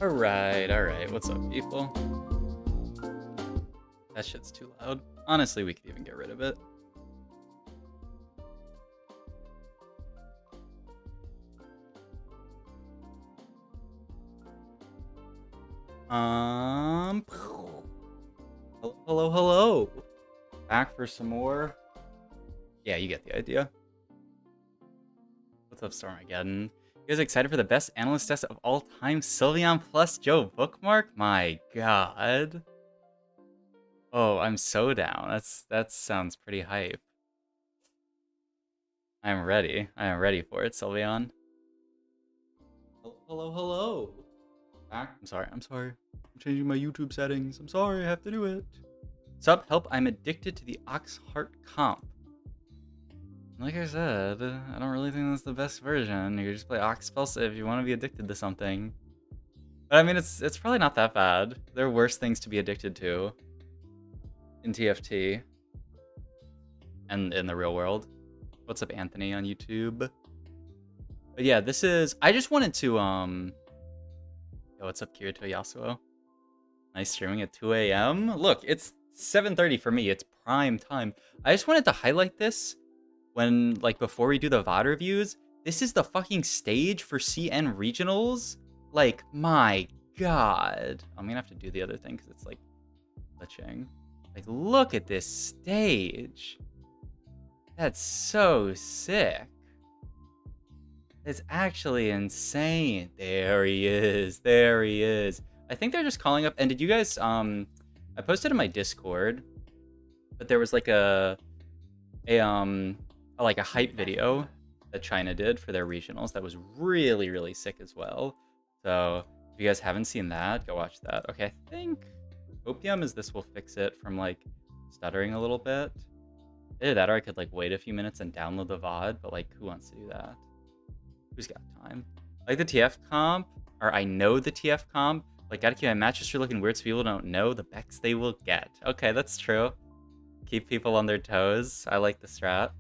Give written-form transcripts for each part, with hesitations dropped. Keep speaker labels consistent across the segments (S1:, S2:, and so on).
S1: Alright. What's up, people? That shit's too loud. Honestly, we could even get rid of it. Hello. Back for some more. Yeah, you get the idea. What's up, Stormageddon? You guys excited for the best analyst test of all time? Sylveon plus Joe Bookmark? My god. Oh, I'm so down. That sounds pretty hype. I am ready for it, Sylveon. Hello. Back. I'm sorry. I'm changing my YouTube settings. I'm sorry, I have to do it. Sup, help, I'm addicted to the Oxheart comp. Like I said, I don't really think that's the best version. You just play Oxpulse if you want to be addicted to something. But I mean, it's probably not that bad. There are worse things to be addicted to in TFT and in the real world. What's up, Anthony, on YouTube? But yeah, this is... I just wanted to, Yo, what's up, Kirito Yasuo? Nice streaming at 2 a.m. Look, it's 7:30 for me. It's prime time. I just wanted to highlight this when, like, before we do the VOD reviews. This is the fucking stage for CN regionals. Like, my god. I'm gonna have to do the other thing because it's, like, glitching. Like, look at this stage. That's so sick. It's actually insane. There he is. I think they're just calling up. And did you guys, I posted in my Discord, but there was like a hype video that China did for their regionals that was really sick as well. So if you guys haven't seen that, go watch that. Okay, I think Opium is this will fix it from like stuttering a little bit. Either that or I could like wait a few minutes and download the VOD, but like who wants to do that? Who's got time? Like the TF comp, or I know the TF comp. Like, gotta keep my matches looking weird so people don't know the Becks they will get. Okay, that's true. Keep people on their toes. I like the strat.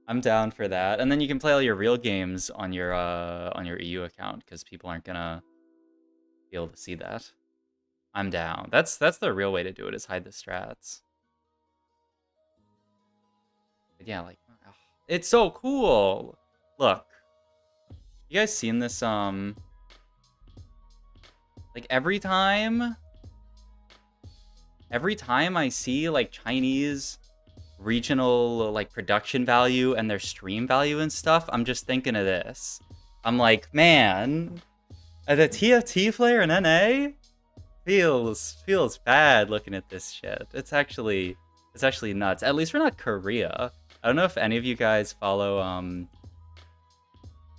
S1: I'm down for that. And then you can play all your real games on your EU account because people aren't gonna be able to see that. I'm down. That's the real way to do it, is hide the strats. But yeah, like, it's so cool. Look, you guys seen this? Like every time I see like Chinese regional like production value and their stream value and stuff, I'm just thinking of this. I'm like, man, the TFT player in NA feels bad looking at this shit. It's actually nuts. At least we're not Korea. I don't know if any of you guys follow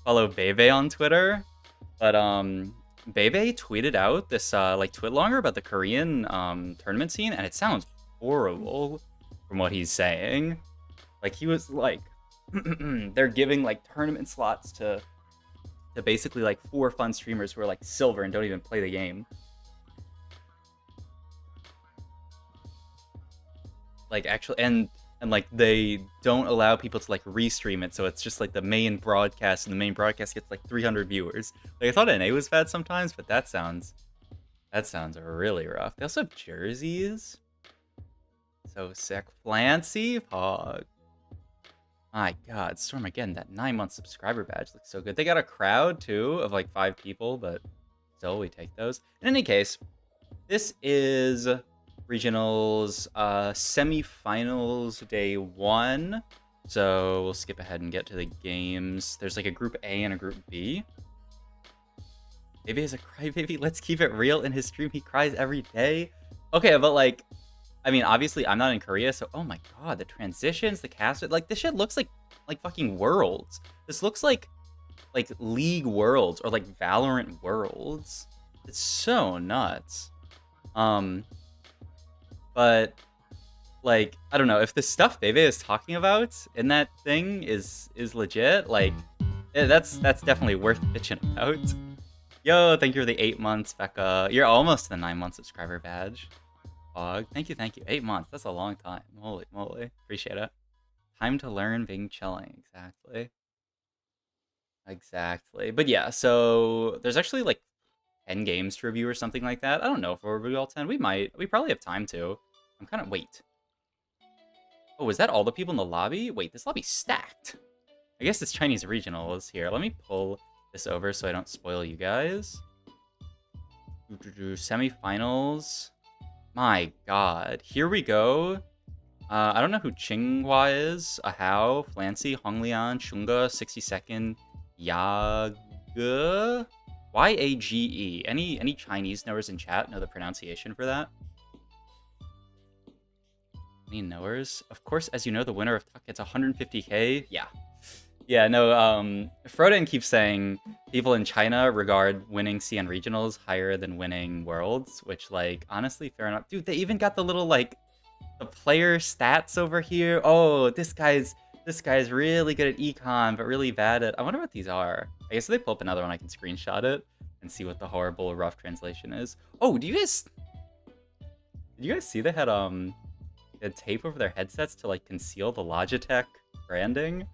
S1: Bebe on Twitter, but Bebe tweeted out this like twitlonger about the Korean tournament scene, and it sounds horrible from what he's saying. Like he was like, they're giving like tournament slots to basically like 4 fun streamers who are like silver and don't even play the game. Like actually, and like they don't allow people to like restream it, so it's just like the main broadcast, and the main broadcast gets like 300 viewers. Like I thought NA was bad sometimes, but that sounds really rough. They also have jerseys. So sick. Flancy Pog. My god, Storm again, that 9-month subscriber badge looks so good. They got a crowd too of like 5 people, but still we take those. In any case, this is regionals semifinals day 1, so we'll skip ahead and get to the games. There's like a group A and a group B. Maybe he's a crybaby. Let's keep it real. In his stream he cries every day. Okay, but like, I mean, obviously I'm not in Korea, so oh my god, the transitions, the cast, like this shit looks like fucking Worlds. This looks like League Worlds or like Valorant Worlds. It's so nuts. But like, I don't know, if the stuff Bebe is talking about in that thing is legit, like that's definitely worth bitching about. Yo, thank you for the 8 months, Becca. You're almost the 9-month subscriber badge. Fog. Thank you. 8 months. That's a long time. Holy moly. Appreciate it. Time to learn being chilling. Exactly. But yeah, so there's actually like 10 games to review or something like that. I don't know if we'll review all 10. We might. We probably have time to. I'm kind of... Wait. Oh, is that all the people in the lobby? Wait, this lobby's stacked. I guess this Chinese regional is here. Let me pull this over so I don't spoil you guys. Semifinals. My god. Here we go. I don't know who Qinghua is. Ahao, Flancy, Honglian, Shunga, 62nd, Yage. Y-A-G-E. Any Chinese knowers in chat know the pronunciation for that? Any knowers? Of course, as you know, the winner of Tuck gets 150k. Yeah. Yeah, no, Froden keeps saying people in China regard winning CN regionals higher than winning worlds, which, like, honestly, fair enough. Dude, they even got the little, like, the player stats over here. Oh, this guy's really good at econ, but really bad at... I wonder what these are. I guess if they pull up another one, I can screenshot it and see what the horrible rough translation is. Oh, did you guys see they had tape over their headsets to, like, conceal the Logitech branding?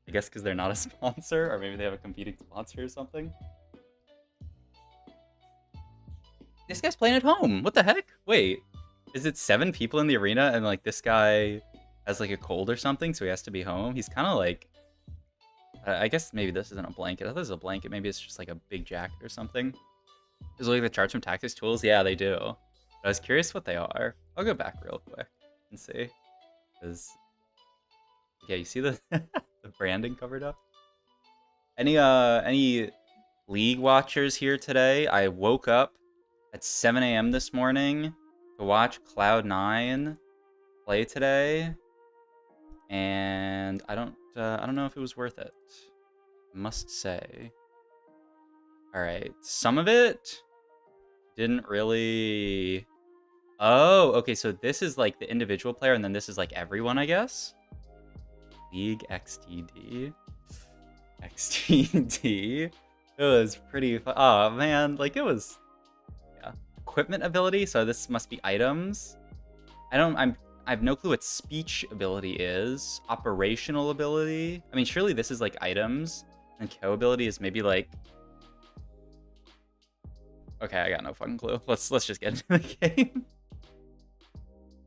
S1: I guess because they're not a sponsor, or maybe they have a competing sponsor or something. This guy's playing at home. What the heck? Wait, is it 7 people in the arena and, like, this guy has, like, a cold or something, so he has to be home? He's kind of like... I guess maybe this isn't a blanket. I thought this was a blanket. Maybe it's just, like, a big jacket or something. Does it look like the charts from Tactics Tools? Yeah, they do. But I was curious what they are. I'll go back real quick and see. Because... yeah, you see the the branding covered up? Any League watchers here today? I woke up at 7 a.m. this morning to watch Cloud9 play today, and I don't know if it was worth it. I must say. All right, some of it didn't really... Oh, okay, so this is like the individual player, and then this is like everyone, I guess. League XTD. XTD. It was pretty fun. Oh man, like it was... yeah. Equipment ability, so this must be items. I have no clue what speech ability is. Operational ability. I mean, surely this is like items. And KO ability is maybe like... okay, I got no fucking clue. Let's just get into the game.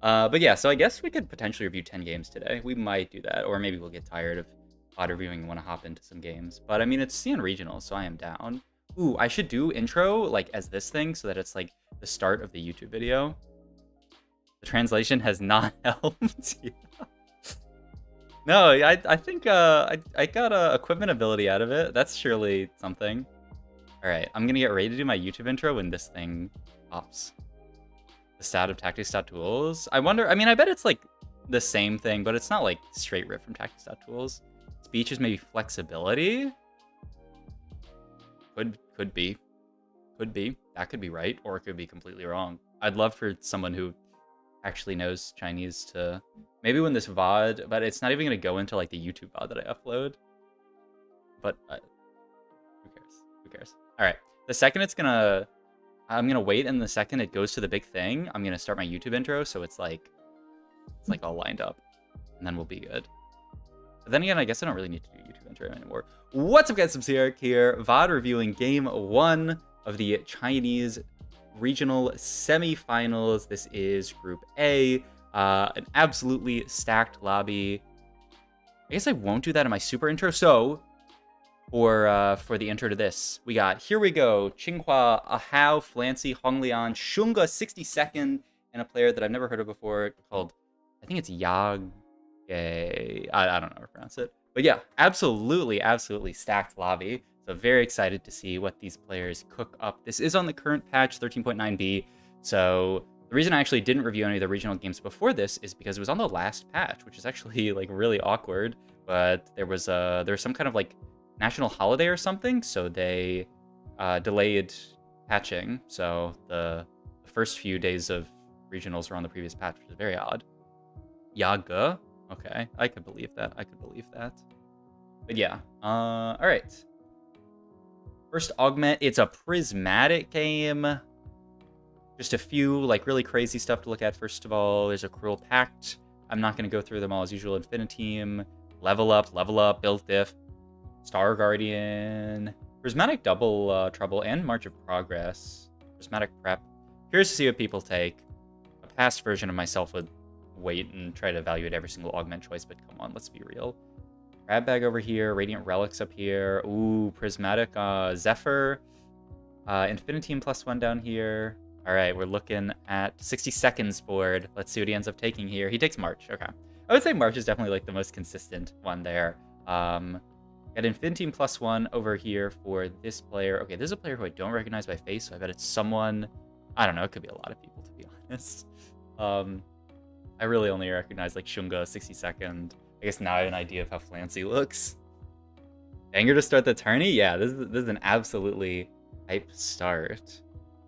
S1: But yeah, so I guess we could potentially review 10 games today. We might do that, or maybe we'll get tired of VOD reviewing and want to hop into some games. But I mean, it's CN Regional, so I am down. Ooh, I should do intro like as this thing so that it's like the start of the YouTube video. The translation has not helped. Yeah. No, I think I got equipment ability out of it. That's surely something. All right, I'm gonna get ready to do my YouTube intro when this thing pops. The stat of Tactics.tools. I wonder, I mean, I bet it's like the same thing, but it's not like straight rip from Tactics.tools. Speech is maybe flexibility. Could be. That could be right, or it could be completely wrong. I'd love for someone who actually knows Chinese to maybe when this VOD, but it's not even gonna go into like the YouTube VOD that I upload. But who cares? Who cares? All right. The second I'm gonna wait, and the second it goes to the big thing, I'm gonna start my YouTube intro, so it's like all lined up, and then we'll be good. But then again, I guess I don't really need to do YouTube intro anymore. What's up, guys? Subsidiary here, VOD reviewing Game 1 of the Chinese Regional Semifinals. This is Group A, an absolutely stacked lobby. I guess I won't do that in my super intro, so... for the intro to this, we got, here we go, Qinghua, Ahao, Flancy, Honglian, Shunga, 62nd, and a player that I've never heard of before called, I think it's Yage. I don't know how to pronounce it. But yeah, absolutely stacked lobby. So very excited to see what these players cook up. This is on the current patch, 13.9b. So the reason I actually didn't review any of the regional games before this is because it was on the last patch, which is actually like really awkward. But there was some kind of like national holiday or something, so they delayed patching. So the first few days of regionals were on the previous patch, which is very odd. Yaga, okay, I could believe that. But yeah, all right. First augment, it's a prismatic game. Just a few like really crazy stuff to look at. First of all, there's a Cruel Pact. I'm not going to go through them all as usual. Infiniteam, level up, build diff, Star Guardian, Prismatic Double Trouble and March of Progress. Prismatic Prep. Curious to see what people take. A past version of myself would wait and try to evaluate every single augment choice, but come on, let's be real. Grab Bag over here, Radiant Relics up here. Ooh, Prismatic Zephyr. Infiniteam +1 down here. All right, we're looking at 60 seconds board. Let's see what he ends up taking here. He takes March. Okay. I would say March is definitely like the most consistent one there. Got Infiniteam +1 over here for this player. Okay, this is a player who I don't recognize by face, so I bet it's someone... I don't know, it could be a lot of people, to be honest. I really only recognize like Shunga 62nd. I guess now I have an idea of how Flancy looks. Banger to start the tourney? Yeah, this is an absolutely hype start.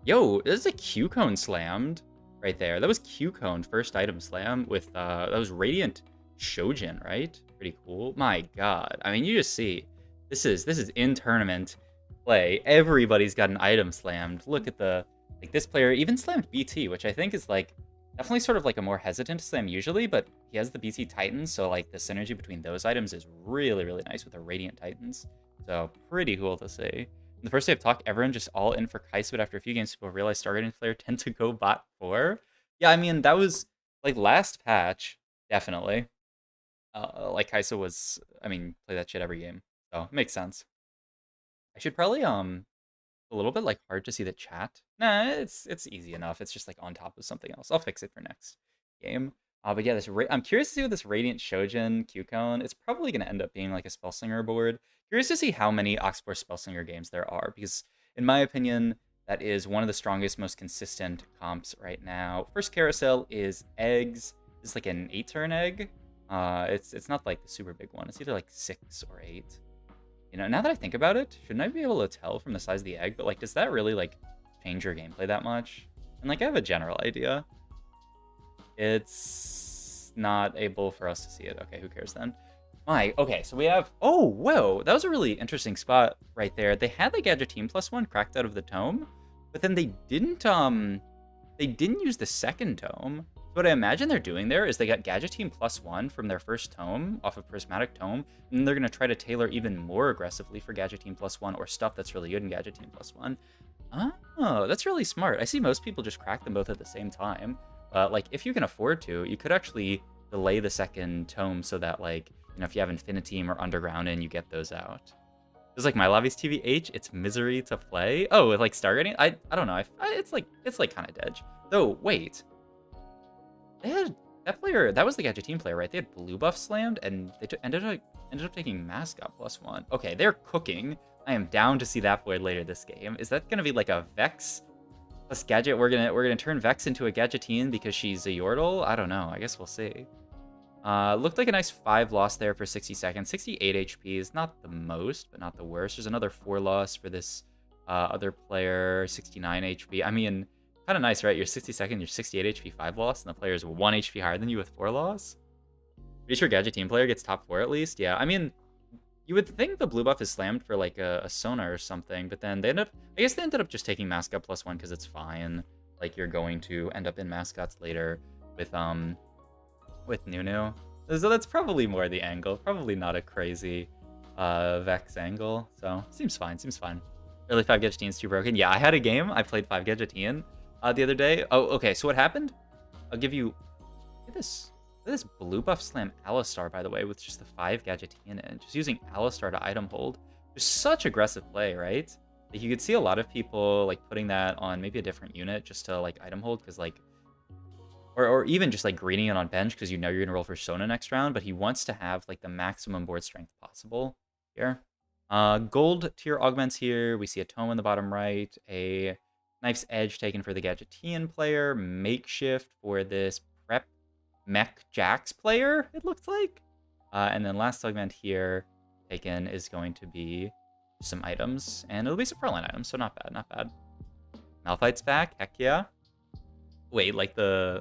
S1: Yo, this is a Q-Cone slammed right there. That was Q-Cone first item slam with, that was Radiant Shojin, right? Pretty cool. My god. I mean, you just see, this is in-tournament play. Everybody's got an item slammed. Look at the, like this player even slammed BT, which I think is like, definitely sort of like a more hesitant slam usually, but he has the BT Titans, so like the synergy between those items is really, really nice with the Radiant Titans. So pretty cool to see. In the first day of talk, everyone just all in for Kai'Sa, but after a few games, people realize Starguardian player tend to go bot 4. Yeah, I mean, that was like last patch, definitely. Like Kai'Sa was, I mean, play that shit every game, so it makes sense. I should probably a little bit like hard to see the chat. Nah, it's easy enough. It's just like on top of something else. I'll fix it for next game. But yeah, I'm curious to see what this Radiant Shojin Q-Cone. It's probably going to end up being like a Spellslinger board. Curious to see how many Oxforce Spellslinger games there are, because in my opinion, that is one of the strongest, most consistent comps right now. First carousel is eggs. It's like an 8-turn egg. It's not like the super big one. It's either like 6 or 8. You know, now that I think about it, shouldn't I be able to tell from the size of the egg? But like, does that really like change your gameplay that much? And like, I have a general idea. It's not able for us to see it. Okay, who cares then? Okay, so we have... Oh, whoa, that was a really interesting spot right there. They had the Gadgeteam +1 cracked out of the tome, but then they didn't use the second tome. So what I imagine they're doing there is they got Gadgeteam +1 from their first tome off of Prismatic Tome, and they're going to try to tailor even more aggressively for Gadgeteam +1 or stuff that's really good in Gadgeteam +1. Oh, that's really smart. I see most people just crack them both at the same time. Like, if you can afford to, you could actually delay the second tome so that, like, you know, if you have Infiniteam or Underground in, you get those out. It's like My Lobby's TVH, it's misery to play. Oh, with like Starguardian? I don't know. It's like kind of dead. Though, wait. They had that player, that was the Gadgeteam player, right? They had blue buff slammed, and they ended up taking Mascot +1. Okay, they're cooking. I am down to see that board later this game. Is that gonna be like a Vex plus Gadget? We're gonna turn Vex into a Gadgeteam because she's a Yordle? I don't know. I guess we'll see. Looked like a nice 5 loss there for 60 seconds. 68 HP is not the most, but not the worst. There's another 4 loss for this other player, 69 HP. I mean, kind of nice, right? You're 60 seconds, you're 68 HP, 5 loss, and the player's 1 HP higher than you with 4 loss. Pretty sure Gadgeteam player gets top 4 at least. Yeah, I mean, you would think the blue buff is slammed for like a Sona or something, but then I guess they ended up just taking Mascot +1 because it's fine. Like, you're going to end up in Mascots later with Nunu. So that's probably more the angle. Probably not a crazy Vex angle. So seems fine. Early 5 Gadgeteens too broken. Yeah, I had a game. I played 5 Gadgeteen the other day. Oh, okay. So what happened? I'll give you... Look at this. Look at this blue buff slam Alistar, by the way, with just the 5 Gadgeteen in. Just using Alistar to item hold. Just such aggressive play, right? Like, you could see a lot of people like putting that on maybe a different unit just to like item hold, because like... Or even just like greeting it on bench because you know you're gonna roll for Sona next round, but he wants to have like the maximum board strength possible here. Gold tier augments here. We see a tome in the bottom right, a Knife's Edge taken for the Gadgetean player, Makeshift for this Prep Mech Jax player, it looks like. And then last augment here taken is going to be some items, and it'll be some frontline items, so not bad. Malphite's back, heck yeah. Wait, like the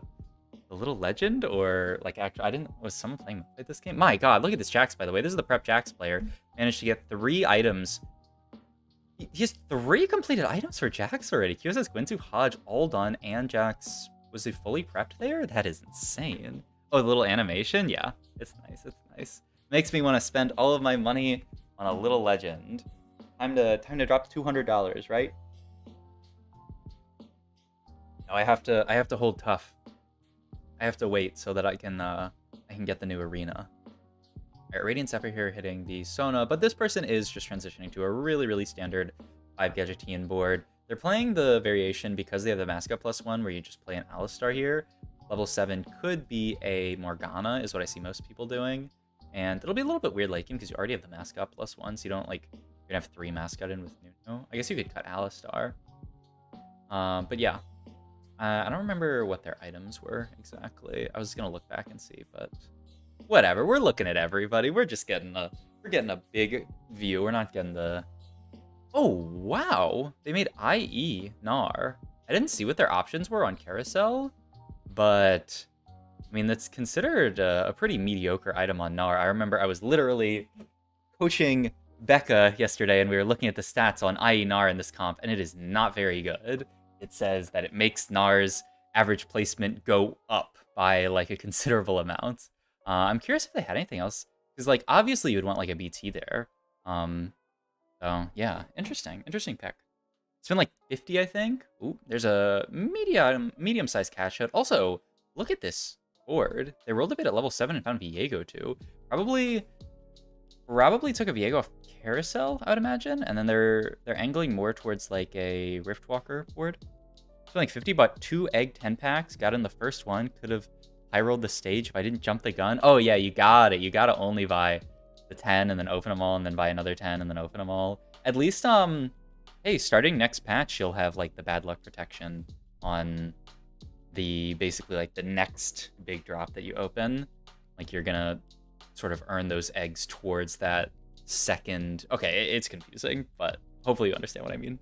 S1: little legend, or like actually was someone playing this game? My god, look at this Jax, by the way. This is the Prep Jax player. Managed to get 3 items. He has 3 completed items for Jax already. QSS, Gwynsu, Hodge, all done, and Jax, was he fully prepped there? That is insane. Oh, the little animation? Yeah, it's nice. Makes me want to spend all of my money on a little legend. Time to drop $200, right? No, I have to hold tough. I have to wait so that I can get the new arena. Alright, Radiant Zephyr here hitting the Sona, but this person is just transitioning to a really, really standard 5 Gadgetean board. They're playing the variation because they have the Mascot +1 where you just play an Alistar here. Level 7 could be a Morgana, is what I see most people doing. And it'll be a little bit weird late game because you already have the Mascot +1, so you don't like, you're gonna have 3 Mascot in with Nuno. I guess you could cut Alistar. But yeah. I don't remember what their items were exactly. I was gonna look back and see, but whatever. We're looking at everybody. We're just getting a big view. We're not getting the. Oh wow! They made IE Gnar. I didn't see what their options were on Carousel, but I mean that's considered a pretty mediocre item on Gnar. I remember I was literally coaching Becca yesterday, and we were looking at the stats on IE Gnar in this comp, and it is not very good. It says that it makes Gnar's average placement go up by like a considerable amount. I'm curious if they had anything else, because like obviously you would want like a BT there. So yeah, interesting pick. It's been like 50, I think. Ooh, there's a medium-sized cash out. Also, look at this board. They rolled a bit at level 7 and found Viego too. Probably took a Viego off Carousel, I would imagine, and then they're angling more towards like a Riftwalker board. So like 50 bought 2 egg 10 packs, got in the first one, could have high rolled the stage if I didn't jump the gun. Oh yeah, you got it. You gotta only buy the 10 and then open them all and then buy another 10 and then open them all. At least hey, starting next patch you'll have like the bad luck protection on the basically like the next big drop that you open. Like you're gonna sort of earn those eggs towards that second. Okay, it's confusing, but hopefully you understand what I mean.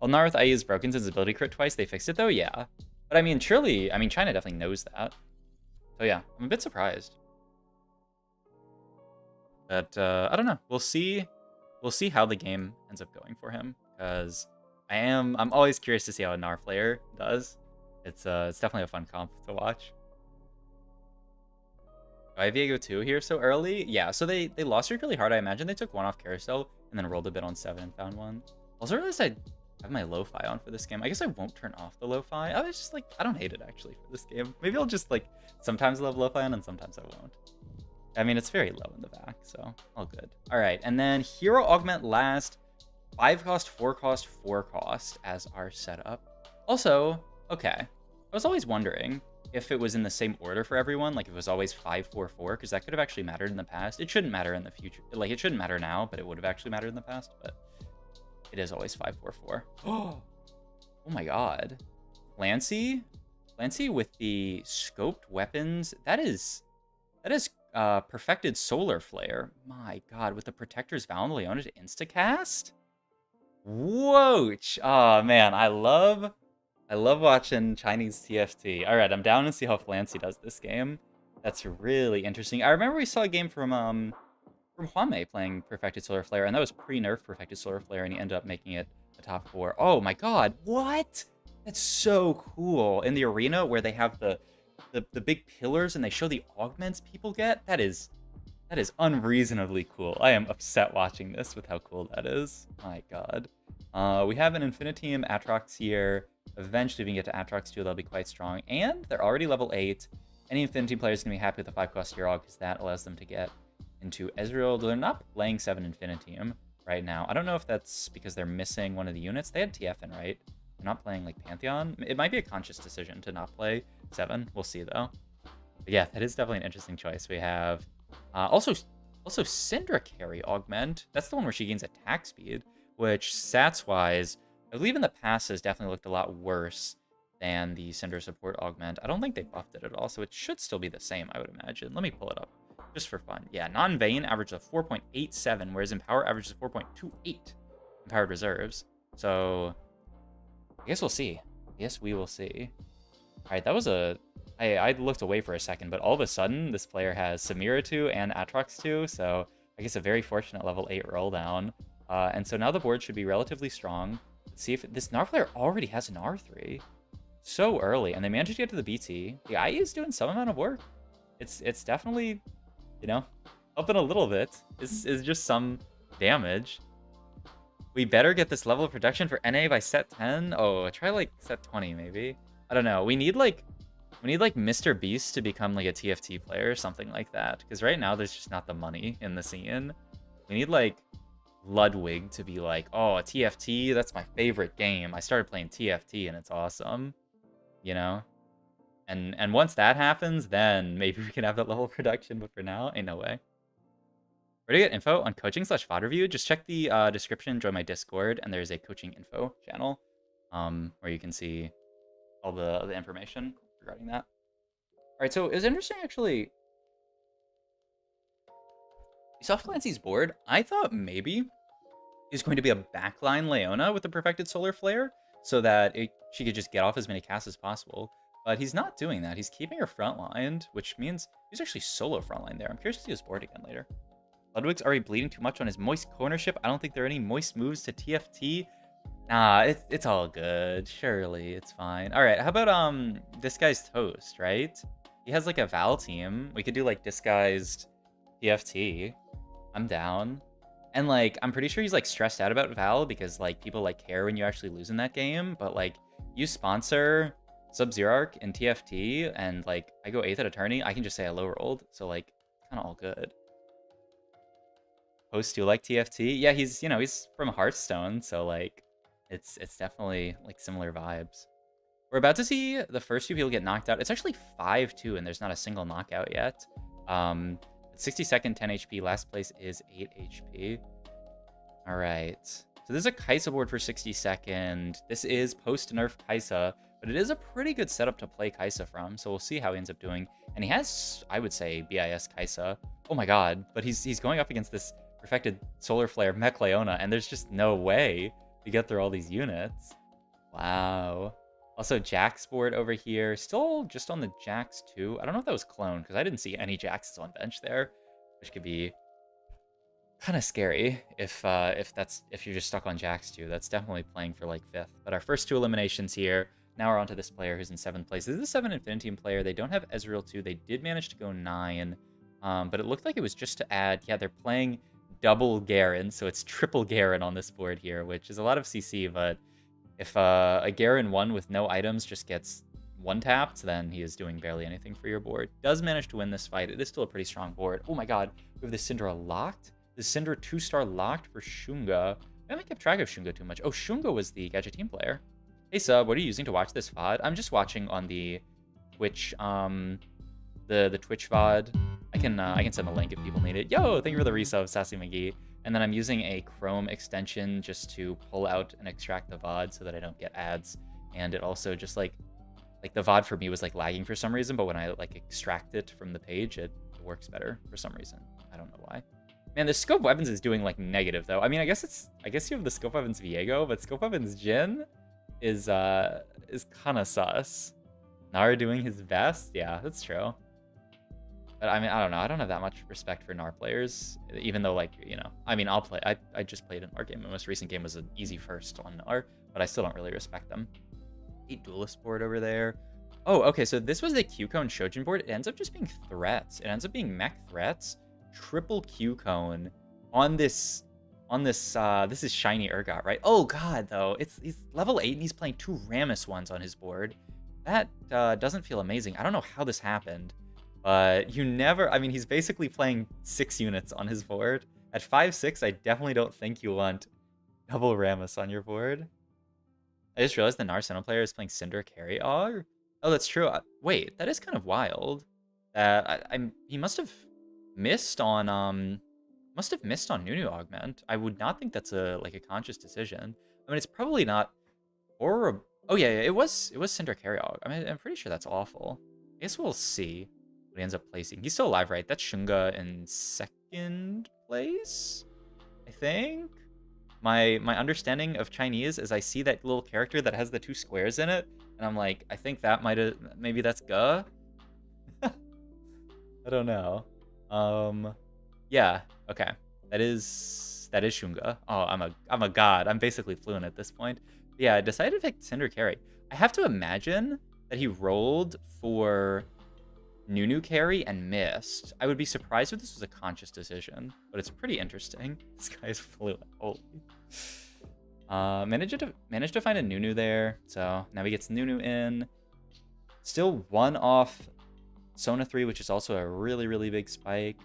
S1: Gnar with IE is broken since ability crit twice. They fixed it though, yeah. But I mean, surely, I mean, China definitely knows that. So yeah, I'm a bit surprised. But I don't know. We'll see how the game ends up going for him, because I'm always curious to see how a Gnar player does. It's definitely a fun comp to watch. Do I have Viego 2 here so early? Yeah, so they lost it really hard. I imagine they took one off Carousel and then rolled a bit on 7 and found one. Also realized I have my lo-fi on for this game. I guess I won't turn off the lo-fi. I was just like, I don't hate it actually for this game. Maybe I'll just like, sometimes I'll have lo-fi on and sometimes I won't. I mean, it's very low in the back, so all good. All right, and then Hero Augment last. 5 cost, 4 cost, 4 cost as our setup. Also, okay, I was always wondering if it was in the same order for everyone, like if it was always 5, 4, 4, because that could have actually mattered in the past. It shouldn't matter in the future. Like, it shouldn't matter now, but it would have actually mattered in the past, but it is always 5, 4, 4. Oh my god. Lancy with the scoped weapons. That is perfected solar flare. My god, with the Protector's Vow and Leona to instacast? Whoa! Oh man, I love watching Chinese TFT. All right, I'm down to see how Flancy does this game. That's really interesting. I remember we saw a game from Huame playing Perfected Solar Flare, and that was pre-nerf Perfected Solar Flare, and he ended up making it a top 4. Oh my god, what? That's so cool. In the arena where they have the big pillars and they show the augments people get, that is unreasonably cool. I am upset watching this with how cool that is. My god. We have an Infiniteam Atrox here. Eventually we can get to Atrox 2, that'll be quite strong. And they're already level 8. Any Infinity player is going to be happy with the 5 cost Hero because that allows them to get into Ezreal. They're not playing 7 Infiniteam right now. I don't know if that's because they're missing one of the units. They had TF in, right? They're not playing like Pantheon. It might be a conscious decision to not play 7. We'll see though. But yeah, that is definitely an interesting choice. We have also Syndra carry augment. That's the one where she gains attack speed, which stats wise, I believe in the past has definitely looked a lot worse than the Syndra support augment. I don't think they buffed it at all, so it should still be the same, I would imagine. Let me pull it up just for fun. Yeah, non-Vayne averages of 4.87, whereas Empower averages 4.28 Empowered Reserves. So I guess we'll see. Yes, we will see. All right, that was I looked away for a second, but all of a sudden, this player has Samira 2 and Atrox 2, so I guess a very fortunate level 8 roll down. And so now the board should be relatively strong. Let's see if this Gnar player already has an R3. So early, and they managed to get to the BT. The IE is doing some amount of work. It's definitely, you know, helping a little bit. It's just some damage. We better get this level of production for NA by set 10. Oh, try like set 20 maybe. I don't know. We need like Mr. Beast to become like a TFT player or something like that. Because right now there's just not the money in the scene. We need like Ludwig to be like, oh, a TFT, that's my favorite game. I started playing TFT and it's awesome. You know? And once that happens, then maybe we can have that level of production. But for now, ain't no way. Where to get info on coaching/VOD review? Just check the description, join my Discord, and there's a coaching info channel where you can see all the information regarding that. All right, so it was interesting, actually. You saw Clancy's board. I thought maybe he's going to be a backline Leona with a perfected solar flare so that she could just get off as many casts as possible. But he's not doing that. He's keeping her frontlined, which means he's actually solo frontline there. I'm curious to see his board again later. Ludwig's already bleeding too much on his moist cornership. I don't think there are any moist moves to TFT. Nah, it's all good. Surely, it's fine. All right, how about this guy's toast, right? He has like a Val team. We could do like disguised TFT. I'm down. And like, I'm pretty sure he's like stressed out about Val because like people like care when you actually lose in that game. But like, you sponsor Sub-Zero in TFT and like I go 8th at Attorney, I can just say I low rolled. So like, kind of all good. Host do like TFT? Yeah, he's from Hearthstone, so like it's definitely like similar vibes. We're about to see the first few people get knocked out. It's actually 5-2 and there's not a single knockout yet. 60-second 10 HP, last place is 8 HP. All right. So this is a Kai'Sa board for 60-second. This is post nerf Kai'Sa, but it is a pretty good setup to play Kai'Sa from, so we'll see how he ends up doing. And he has, I would say, BIS Kai'Sa. Oh my god, but he's going up against this perfected solar flare mech Leona, and there's just no way to get through all these units. Wow. Also, Jax board over here, still just on the Jax too. I don't know if that was cloned because I didn't see any Jaxes on bench there, which could be kind of scary if you're just stuck on Jax 2. That's definitely playing for like 5th. But our first 2 eliminations here. Now we're on to this player who's in 7th place. This is a 7 Infinity Team player. They don't have Ezreal 2. They did manage to go 9. But it looked like it was just to add, yeah, they're playing double Garen, so it's triple Garen on this board here, which is a lot of CC, but if a Garen 1 with no items just gets 1-tapped, then he is doing barely anything for your board. Does manage to win this fight. It is still a pretty strong board. Oh my god, we have the Syndra locked? The Syndra 2-star locked for Shunga. I haven't kept track of Shunga too much. Oh, Shunga was the Gadget Team player. Hey sub, what are you using to watch this VOD? I'm just watching on the Twitch, the Twitch VOD. I can send the link if people need it. Yo, thank you for the resub, Sassy McGee. And then I'm using a Chrome extension just to pull out and extract the VOD so that I don't get ads. And it also just like the VOD for me was like lagging for some reason, but when I like extract it from the page, it works better for some reason. I don't know why. Man, the Scope Weapons is doing like negative though. I mean, I guess you have the Scope Weapons Viego, but Scope Weapons Jhin is kind of sus. Nar doing his best? Yeah, that's true. But I mean, I don't know. I don't have that much respect for Gnar players, even though, like, I mean, I'll play. I just played an Gnar game. My most recent game was an easy first on Gnar, but I still don't really respect them. 8 Duelist board over there. Oh, okay. So this was the Q-Cone Shojin board. It ends up just being threats. It ends up being mech threats. Triple Q-Cone on this. This is Shiny Urgot, right? Oh god, though. He's level 8 and he's playing 2 Rammus ones on his board. That doesn't feel amazing. I don't know how this happened. But you never, I mean, he's basically playing 6 units on his board. At 5-6, I definitely don't think you want double Rammus on your board. I just realized the Narsenal player is playing Cinder Carry. Oh, that's true. Wait, that is kind of wild. He must have missed on Nunu Augment. I would not think that's a conscious decision. I mean, it's probably not horrible. Oh yeah, it was Cinder Carry Aug. I mean, I'm pretty sure that's awful. I guess we'll see. He ends up placing. He's still alive, right? That's Shunga in 2nd place, I think. My understanding of Chinese is I see that little character that has the 2 squares in it, and I'm like, I think that maybe that's Ge. I don't know. Yeah, okay. That is Shunga. Oh, I'm a god. I'm basically fluent at this point. But yeah, I decided to pick Cinder Carry. I have to imagine that he rolled for Nunu carry and missed. I would be surprised if this was a conscious decision, but it's pretty interesting. This guy's fluent. Holy. Managed to find a Nunu there, so now he gets Nunu in. Still one off Sona 3, which is also a really, really big spike.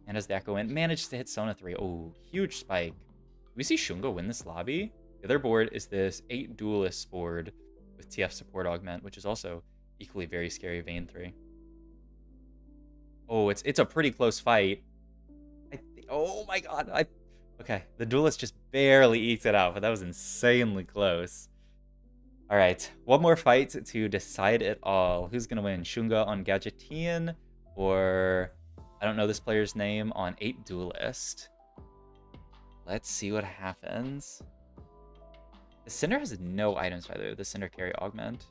S1: And as the Echo in, managed to hit Sona 3. Oh, huge spike. Do we see Shunga win this lobby? The other board is this 8 Duelists board with TF support augment, which is also equally very scary Vayne 3. Oh, it's a pretty close fight. Oh my god. Okay, the Duelist just barely eked it out, but that was insanely close. All right, one more fight to decide it all. Who's gonna win? Shunga on Gadgetean, or I don't know this player's name on 8 Duelist. Let's see what happens. The Cinder has no items, by the way, the Cinder carry augment.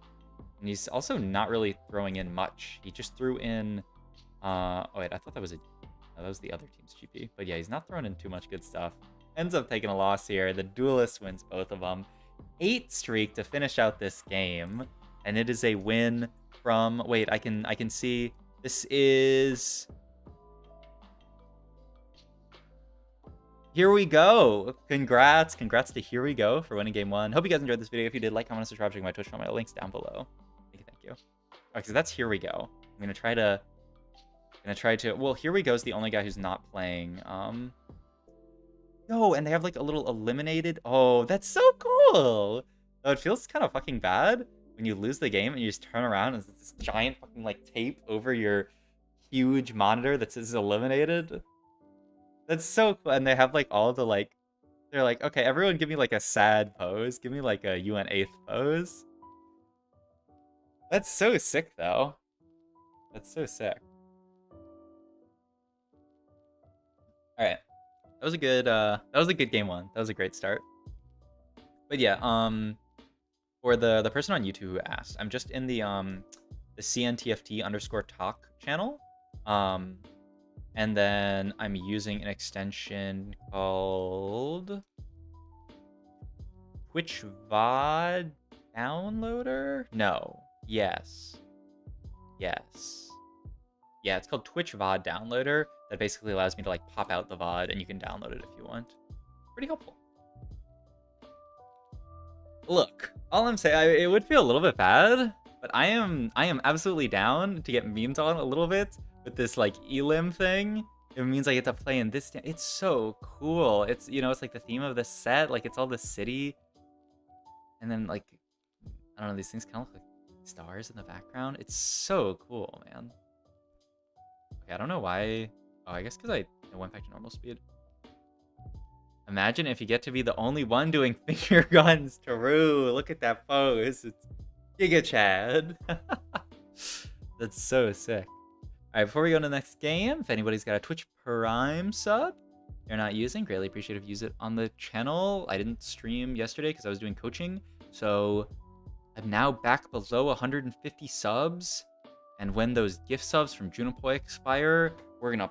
S1: And he's also not really throwing in much. He just threw in... oh, wait, I thought that was that was the other team's GP. But yeah, he's not throwing in too much good stuff. Ends up taking a loss here. The Duelist wins both of them. 8 streak to finish out this game. And it is a win from... Wait, I can see... This is... Here we go. Congrats to Here We Go for winning game 1. Hope you guys enjoyed this video. If you did, like, comment, and subscribe, check my Twitch channel. My links down below. Thank you. Okay, so that's Here We Go. I'm gonna try to. Well, Here We Go is the only guy who's not playing. No, and they have like a little eliminated. Oh, that's so cool. Oh, it feels kind of fucking bad when you lose the game and you just turn around and there's this giant fucking like tape over your huge monitor that says eliminated. That's so cool. And they have like all the like, they're like, okay, everyone give me like a sad pose. Give me like a UN 8th pose. That's so sick though. That's so sick. All right. That was a good game 1. That was a great start. But yeah, for the person on YouTube who asked, I'm just in the CNTFT_talk channel. And then I'm using an extension called Twitch VOD Downloader? No. Yes. Yeah, it's called Twitch VOD Downloader. That basically allows me to like pop out the VOD and you can download it if you want. Pretty helpful. Look, all I'm saying, it would feel a little bit bad, but I am absolutely down to get memed on a little bit with this like elim thing. It means I get to play in this. It's so cool. It's, you know, it's like the theme of the set. Like it's all the city, and then like I don't know, these things kind of look like stars in the background. It's so cool, man. Okay, I don't know why. Oh, I guess because I went back to normal speed. Imagine if you get to be the only one doing finger guns. True. Look at that pose. It's Giga Chad. That's so sick. All right, before we go to the next game, if anybody's got a Twitch Prime sub they're not using, greatly appreciate if you use it on the channel. I didn't stream yesterday because I was doing coaching, so I'm now back below 150 subs. And when those gift subs from Junipo expire, we're gonna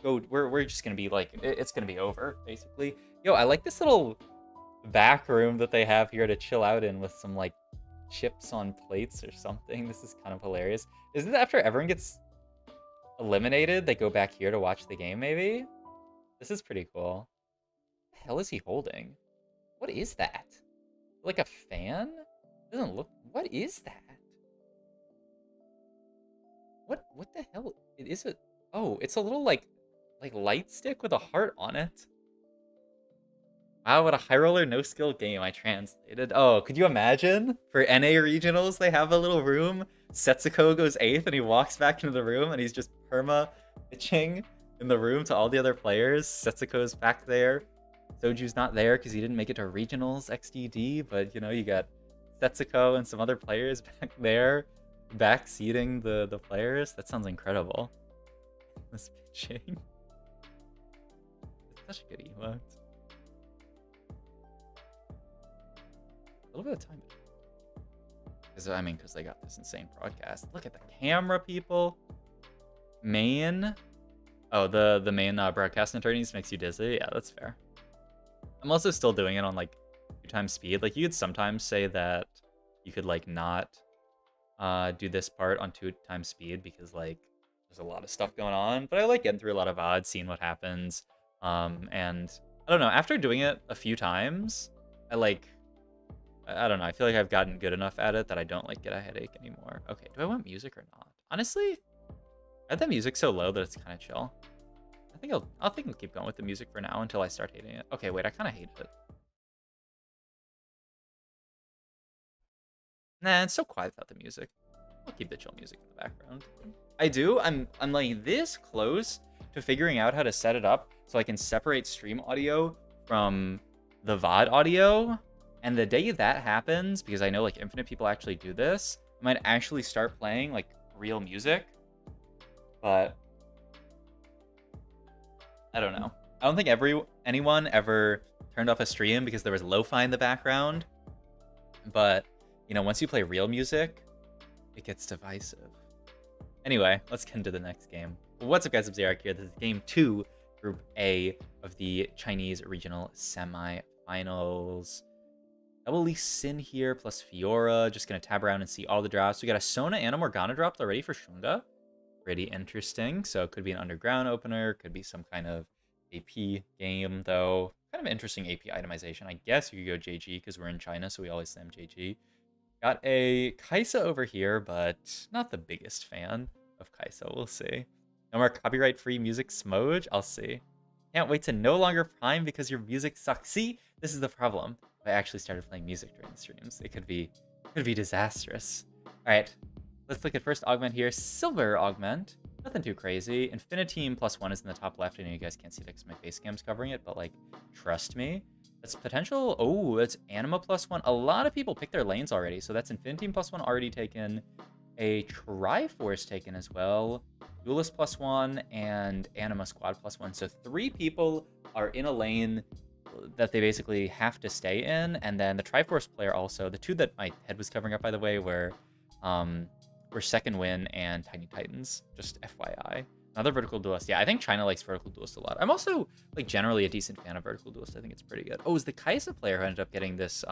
S1: go. We're just gonna be like, it's gonna be over basically. Yo, I like this little back room that they have here to chill out in with some like chips on plates or something. This is kind of hilarious. Is it after everyone gets eliminated, they go back here to watch the game? Maybe. This is pretty cool. What the hell is he holding? What is that? Like a fan? Doesn't look. What is that? What the hell? It is a... Oh, it's a little like light stick with a heart on it. Wow, what a high roller no skill game. I translated. Oh, could you imagine? For NA regionals, they have a little room. Setsuko goes 8th and he walks back into the room and he's just perma bitching in the room to all the other players. Setsuko's back there. Soju's not there because he didn't make it to regionals XDD, but you know, you got Setsuko and some other players back there, backseating the players. That sounds incredible. This bitching. It's such a good emote. A little bit of time. Because they got this insane broadcast. Look at the camera, people. Main. Oh, the main broadcast attorneys makes you dizzy. Yeah, that's fair. I'm also still doing it on like 2x speed. Like you could sometimes say that you could like not do this part on 2x speed because like there's a lot of stuff going on. But I like getting through a lot of VODs, seeing what happens. And I don't know, after doing it a few times, I don't know. I feel like I've gotten good enough at it that I don't like get a headache anymore. Okay, do I want music or not? Honestly, I have the music so low that it's kind of chill. I think I'll keep going with the music for now until I start hating it. Okay, wait, I kind of hate it. Nah, it's so quiet without the music. I'll keep the chill music in the background. I do. I'm like this close to figuring out how to set it up so I can separate stream audio from the VOD audio. And the day that happens, because I know like infinite people actually do this, I might actually start playing like real music. But I don't know. I don't think anyone ever turned off a stream because there was lo-fi in the background. But, you know, once you play real music, it gets divisive. Anyway, let's get into the next game. What's up, guys? I'm Xeric here. This is game 2, Group A of the Chinese regional semi-finals. Double Lee Sin here, plus Fiora. Just going to tab around and see all the drops. We got a Sona and a Morgana dropped already for Shunga. Pretty interesting. So it could be an underground opener. Could be some kind of AP game, though. Kind of interesting AP itemization. I guess you could go JG because we're in China, so we always slam JG. Got a Kaisa over here, but not the biggest fan of Kaisa. We'll see. No more copyright-free music smoge. I'll see. Can't wait to no longer prime because your music sucks. See, this is the problem. If I actually started playing music during the streams, it could be disastrous. All right, let's look at first augment here. Silver augment. Nothing too crazy. Infiniteam +1 is in the top left. I know you guys can't see that because my face cam's covering it, but like, trust me. That's potential. Oh, that's Anima +1. A lot of people picked their lanes already. So that's Infiniteam +1 already taken. A Triforce taken as well. Duelist +1 and Anima Squad +1. So 3 people are in a lane that they basically have to stay in. And then the Triforce player also. The 2 that my head was covering up, by the way, were Second Win and Tiny Titans. Just FYI. Another vertical duelist. Yeah, I think China likes vertical duelist a lot. I'm also like generally a decent fan of vertical duelist. I think it's pretty good. Oh, is the Kaisa player who ended up getting this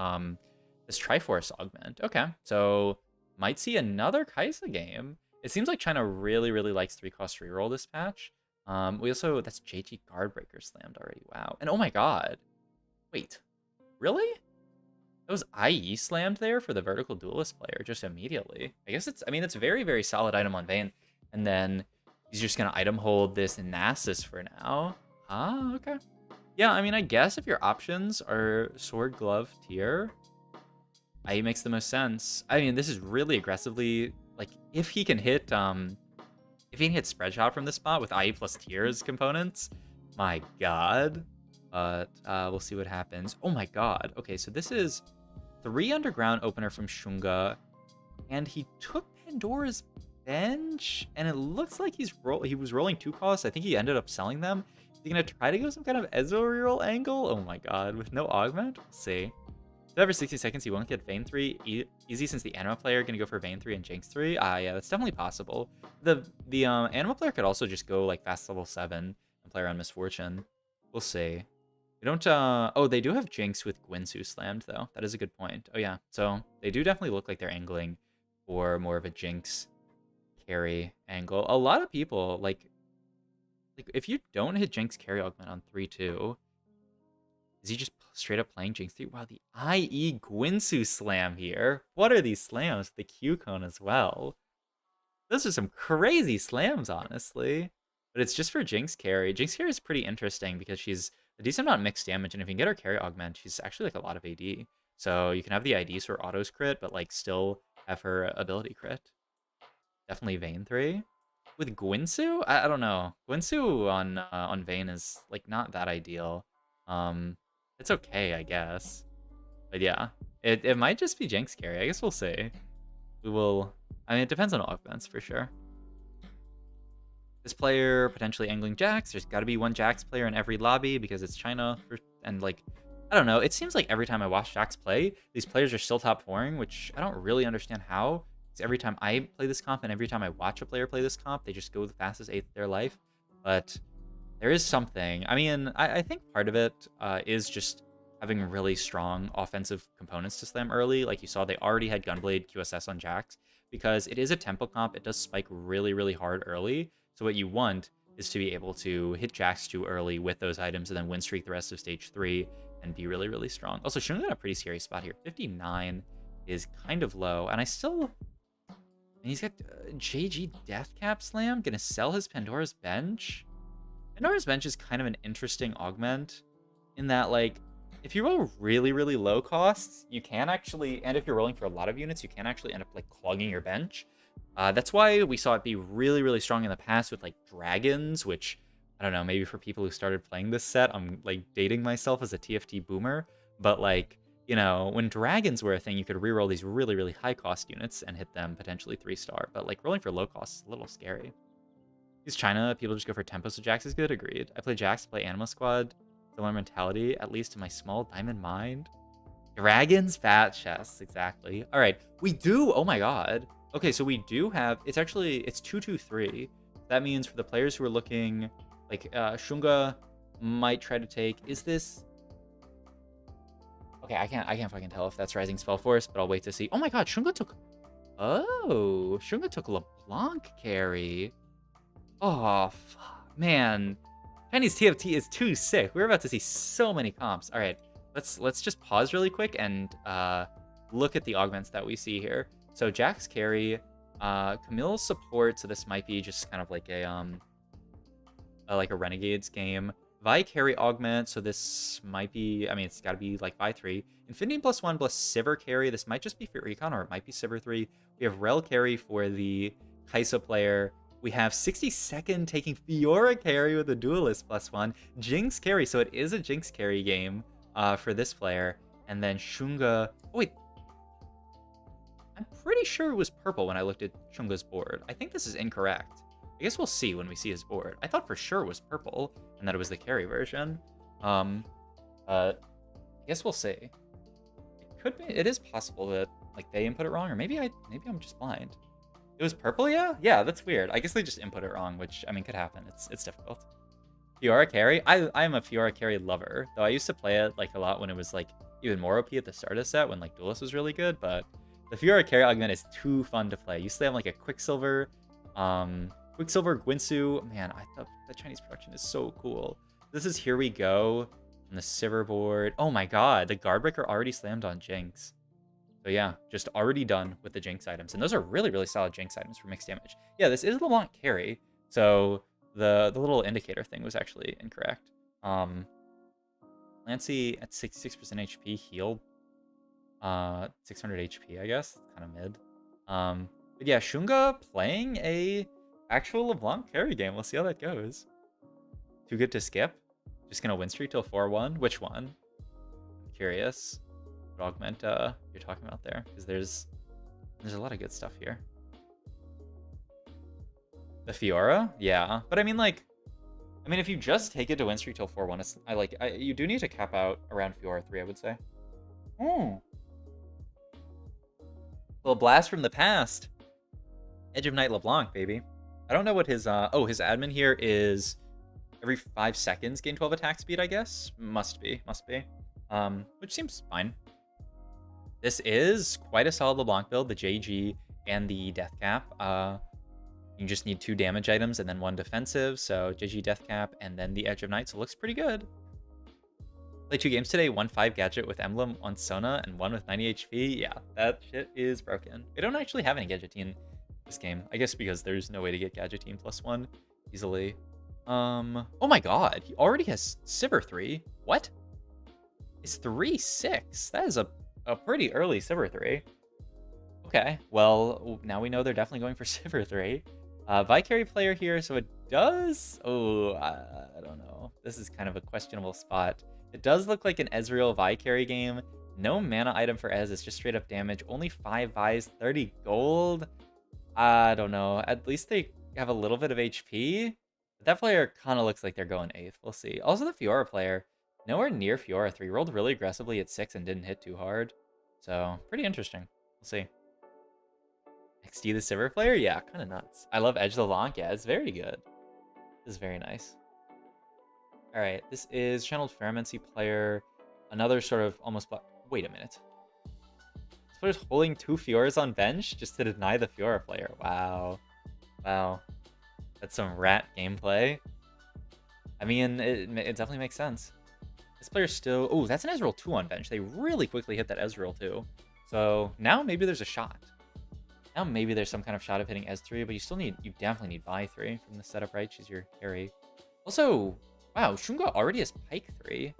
S1: this Triforce augment? Okay, so might see another Kaisa game. It seems like China really likes 3-cost reroll this patch. We also that's JT Guardbreaker slammed already. Wow. And oh my god, wait, really? That was IE slammed there for the vertical duelist player just immediately. I guess it's it's a very solid item on Vayne, and then he's just going to item hold this Nasus for now. Ah, okay. Yeah, I guess if your options are Sword Glove tier, IE makes the most sense. This is really aggressively, like, if he can hit Spread Shot from this spot with IE plus tiers components, my god. But we'll see what happens. Oh my god. Okay, so this is 3 underground opener from Shunga, and he took Pandora's bench, and it looks like he was rolling 2 costs. I think he ended up selling them. Is he gonna try to go some kind of Ezo reroll angle? Oh my god, with no augment? We'll see. So every 60 seconds he won't get Vayne 3 easy, since the Anima player gonna go for Vayne 3 and Jinx 3. Yeah, that's definitely possible. The Anima player could also just go like fast level 7 and play around Misfortune. We'll see. We don't oh, they do have Jinx with Gwynsu slammed though. That is a good point. Oh yeah, so they do definitely look like they're angling for more of a Jinx carry angle. A lot of people like if you don't hit Jinx carry augment on 3-2, is he just straight up playing Jinx 3? Wow, the IE Gwynsu slam here. What are these slams? The Q cone as well. Those are some crazy slams, honestly. But it's just for Jinx carry. Jinx carry is pretty interesting because she's a decent amount of mixed damage, and if you can get her carry augment, she's actually like a lot of AD. So you can have the IDs for autos crit, but like still have her ability crit. Definitely Vayne 3. With Gwynsu? I don't know. Gwynsu on Vayne is like not that ideal. It's okay, I guess. But yeah, it might just be Jinx carry. I guess we'll see. We will. It depends on augments for sure. This player potentially angling Jax. There's got to be one Jax player in every lobby because it's China. And like, I don't know. It seems like every time I watch Jax play, these players are still top 4ing, which I don't really understand how. Because every time I play this comp and every time I watch a player play this comp, they just go the fastest 8th of their life. But there is something. I think part of it is just having really strong offensive components to slam early. Like you saw, they already had Gunblade QSS on Jax because it is a tempo comp. It does spike really hard early. So what you want is to be able to hit Jax too early with those items and then win streak the rest of stage 3 and be really, really strong. Also, Shunga in a pretty scary spot here. 59 is kind of low, and I still... And he's got JG Deathcap Slam, gonna sell his Pandora's Bench. Pandora's Bench is kind of an interesting augment in that, like, if you roll really, really low costs, you can actually, and if you're rolling for a lot of units, you can actually end up, like, clogging your bench. That's why we saw it be really, really strong in the past with, like, dragons, which, I don't know, maybe for people who started playing this set, I'm, like, dating myself as a TFT boomer, but, like, you know, when dragons were a thing, you could reroll these really, really high-cost units and hit them potentially 3-star, but, like, rolling for low cost is a little scary. Use China, people just go for tempo, so Jax is good, agreed. I play Jax to play Anima Squad, similar mentality, at least in my small diamond mind. Dragons, fat chests, exactly. All right, we do, oh my god. Okay, so we do have, it's 2-2-3. That means for the players who are looking, like, Shunga might try to take, is this... Okay, I can't fucking tell if that's Rising Spell Force, but I'll wait to see. Oh my god, Shunga took... Oh, Shunga took LeBlanc carry. Oh, fuck. Man. Chinese TFT is too sick. We're about to see so many comps. All right, let's just pause really quick and look at the augments that we see here. So Jax carry, Camille's support, so this might be just kind of like a Renegades game. Vi carry augment, so this might be, I mean, it's got to be like Vi 3. Infinity +1 plus Sivir carry, this might just be for Recon, or it might be Sivir 3. We have Rel carry for the Kai'Sa player. We have 62nd taking Fiora carry with a Duelist +1. Jinx carry, so it is a Jinx carry game for this player. And then Shunga, oh wait. I'm pretty sure it was purple when I looked at Shunga's board. I think this is incorrect. I guess we'll see when we see his board. I thought for sure it was purple and that it was the carry version. I guess we'll see. It could be. It is possible that like they input it wrong, or maybe I'm just blind. It was purple, yeah. Yeah, that's weird. I guess they just input it wrong, which I mean could happen. It's difficult. Fiora carry. I'm a Fiora carry lover, though I used to play it like a lot when it was like even more OP at the start of the set when like Duelist was really good. But the Fiora carry augment is too fun to play. I used to have like a Quicksilver. Quicksilver, Gwinsu, man, I thought the Chinese production is so cool. This is Here We Go on the Sivir board. Oh my god, the Guardbreaker already slammed on Jinx. So yeah, just already done with the Jinx items. And those are really, really solid Jinx items for mixed damage. Yeah, this is LeBlanc carry, so the little indicator thing was actually incorrect. Lancy at 66% HP, healed 600 HP, I guess. Kind of mid. But yeah, Shunga playing a actual LeBlanc carry game. We'll see how that goes. Too good to skip. Just gonna win streak till 4-1. Which one? I'm curious. What augment you're talking about there? Because there's a lot of good stuff here. The Fiora, yeah, but I mean like, if you just take it to win streak till 4-1, it's you do need to cap out around Fiora 3, I would say. Little blast from the past. Edge of Night LeBlanc, baby. I don't know what his his admin here is every 5 seconds gain 12 attack speed, I guess. Must be. Which seems fine. This is quite a solid LeBlanc build, the JG and the Death Cap. You just need 2 damage items and then 1 defensive, so JG Death Cap and then the Edge of Night, so it looks pretty good. Played 2 games today, 1 5 gadget with Emblem on Sona and 1 with 90 HP. Yeah, that shit is broken. We don't actually have any Gadgetine this game. I guess because there's no way to get Gadgetine +1 easily. Oh my god, he already has Sivir 3. What? It's 3-6. That is a pretty early Sivir 3. Okay, well, now we know they're definitely going for Sivir 3. Vicary player here, so it does... Oh, I don't know. This is kind of a questionable spot. It does look like an Ezreal Vicary game. No mana item for Ez, it's just straight up damage. Only 5 Vi's, 30 gold. I don't know. At least they have a little bit of HP. But that player kind of looks like they're going 8th. We'll see. Also, the Fiora player, nowhere near Fiora 3. Rolled really aggressively at 6 and didn't hit too hard. So, pretty interesting. We'll see. XD the Sivir player? Yeah, kind of nuts. I love Edge LeBlanc. Yeah, it's very good. This is very nice. Alright, this is Channeled Fermency player. Another sort of almost... Wait a minute. This player's holding 2 Fioras on bench just to deny the Fiora player. Wow. Wow. That's some rat gameplay. I mean, it definitely makes sense. This player's still... Oh, that's an Ezreal 2 on bench. They really quickly hit that Ezreal 2. So now maybe there's a shot. Now maybe there's some kind of shot of hitting Ez3, but you definitely need Vi 3 from the setup, right? She's your carry. Also, wow, Shunga already has Pike 3.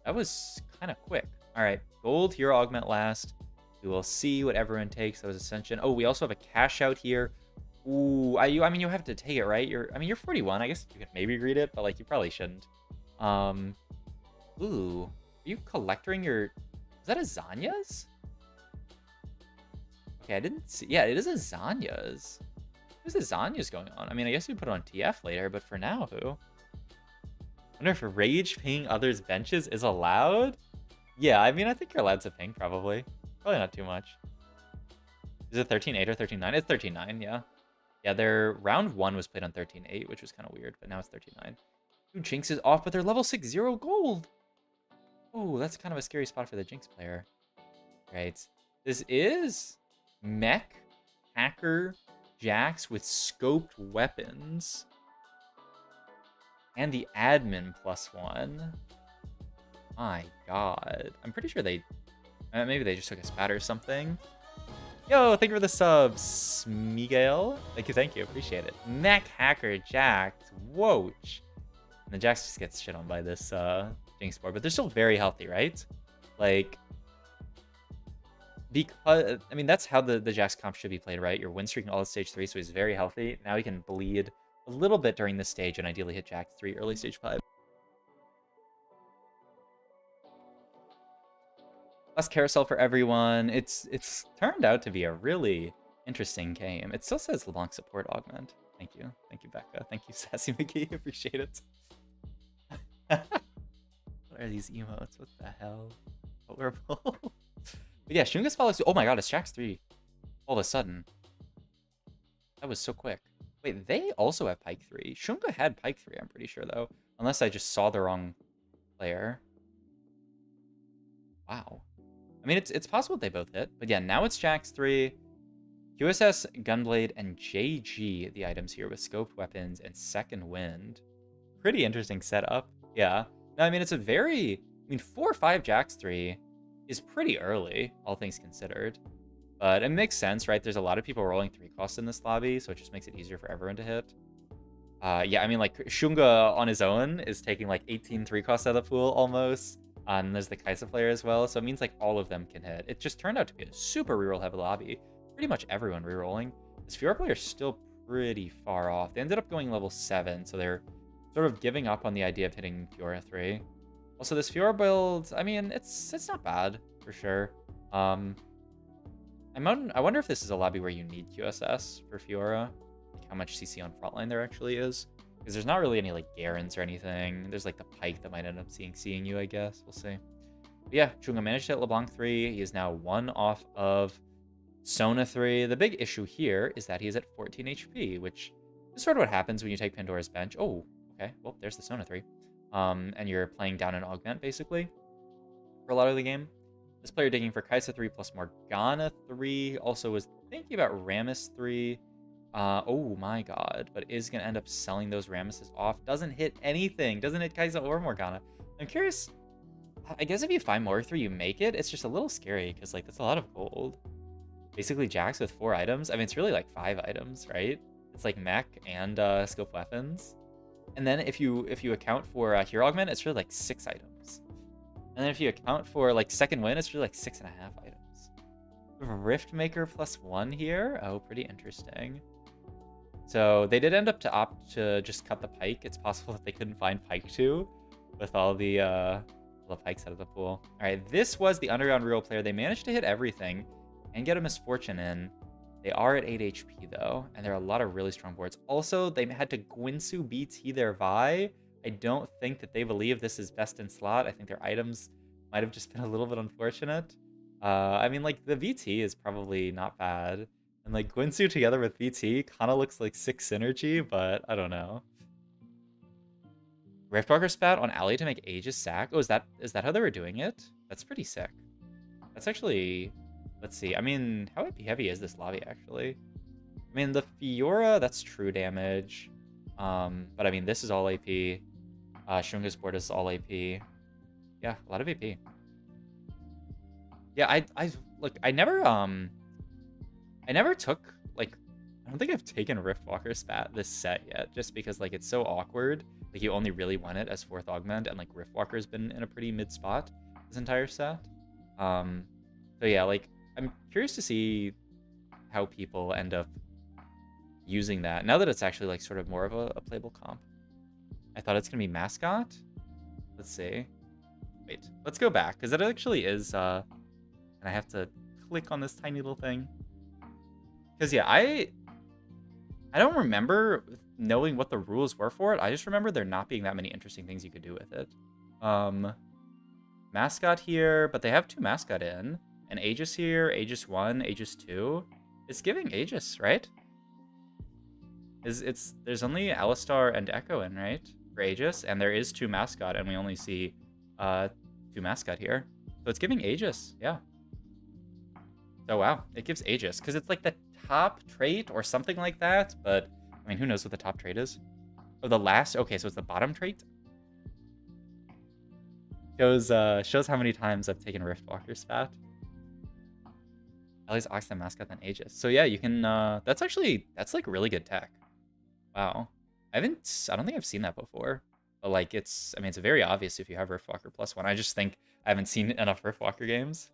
S1: That was kind of quick. All right, gold hero augment last. We will see what everyone takes. That was Ascension. Oh, we also have a cash out here. Ooh, I mean, you have to take it, right? You're 41. I guess you could maybe read it, but like you probably shouldn't. Ooh, are you collecting your? Is that a Zanya's? Okay, I didn't see. Yeah, it is a Zanya's. Who's the Zanya's going on? I mean, I guess we put it on TF later, but for now, who? I wonder if rage ping others' benches is allowed. Yeah, I mean, I think you're allowed to ping, probably. Probably not too much. Is it 13-8 or 13-9? It's 13-9, yeah. Yeah, their round 1 was played on 13-8, which was kind of weird, but now it's 13-9. Ooh, Jinx is off, but they're level 6, 0 gold. Oh, that's kind of a scary spot for the Jinx player. Right. This is Mech, Hacker, Jax with scoped weapons. And the admin +1. My god. I'm pretty sure they... maybe they just took a spat or something. Yo, thank you for the subs, Miguel. Thank you, appreciate it. Mech, Hacker, Jax, Whoach. And the Jax just gets shit on by this Jinx board, but they're still very healthy, right? Like, because, I mean, that's how the Jax comp should be played, right? You're win streaking all at stage 3, so he's very healthy. Now he can bleed a little bit during this stage and ideally hit Jax 3 early stage 5. Last carousel for everyone. It's turned out to be a really interesting game. It still says LeBlanc support augment. Thank you, Becca. Thank you, Sassy McGee. Appreciate it. What are these emotes? What the hell? Colorful. But yeah, Shunga's follows. Oh my god, it's Jax 3. All of a sudden, that was so quick. Wait, they also have Pike 3. Shunga had Pike 3. I'm pretty sure though, unless I just saw the wrong player. Wow. I mean, it's possible they both hit. But yeah, now it's Jax 3, QSS, Gunblade, and JG, the items here with scoped weapons and second wind. Pretty interesting setup. Yeah. No, I mean, it's a very... I mean, 4-5 Jax 3 is pretty early, all things considered. But it makes sense, right? There's a lot of people rolling 3 costs in this lobby, so it just makes it easier for everyone to hit. Yeah, I mean, like, Shunga on his own is taking, like, 18 3 costs out of the pool, almost. And there's the Kaisa player as well, so it means like all of them can hit. It just turned out to be a super reroll heavy lobby. Pretty much everyone rerolling. This Fiora player is still pretty far off. They ended up going level 7, so they're sort of giving up on the idea of hitting Fiora 3. Also, this Fiora build, I mean, it's not bad for sure. I wonder if this is a lobby where you need QSS for Fiora, like how much CC on frontline there actually is. Because there's not really any, like, Garens or anything. There's, like, the Pike that might end up seeing you, I guess. We'll see. But yeah, Chunga managed to hit LeBlanc 3. He is now 1 off of Sona 3. The big issue here is that he is at 14 HP, which is sort of what happens when you take Pandora's Bench. Oh, okay. Well, there's the Sona 3. And you're playing down an Augment, basically, for a lot of the game. This player digging for Kaisa 3 plus Morgana 3. Also was thinking about Rammus 3. Oh my god, but is going to end up selling those Rammuses off. Doesn't hit anything. Doesn't hit Kaisa or Morgana. I'm curious. I guess if you find more 3, you make it. It's just a little scary because, like, that's a lot of gold. Basically, Jax with 4 items. I mean, it's really like 5 items, right? It's like mech and scope weapons. And then if you account for hero augment, it's really like 6 items. And then if you account for like second win, it's really like 6.5 items. Riftmaker +1 here. Oh, pretty interesting. So they did end up to opt to just cut the Pike. It's possible that they couldn't find Pike 2 with all the Pikes out of the pool. All right, this was the Underground Reroll player. They managed to hit everything and get a Misfortune in. They are at 8 HP though, and there are a lot of really strong boards. Also, they had to Gwinsu BT their Vi. I don't think that they believe this is best in slot. I think their items might have just been a little bit unfortunate. I mean, like, the VT is probably not bad. And, like, Gwinsu together with VT kind of looks like 6 synergy, but I don't know. Riftwalker spat on Ally to make Aegis sack. Oh, is that how they were doing it? That's pretty sick. That's actually... Let's see. I mean, how AP heavy is this lobby, actually? I mean, the Fiora, that's true damage. But, I mean, this is all AP. Shunga's board is all AP.
S2: Yeah, a lot of AP. Yeah, I never took, like, I don't think I've taken Riftwalker Spat this set yet, just because, like, it's so awkward. Like, you only really want it as 4th augment, and, like, Riftwalker's been in a pretty mid spot this entire set. So yeah, like, I'm curious to see how people end up using that, now that it's actually, like, sort of more of a playable comp. I thought it's gonna be Mascot. Let's see. Wait, let's go back, because it actually is, and I have to click on this tiny little thing. Because, yeah, I don't remember knowing what the rules were for it. I just remember there not being that many interesting things you could do with it. Mascot here, but they have 2 Mascot in. And Aegis here, Aegis 1, Aegis 2. It's giving Aegis, right? There's only Alistar and Echo in, right? For Aegis, and there is 2 Mascot, and we only see 2 Mascot here. So it's giving Aegis, yeah. So wow, it gives Aegis, because it's like the top trait or something like that, but I mean, who knows what the top trait is? Oh, the last, okay, so it's the bottom trait? Shows how many times I've taken Riftwalker Spat. At least Oxen Mascot than Aegis. So yeah, you can, that's like really good tech. Wow. I don't think I've seen that before. But like, I mean, it's very obvious if you have Riftwalker +1. I just think I haven't seen enough Riftwalker games.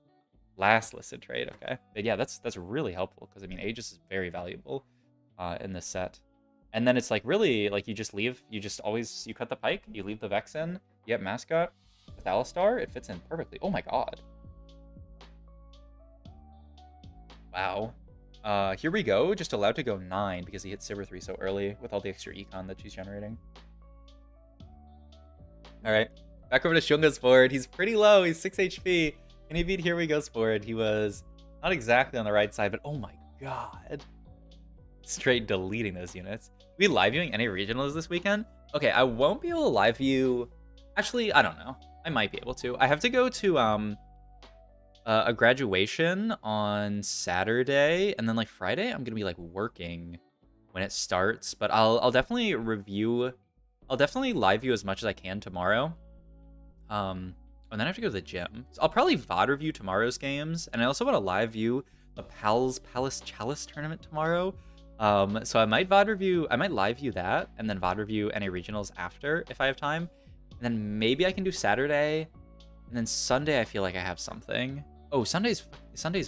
S2: Last listed trait, okay. But yeah, that's really helpful, because I mean, Aegis is very valuable in this set. And then it's like really, like, you cut the pike, you leave the Vex in, you get Mascot with Alistar, it fits in perfectly. Oh my god. Wow. Here we go, just allowed to go 9 because he hit Sivir 3 so early with all the extra econ that she's generating. Alright, back over to Shunga's board. He's pretty low, he's 6 HP. Can he beat Here We Go's board? He was not exactly on the right side, but oh my god. Straight deleting those units. Are we live viewing any regionals this weekend? Okay, I won't be able to live view. Actually, I don't know. I might be able to. I have to go to a graduation on Saturday, and then like Friday, I'm gonna be like working when it starts. But I'll definitely review. I'll definitely live view as much as I can tomorrow. And then I have to go to the gym. So I'll probably VOD review tomorrow's games, and I also want to live view the Palace Chalice tournament tomorrow. So I might live view that, and then VOD review any regionals after if I have time. And then maybe I can do Saturday, and then Sunday I feel like I have something. Oh, Sunday's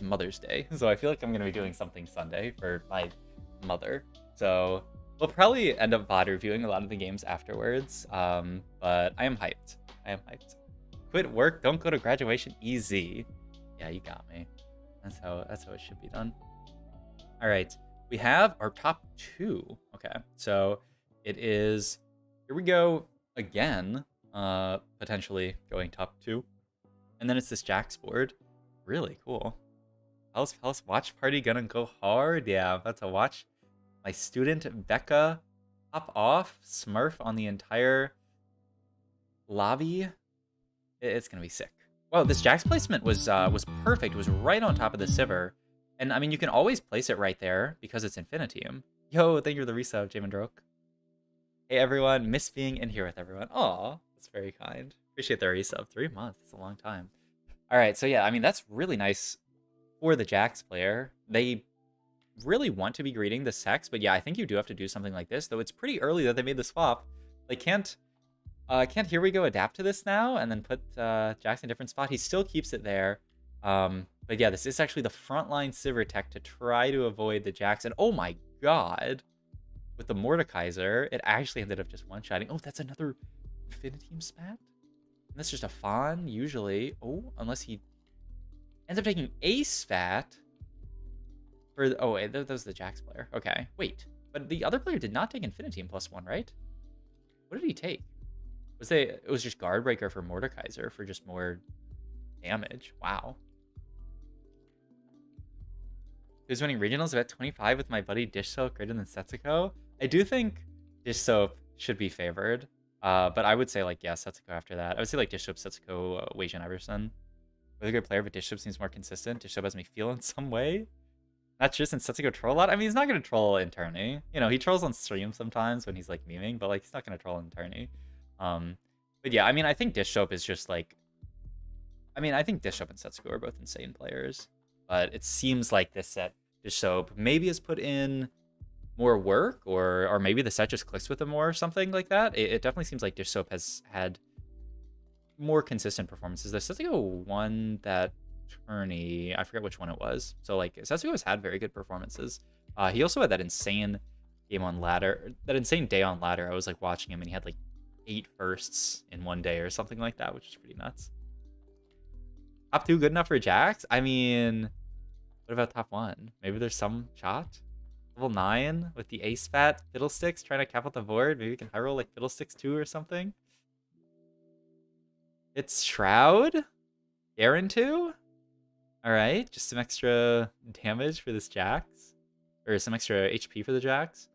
S2: Mother's Day, so I feel like I'm gonna be doing something Sunday for my mother. So we'll probably end up VOD reviewing a lot of the games afterwards. But I am hyped. Quit work, don't go to graduation, easy. Yeah, you got me. That's how it should be done. All right, we have our top 2. Okay, so it is, here we go again, potentially going top 2. And then it's this Jax board. Really cool. How's watch party gonna go hard? Yeah, I'm about to watch my student Becca pop off, Smurf on the entire lobby. It's gonna be sick. Wow, this Jax placement was perfect. It was right on top of the Sivir. And I mean, you can always place it right there because it's Infinitium. Yo, thank you for the resub, Jamin Drok. Hey everyone, miss being in here with everyone. Aw, that's very kind. Appreciate the resub. 3 months, that's a long time. All right, so yeah, I mean, that's really nice for the Jax player. They really want to be greeting the Sex, but yeah, I think you do have to do something like this, though it's pretty early that they made the swap. They can't Here We Go adapt to this now and then put Jax in a different spot. He still keeps it there. But yeah, this is actually the frontline Sivir tech to try to avoid the Jax. And oh my god, with the Mordekaiser, it actually ended up just one-shotting. Oh, that's another Infinitium spat? And that's just a Fawn, usually. Oh, unless he ends up taking a spat. Oh, wait, that was the Jax player. Okay, wait. But the other player did not take Infinitium +1, right? What did he take? It was just Guard Breaker for Mordekaiser for just more damage. Wow. He was winning regionals about 25 with my buddy Dish Soap greater than Setsuko. I do think Dish Soap should be favored. But I would say, like, yeah, Setsuko after that. I would say, like, Dish Soap, Setsuko, Weijin Iverson. Really good player, but Dish Soap seems more consistent. Dish Soap has me feel in some way. Not just since Setsuko troll a lot. I mean, he's not going to troll in tourney. You know, he trolls on stream sometimes when he's, like, memeing, but, like, he's not going to troll in tourney. But yeah, I mean, I think Dish Soap is just, like, I mean, I think Dishsoap and Setsuko are both insane players, but it seems like this set, Dishsoap maybe has put in more work, or maybe the set just clicks with him more or something like that. It definitely seems like Dishsoap has had more consistent performances. The Setsuko won that tourney. I forget which one it was. So like Setsuko has had very good performances. He also had that insane game on ladder, that insane day on ladder. I was like watching him and he had like 8 firsts in one day or something like that, which is pretty nuts. Top 2 good enough for Jax? I mean, what about top 1? Maybe there's some shot? Level 9 with the ace fat Fiddlesticks trying to cap out the board. Maybe we can high roll like Fiddlesticks 2 or something. It's Shroud? Garen 2? Alright, just some extra damage for this Jax. Or some extra HP for the Jax.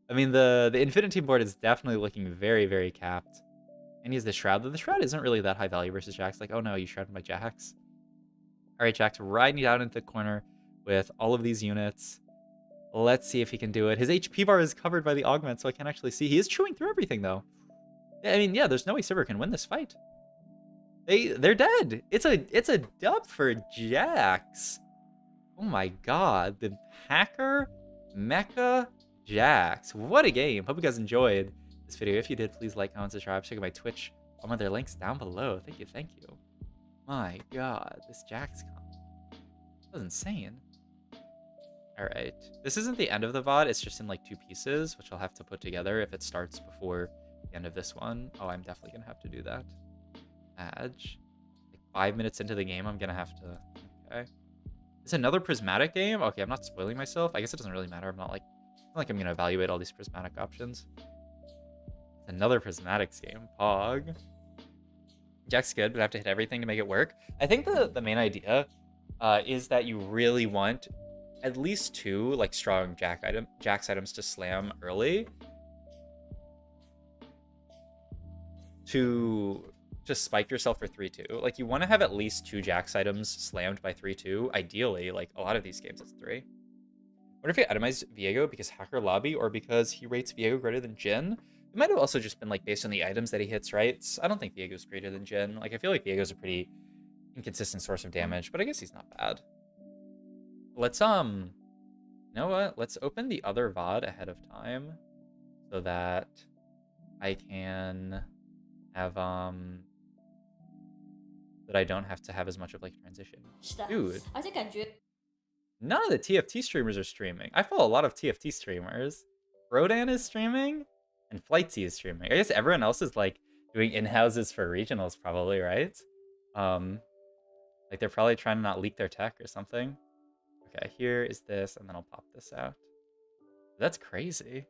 S2: I mean, the Infinity board is definitely looking very, very capped. And he has the Shroud, though the Shroud isn't really that high value versus Jax. Like, oh no, you shrouded my Jax. Alright, Jax riding down into the corner with all of these units. Let's see if he can do it. His HP bar is covered by the augment, so I can't actually see. He is chewing through everything, though. I mean, yeah, there's no way Sivir can win this fight. They're dead. It's a dub for Jax. Oh my god, the Hacker Mecha Jax. What a game. Hope you guys enjoyed this video. If you did, please like, comment, subscribe. Check out my Twitch. All my other links down below. Thank you, thank you. My god, this Jax comp. That was insane. Alright. This isn't the end of the VOD, it's just in like 2 pieces, which I'll have to put together if it starts before the end of this one. Oh, I'm definitely gonna have to do that. Badge. Like 5 minutes into the game, I'm gonna have to... Okay. It's another prismatic game? Okay, I'm not spoiling myself. I guess it doesn't really matter. I'm not like I'm gonna evaluate all these prismatic options. It's another prismatics game. Pog. Jack's good, but I have to hit everything to make it work. I think the main idea is that you really want at least 2 like strong Jax items to slam early to just spike yourself for 3-2. Like, you want to have at least 2 Jax items slammed by 3-2. Ideally, like a lot of these games, it's 3. What if you itemize Viego because Hacker Lobby or because he rates Viego greater than Jhin? It might have also just been like based on the items that he hits, right? I don't think Viego's greater than Jhin. Like, I feel like Viego's a pretty inconsistent source of damage, but I guess he's not bad. Let's, you know what? Let's open the other VOD ahead of time so that I can have, that I don't have to have as much of like transition. Dude, none of the TFT streamers are streaming. I follow a lot of TFT streamers. Rodan is streaming and Flightsy is streaming. I guess everyone else is like doing in-houses for regionals probably, right? Like they're probably trying to not leak their tech or something. Okay, here is this, and then I'll pop this out. That's crazy.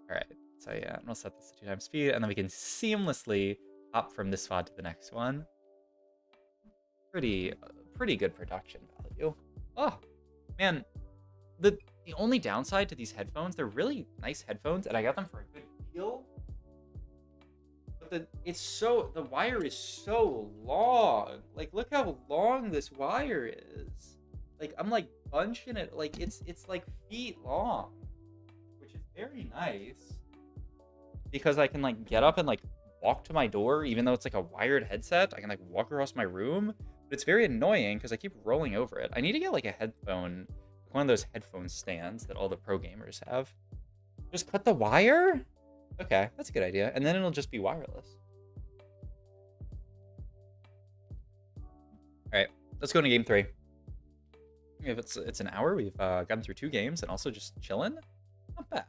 S2: All right, so yeah, and we'll set this to 2 times speed, and then we can seamlessly hop from this VOD to the next one. Pretty good production value. Oh, man, the only downside to these headphones, they're really nice headphones, and I got them for a good deal. But the wire is so long. Like, look how long this wire is. Like, I'm like bunching it. Like, it's like feet long, which is very nice because I can like get up and like walk to my door, even though it's like a wired headset. I can like walk across my room, but it's very annoying because I keep rolling over it. I need to get like a headphone, one of those headphone stands that all the pro gamers have. Just cut the wire? Okay, that's a good idea. And then it'll just be wireless. All right, let's go into game 3. If it's an hour, we've gotten through 2 games and also just chilling. Not bad.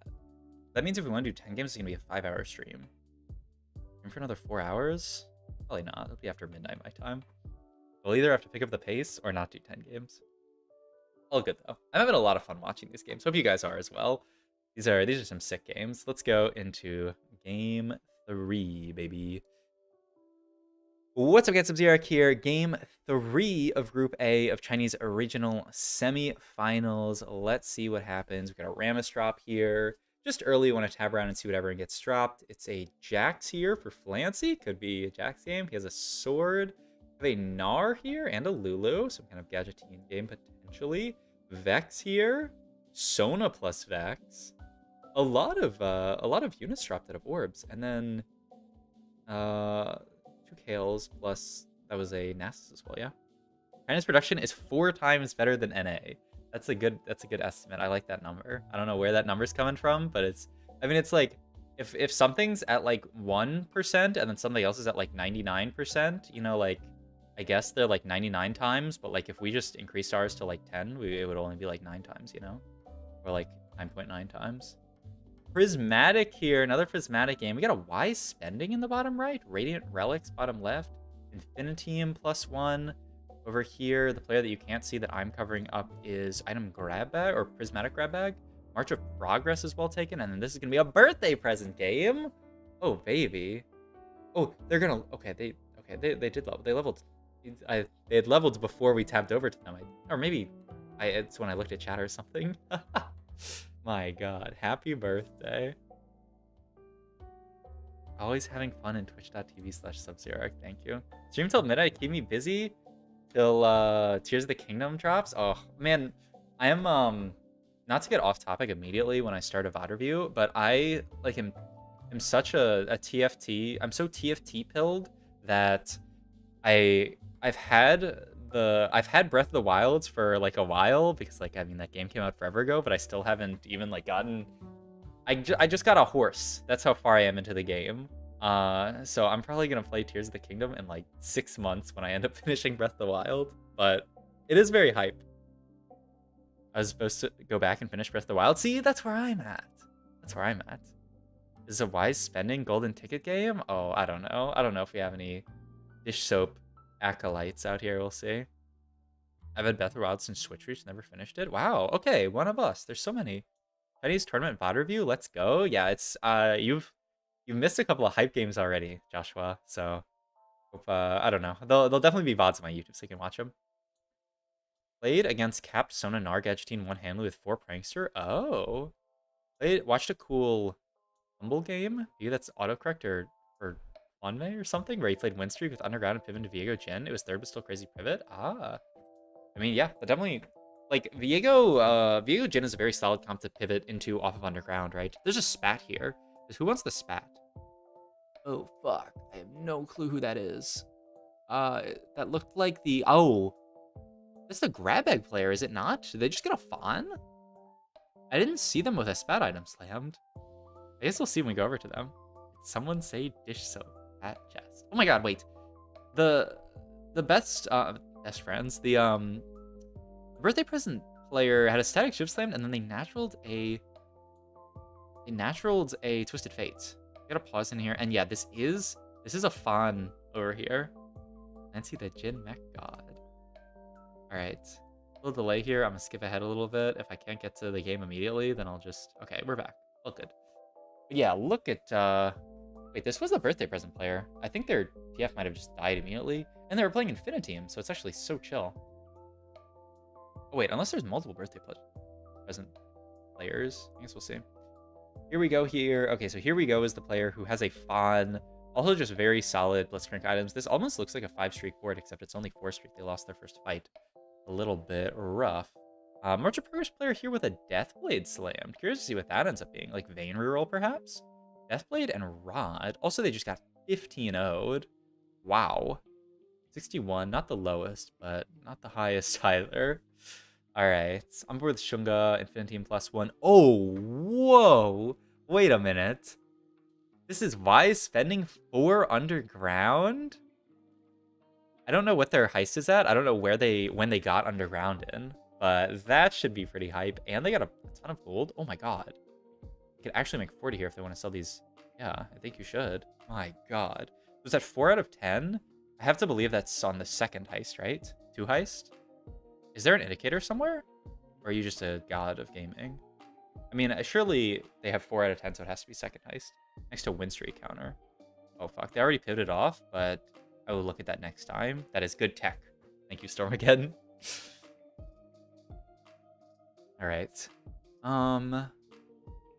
S2: That means if we want to do 10 games, it's gonna be a 5-hour stream. And for another 4 hours? Probably not. It'll be after midnight my time. We'll either have to pick up the pace or not do 10 games. All good though. I'm having a lot of fun watching these games. Hope you guys are as well. These are some sick games. Let's go into game 3, baby. What's up, guys? Sub-Zero here. Game 3 of Group A of Chinese Regional Semi-Finals. Let's see what happens. We got a Rammus drop here. Just early, want to tab around and see what everyone gets dropped. It's a Jax here for Flancy. Could be a Jax game. He has a sword. We have a Gnar here and a Lulu. Some kind of Gadgetean game potentially. Vex here. Sona plus Vex. A lot of units dropped out of orbs, and then 2 Kales plus that was a Nasus as well, yeah. Kindness production is 4 times better than NA. That's a good estimate. I like that number. I don't know where that number's coming from, but it's, I mean, it's like if something's at like 1% and then something else is at like 99%, you know, like I guess they're like 99 times, but like if we just increased ours to like 10, it would only be like 9 times, you know? Or like 9.9 times. Prismatic here, another prismatic game. We got a wise spending in the bottom right, radiant relics bottom left, Infinitium +1. Over here, the player that you can't see that I'm covering up is item grab bag or prismatic grab bag. March of Progress is well taken, and then this is gonna be a birthday present game. Oh baby. Oh, they're gonna, okay, they did level. They leveled. They had leveled before we tapped over to them, or maybe it's when I looked at chat or something. My God, happy birthday. Always having fun in twitch.tv/Subzero. Thank you. Stream till midnight, keep me busy till Tears of the Kingdom drops. Oh man, I am not to get off topic immediately when I start a VOD review, but I like am such a TFT. I'm so TFT pilled that I've had Breath of the Wilds for like a while because like I mean that game came out forever ago, but I still haven't even like gotten. I just got a horse. That's how far I am into the game. So I'm probably gonna play Tears of the Kingdom in like 6 months when I end up finishing Breath of the Wild. But it is very hype. I was supposed to go back and finish Breath of the Wild. See, that's where I'm at. That's where I'm at. Is a wise spending golden ticket game? Oh, I don't know. I don't know if we have any dish soap acolytes out here. We'll see. I've had Breath of the Wild since Switch Reach, never finished it. Wow. Okay, one of us. There's so many. Chinese tournament VOD review. Let's go. Yeah, it's you've missed a couple of hype games already, Joshua. So hope I don't know. They'll definitely be VODs on my YouTube so you can watch them. Played against Capped Sona Narg Edge Team one-handed with 4 Prankster. Oh. Watched a cool Humble game. Maybe that's autocorrect or Wanmei or something, where he played Win Streak with Underground and pivot into Viego Jin. It was third but still crazy pivot. Ah. I mean, yeah, but definitely like Viego Jin is a very solid comp to pivot into off of Underground, right? There's a spat here. Who wants the spat? Oh fuck. I have no clue who that is. That looked like the that's the grab bag player, is it not? Did they just get a fawn? I didn't see them with a spat item slammed. I guess we'll see when we go over to them. Did someone say dish soap at chest? Oh my god, wait. The best friends, the birthday present player had a static shift slammed and then they naturaled a Twisted Fate. Gotta pause in here, and yeah, this is a fawn over here. Nancy the Jin Mech God. Alright. A little delay here. I'm gonna skip ahead a little bit. If I can't get to the game immediately, then I'll just... Okay, we're back. All good. But yeah, look at... Wait, this was the birthday present player. I think their TF might have just died immediately. And they were playing Infinitium, so it's actually so chill. Oh wait, unless there's multiple birthday present players. I guess we'll see. Here we go here. Okay, so here we go is the player who has a fawn. Also just very solid Blitzcrank items. This almost looks like a 5-streak board, except it's only 4-streak. They lost their first fight. A little bit rough. March of Progress player here with a Deathblade slammed. Curious to see what that ends up being. Like Vayne reroll, perhaps? Deathblade and Rod. Also, they just got 15-0'd. Wow. 61, not the lowest, but not the highest either. Alright, I'm board with Shunga, Infinitium +1. Oh, whoa! Wait a minute. This is wise spending 4 underground? I don't know what their heist is at. I don't know when they got underground in, but that should be pretty hype. And they got a ton of gold. Oh my god. You could actually make 40 here if they want to sell these. Yeah, I think you should. My god. Was that 4 out of 10? I have to believe that's on the second heist, right? 2 heist? Is there an indicator somewhere? Or are you just a god of gaming? I mean, surely they have 4 out of 10, so it has to be second heist. Next to win streak counter. Oh fuck, they already pivoted off, but I will look at that next time. That is good tech. Thank you, Stormageddon. Alright.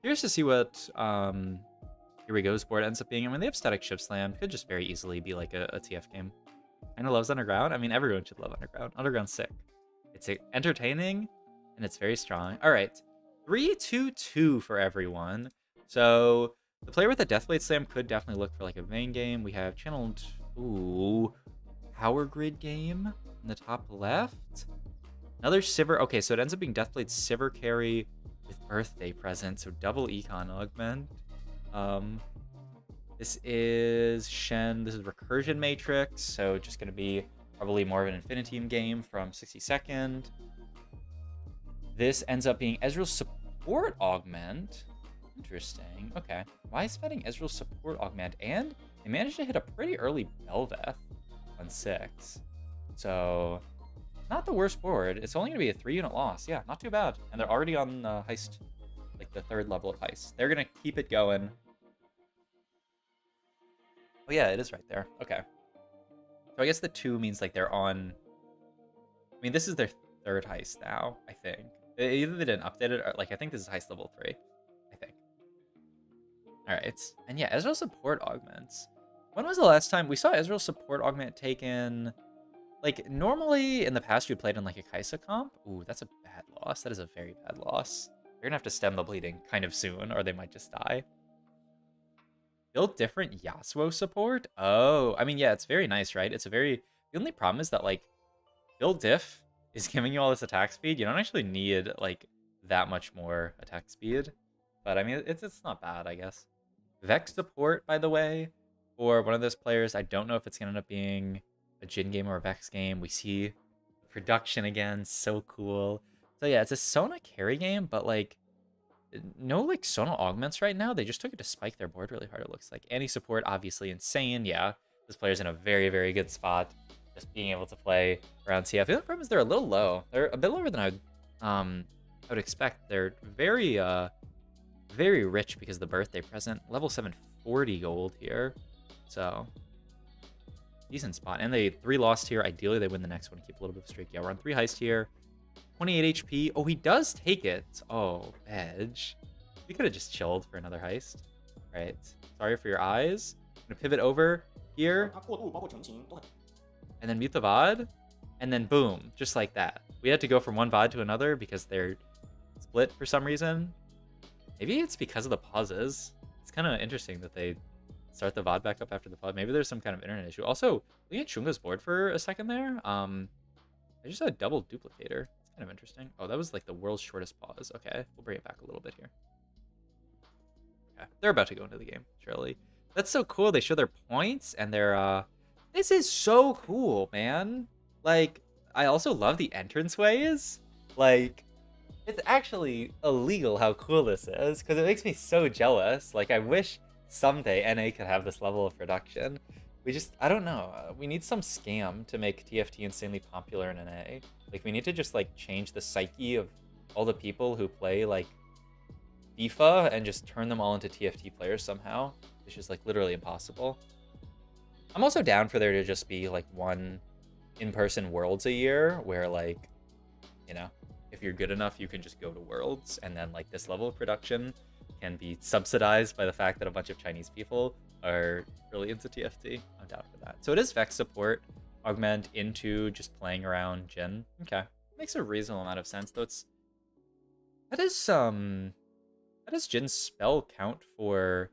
S2: Curious to see what Here We Go's board ends up being. I mean, they have static ship slam. Could just very easily be like a TF game. I know loves Underground. I mean, everyone should love Underground. Underground's sick. It's entertaining, and it's very strong. Alright. 3-2-2 for everyone. So the player with the Deathblade Slam could definitely look for like a Vayne game. We have channeled Ooh, power grid game in the top left. Another Sivir. Okay, so it ends up being Deathblade Sivir carry with birthday present, so double econ augment. This is Shen. This is Recursion Matrix, so just gonna be probably more of an Infinity game from 62nd. This ends up being Ezreal's support augment. Interesting. Okay. Why is spending Ezreal's support augment? And they managed to hit a pretty early Belveth on 6. So, not the worst board. It's only going to be a 3-unit loss. Yeah, not too bad. And they're already on heist, like the 3rd level of heist. They're going to keep it going. Oh, yeah, it is right there. Okay. So I guess the 2 means like they're on... I mean, this is their 3rd heist now, I think. Either they didn't update it, or like I think this is heist level 3. I think. Alright. And yeah, Ezreal support augments. When was the last time we saw Ezreal support augment taken? Like, normally in the past you played in like a Kaisa comp. Ooh, that's a bad loss. That is a very bad loss. They're gonna have to stem the bleeding kind of soon, or they might just die. Build different Yasuo support? Oh, I mean, yeah, it's very nice, right? It's a very... The only problem is that, like, build diff is giving you all this attack speed. You don't actually need, like, that much more attack speed. But, I mean, it's not bad, I guess. Vex support, by the way, for one of those players. I don't know if it's going to end up being a Jhin game or a Vex game. We see production again. So cool. So, yeah, it's a Sona carry game, but, like, no, like, Sona augments right now. They just took it to spike their board really hard, it looks like. Any support, obviously insane. Yeah, this player's in a very, very good spot. Just being able to play around CF. The only problem is they're a little low. They're a bit lower than I would expect. They're very, very rich because of the birthday present. Level 740 gold here. So, decent spot. And they 3 lost here. Ideally, they win the next one and keep a little bit of a streak. Yeah, we're on 3 heist here. 28 HP. Oh, he does take it. Oh, Edge. We could have just chilled for another heist. Right. Sorry for your eyes. I'm going to pivot over here. And then mute the VOD. And then boom. Just like that. We had to go from one VOD to another because they're split for some reason. Maybe it's because of the pauses. It's kind of interesting that they start the VOD back up after the pause. Maybe there's some kind of internet issue. Also, looking at Chunga's board for a second there. I just had a double duplicator. Kind of interesting. Oh, that was like the world's shortest pause. Okay, we'll bring it back a little bit here. Okay, they're about to go into the game, surely. That's so cool. They show their points and they're this is so cool, man. Like, I also love the entranceways. Like, it's actually illegal how cool this is because it makes me so jealous. Like, I wish someday NA could have this level of production. We just, I don't know. We need some scam to make TFT insanely popular in NA. Like, we need to just, like, change the psyche of all the people who play, like, FIFA and just turn them all into TFT players somehow. It's just, like, literally impossible. I'm also down for there to just be, like, one in-person Worlds a year where, like, you know, if you're good enough, you can just go to Worlds. And then, like, this level of production can be subsidized by the fact that a bunch of Chinese people are really into TFT. I'm down for that. So it is Vex support. Augment into just playing around Jhin. Okay. Makes a reasonable amount of sense, though it's... How does Jhin's spell count for...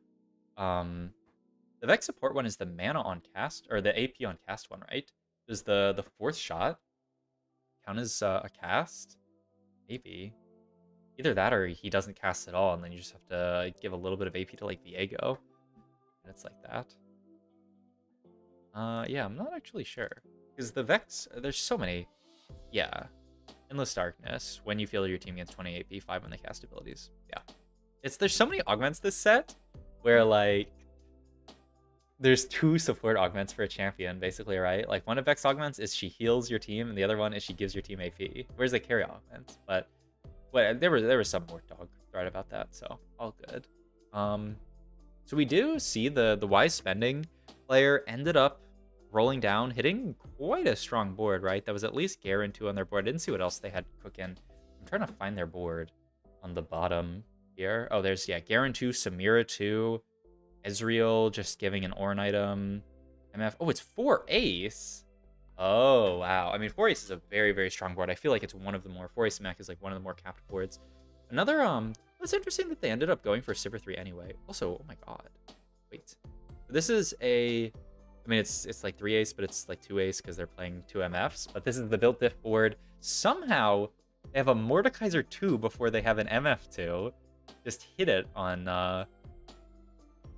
S2: The Vex support one is the mana on cast, or the AP on cast one, right? Does the 4th shot count as a cast? Maybe. Either that or he doesn't cast at all, and then you just have to give a little bit of AP to, like, Viego. And it's like that. Yeah, I'm not actually sure. Because the Vex, there's so many. Yeah. Endless Darkness, when you feel your team gets 20 AP, 5 when they cast abilities. Yeah. There's so many augments this set, where, like, there's 2 support augments for a champion, basically, right? Like, one of Vex augments is she heals your team, and the other one is she gives your team AP. Where's the carry augments? But there was some more dog thread about that, so all good. So we do see the wise spending player ended up rolling down, hitting quite a strong board, right? That was at least Garen 2 on their board. I didn't see what else they had cooking. I'm trying to find their board on the bottom here. Oh, there's, yeah, Garen 2, Samira 2, Ezreal just giving an Ornn item. MF. Oh, it's 4 Ace. Oh, wow. I mean, 4 Ace is a very, very strong board. I feel like it's one of the more... 4 Ace Mech is like one of the more capped boards. Another, it's interesting that they ended up going for Sivir 3 anyway. Also, oh my god. Wait. This is a I mean, it's like 3 ace, but it's like 2 ace because they're playing 2 MFs. But this is the built diff board. Somehow, they have a Mordekaiser 2 before they have an MF2. Just hit it on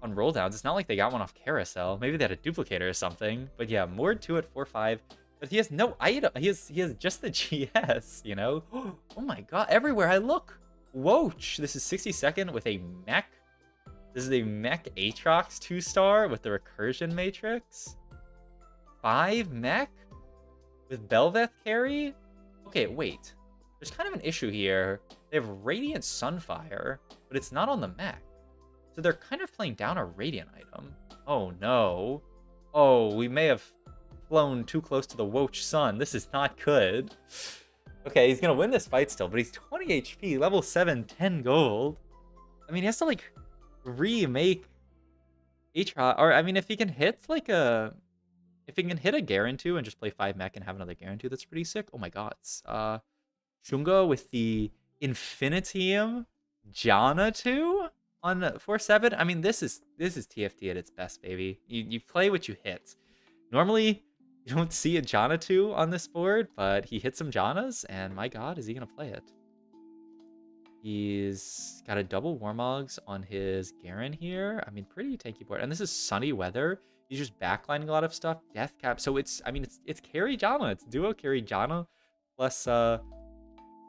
S2: roll downs. It's not like they got one off carousel. Maybe they had a duplicator or something. But yeah, Mord 2 at 4-5. But he has no item. He has just the GS, you know? Oh my god, everywhere I look. Whoach. This is 62nd with a mech. This is a mech Aatrox 2-star with the recursion matrix. 5 mech with Belveth carry. Okay, wait. There's kind of an issue here. They have Radiant Sunfire, but it's not on the mech. So they're kind of playing down a Radiant item. Oh no. Oh, we may have flown too close to the Whoach Sun. This is not good. Okay, he's gonna win this fight still, but he's 20 HP, level 7, 10 gold. I mean, he has to like remake Aatrox, or I mean, if he can hit like a, if he can hit a Garen 2 and just play 5 mech and have another Garen 2, that's pretty sick. Oh my god. Shunga with the Infinitium Janna 2 on 4-7. I mean, this is TFT at its best, baby. You play what you hit. Normally, you don't see a Janna 2 on this board, but he hit some Jannas, and my god, is he gonna play it? He's got a double Warmogs on his Garen here. I mean, pretty tanky board. And this is sunny weather. He's just backlining a lot of stuff. Death cap. So it's, I mean, it's carry Janna. It's duo carry Janna plus the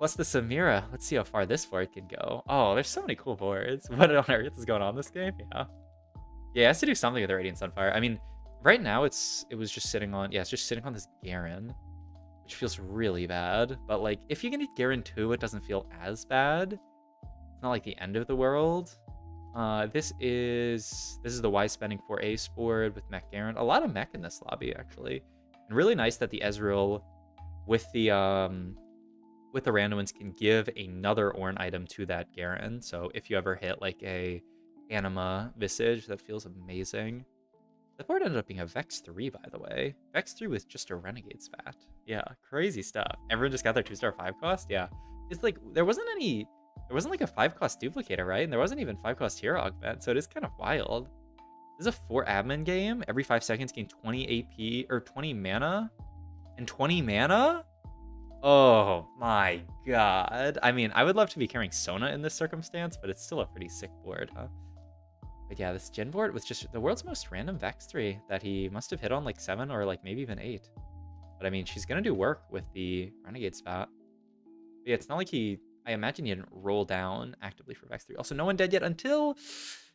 S2: Samira. Let's see how far this board can go. Oh, there's so many cool boards. What on earth is going on this game? Yeah. Yeah, it has to do something with the Radiant Sunfire. I mean, right now it was just sitting on, yeah, it's just sitting on this Garen, which feels really bad. But like, if you can hit Garen 2, it doesn't feel as bad. It's not like the end of the world. This is the Y spending 4 ace board with mech Garen. A lot of mech in this lobby, actually. And really nice that the Ezreal with the random ones can give another Ornn item to that Garen. So if you ever hit like a Anima Visage, that feels amazing. The board ended up being a Vex 3, by the way. Vex 3 with just a Renegade spat. Yeah, crazy stuff. Everyone just got their 2-star 5 cost? Yeah. It's like, there wasn't like a 5 cost duplicator, right? And there wasn't even 5 cost hero augment, so it is kind of wild. This is a 4 admin game. Every 5 seconds gain 20 AP, or 20 mana? And 20 mana? Oh my god. I mean, I would love to be carrying Sona in this circumstance, but it's still a pretty sick board, huh? But yeah, this gen board was just the world's most random Vex 3 that he must have hit on like 7 or like maybe even 8. But I mean, she's gonna do work with the Renegade spot. But yeah, it's not like I imagine he didn't roll down actively for Vex 3. Also, no one dead yet until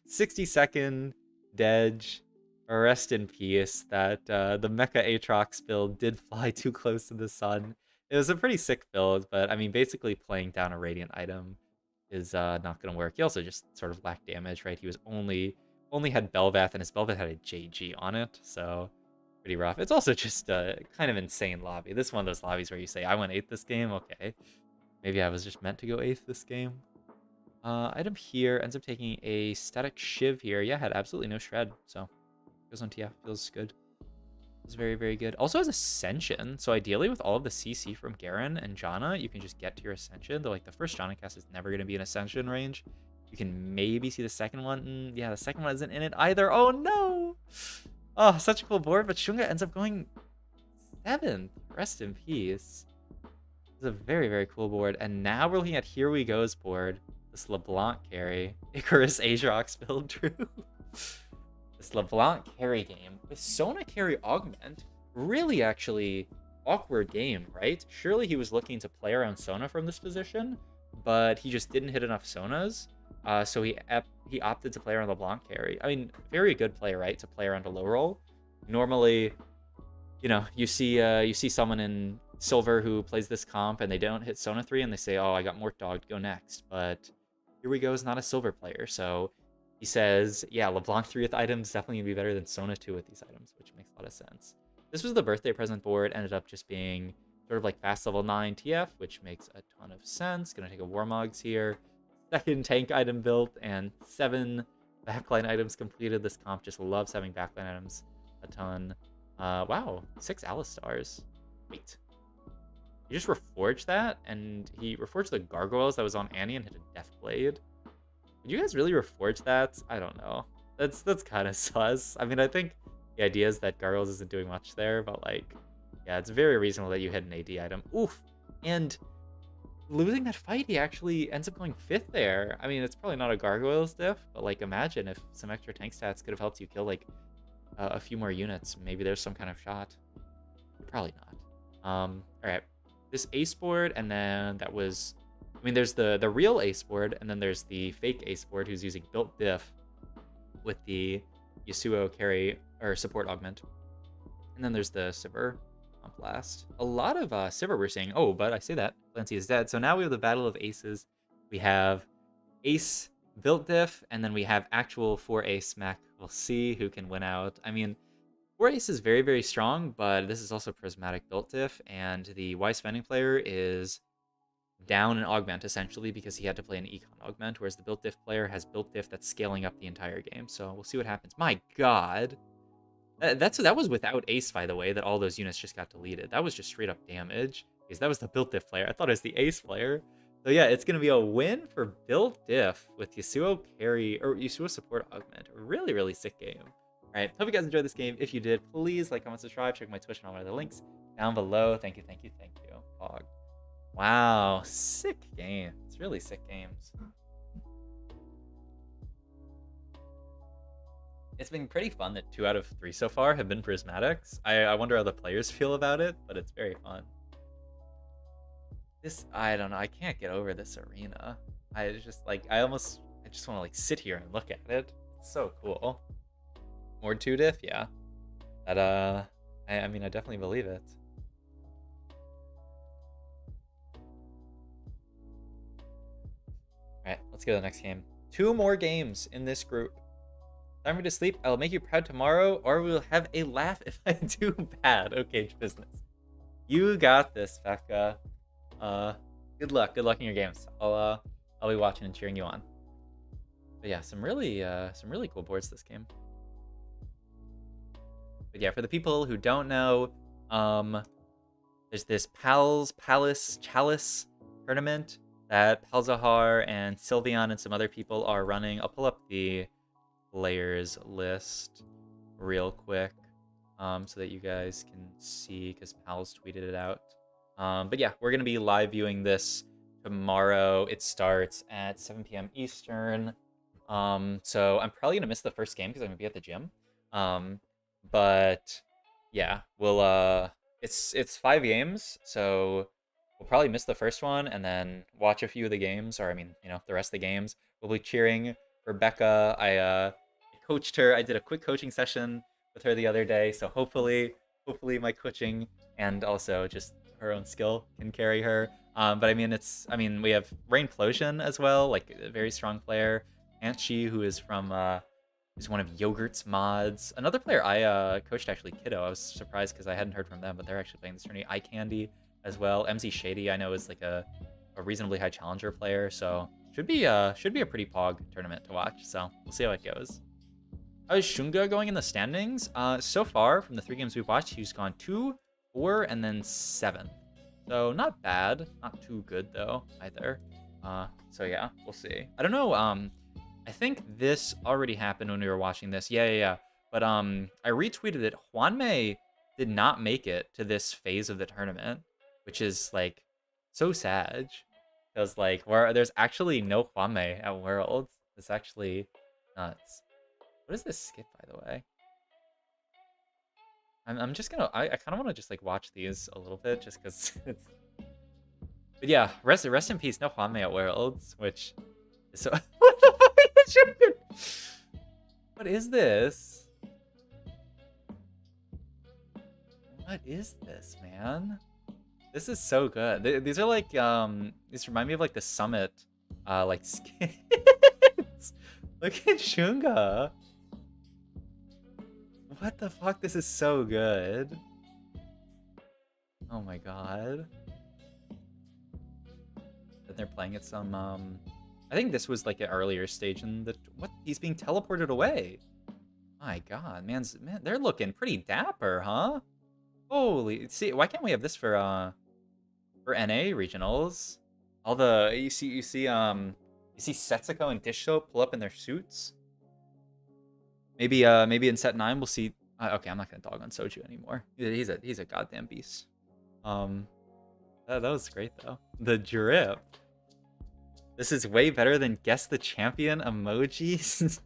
S2: 60-second Dedge. Rest in peace. That the Mecha Aatrox build did fly too close to the sun. It was a pretty sick build, but I mean, basically playing down a Radiant item is not going to work. He also just sort of lacked damage, right? He was only had Belvath, and his Belvath had a JG on it, so pretty rough. It's also just a kind of insane lobby. This is one of those lobbies where you say, I went 8th this game, okay. Maybe I was just meant to go 8th this game. Item here ends up taking a static Shiv here. Yeah, had absolutely no shred, so goes on TF, feels good. It's very, very good. Also has Ascension, so ideally with all of the CC from Garen and Janna, you can just get to your Ascension, though like the first Janna cast is never going to be in Ascension range. You can maybe see the second one. Yeah, the second one isn't in it either. Oh no! Oh, such a cool board, but Shunga ends up going 7th. Rest in peace. It's a very, very cool board. And now we're looking at Here We Go's board. This LeBlanc carry. Icarus Aatrox build, true. This LeBlanc carry game with Sona carry augment. Really, actually, awkward game, right? Surely he was looking to play around Sona from this position, but he just didn't hit enough Sonas. So he opted to play around LeBlanc carry. I mean, very good play, right? To play around a low roll. Normally, you know, you see someone in silver who plays this comp and they don't hit Sona 3 and they say, oh, I got Mort Dog, go next. But Here We Go is not a silver player, so he says, yeah, LeBlanc 3 with items definitely gonna be better than Sona 2 with these items, which makes a lot of sense. This was the birthday present board, ended up just being sort of like fast level 9 TF, which makes a ton of sense. Gonna take a Warmogs here. Second tank item built and 7 backline items completed. This comp just loves having backline items a ton. Wow, 6 Alistars. Wait. He just reforged that, and he reforged the Gargoyles that was on Annie and hit a Death Blade. Would you guys really reforge that? I don't know. That's kind of sus. I mean, I think The idea is that Gargoyles isn't doing much there, but like, yeah, it's very reasonable that you hit an AD item. Oof. And losing that fight, he actually ends up going 5th there. I mean, it's probably not a Gargoyles diff, but like, imagine if some extra tank stats could have helped you kill like a few more units. Maybe there's some kind of shot. Probably not. All right. This ace board, and then that was, I mean, there's the real ace board, and then there's the fake ace board who's using built diff with the Yasuo carry or support augment. And then there's the Sivir blast. A lot of Sivir we're seeing. Oh, but I say that Clancy is dead. So now we have the battle of aces. We have ace built diff, and then we have actual 4 ace mech. We'll see who can win out. I mean, 4 ace is very, very strong, but this is also prismatic built diff, and the wise spending player is down an augment essentially because he had to play an econ augment, whereas the built diff player has built diff that's scaling up the entire game. So we'll see what happens. My god. That was without ace, by the way, that all those units just got deleted. That was just straight up damage, because that was the built diff player. I thought it was the ace player. So yeah, it's going to be a win for built diff with Yasuo carry, or Yasuo support augment. Really, really sick game. All right, hope you guys enjoyed this game. If you did, please like, comment, subscribe, check my Twitch and all my other links down below. Thank you, thank you, thank you. Pog. Wow, sick game. It's really sick games. It's been pretty fun that 2 out of 3 so far have been prismatics. I wonder how the players feel about it, but it's very fun. This, I don't know, I can't get over this arena. I just want to like sit here and look at it. It's so cool. More 2 diff, yeah. That I mean, I definitely believe it. Alright, let's go to the next game. 2 more games in this group. Time for me to sleep. I will make you proud tomorrow, or we'll have a laugh if I do bad. Okay, business. You got this, Becca. Good luck. Good luck in your games. I'll be watching and cheering you on. But yeah, some really cool boards this game. But yeah, for the people who don't know, there's this Chalice tournament that Palzahar and Sylveon and some other people are running. I'll pull up the players list real quick so that you guys can see, because Pal's tweeted it out. But yeah, we're gonna be live viewing this tomorrow. It starts at 7 p.m. Eastern. So I'm probably gonna miss the first game because I'm gonna be at the gym. But yeah, we'll it's 5 games, so we'll probably miss the first one and then watch a few of the games, or I mean, you know, the rest of the games. We'll be cheering for Becca. I coached her. I did a quick coaching session with her the other day, so hopefully my coaching and also just her own skill can carry her. But I mean, we have Rainplosion as well, like a very strong player. Antchi, who is from is one of Yogurt's mods. Another player I coached, actually, Kiddo. I was surprised because I hadn't heard from them, but they're actually playing this tourney. Eye Candy as well. MZ Shady, I know, is like a reasonably high challenger player, so should be a pretty pog tournament to watch. So we'll see how it goes. How is Shunga going in the standings? So far from the 3 games we've watched, he's gone 2, 4, and then 7. So not bad, not too good though either. So yeah, we'll see. I don't know. I think this already happened when we were watching this. Yeah. But I retweeted it. Juanmei did not make it to this phase of the tournament, which is like so sad. Because like there's actually no Juanmei at Worlds. It's actually nuts. What is this skip, by the way? I'm just gonna I kind of want to just like watch these a little bit just because it's. But yeah, rest in peace. No Juanmei at Worlds, which is so. What the fuck is this? What is this? What is this, man? This is so good. These are like these remind me of like the Summit like skins. Look at Shunga. What the fuck? This is so good. Oh my god. And they're playing at some I think this was like an earlier stage in the what? He's being teleported away. My god, man, they're looking pretty dapper, huh? Holy, see, why can't we have this for NA regionals? All the you see Setsuko and Disho pull up in their suits. Maybe in set 9 we'll see Okay, I'm not gonna dog on Soju anymore. He's a goddamn beast. That was great though. The drip. This is way better than guess the champion emojis.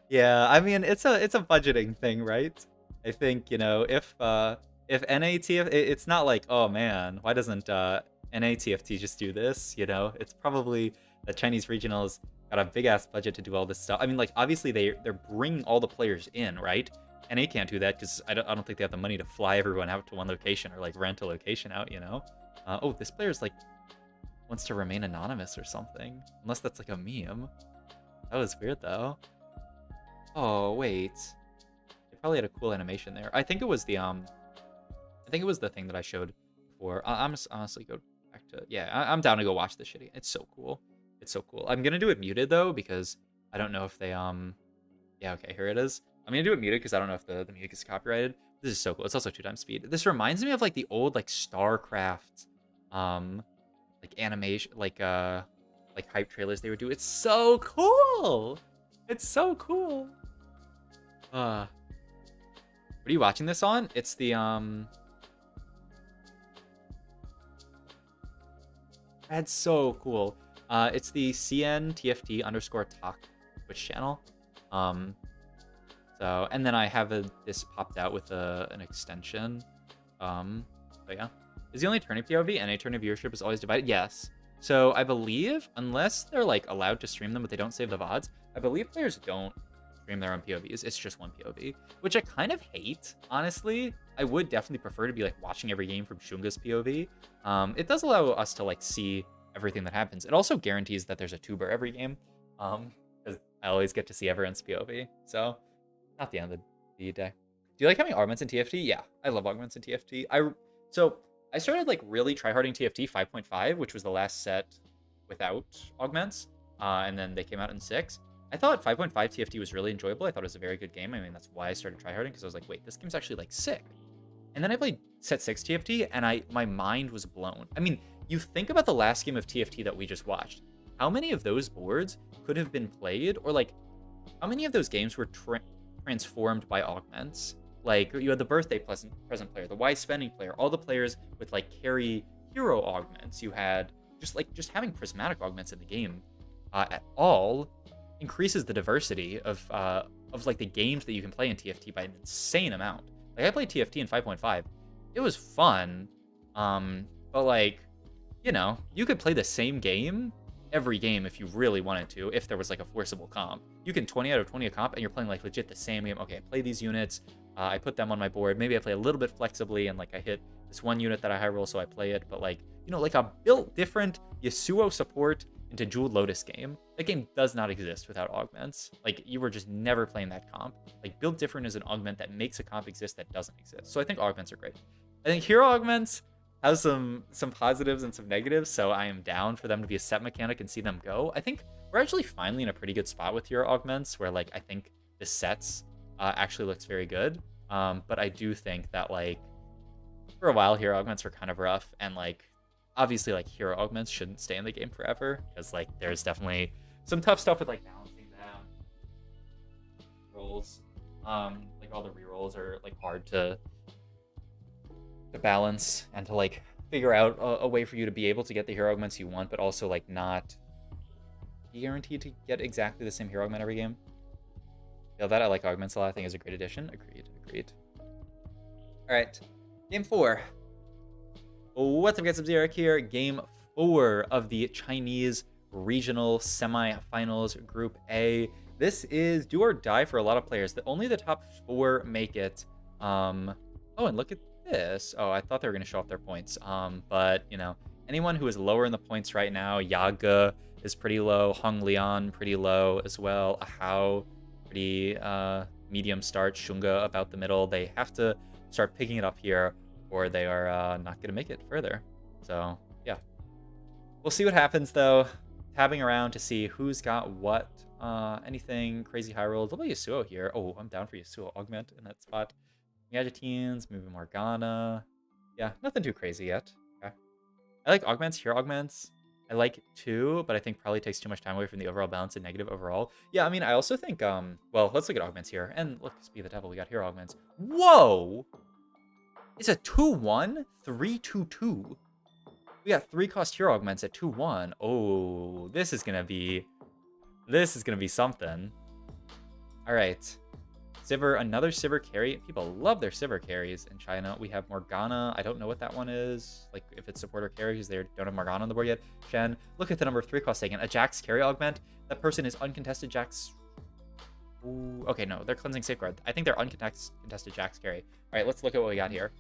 S2: Yeah, I mean it's a budgeting thing, right? I think, you know, if NATF, it's not like, oh man, why doesn't NATFT just do this? You know, it's probably the Chinese regionals got a big ass budget to do all this stuff. I mean, like obviously they're bringing all the players in, right? NA can't do that because I don't think they have the money to fly everyone out to one location or like rent a location out, you know? Oh, this player's like wants to remain anonymous or something, unless that's like a meme. That was weird though. Oh wait, they probably had a cool animation there. I think it was the thing that I showed before. I'm just honestly go back to, yeah, I'm down to go watch this shitty. It's so cool. It's so cool. I'm gonna do it muted though because I don't know if they yeah, okay, here it is. I'm gonna do it muted because I don't know if the music is copyrighted. This is so cool. It's also 2x speed. This reminds me of like the old like StarCraft like animation, like hype trailers they would do. It's so cool. It's so cool. What are you watching this on? It's the that's so cool. It's the CNTFT_talk Twitch channel. So, and then I have this popped out with an extension. So yeah. Is the only tourney POV and a tourney viewership is always divided? Yes. So I believe, unless they're like allowed to stream them, but they don't save the VODs, I believe players don't stream their own POVs. It's just one POV, which I kind of hate, honestly. I would definitely prefer to be like watching every game from Shunga's POV. It does allow us to like see everything that happens. It also guarantees that there's a tuber every game, because I always get to see everyone's POV. So, not the end of the day. Do you like having augments in TFT? Yeah, I love augments in TFT. So I started like really tryharding TFT 5.5, which was the last set without augments, and then they came out in 6. I thought 5.5 TFT was really enjoyable. I thought it was a very good game. I mean, that's why I started tryharding, because I was like, wait, this game's actually like sick. And then I played set 6 TFT, and my mind was blown. I mean, you think about the last game of TFT that we just watched. How many of those boards could have been played, or like, how many of those games were transformed by augments? Like, you had the birthday present player, the wise spending player, all the players with like carry hero augments. You had just having prismatic augments in the game at all increases the diversity of like the games that you can play in TFT by an insane amount. Like I played TFT in 5.5. It was fun. But like, you know, you could play the same game every game if you really wanted to, if there was like a forcible comp. You can 20 out of 20 a comp and you're playing like legit the same game. Okay, I play these units, I put them on my board. Maybe I play a little bit flexibly and like I hit this one unit that I high roll, so I play it. But like, you know, like a built different Yasuo support into Jeweled Lotus game. That game does not exist without augments. Like you were just never playing that comp. Like built different is an augment that makes a comp exist that doesn't exist. So I think augments are great. I think hero augments have some positives and some negatives, so I am down for them to be a set mechanic and see them go. I think we're actually finally in a pretty good spot with hero augments, where like I think the sets actually looks very good. But I do think that like for a while hero augments were kind of rough, and like obviously like hero augments shouldn't stay in the game forever, because like there's definitely some tough stuff with like balancing them. Rolls, like all the rerolls are like hard to balance and to like figure out a way for you to be able to get the hero augments you want, but also like not be guaranteed to get exactly the same hero augment every game. Yeah, that I like augments a lot. I think is a great addition. Agreed. All right, game 4. What's up, guys? I'm Zarek here. Game 4 of the Chinese regional semi-finals, Group A. This is do or die for a lot of players. Only the top 4 make it. Oh, and look at this. Oh, I thought they were going to show off their points. But you know, anyone who is lower in the points right now, Yaga is pretty low, Hong Lian pretty low as well, Ahao pretty medium start, Shunga about the middle. They have to start picking it up here, or they are not going to make it further. So yeah, we'll see what happens though. Tabbing around to see who's got what. Anything crazy high rolls. What about Yasuo here? Oh, I'm down for Yasuo augment in that spot. Gadgetines, moving Morgana. Yeah, nothing too crazy yet. Okay. I like augments, hero augments. I like 2, but I think probably takes too much time away from the overall balance and negative overall. Yeah, I mean, I also think, well, let's look at augments here. And look, Speed the Devil, we got hero augments. Whoa! It's a 2-1? 3-2-2. We got 3-cost hero augments at 2-1. Oh, this is gonna be something. All right. Sivir, another Sivir carry. People love their Sivir carries in China. We have Morgana. I don't know what that one is. Like, if it's support or carry, because they don't have Morgana on the board yet. Shen. Look at the number of 3-cost taken. A Jax carry augment. That person is uncontested Jax. Ooh, okay, no. They're cleansing safeguard. I think they're uncontested Jax carry. All right, let's look at what we got here.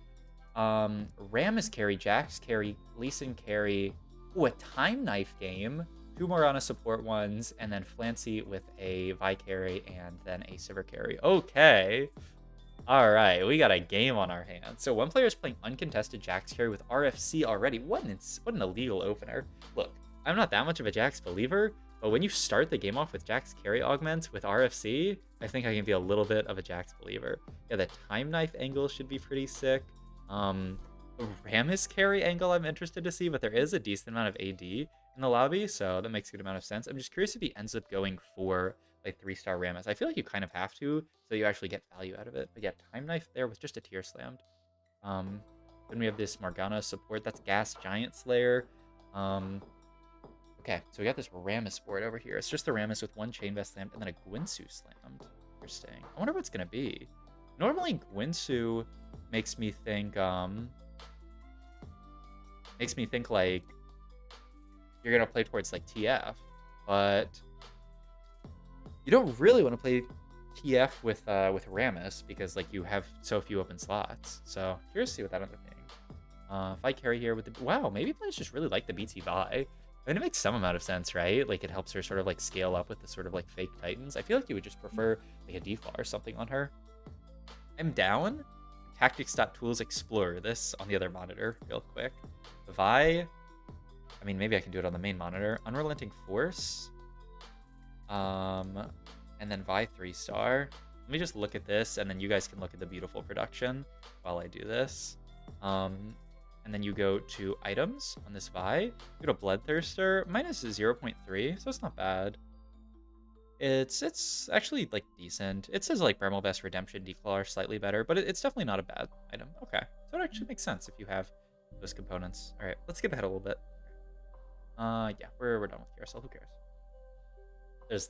S2: Ram is carry. Jax carry. Lee Sin carry. Ooh, a Time Knife game. 2 Morgana support ones, and then Flancy with a Vi carry, and then a Sivir carry. Okay. All right, we got a game on our hands. So one player is playing uncontested Jax carry with RFC already. What an illegal opener. Look, I'm not that much of a Jax believer, but when you start the game off with Jax carry augments with RFC, I think I can be a little bit of a Jax believer. Yeah, the Time Knife angle should be pretty sick. The Rammus carry angle I'm interested to see, but there is a decent amount of AD in the lobby, so that makes a good amount of sense. I'm just curious if he ends up going for like 3-star Rammus. I feel like you kind of have to, so you actually get value out of it. But yeah, Time Knife there with just a tier slammed. Then we have this Morgana support. That's Gas Giant Slayer. Okay, so we got this Rammus board over here. It's just the Rammus with 1 Chain Vest slammed and then a Gwinsu slammed. Interesting. I wonder what it's gonna be. Normally Gwinsu makes me think like you're gonna play towards like TF, but you don't really want to play TF with Rammus because like you have so few open slots. So curious to see what that ends up being. If I carry here with the wow, maybe players just really like the BT Vi. I mean, it makes some amount of sense, right? Like it helps her sort of like scale up with the sort of like fake Titans. I feel like you would just prefer like a default or something on her. I'm down. Tactics.tools explore this on the other monitor real quick. The Vi, I mean, maybe I can do it on the main monitor. Unrelenting Force. And then Vi 3-star. Let me just look at this, and then you guys can look at the beautiful production while I do this. And then you go to items on this Vi. Go to Bloodthirster. Minus 0.3, so it's not bad. It's actually like decent. It says like Bramblevest Redemption Declaw are slightly better, but it's definitely not a bad item. Okay, so it actually makes sense if you have those components. All right, let's skip ahead a little bit. Yeah, we're done with carousel. Who cares?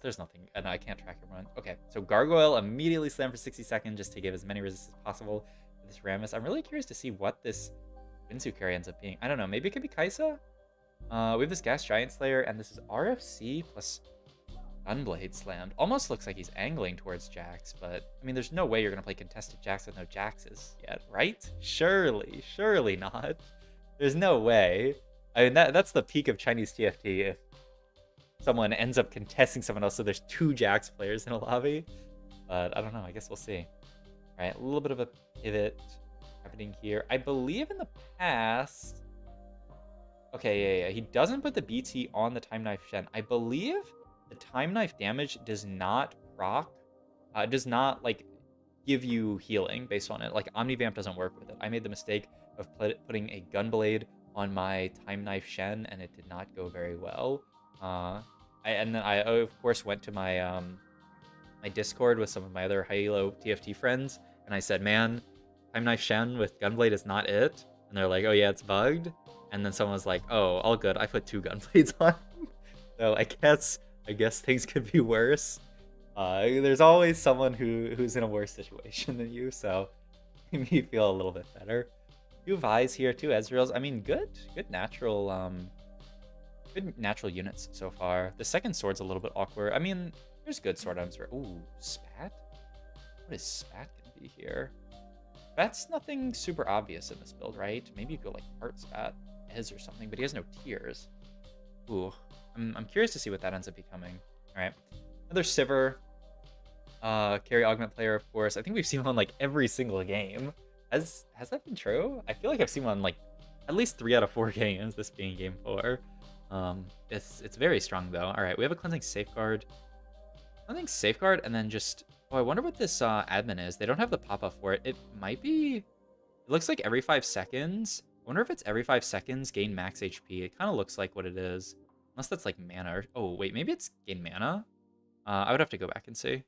S2: There's nothing, and I can't track everyone. Okay, so Gargoyle immediately slammed for 60 seconds just to give as many resists as possible to this Rammus. I'm really curious to see what this Winsu carry ends up being. I don't know. Maybe it could be Kaisa. We have this Gas Giant Slayer, and this is RFC plus Gunblade slammed. Almost looks like he's angling towards Jax, but I mean, there's no way you're gonna play contested Jax with no Jaxes yet, right? Surely not. There's no way. I mean, that's the peak of Chinese TFT if someone ends up contesting someone else, so there's 2 Jax players in a lobby. But I don't know. I guess we'll see. All right, a little bit of a pivot happening here. I believe in the past. Okay, yeah. He doesn't put the BT on the Time Knife Shen. I believe the Time Knife damage does not proc, does not like give you healing based on it. Like Omnivamp doesn't work with it. I made the mistake of putting a Gunblade on my Time Knife Shen, and it did not go very well. And then I of course went to my my Discord with some of my other high-elo TFT friends, and I said, "Man, Time Knife Shen with Gunblade is not it." And they're like, "Oh yeah, it's bugged." And then someone was like, "Oh, all good. I put 2 Gunblades on." So I guess things could be worse. There's always someone who's in a worse situation than you, so make me feel a little bit better. 2 Vi's here, 2 Ezreals. I mean, good natural units so far. The second sword's a little bit awkward. I mean, there's good sword items. Ooh, Spat? What is Spat gonna be here? That's nothing super obvious in this build, right? Maybe you go like Heart Spat, Ez or something, but he has no tears. Ooh, I'm curious to see what that ends up becoming. All right, another Sivir. Carry augment player, of course. I think we've seen one like every single game. Has that been true? I feel like I've seen one like at least 3 out of 4 games, this being game 4. It's very strong though. All right, we have a cleansing safeguard. Cleansing safeguard, and then just I wonder what this admin is. They don't have the pop-up for it. It might be. It looks like every 5 seconds. I wonder if it's every 5 seconds gain max HP. It kind of looks like what it is. Unless that's like mana. Oh, wait, maybe it's gain mana? I would have to go back and see.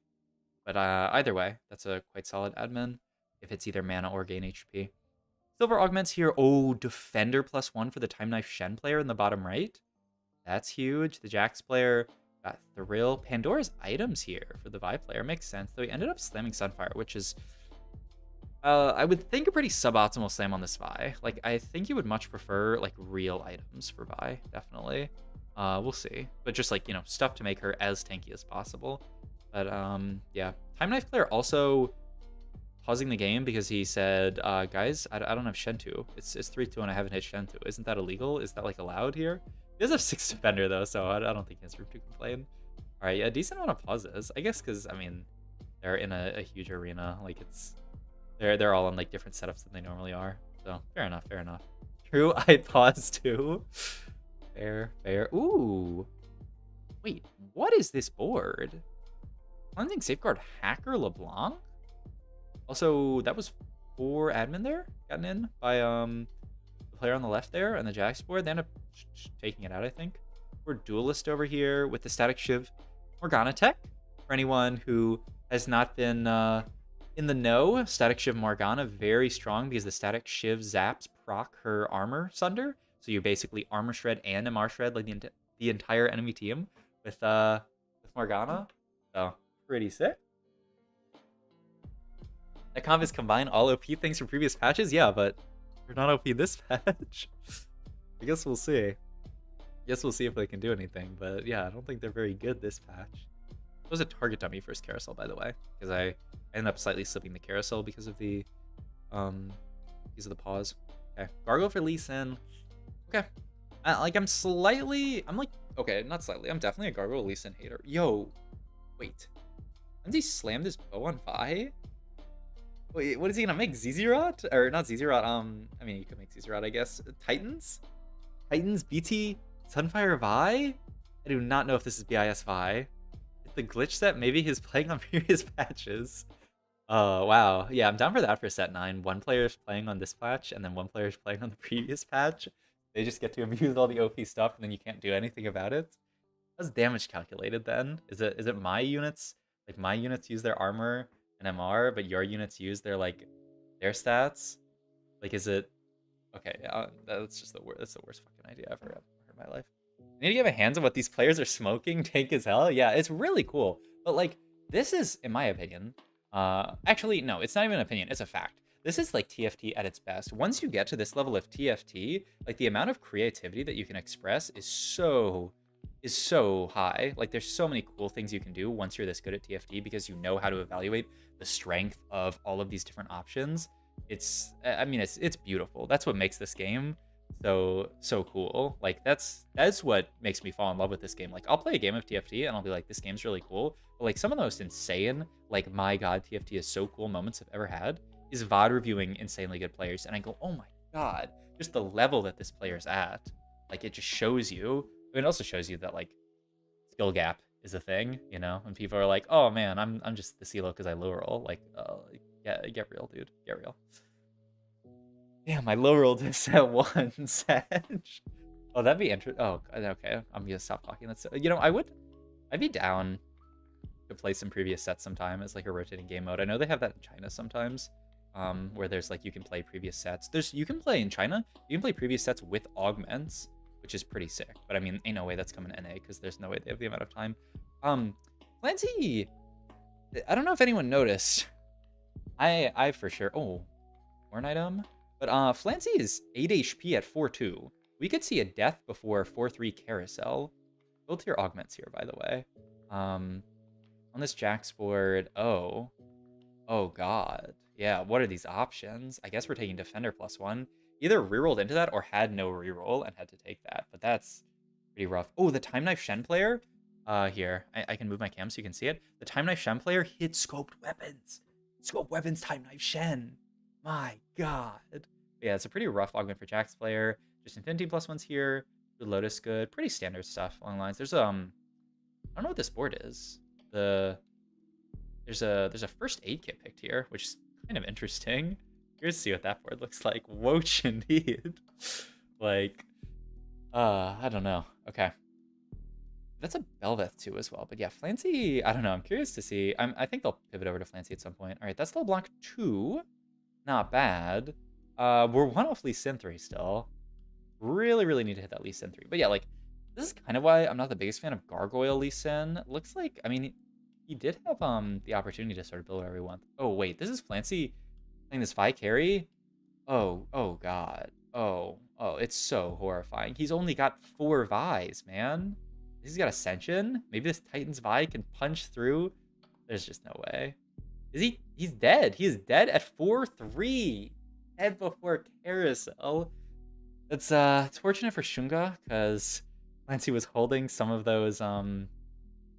S2: But either way, that's a quite solid admin if it's either mana or gain HP. Silver augments here. Oh, defender +1 for the Time Knife Shen player in the bottom right. That's huge. The Jax player got Thrill. Pandora's items here for the Vi player. Makes sense, though he ended up slamming Sunfire, which is, I would think, a pretty suboptimal slam on this Vi. Like, I think you would much prefer, like, real items for Vi, definitely. We'll see. But just, like, you know, stuff to make her as tanky as possible. But, yeah. Time Knife player also pausing the game because he said, guys, I don't have Shentu. It's 3-2 and I haven't hit Shentu. Isn't that illegal? Is that, like, allowed here? He does have 6 defender, though, so I don't think he has room to complain. All right, yeah, decent amount of pauses. I guess because, I mean, they're in a huge arena. Like, it's... They're all on, like, different setups than they normally are. So, fair enough, fair enough. True, I pause, too. Fair, fair. Ooh. Wait, what is this board? Cleansing Safeguard Hacker LeBlanc? Also, that was 4 admin there, gotten in by the player on the left there, and the Jax board. They end up taking it out, I think. We're Duelist over here with the Static Shiv Morgana tech. For anyone who has not been in the know, Static Shiv Morgana, very strong because the Static Shiv zaps proc her armor sunder. So you basically armor shred and MR shred like the entire enemy team with Morgana. So, pretty sick. That comp is combined all OP things from previous patches? Yeah, but they're not OP this patch. I guess we'll see. Guess we'll see if they can do anything, but yeah, I don't think they're very good this patch. It was a target dummy first carousel, by the way, because I ended up slightly slipping the carousel because of the pause. Okay, Gargle for Lee Sin. Okay, okay, not slightly. I'm definitely a Gargle Lee Sin hater. Yo, wait, did he slam this bow on Vi? Wait, what is he gonna make? Zizirot? Or not Zizirot, I mean, you could make Zizirot, I guess. Titans? Titans, BT, Sunfire Vi? I do not know if this is BIS Vi. It's the glitch set. Maybe he's playing on previous patches. Oh, wow. Yeah, I'm down for that for set 9. One player's playing on this patch, and then one player's playing on the previous patch. They just get to abuse all the OP stuff, and then you can't do anything about it. How's damage calculated then? Is it my units? Like, my units use their armor and MR, but your units use their, like, their stats? Like, is it... Okay, that's just that's the worst fucking idea I've ever heard in my life. I need to get my hands on what these players are smoking. Tank as hell. Yeah, it's really cool. But, like, this is, in my opinion... actually, no, it's not even an opinion. It's a fact. This is, like, TFT at its best. Once you get to this level of TFT, like, the amount of creativity that you can express is so high. Like, there's so many cool things you can do once you're this good at TFT because you know how to evaluate the strength of all of these different options. I mean, it's beautiful. That's what makes this game so cool. Like, that's what makes me fall in love with this game. Like, I'll play a game of TFT and I'll be like, this game's really cool. But, like, some of the most insane, like, my god, TFT is so cool moments I've ever had is VOD reviewing insanely good players. And I go, oh my god, just the level that this player's at. Like, it just shows you. I mean, it also shows you that, like, skill gap is a thing, you know? And people are like, oh man, I'm just the CeeLo because I low roll. Like, yeah, get real, dude. Get real. Damn, I low rolled this at 1 Sedge. Oh, that'd be interesting. Oh, okay. I'm gonna stop talking. That's, you know, I'd be down to play some previous sets sometime as, like, a rotating game mode. I know they have that in China sometimes, where there's, like, you can play previous sets. You can play in China, you can play previous sets with augments, which is pretty sick. But I mean, ain't no way that's coming to NA because there's no way they have the amount of time. Clancy, I don't know if anyone noticed. I for sure. Oh, warn item. But Flancy is 8 HP at 4-2. We could see a death before 4-3 carousel. Build tier augments here, by the way. On this Jax board, oh god. Yeah, what are these options? I guess we're taking defender +1. Either rerolled into that or had no reroll and had to take that. But that's pretty rough. Oh, the Time Knife Shen player. Here, I can move my cam so you can see it. The Time Knife Shen player hit scoped weapons. Scope weapons Time Knife Shen. My god. Yeah, it's a pretty rough augment for Jax player. Just Infinity +1s here. The Lotus good. Pretty standard stuff along the lines. There's I don't know what this board is. There's a first aid kit picked here, which is kind of interesting. Here's to see what that board looks like. Whoa, indeed. Like, I don't know. Okay. That's a Belveth too as well. But yeah, Flancy, I don't know. I'm curious to see. I think they'll pivot over to Flancy at some point. All right, that's LeBlanc 2. Not bad. We're 1 off Lee Sin 3 still. Really, really need to hit that Lee Sin 3. But yeah, like, this is kind of why I'm not the biggest fan of Gargoyle Lee Sin. Looks like, I mean, he did have the opportunity to sort of build whatever he wants. Oh, wait, this is Flancy playing this Vi carry? Oh god. Oh, it's so horrifying. He's only got 4 Vi's, man. He's got Ascension? Maybe this Titan's Vi can punch through? There's just no way. Is he? He's dead. He is dead at 4-3. Dead before Carousel. It's fortunate for Shunga, because Clancy was holding some of those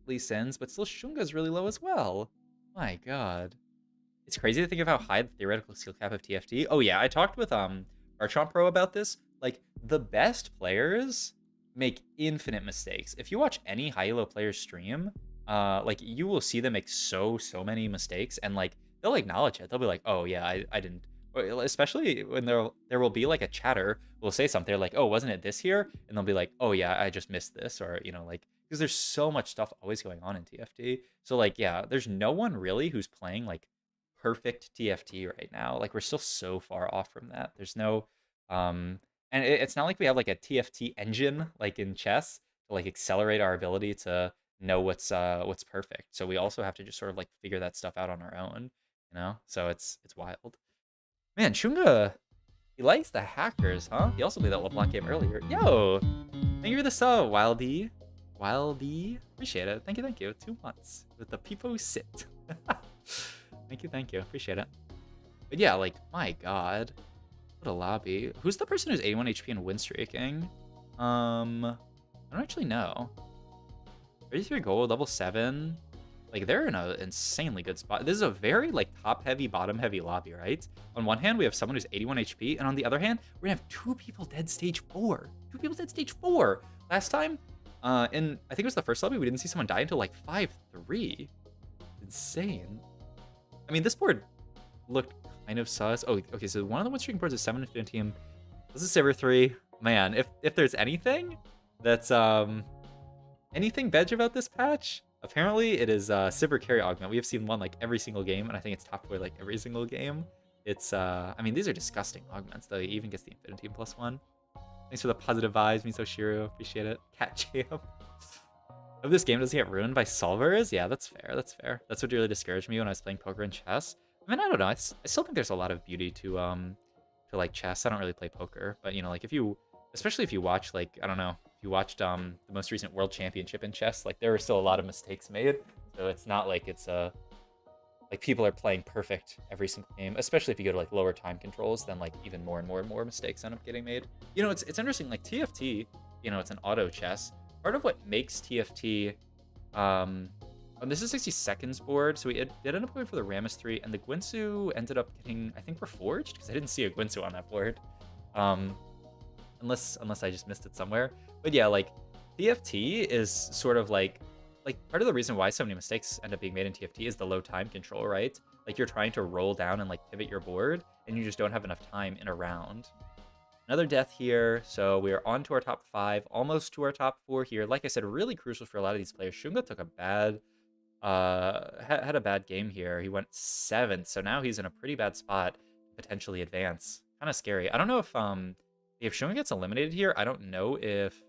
S2: Lee Sins, but still Shunga's really low as well. My god. It's crazy to think of how high the theoretical skill cap of TFT. Oh yeah, I talked with Archon Pro about this. Like, the best players make infinite mistakes. If you watch any high elo player stream, like, you will see them make so many mistakes, and like, they'll acknowledge it. They'll be like, oh yeah, I didn't. Especially when there will be like a chatter will say something like, oh, wasn't it this here? And they'll be like, oh yeah, I just missed this, or you know, like, because there's so much stuff always going on in TFT. So like, yeah, there's no one really who's playing like perfect TFT right now. Like, we're still so far off from that. There's no and it's not like we have like a TFT engine like in chess to like accelerate our ability to know what's perfect. So we also have to just sort of like figure that stuff out on our own, you know? So it's wild. Man, Chunga, he likes the hackers, huh? He also played that LeBlanc game earlier. Yo, thank you for the sub, Wildy. Wildy, appreciate it. Thank you. 2 months with the Peepo sit. Thank you. Appreciate it. But yeah, like, my god. What a lobby. Who's the person who's 81 HP and win streaking? I don't actually know. 33 gold, level 7. Like, they're in an insanely good spot. This is a very, like, top-heavy, bottom-heavy lobby, right? On one hand, we have someone who's 81 HP, and on the other hand, we're gonna have 2 people dead stage 4. 2 people dead stage 4! Last time, in, I think it was the first lobby, we didn't see someone die until, like, 5-3. Insane. I mean, this board looked kind of sus. Oh, okay, so one of the win streaking boards is 7 Infinity Team. This is Sivir 3. Man, if there's anything that's, anything veg about this patch, apparently it is Sivir carry augment. We have seen one like every single game, and I think it's top 4 like every single game. It's I mean, these are disgusting augments though. He even gets the Infinity Team +1. Thanks for the positive vibes, Miso Shiro. Appreciate it. Cat Jam. Of this game, does he get ruined by solvers? Yeah, that's fair. That's fair. That's what really discouraged me when I was playing poker and chess. I mean, I don't know. I still think there's a lot of beauty to like chess. I don't really play poker, but you know, like especially if you watch, like, I don't know, if you watched the most recent World Championship in chess, like, there were still a lot of mistakes made. So it's not like it's like people are playing perfect every single game, especially if you go to like lower time controls, then like even more and more mistakes end up getting made. You know, it's interesting, like TFT, you know, it's an auto chess. Part of what makes TFT this is 60 seconds board, so we did end up going for the Rammus 3, and the Gwinsu ended up getting, I think, reforged, because I didn't see a Gwinsu on that board. Unless I just missed it somewhere. But yeah, like, TFT is sort of like part of the reason why so many mistakes end up being made in TFT is the low time control, right? Like, you're trying to roll down and like pivot your board, and you just don't have enough time in a round. Another death here, so we are on to our top 5, almost to our top 4 here. Like I said, really crucial for a lot of these players. Shunga took a bad, had a bad game here. He went 7th, so now he's in a pretty bad spot to potentially advance. Kind of scary. I don't know if Shunga gets eliminated here, I don't know if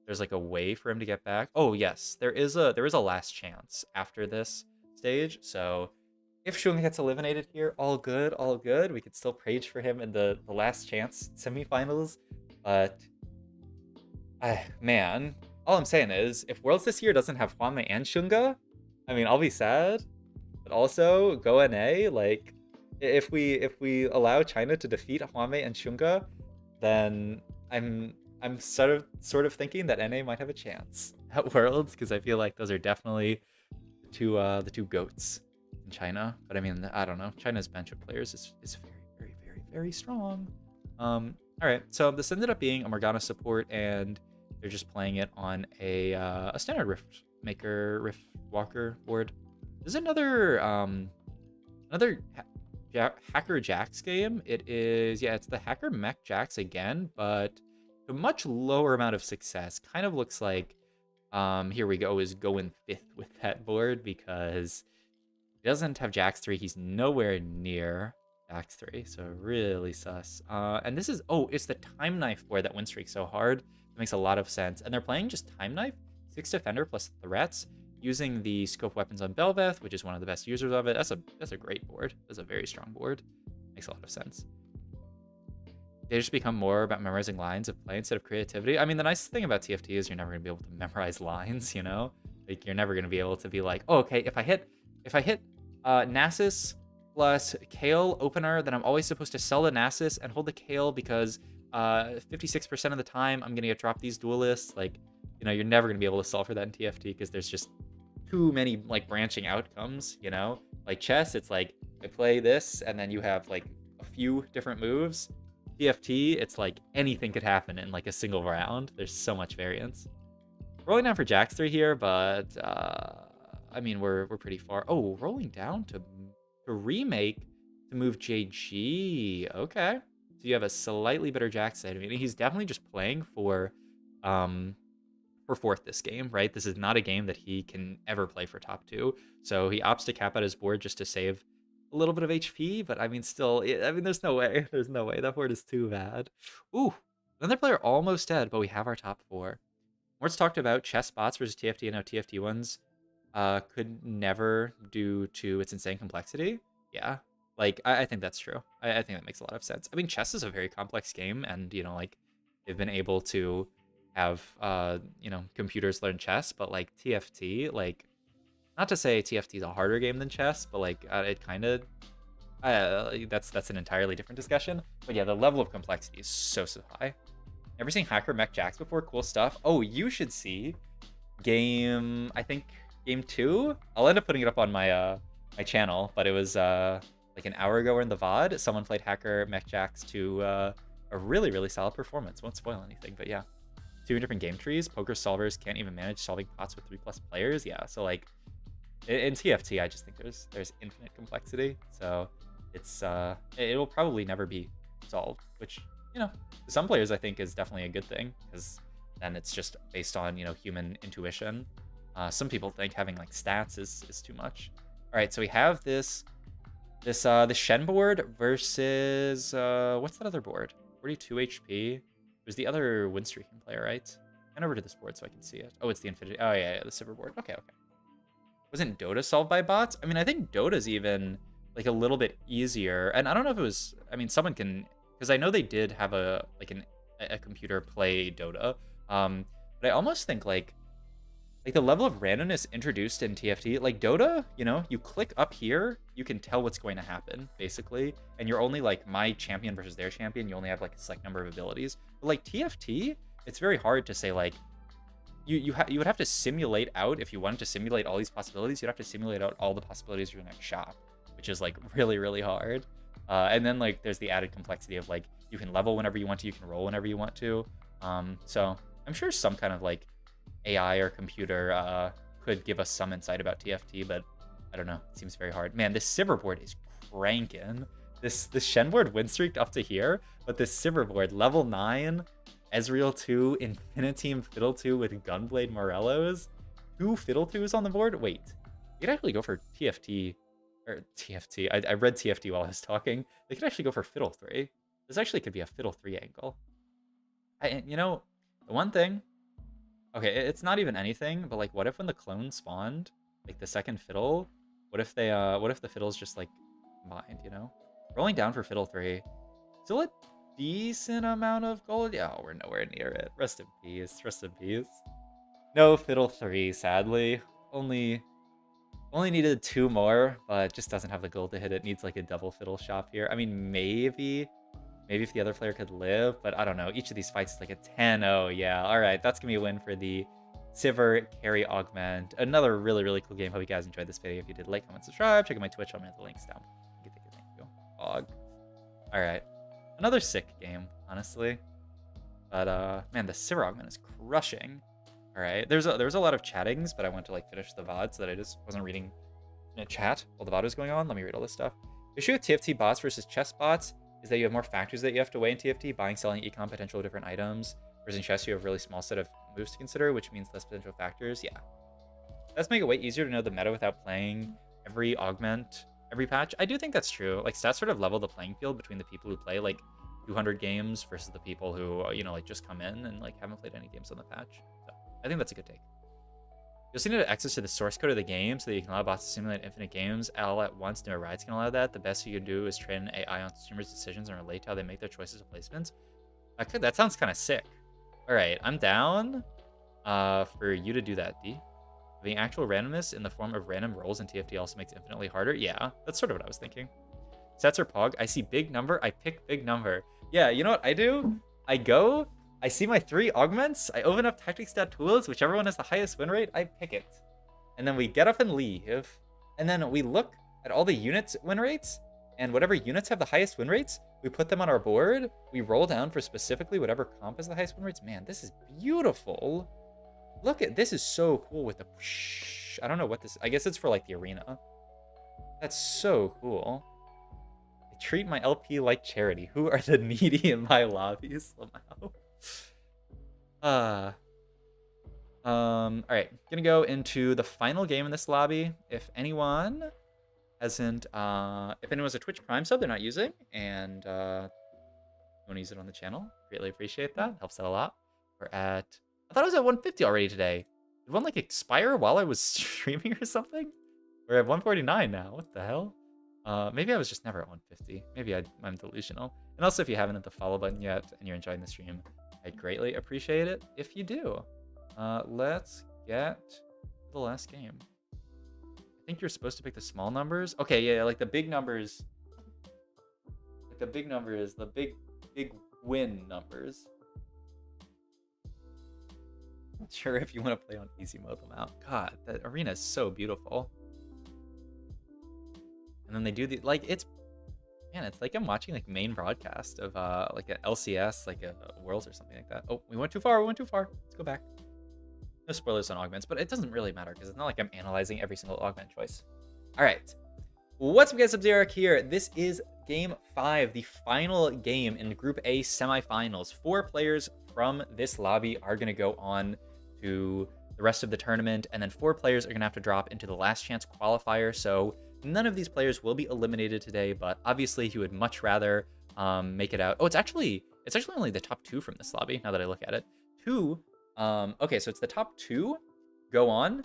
S2: there's like a way for him to get back. Oh yes, there is a last chance after this stage, so if Shunga gets eliminated here, all good, all good. We could still praise for him in the last chance semifinals. But, man, all I'm saying is, if Worlds this year doesn't have Hwame and Shunga, I mean, I'll be sad. But also, go NA, like, if we allow China to defeat Hwame and Shunga, then I'm sort of thinking that NA might have a chance at Worlds, because I feel like those are definitely the two goats in China. But I mean, I don't know. China's bench of players is very strong. All right, so this ended up being a Morgana support, and they're just playing it on a standard Rift Maker, Rift Walker board. There's another Hacker Jax game. It is, yeah, it's the Hacker Mech Jax again, but a much lower amount of success. Kind of looks like Here we go, is going 5th with that board because he doesn't have Jacks 3. He's nowhere near Jacks 3, so really sus. And this is, oh, it's the Time Knife board that win streak so hard. It makes a lot of sense. And they're playing just Time Knife, 6 Defender plus threats, using the scope weapons on Belveth, which is one of the best users of it. That's a great board. That's a very strong board. Makes a lot of sense. They just become more about memorizing lines of play instead of creativity. I mean, the nice thing about TFT is you're never gonna be able to memorize lines, you know? Like, you're never gonna be able to be like, oh, okay, if I hit Nasus plus Kale opener, then I'm always supposed to sell the Nasus and hold the Kale because 56% of the time I'm gonna get dropped these duelists. Like, you know, you're never gonna be able to solve for that in TFT because there's just too many like branching outcomes, you know? Like chess, it's like I play this and then you have like a few different moves. TFT, it's like anything could happen in like a single round. There's so much variance. Rolling down for Jacks 3 here, but I mean we're pretty far. Oh, rolling down to remake to move JG. Okay. So you have a slightly better Jack side. I mean, he's definitely just playing for 4th this game, right? This is not a game that he can ever play for top 2. So he opts to cap out his board just to save a little bit of HP, but I mean, still, I mean, there's no way. There's no way. That board is too bad. Ooh, another player almost dead, but we have our top 4. Mort's talked about chess bots versus TFT, and how TFT ones could never due to its insane complexity. Yeah, like, I think that's true. I think that makes a lot of sense. I mean, chess is a very complex game, and, you know, like, they've been able to have, you know, computers learn chess, but, like, TFT, like, not to say TFT is a harder game than chess, but like it kind of that's an entirely different discussion. But yeah, the level of complexity is so high. Ever seen Hacker Mech Jacks before? Cool stuff. Oh, you should see I think game 2. I'll end up putting it up on my my channel, but it was like an hour ago in the VOD. Someone played Hacker Mech Jacks to a really solid performance. Won't spoil anything, but yeah. 2 different game trees. Poker solvers can't even manage solving pots with 3+ players. Yeah, so like in TFT, I just think there's infinite complexity, so it's it'll probably never be solved, which, you know, to some players I think is definitely a good thing, because then it's just based on, you know, human intuition. Some people think having like stats is too much. All right, so we have the Shen board versus what's that other board? 42 HP. It was the other win streaking player, right? Hand over to this board so I can see it. Oh, it's the Infinity. Oh yeah, the silver board. Okay. Wasn't Dota solved by bots? I mean, I think Dota's even like a little bit easier. And I don't know if it was, I mean, someone can, because I know they did have a computer play Dota. But I almost think like the level of randomness introduced in TFT, like Dota, you know, you click up here, you can tell what's going to happen, basically. And you're only like my champion versus their champion. You only have like a select number of abilities. But like TFT, it's very hard to say like, you would have to simulate out, if you wanted to simulate all these possibilities, you'd have to simulate out all the possibilities of your next shot, which is like really hard. And then like there's the added complexity of like you can level whenever you want to, you can roll whenever you want to. So I'm sure some kind of like AI or computer could give us some insight about TFT, but I don't know. It seems very hard. Man, this Sivir board is cranking. This Shen board win streaked up to here, but this Sivir board level 9. Ezreal 2, Infinity Fiddle 2 with Gunblade Morellos. 2 Fiddle 2s on the board? Wait, you could actually go for TFT, or TFT. I read TFT while I was talking. They could actually go for Fiddle 3. This actually could be a Fiddle 3 angle. You know, the one thing, okay, it's not even anything, but like, what if when the clone spawned, like the second Fiddle, what if the Fiddle's just like combined, you know? Rolling down for Fiddle 3. Still a decent amount of gold. Yeah, we're nowhere near it. Rest in peace. Rest in peace. No Fiddle 3, sadly. Only needed 2 more, but just doesn't have the gold to hit it. Needs like a double Fiddle shop here. I mean, maybe if the other player could live, but I don't know. Each of these fights is like a 10-0. Yeah, all right. That's gonna be a win for the Sivir Carry Augment. Another really cool game. Hope you guys enjoyed this video. If you did, like, comment, subscribe. Check out my Twitch. I'll leave the links down. Thank you. All right. Another sick game, honestly. But man, the Sivir Augment is crushing. All right, there was a lot of chattings, but I went to like finish the VOD so that I just wasn't reading in a chat while the VOD was going on. Let me read all this stuff. The issue with TFT bots versus chess bots is that you have more factors that you have to weigh in TFT: buying, selling, econ, potential of different items. Whereas in chess, you have a really small set of moves to consider, which means less potential factors. Yeah. Does make it way easier to know the meta without playing every augment, every patch. I do think that's true. Like, stats sort of level the playing field between the people who play, like, 200 games versus the people who, you know, like, just come in and, like, haven't played any games on the patch. So, I think that's a good take. You also need access to the source code of the game so that you can allow bots to simulate infinite games all at once. No rides can allow that. The best you can do is train AI on streamers' decisions and relate to how they make their choices of placements. That sounds kind of sick. All right, I'm down for you to do that, D. The actual randomness in the form of random rolls in TFT also makes it infinitely harder. Yeah, that's sort of what I was thinking. Sets or Pog. I see big number. I pick big number. Yeah, you know what I do? I see my 3 augments. I open up tactic stat tools. Whichever one has the highest win rate, I pick it. And then we get up and leave. And then we look at all the units' win rates. And whatever units have the highest win rates, we put them on our board. We roll down for specifically whatever comp has the highest win rates. Man, this is beautiful. Look at this is so cool with the I don't know what this I guess it's for like the arena. That's so cool. I treat my LP like charity. Who are the needy in my lobbies? All right, gonna go into the final game in this lobby. If anyone hasn't if anyone's a Twitch Prime sub they're not using and want to use it on the channel, greatly appreciate that. Helps out a lot. We're at I thought I was at 150 already today. Did one like expire while I was streaming or something? We're at 149 now. What the hell? Maybe I was just never at 150. Maybe I'm delusional. And also, if you haven't hit the follow button yet and you're enjoying the stream, I'd greatly appreciate it if you do. Let's get the last game. I think you're supposed to pick the small numbers. Okay, yeah, like the big numbers. Like the big numbers, the big win numbers. Sure, if you want to play on easy mode them out. God, that arena is so beautiful. And then they do the like it's like I'm watching like main broadcast of like an LCS, like a Worlds or something like that. Oh, we went too far. Let's go back. No spoilers on augments, but it doesn't really matter because it's not like I'm analyzing every single augment choice. All right. What's up, guys? Sub-Zero here. This is Game 5, the final game in Group A semifinals. 4 players from this lobby are going to go on to the rest of the tournament, and then 4 players are going to have to drop into the last chance qualifier. So none of these players will be eliminated today, but obviously he would much rather make it out. Oh, it's actually only the top 2 from this lobby, now that I look at it. 2, okay, so it's the top 2 go on.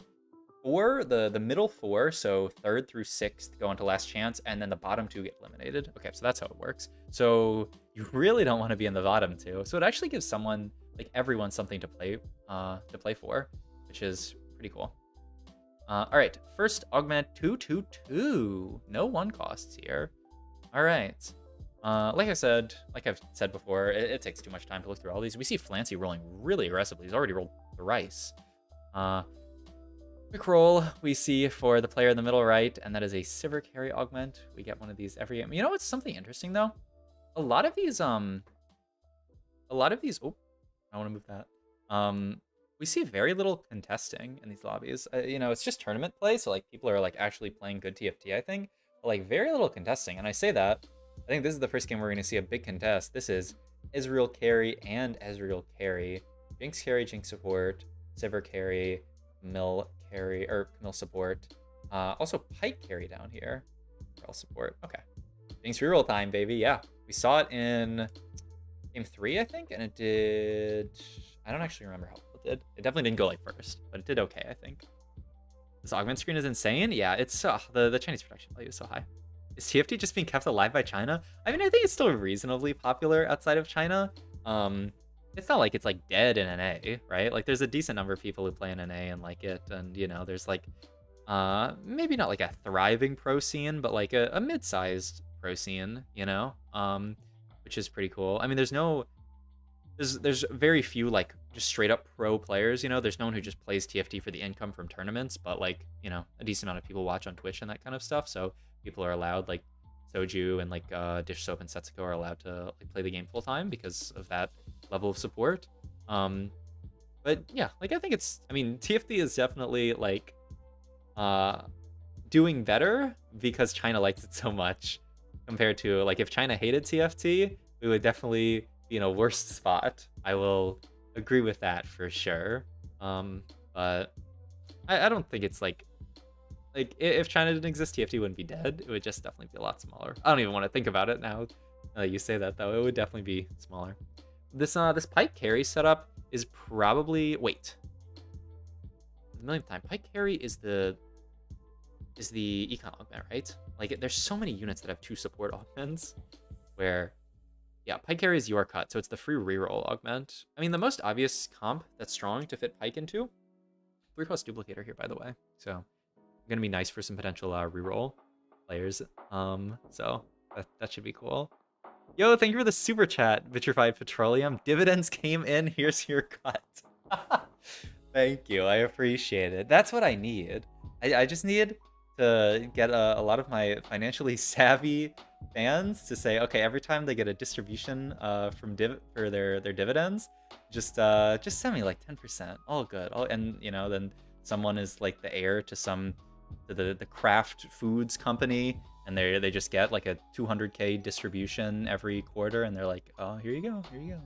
S2: 4, the middle 4, so 3rd through 6th go on to last chance, and then the bottom 2 get eliminated. Okay, so that's how it works. So you really don't want to be in the bottom 2. So it actually gives someone, like everyone, something to play for, which is pretty cool. All right, first augment 222. No 1 costs here. All right. Like I've said before, it takes too much time to look through all these. We see Flancy rolling really aggressively. He's already rolled thrice. Quick roll we see for the player in the middle right, and that is a Sivir carry augment. We get one of these every game. You know what's something interesting though? A lot of these, oh, I want to move that. We see very little contesting in these lobbies. You know, it's just tournament play, so like people are like actually playing good TFT, I think. But like very little contesting, and I say that. I think this is the first game we're going to see a big contest. This is Israel carry and Ezreal carry, Jinx carry, Jinx support, Sivir carry, Camille carry, or Camille support. Also Pike carry down here. All support. Okay. Jinx reroll time, baby. Yeah. We saw it in game 3, I think, and it did. I don't actually remember how it did. It definitely didn't go like first, but it did okay, I think. This augment screen is insane. Yeah, it's the Chinese production value is so high. Is TFT just being kept alive by China? I mean, I think it's still reasonably popular outside of China. It's not like it's like dead in NA, right? Like there's a decent number of people who play in NA and like it, and you know, there's like maybe not like a thriving pro scene, but like a mid-sized pro scene, you know, which is pretty cool. I mean, there's very few like just straight up pro players, you know. There's no one who just plays TFT for the income from tournaments, but like, you know, a decent amount of people watch on Twitch and that kind of stuff. So people are allowed, like Soju and like Dish Soap and Setsuko are allowed to like play the game full time because of that level of support. But yeah, like I think TFT is definitely like doing better because China likes it so much compared to like if China hated TFT, we would definitely be in a worse spot. I will agree with that for sure. But I don't think it's like if China didn't exist, TFT wouldn't be dead. It would just definitely be a lot smaller. I don't even want to think about it now. Now that you say that though, it would definitely be smaller. This Pike carry setup is probably the millionth time. Pike carry is the econ augment, right? Like there's so many units that have 2 support augments where yeah, Pike carry is your cut, so it's the free reroll augment. I mean, the most obvious comp that's strong to fit Pike into 3-cost duplicator here, by the way. So gonna be nice for some potential reroll players. So that should be cool. Yo, thank you for the super chat, Vitrified Petroleum. Dividends came in. Here's your cut. Thank you. I appreciate it. That's what I need. I just need to get a lot of my financially savvy fans to say, okay, every time they get a distribution for their dividends, just send me like 10%. All good. And you know, then someone is like the heir to the Kraft Foods company, and they just get like a 200K distribution every quarter, and they're like, oh, here you go, here's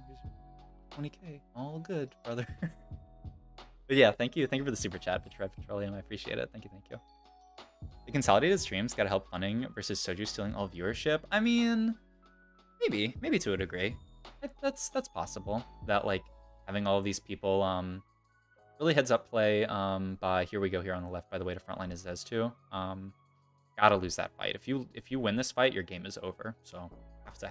S2: 20K, all good, brother. But yeah, thank you for the super chat, Petroleum. I appreciate it. Thank you. The consolidated streams gotta help funding versus Soju stealing all viewership. I mean, maybe to a degree. That's possible. That like having all of these people really heads up play by here we go here on the left. By the way, to frontline is Zez too. Gotta lose that fight. If you win this fight, your game is over. So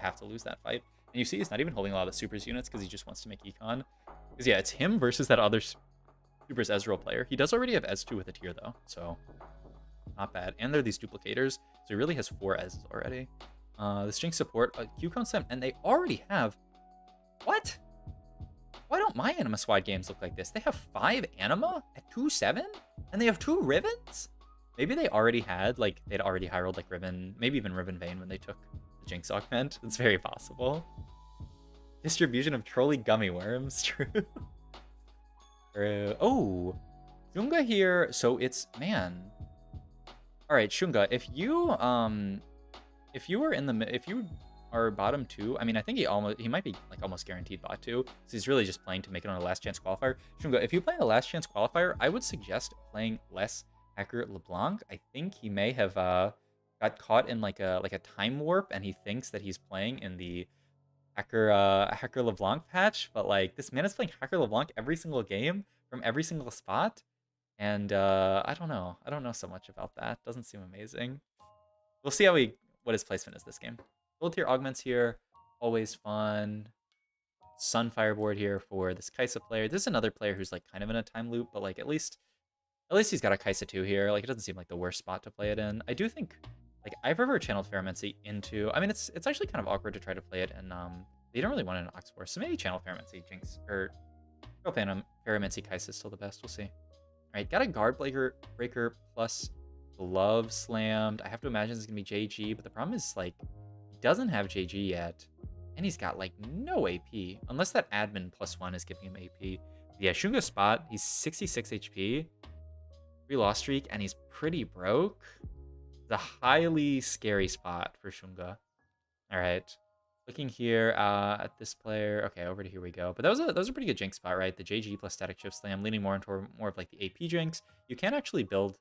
S2: have to lose that fight. And you see, he's not even holding a lot of the supers units because he just wants to make econ. Because yeah, it's him versus that other supers Ezreal player. He does already have Ez2 with a tier though, so not bad. And there are these duplicators, so he really has 4 Ezs already. The Jinx support, Q concept, and they already have what? Why don't my Anima Squad games look like this? They have 5 Anima at 2-7? And they have 2 Rivens? Maybe they already had, like, they'd already high rolled, like, Riven, maybe even Riven Vein when they took the Jinx augment. It's very possible. Distribution of trolley gummy worms, true. Oh, Shunga here, so it's, man. Alright, Shunga, if you are bottom 2, I mean, I think he might be like almost guaranteed bot 2, so he's really just playing to make it on a last chance qualifier. Shunga, if you play a last chance qualifier, I would suggest playing less Hacker LeBlanc. I think he may have got caught in like a time warp, and he thinks that he's playing in the Hacker LeBlanc patch, but like this man is playing Hacker LeBlanc every single game from every single spot, and I don't know so much about that. Doesn't seem amazing. We'll see what his placement is this game. Gold tier augments here, always fun. Sun Fireboard here for this Kaisa player. This is another player who's like kind of in a time loop, but like at least he's got a Kaisa 2 here. Like it doesn't seem like the worst spot to play it in. I do think like I prefer Channeled Fermency into. I mean it's actually kind of awkward to try to play it, and you don't really want it in Ox Force. So maybe Channel Fermency Jinx or Phantom Fermency Kaisa is still the best. We'll see. All right, got a Guard Breaker plus Glove Slammed. I have to imagine it's gonna be JG, but the problem is like he doesn't have JG yet, and he's got like no AP unless that admin +1 is giving him AP. Yeah, Shunga spot. He's 66 HP, 3 loss streak, and he's pretty broke. It's a highly scary spot for Shunga. All right, looking here at this player. Okay, over to here we go. But that was a pretty good Jinx spot, right? The JG plus Static Shift Slam, leaning more into more of like the AP Jinx. You can actually build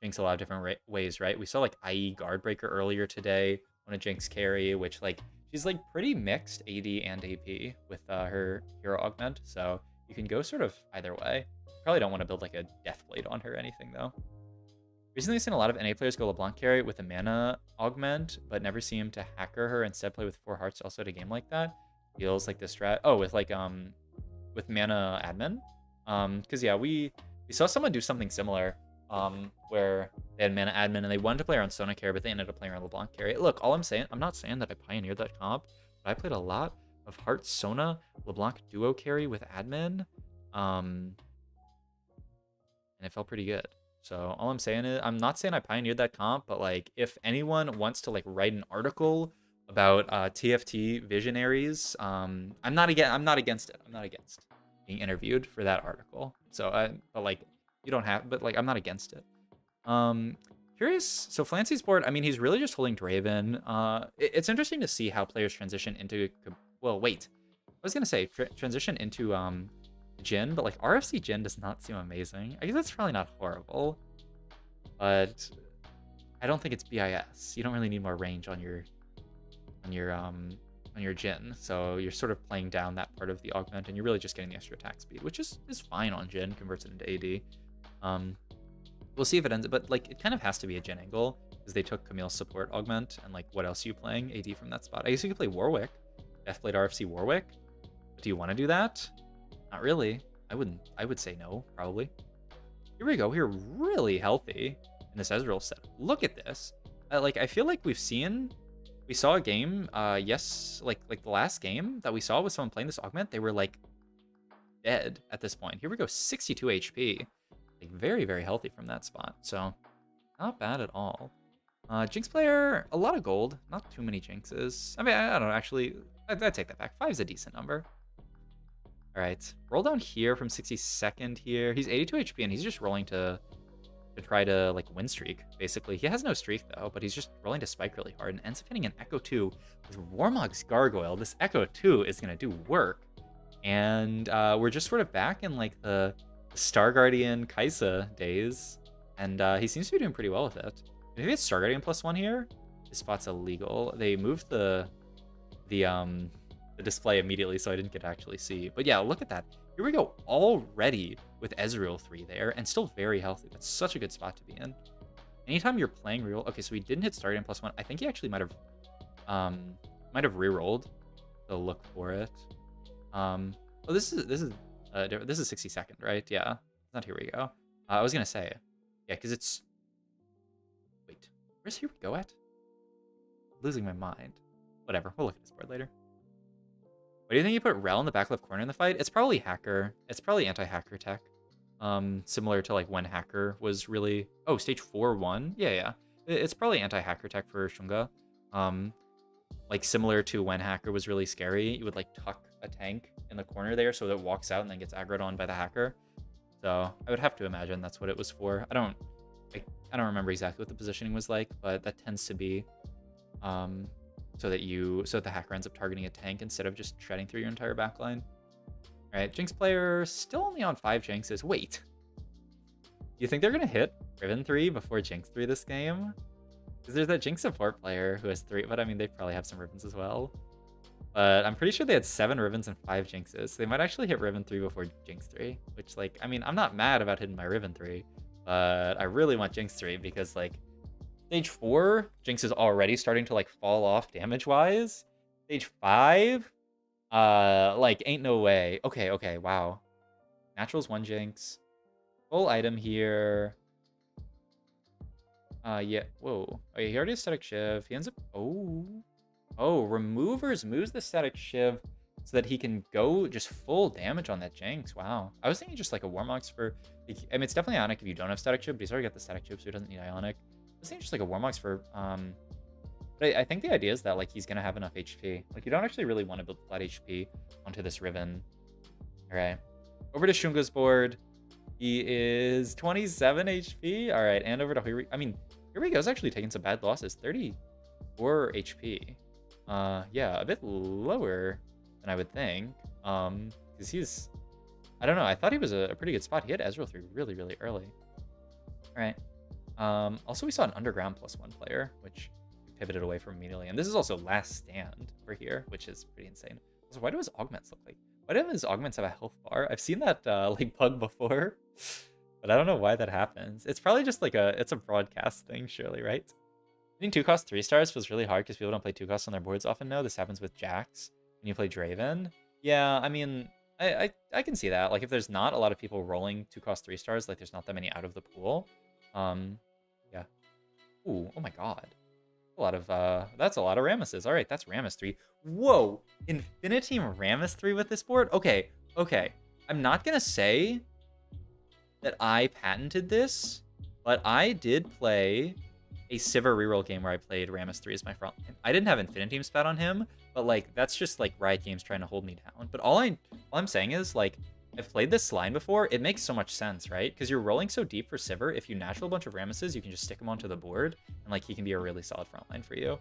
S2: Jinx a lot of different ways, right? We saw like IE Guard Breaker earlier today on a Jinx carry, which like she's like pretty mixed AD and AP with her hero augment, so you can go sort of either way. Probably don't want to build like a Deathblade on her or anything though. Recently seen a lot of NA players go LeBlanc carry with a mana augment, but never see him to hacker her, instead play with 4 hearts also at a game like that. Feels like this strat. Oh, with like with mana admin. Because yeah, we saw someone do something similar. Where they had mana admin and they wanted to play around Sona carry, but they ended up playing around LeBlanc carry. Look, all I'm not saying that I pioneered that comp, but I played a lot of Heart Sona LeBlanc duo carry with admin, and it felt pretty good. So all I'm saying is, I'm not saying I pioneered that comp, but like if anyone wants to like write an article about TFT visionaries, I'm not against it. I'm not against being interviewed for that article. So but like you don't have, but like I'm not against it. Curious. So Flancy's board, I mean, he's really just holding Draven. It's interesting to see how players transition into. Well, wait. I was gonna say transition into Jin, but like RFC Jin does not seem amazing. I guess that's probably not horrible, but I don't think it's BIS. You don't really need more range on your Jin, so you're sort of playing down that part of the augment, and you're really just getting the extra attack speed, which is fine on Jin. Converts it into AD. We'll see if it ends, but like it kind of has to be a Jin angle because they took Camille's support augment, and like what else are you playing AD from that spot? I guess you could play Warwick. Death played RFC Warwick. But do you want to do that? Not really. I wouldn't. I would say no, probably. Here we go. We're really healthy in this Ezreal setup. Look at this. Like I feel like we saw a game. Yes, like the last game that we saw with someone playing this augment, they were like dead at this point. Here we go. 62 HP. Like very, very healthy from that spot. So not bad at all. Jinx player, a lot of gold. Not too many Jinxes. I mean, I don't know. Actually, I'd take that back. 5 is a decent number. All right, roll down here from 62nd here. He's 82 HP, and he's just rolling to try to like win streak, basically. He has no streak though, but he's just rolling to spike really hard and ends up hitting an Echo 2 with Warmog's Gargoyle. This Echo 2 is gonna do work. And we're just sort of back in like the Star Guardian Kaisa days, and he seems to be doing pretty well with it. Maybe it's Star Guardian +1 here. This spot's illegal. They moved the display immediately, so I didn't get to actually see. But yeah, look at that. Here we go, already with Ezreal 3 there, and still very healthy. That's such a good spot to be in. Anytime you're playing Reroll, okay, so he didn't hit Star Guardian +1. I think he actually might have rerolled to look for it. Oh, this is 62nd, right? Yeah, not here we go. I was gonna say, yeah, because it's. Wait, where's Here We Go at? Losing my mind. Whatever, we'll look at this board later. What do you think you put Rel in the back left corner in the fight? It's probably Hacker. It's probably anti-hacker tech. Similar to like when Hacker was really. Oh, stage 4-1. Yeah. It's probably anti-hacker tech for Shunga. Like similar to when Hacker was really scary, you would like tuck a tank in the corner there so that it walks out and then gets aggroed on by the hacker. So I would have to imagine that's what it was for. I don't remember exactly what the positioning was like, but that tends to be so that the hacker ends up targeting a tank instead of just shredding through your entire backline. All right, Jinx player still only on 5 Jinxes. Wait, you think they're gonna hit Riven 3 before Jinx 3 this game? Because there's that Jinx support player who has 3, but I mean, they probably have some Rivens as well. But I'm pretty sure they had 7 Rivens and 5 Jinxes. So they might actually hit Riven 3 before Jinx 3, which, like, I mean, I'm not mad about hitting my Riven 3, but I really want Jinx 3 because, like, stage 4, Jinx is already starting to, like, fall off damage-wise. Stage 5, like, ain't no way. Okay, wow. Natural's 1 Jinx. Full item here. Yeah, whoa. Okay, he already has Static Shiv. He ends up, oh, Removers moves the Static Shiv so that he can go just full damage on that Jinx. Wow. I was thinking just like a Warmox for, I mean, it's definitely Ionic if you don't have Static Shiv, but he's already got the Static Shiv, so he doesn't need Ionic. I was thinking just like a Warmox for, but I think the idea is that like he's gonna have enough HP. Like you don't actually really want to build flat HP onto this Riven. All right, over to Shunga's board. He is 27 HP. All right, and over to Here We Go's actually taking some bad losses. 34 HP. Yeah, a bit lower than I would think. Because he's, I don't know. I thought he was a pretty good spot. He had Ezreal 3 really, really early. All right. Also, we saw an Underground +1 player, which we pivoted away from immediately. And this is also Last Stand for here, which is pretty insane. So why do his augments look like? Why do his augments have a health bar? I've seen that like bug before, but I don't know why that happens. It's probably just like it's a broadcast thing, surely, right? Hitting 2-cost 3-stars feels really hard because people don't play 2-costs on their boards often now. This happens with Jax when you play Draven. Yeah, I mean, I can see that. Like if there's not a lot of people rolling 2-cost 3-stars, like there's not that many out of the pool. Yeah. Ooh, oh my god. That's a lot of Ramesses. All right, that's Ramess 3. Whoa, Infinity Ramess 3 with this board? Okay. I'm not gonna say that I patented this, but I did play a Sivir reroll game where I played Ramess 3 as my front line. I didn't have Infinity spat on him, but like that's just like Riot Games trying to hold me down. But all I'm saying is like I've played this line before. It makes so much sense, right? Because you're rolling so deep for Sivir. If you natural a bunch of Ramesses, you can just stick them onto the board, and like he can be a really solid front line for you.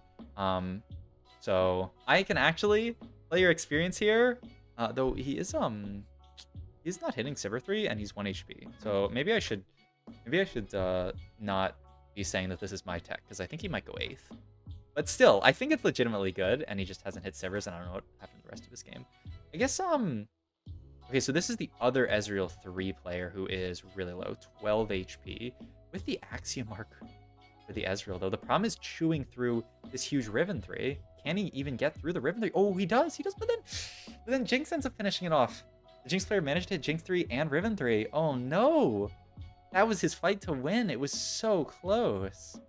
S2: So I can actually play your experience here. Though he is he's not hitting Sivir 3 and he's 1 HP. So maybe I should not be saying that this is my tech, because I think he might go 8th. But still, I think it's legitimately good, and he just hasn't hit Sivers, and I don't know what happened to the rest of his game. I guess, okay, so this is the other Ezreal 3 player who is really low, 12 HP, with the Axiom mark for the Ezreal, though. The problem is chewing through this huge Riven 3. Can he even get through the Riven 3? Oh, he does, but then Jinx ends up finishing it off. The Jinx player managed to hit Jinx 3 and Riven 3. Oh, no. That was his fight to win. It was so close.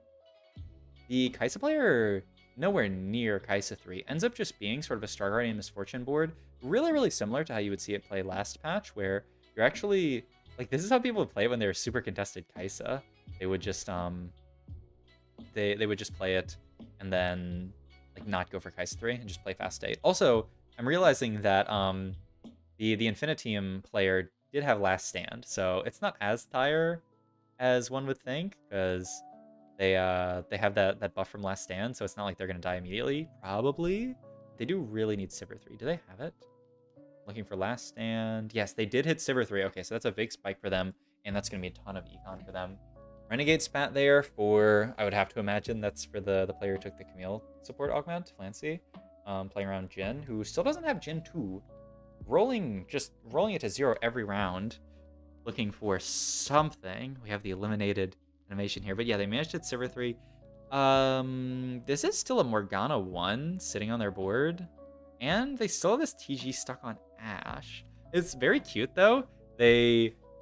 S2: The Kai'Sa player, nowhere near Kai'Sa 3, ends up just being sort of a Star Guardian Misfortune board. Really, really similar to how you would see it play last patch, where you're actually, like, this is how people would play when they were super contested Kai'Sa. They would just, they would just play it and then, like, not go for Kai'Sa 3 and just play fast 8. Also, I'm realizing that, the Infiniteam player did have Last Stand, so it's not as dire as one would think, because they have that buff from Last Stand, so it's not like they're gonna die immediately. Probably. They do really need Sivir 3. Do they have it? Looking for Last Stand. Yes, they did hit Sivir 3. Okay, so that's a big spike for them, and that's gonna be a ton of econ for them. Renegade spat there for, I would have to imagine that's for the player who took the Camille support augment, Flancy, playing around Jhin, who still doesn't have Jhin 2. Just rolling it to 0 every round, looking for something. We have the eliminated animation here, but yeah, they managed to hit Sivir 3. This is still a Morgana 1 sitting on their board, and they still have this TG stuck on Ashe. It's very cute though.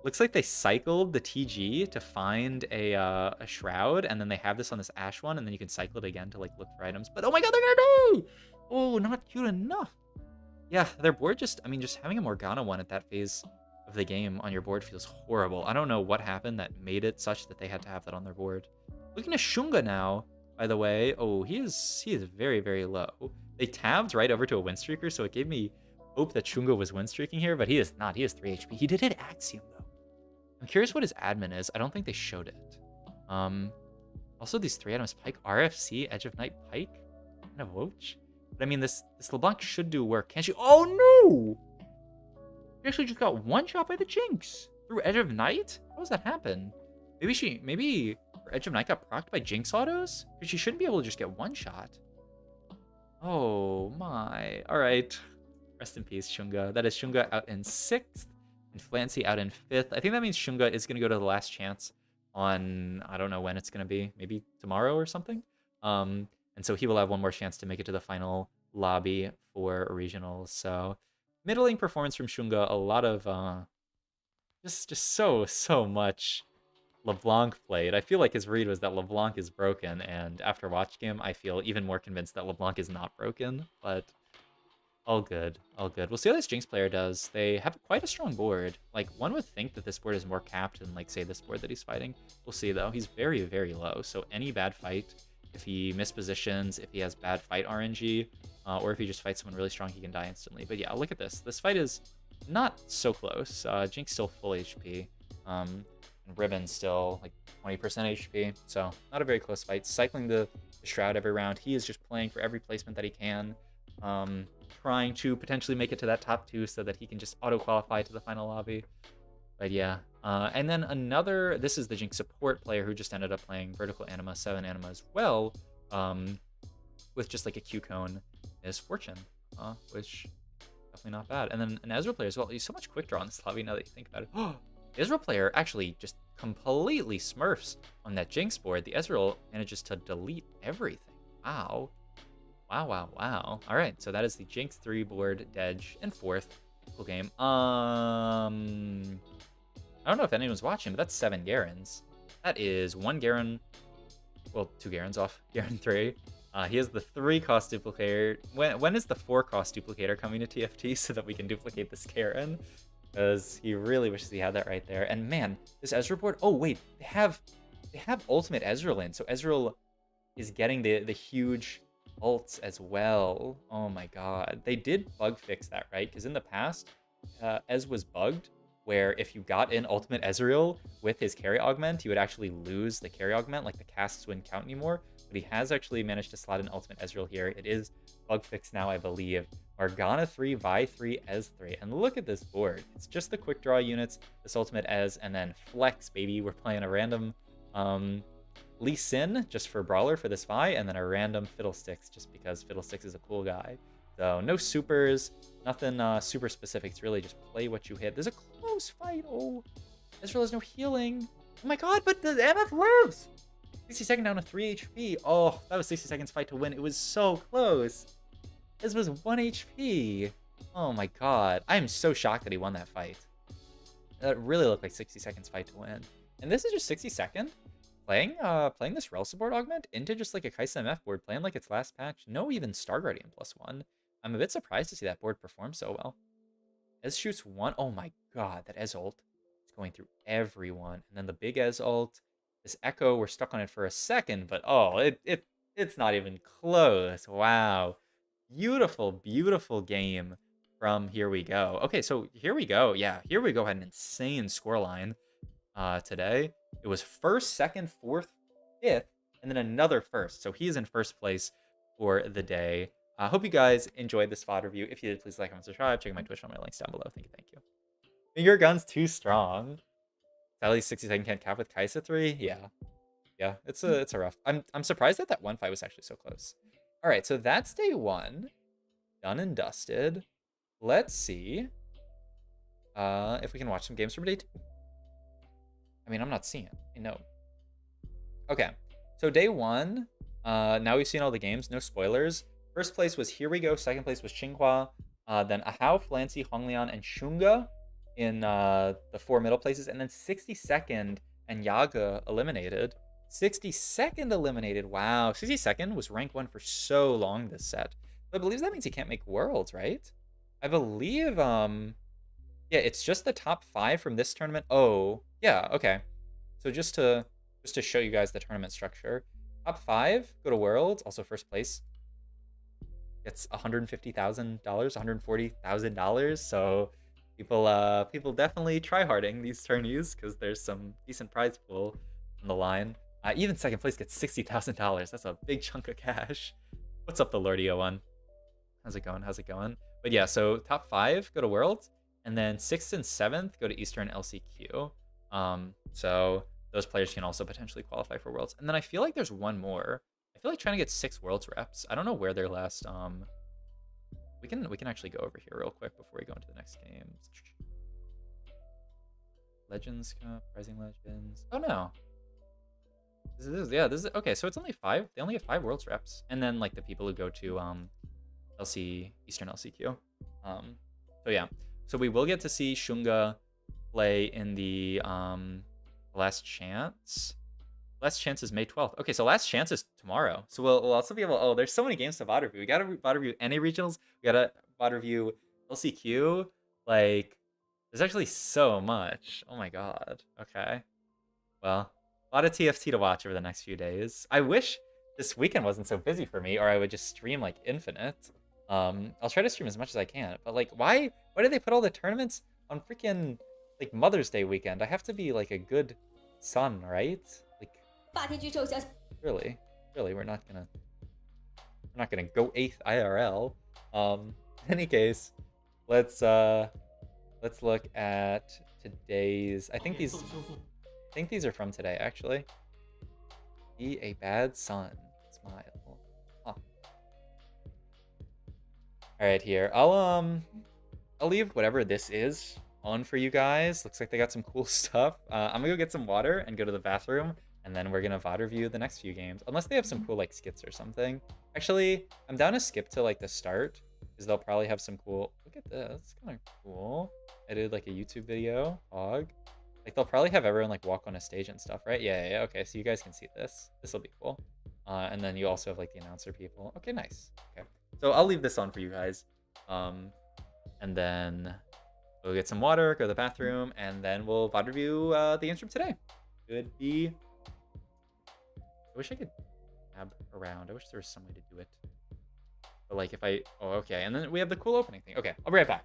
S2: Looks like they cycled the TG to find a Shroud, and then they have this on this Ashe one, and then you can cycle it again to like look for items. But oh my god, they're gonna die! Oh, not cute enough. Yeah, their board just having a Morgana 1 at that phase of the game on your board feels horrible. I don't know what happened that made it such that they had to have that on their board. Looking at Xunga now, by the way. Oh, he is very, very low. They tabbed right over to a Windstreaker, so it gave me hope that Xunga was Windstreaking here, but he is not. He has 3 HP. He did hit Axiom, though. I'm curious what his admin is. I don't think they showed it. Also, these 3 items, Pike, RFC, Edge of Night, Pike, and a Woach. But I mean, this LeBlanc should do work. Can't she? Oh, no! She actually just got one shot by the Jinx through Edge of Night? How does that happen? Maybe her Edge of Night got procced by Jinx autos? Because she shouldn't be able to just get one shot. Oh, my. All right. Rest in peace, Xunga. That is Xunga out in 6th and Flancy out in 5th. I think that means Xunga is going to go to the last chance on, I don't know when it's going to be, maybe tomorrow or something. And so he will have one more chance to make it to the final lobby for regionals. So middling performance from Xunga. A lot of just so much LeBlanc played. I feel like his read was that LeBlanc is broken, and after watching him, I feel even more convinced that LeBlanc is not broken. But all good, all good. We'll see how this Jinx player does. They have quite a strong board. Like, one would think that this board is more capped than, like, say, this board that he's fighting. We'll see, though. He's very, very low. So any bad fight, if he mispositions, if he has bad fight RNG, or if he just fights someone really strong, he can die instantly. But yeah, look at this. This fight is not so close. Jinx still full HP. And Ribbon's still, like, 20% HP. So not a very close fight. Cycling the Shroud every round. He is just playing for every placement that he can. Trying to potentially make it to that top 2 so that he can just auto-qualify to the final lobby. But yeah. And then another, this is the Jinx support player who just ended up playing Vertical Anima, 7 Anima as well, with just like a Q-Cone, is Fortune, which definitely not bad. And then an Ezreal player as well. He's so much quick draw in this lobby now that you think about it. Oh, the Ezreal player actually just completely smurfs on that Jinx board. The Ezreal manages to delete everything. Wow. Wow. All right, so that is the Jinx 3 board, Dedge, and 4th. Cool game. I don't know if anyone's watching, but that's 7 Garens. That is 1 Garen, well, 2 Garens off Garen 3. He has the 3 cost duplicator. When is the 4 cost duplicator coming to TFT so that we can duplicate this Garen? Because he really wishes he had that right there. And man, this Ezreal board, oh wait, they have ultimate Ezreal in, so Ezreal is getting the huge ults as well. Oh my god. They did bug fix that, right? Because in the past, Ez was bugged, where if you got in ultimate Ezreal with his carry augment, you would actually lose the carry augment, like the casts wouldn't count anymore. but he has actually managed to slot an ultimate Ezreal here. It is bug fixed now, I believe. Morgana 3, Vi 3, Ez 3. And look at this board. It's just the quick draw units, this ultimate Ez, and then Flex, baby. We're playing a random Lee Sin just for Brawler for this Vi, and then a random Fiddlesticks just because Fiddlesticks is a cool guy. So no supers, nothing super specific. It's really just play what you hit. There's a close fight. Oh, Ezreal has no healing. Oh my god, but the MF lives! 60 second down to 3 HP. Oh, that was 60 seconds fight to win. It was so close. This was 1 HP. Oh my god. I am so shocked that he won that fight. That really looked like 60 seconds fight to win. And this is just 60 second. Playing this Rel support augment into just like a Kai'Sa MF board, playing like its last patch. No even Star Guardian +1. I'm a bit surprised to see that board perform so well. Ez shoots 1. Oh my god, that Ez ult is going through everyone. And then the big Ez ult. This Echo, we're stuck on it for a second, but oh, it's not even close. Wow. Beautiful, beautiful game from Here We Go. Okay, so Here We Go. Yeah, Here We Go had an insane scoreline today. It was first, second, fourth, fifth, and then another first. So he is in first place for the day. I hope you guys enjoyed this VOD review. If you did, please like, comment, subscribe. Check my Twitch on my links down below. Thank you, thank you. Finger gun's too strong. At least 60 second can't cap with Kai'Sa 3. Yeah, it's a rough. I'm surprised that one fight was actually so close. All right, so that's day 1, done and dusted. Let's see if we can watch some games from day 2. I mean, I'm not seeing it. I know. Okay, so day 1. Now we've seen all the games. No spoilers. First place was Here We Go. Second place was Tsinghua. Then Ahau, Flancy, Honglian, and Shunga in the 4 middle places. And then 62nd and Yaga eliminated. 62nd eliminated. Wow. 62nd was rank 1 for so long this set. But I believe that means he can't make worlds, right? I believe, yeah, it's just the top 5 from this tournament. Oh, yeah, okay. So just to show you guys the tournament structure. Top 5 go to worlds, also first place. It's $150,000, $140,000. So people definitely try harding these tourneys because there's some decent prize pool on the line. Even second place gets $60,000. That's a big chunk of cash. What's up, the Lordio one? How's it going? How's it going? But yeah, so top 5 go to Worlds, and then 6th and 7th go to Eastern LCQ. So those players can also potentially qualify for Worlds. And then I feel like there's one more. I feel like trying to get 6 Worlds reps. I don't know where their last. We can actually go over here real quick before we go into the next games. Legends Cup, Rising Legends. Oh no. This is okay. So it's only 5. They only have 5 Worlds reps, and then like the people who go to Eastern LCQ. So yeah. So we will get to see Shunga play in the Last Chance. Last Chance is May 12th. Okay, so Last Chance is tomorrow. So we'll also be able. Oh, there's so many games to VOD review. We gotta VOD review NA regionals. We gotta VOD review LCQ. Like, there's actually so much. Oh my god. Okay. Well, a lot of TFT to watch over the next few days. I wish this weekend wasn't so busy for me, or I would just stream like infinite. I'll try to stream as much as I can. But like, why did they put all the tournaments on freaking like Mother's Day weekend? I have to be like a good son, right? Like, really, we're not gonna go 8th IRL. In any case, let's look at today's. I think these are from today, actually. Be a bad son. Smile. Huh. All right, here. I'll leave whatever this is on for you guys. Looks like they got some cool stuff. I'm gonna go get some water and go to the bathroom, and then we're gonna VOD review the next few games, unless they have some cool like skits or something. Actually, I'm down to skip to like the start, because they'll probably have some cool. Look at this. It's kind of cool. I did like a YouTube video. Hog. Like they'll probably have everyone like walk on a stage and stuff, right? Yeah. Okay, so you guys can see this. This will be cool. And then you also have like the announcer people. Okay, nice. Okay, so I'll leave this on for you guys. And then we'll get some water, go to the bathroom, and then we'll VOD review the games from today. Could be. I wish I could tab around. I wish there was some way to do it. But like if I. Oh, okay. And then we have the cool opening thing. Okay, I'll be right back.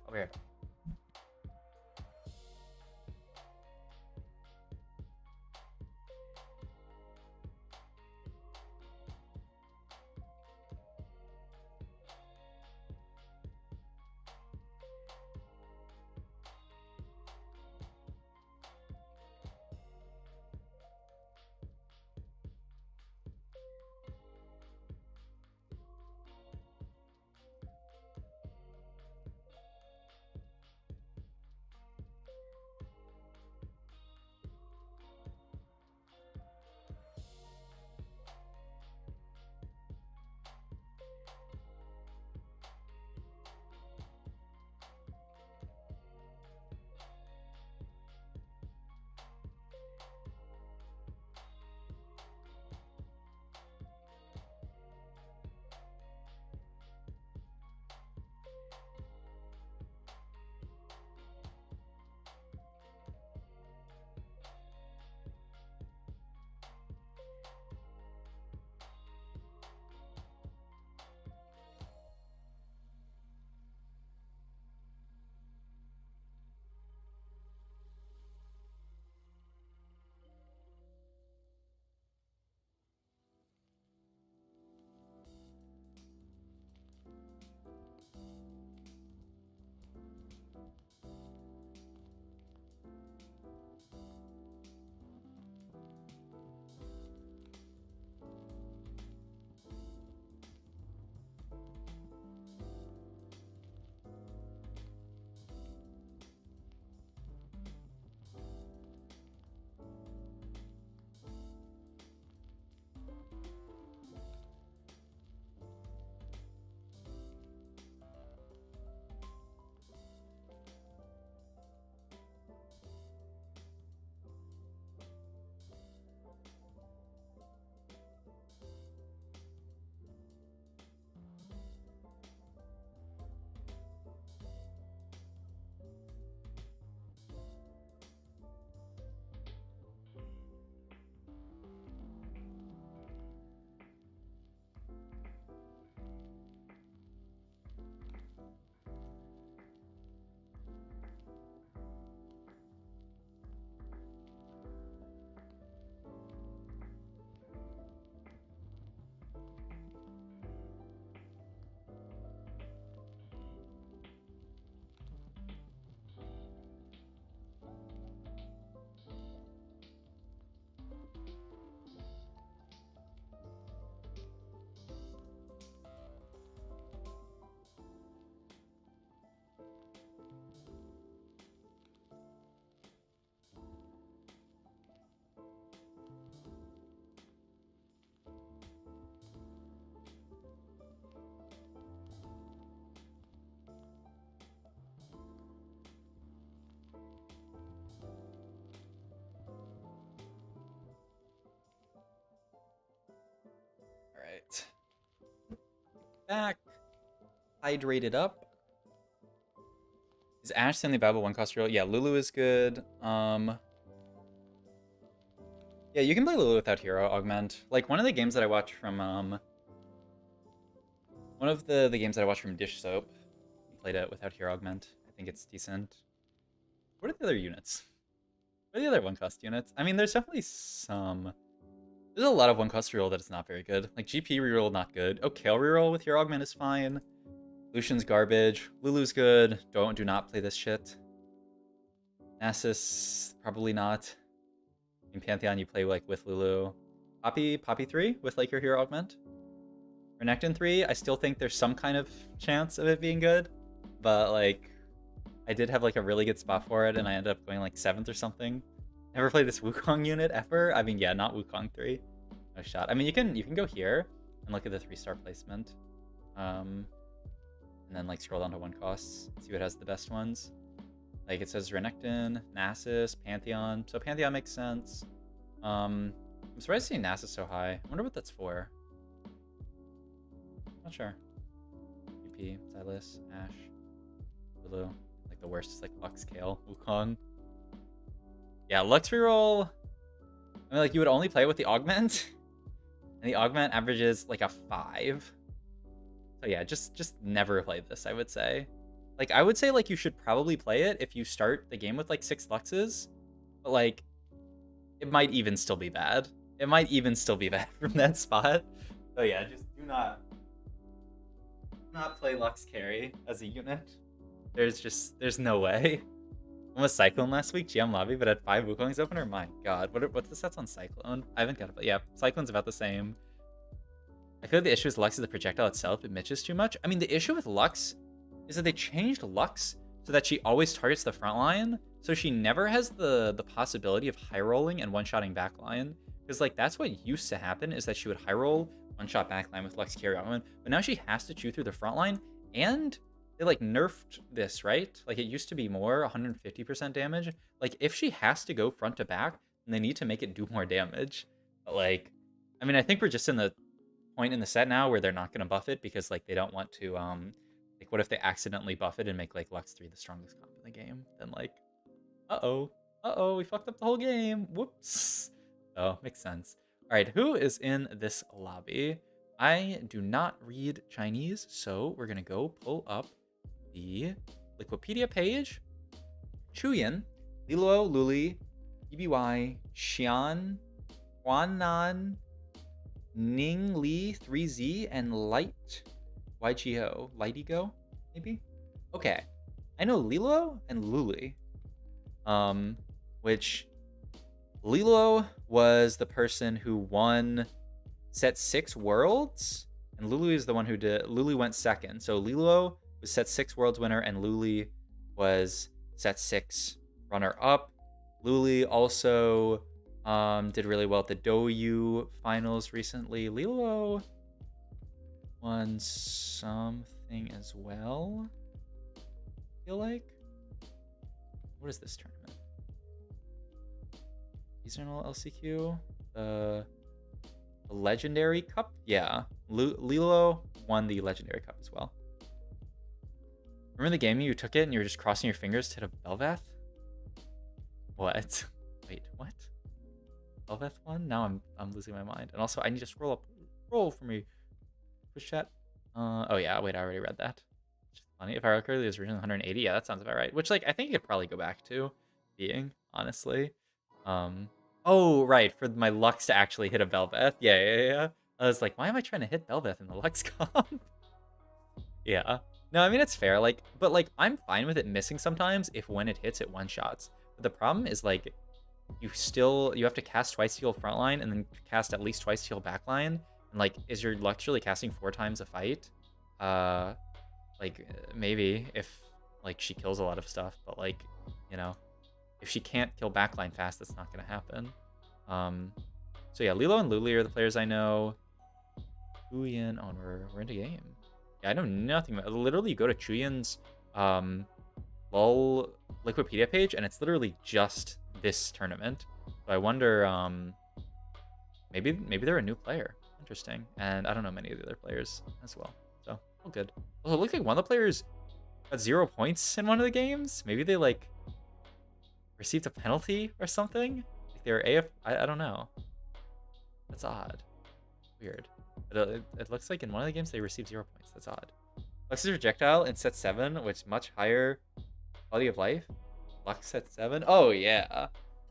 S2: back. Hydrated up. Is Ashe the only viable one cost reroll? Yeah, Lulu is good. Yeah, you can play Lulu without hero augment. Like one of the games that I watch from one of the games that I watched from Dish Soap, he played it without hero augment. I think it's decent. What are the other units? What are the other one cost units? I mean, there's definitely some. There's a lot of one cost reroll that is not very good. Like GP reroll, not good. Oh, Kale reroll with hero augment is fine. Lucian's garbage. Lulu's good. Do not play this shit. Nasus, probably not. In Pantheon, you play like with Lulu. Poppy 3 with like your hero augment. Renekton 3, I still think there's some kind of chance of it being good. But like, I did have like a really good spot for it and I ended up going like 7th or something. Never played this Wukong unit ever. I mean, yeah, not Wukong 3. No shot. I mean, you can go here and look at the 3-star placement. And then like scroll down to one costs, see what has the best ones. Like it says Renekton, Nasus, Pantheon. So Pantheon makes sense. I'm surprised to see Nasus so high. I wonder what that's for. Not sure. UP, Silas, Ashe, Lulu. Like the worst is like Lux, Kale, Wukong. Yeah, Lux reroll. I mean, like you would only play with the augment, and the augment averages like a 5. So yeah, just never play this, I would say. Like, I would say, like, you should probably play it if you start the game with, like, 6 Luxes. But, like, it might even still be bad. It might even still be bad from that spot. So yeah, just do not play Lux carry as a unit. There's no way. I was Cyclone last week, GM lobby, but had 5 Wukongs opener. My god, what's the stats on Cyclone? I haven't got it, but yeah, Cyclone's about the same. I feel like the issue with Lux is the projectile itself. It mitches too much. I mean, the issue with Lux is that they changed Lux so that she always targets the front line. So she never has the possibility of high rolling and one-shotting backline. Because like that's what used to happen, is that she would high roll, one-shot backline with Lux carry on. But now she has to chew through the front line. And they like nerfed this, right? Like it used to be more 150% damage. Like if she has to go front to back, then they need to make it do more damage. But like, I mean, I think we're just in the point in the set now where they're not going to buff it because like they don't want to like what if they accidentally buff it and make like Lux 3 the strongest comp in the game, then like we fucked up the whole game, whoops. So makes sense. All right, who is in this lobby? I do not read Chinese, so we're gonna go pull up the Wikipedia page. Chuyin, Liluo, Luli, EBY, Xian, Huanan, Ning Li 3Z, and Light YGO. Lightygo, maybe? Okay. I know Liluo and Luli. Which Liluo was the person who won set 6 worlds, and Luli is the one who did. Luli went second. So Liluo was set 6 worlds winner, and Luli was set 6 runner up. Luli also did really well at the Douyu finals recently. Liluo won something as well, I feel like. What is this tournament? Seasonal LCQ? The Legendary Cup? Yeah. Liluo won the Legendary Cup as well. Remember the game you took it and you were just crossing your fingers to hit a Bel'Veth? What? Wait, what? Bel'Veth won? Now I'm losing my mind. And also I need to scroll for me. Push chat. Oh yeah, wait, I already read that. It's just funny. If I recall, it was originally 180. Yeah, that sounds about right. Which like I think you could probably go back to being, honestly. Oh right, for my Lux to actually hit a Bel'Veth. Yeah. I was like, why am I trying to hit Bel'Veth in the Lux comp? Yeah. No, I mean it's fair. Like, but like I'm fine with it missing sometimes if when it hits it one shots. But the problem is like you have to cast twice to heal frontline and then cast at least twice to heal backline. And like, is your Lux really casting 4 times a fight? Like maybe if like she kills a lot of stuff, but like, you know, if she can't kill backline fast, that's not gonna happen. So yeah, Lilo and Luli are the players I know. Chuyin, oh, we're into game. Yeah, I know nothing about. Literally, you go to Chuyin's LOL Wikipedia page, and it's literally just this tournament. So I wonder, maybe they're a new player. Interesting. And I don't know many of the other players as well. So Oh, good. Oh, it looked like one of the players got 0 points in one of the games. Maybe they like received a penalty or something. Like they were I don't know. That's odd. Weird. But it looks like in one of the games they received 0 points. That's odd. Lux's projectile in set 7, which much higher quality of life. Lux set 7. Oh yeah.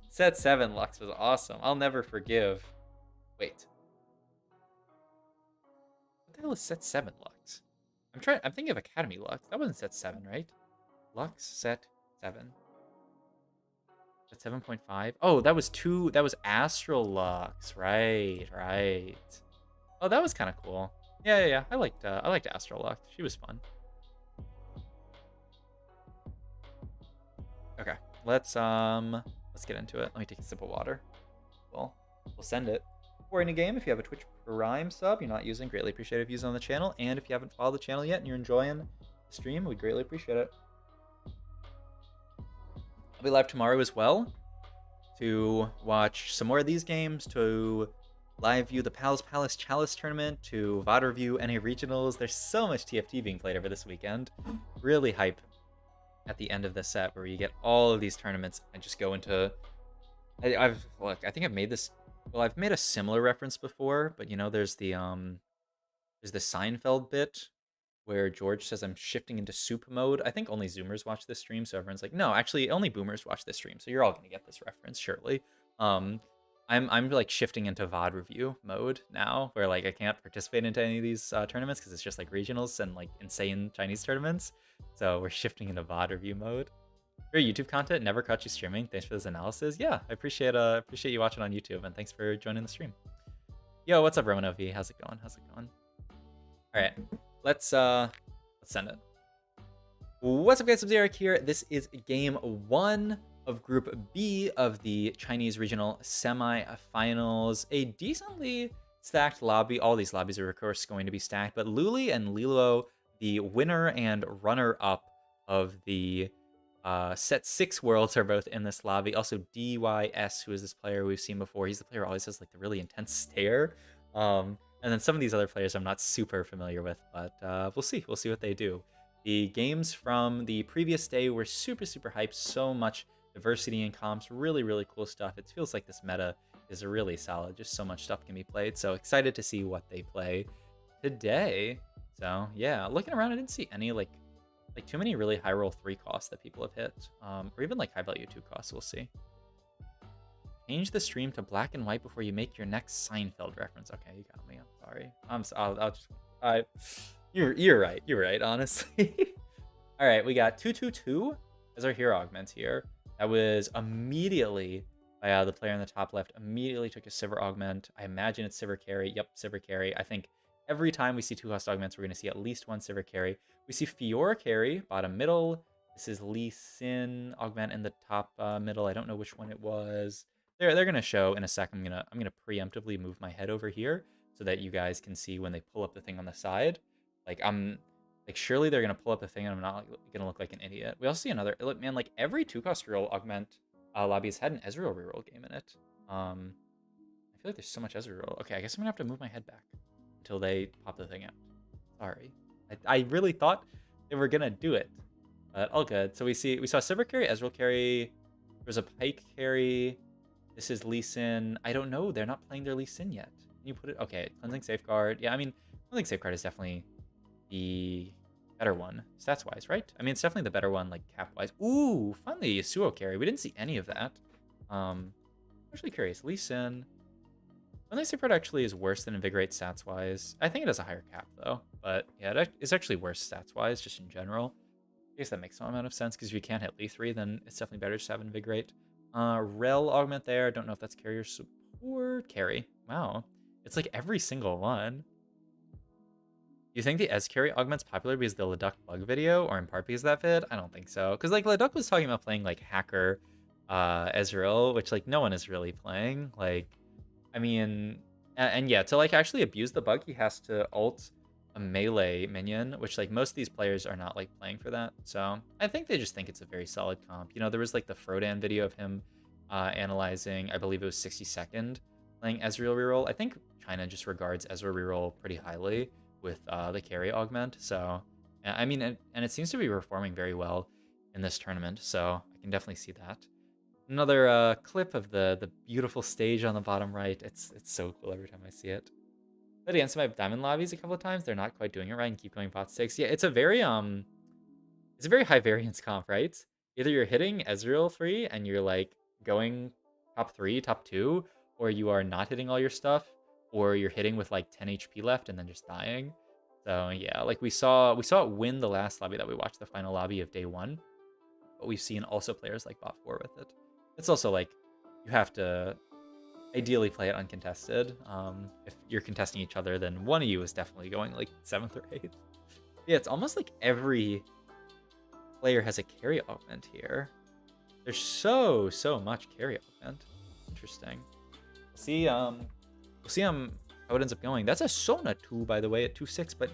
S2: Set 7 Lux was awesome. I'll never forgive. Wait. What the hell is set 7 Lux? I'm thinking of Academy Lux. That wasn't set 7, right? Lux set 7. Set 7.5. Oh, that was Astral Lux. Right. Oh, that was kind of cool. Yeah. I liked Astral Lux. She was fun. Okay. Let's get into it. Let me take a sip of water. We'll send it. For any game, if you have a Twitch Prime sub you're not using, greatly appreciate it if you use it on the channel. And if you haven't followed the channel yet and you're enjoying the stream, we'd greatly appreciate it. I'll be live tomorrow as well to watch some more of these games, to live view the Palace Chalice tournament, to VOD review NA regionals. There's so much TFT being played over this weekend. Really hype at the end of the set where you get all of these tournaments and just go into. I think I've made this. Well, I've made a similar reference before, but you know, there's the Seinfeld bit where George says I'm shifting into soup mode. I think only Zoomers watch this stream, so everyone's like, no, actually, only Boomers watch this stream, so you're all gonna get this reference, surely. I'm like shifting into VOD review mode now, where like I can't participate into any of these tournaments because it's just like regionals and like insane Chinese tournaments. So we're shifting into VOD review mode. Your YouTube content never caught you streaming. Thanks for this analysis. Yeah, I appreciate you watching on YouTube, and thanks for joining the stream. Yo, what's up, Roman OV? How's it going? All right, let's send it. What's up, guys? Sub-Zero here. This is game 1 of Group B of the Chinese regional semi-finals. A decently stacked lobby. All these lobbies are, of course, going to be stacked, but Luli and Lilo, the winner and runner-up of the set 6 worlds, are both in this lobby. Also, DYS, who is this player we've seen before. He's the player who always has like the really intense stare. And then some of these other players I'm not super familiar with, but we'll see. We'll see what they do. The games from the previous day were super hyped. So much diversity in comps. Really cool stuff. It feels like this meta is really solid. Just so much stuff can be played. So excited to see what they play today. So yeah, looking around, I didn't see any like too many really high roll 3 costs that people have hit, or even like high value 2 costs. We'll see. Change the stream to black and white before you make your next Seinfeld reference. Okay, you got me. I'm sorry. I'll just. You're right. You're right. Honestly. All right, we got 222 as our hero augment here. That was immediately by the player in the top left. Immediately took a Sivir augment. I imagine it's Sivir carry. Yep, Sivir carry. I think every time we see 2 cost augments, we're going to see at least one Sivir carry. We see Fiora carry, bottom middle. This is Lee Sin augment in the top middle. I don't know which one it was. They're going to show in a sec. I'm gonna preemptively move my head over here so that you guys can see when they pull up the thing on the side. Like surely they're going to pull up the thing and I'm not going to look like an idiot. We also see another, look, man, like every 2 cost reroll augment lobby has had an Ezreal reroll game in it. I feel like there's so much Ezreal reroll. Okay, I guess I'm gonna have to move my head back until they pop the thing out. Sorry. I really thought they were gonna do it, but all good. So we saw Sivir carry, Ezreal carry, there's a Pyke carry. This is Lee Sin. I don't know, they're not playing their Lee Sin yet. Can you put it, okay, Cleansing Safeguard. Yeah, I mean, Cleansing Safeguard is definitely the better one, stats-wise, right? I mean, it's definitely the better one, like, cap-wise. Ooh, finally, Yasuo carry. We didn't see any of that. I'm actually curious. Lee Sin. Cleansing Safeguard actually is worse than Invigorate stats-wise. I think it has a higher cap, though. But, yeah, it's actually worse stats-wise, just in general. I guess that makes some amount of sense, because if you can't hit Lee 3, then it's definitely better just to have Invigorate. Rel augment there. Don't know if that's carrier support. Carry. Wow. It's like every single one. You think the S carry augment's popular because of the Leduc bug video, or in part because of that vid? I don't think so. Because like Leduc was talking about playing like hacker Ezreal, which like no one is really playing. Like, I mean, and yeah, to like actually abuse the bug, he has to ult a melee minion, which like most of these players are not like playing for that. So I think they just think it's a very solid comp. You know, there was like the Frodan video of him analyzing, I believe it was 62nd, playing Ezreal reroll. I think China just regards Ezreal reroll pretty highly. with the carry augment. So, I mean, and it seems to be performing very well in this tournament. So I can definitely see that. Another clip of the beautiful stage on the bottom right. It's so cool every time I see it. But against my diamond lobbies a couple of times, they're not quite doing it right and keep going bot 6. Yeah, it's a very high variance comp, right? Either you're hitting Ezreal 3 and you're like going top 3, top 2, or you are not hitting all your stuff, or you're hitting with like 10 HP left and then just dying. So yeah, like we saw it win the last lobby that we watched, the final lobby of day 1. But we've seen also players like bot 4 with it. It's also like you have to ideally play it uncontested. If you're contesting each other, then one of you is definitely going like 7th or 8th. Yeah, it's almost like every player has a carry augment here. There's so much carry augment. Interesting. We'll see how it ends up going. That's a Sona 2, by the way, at 2-6, but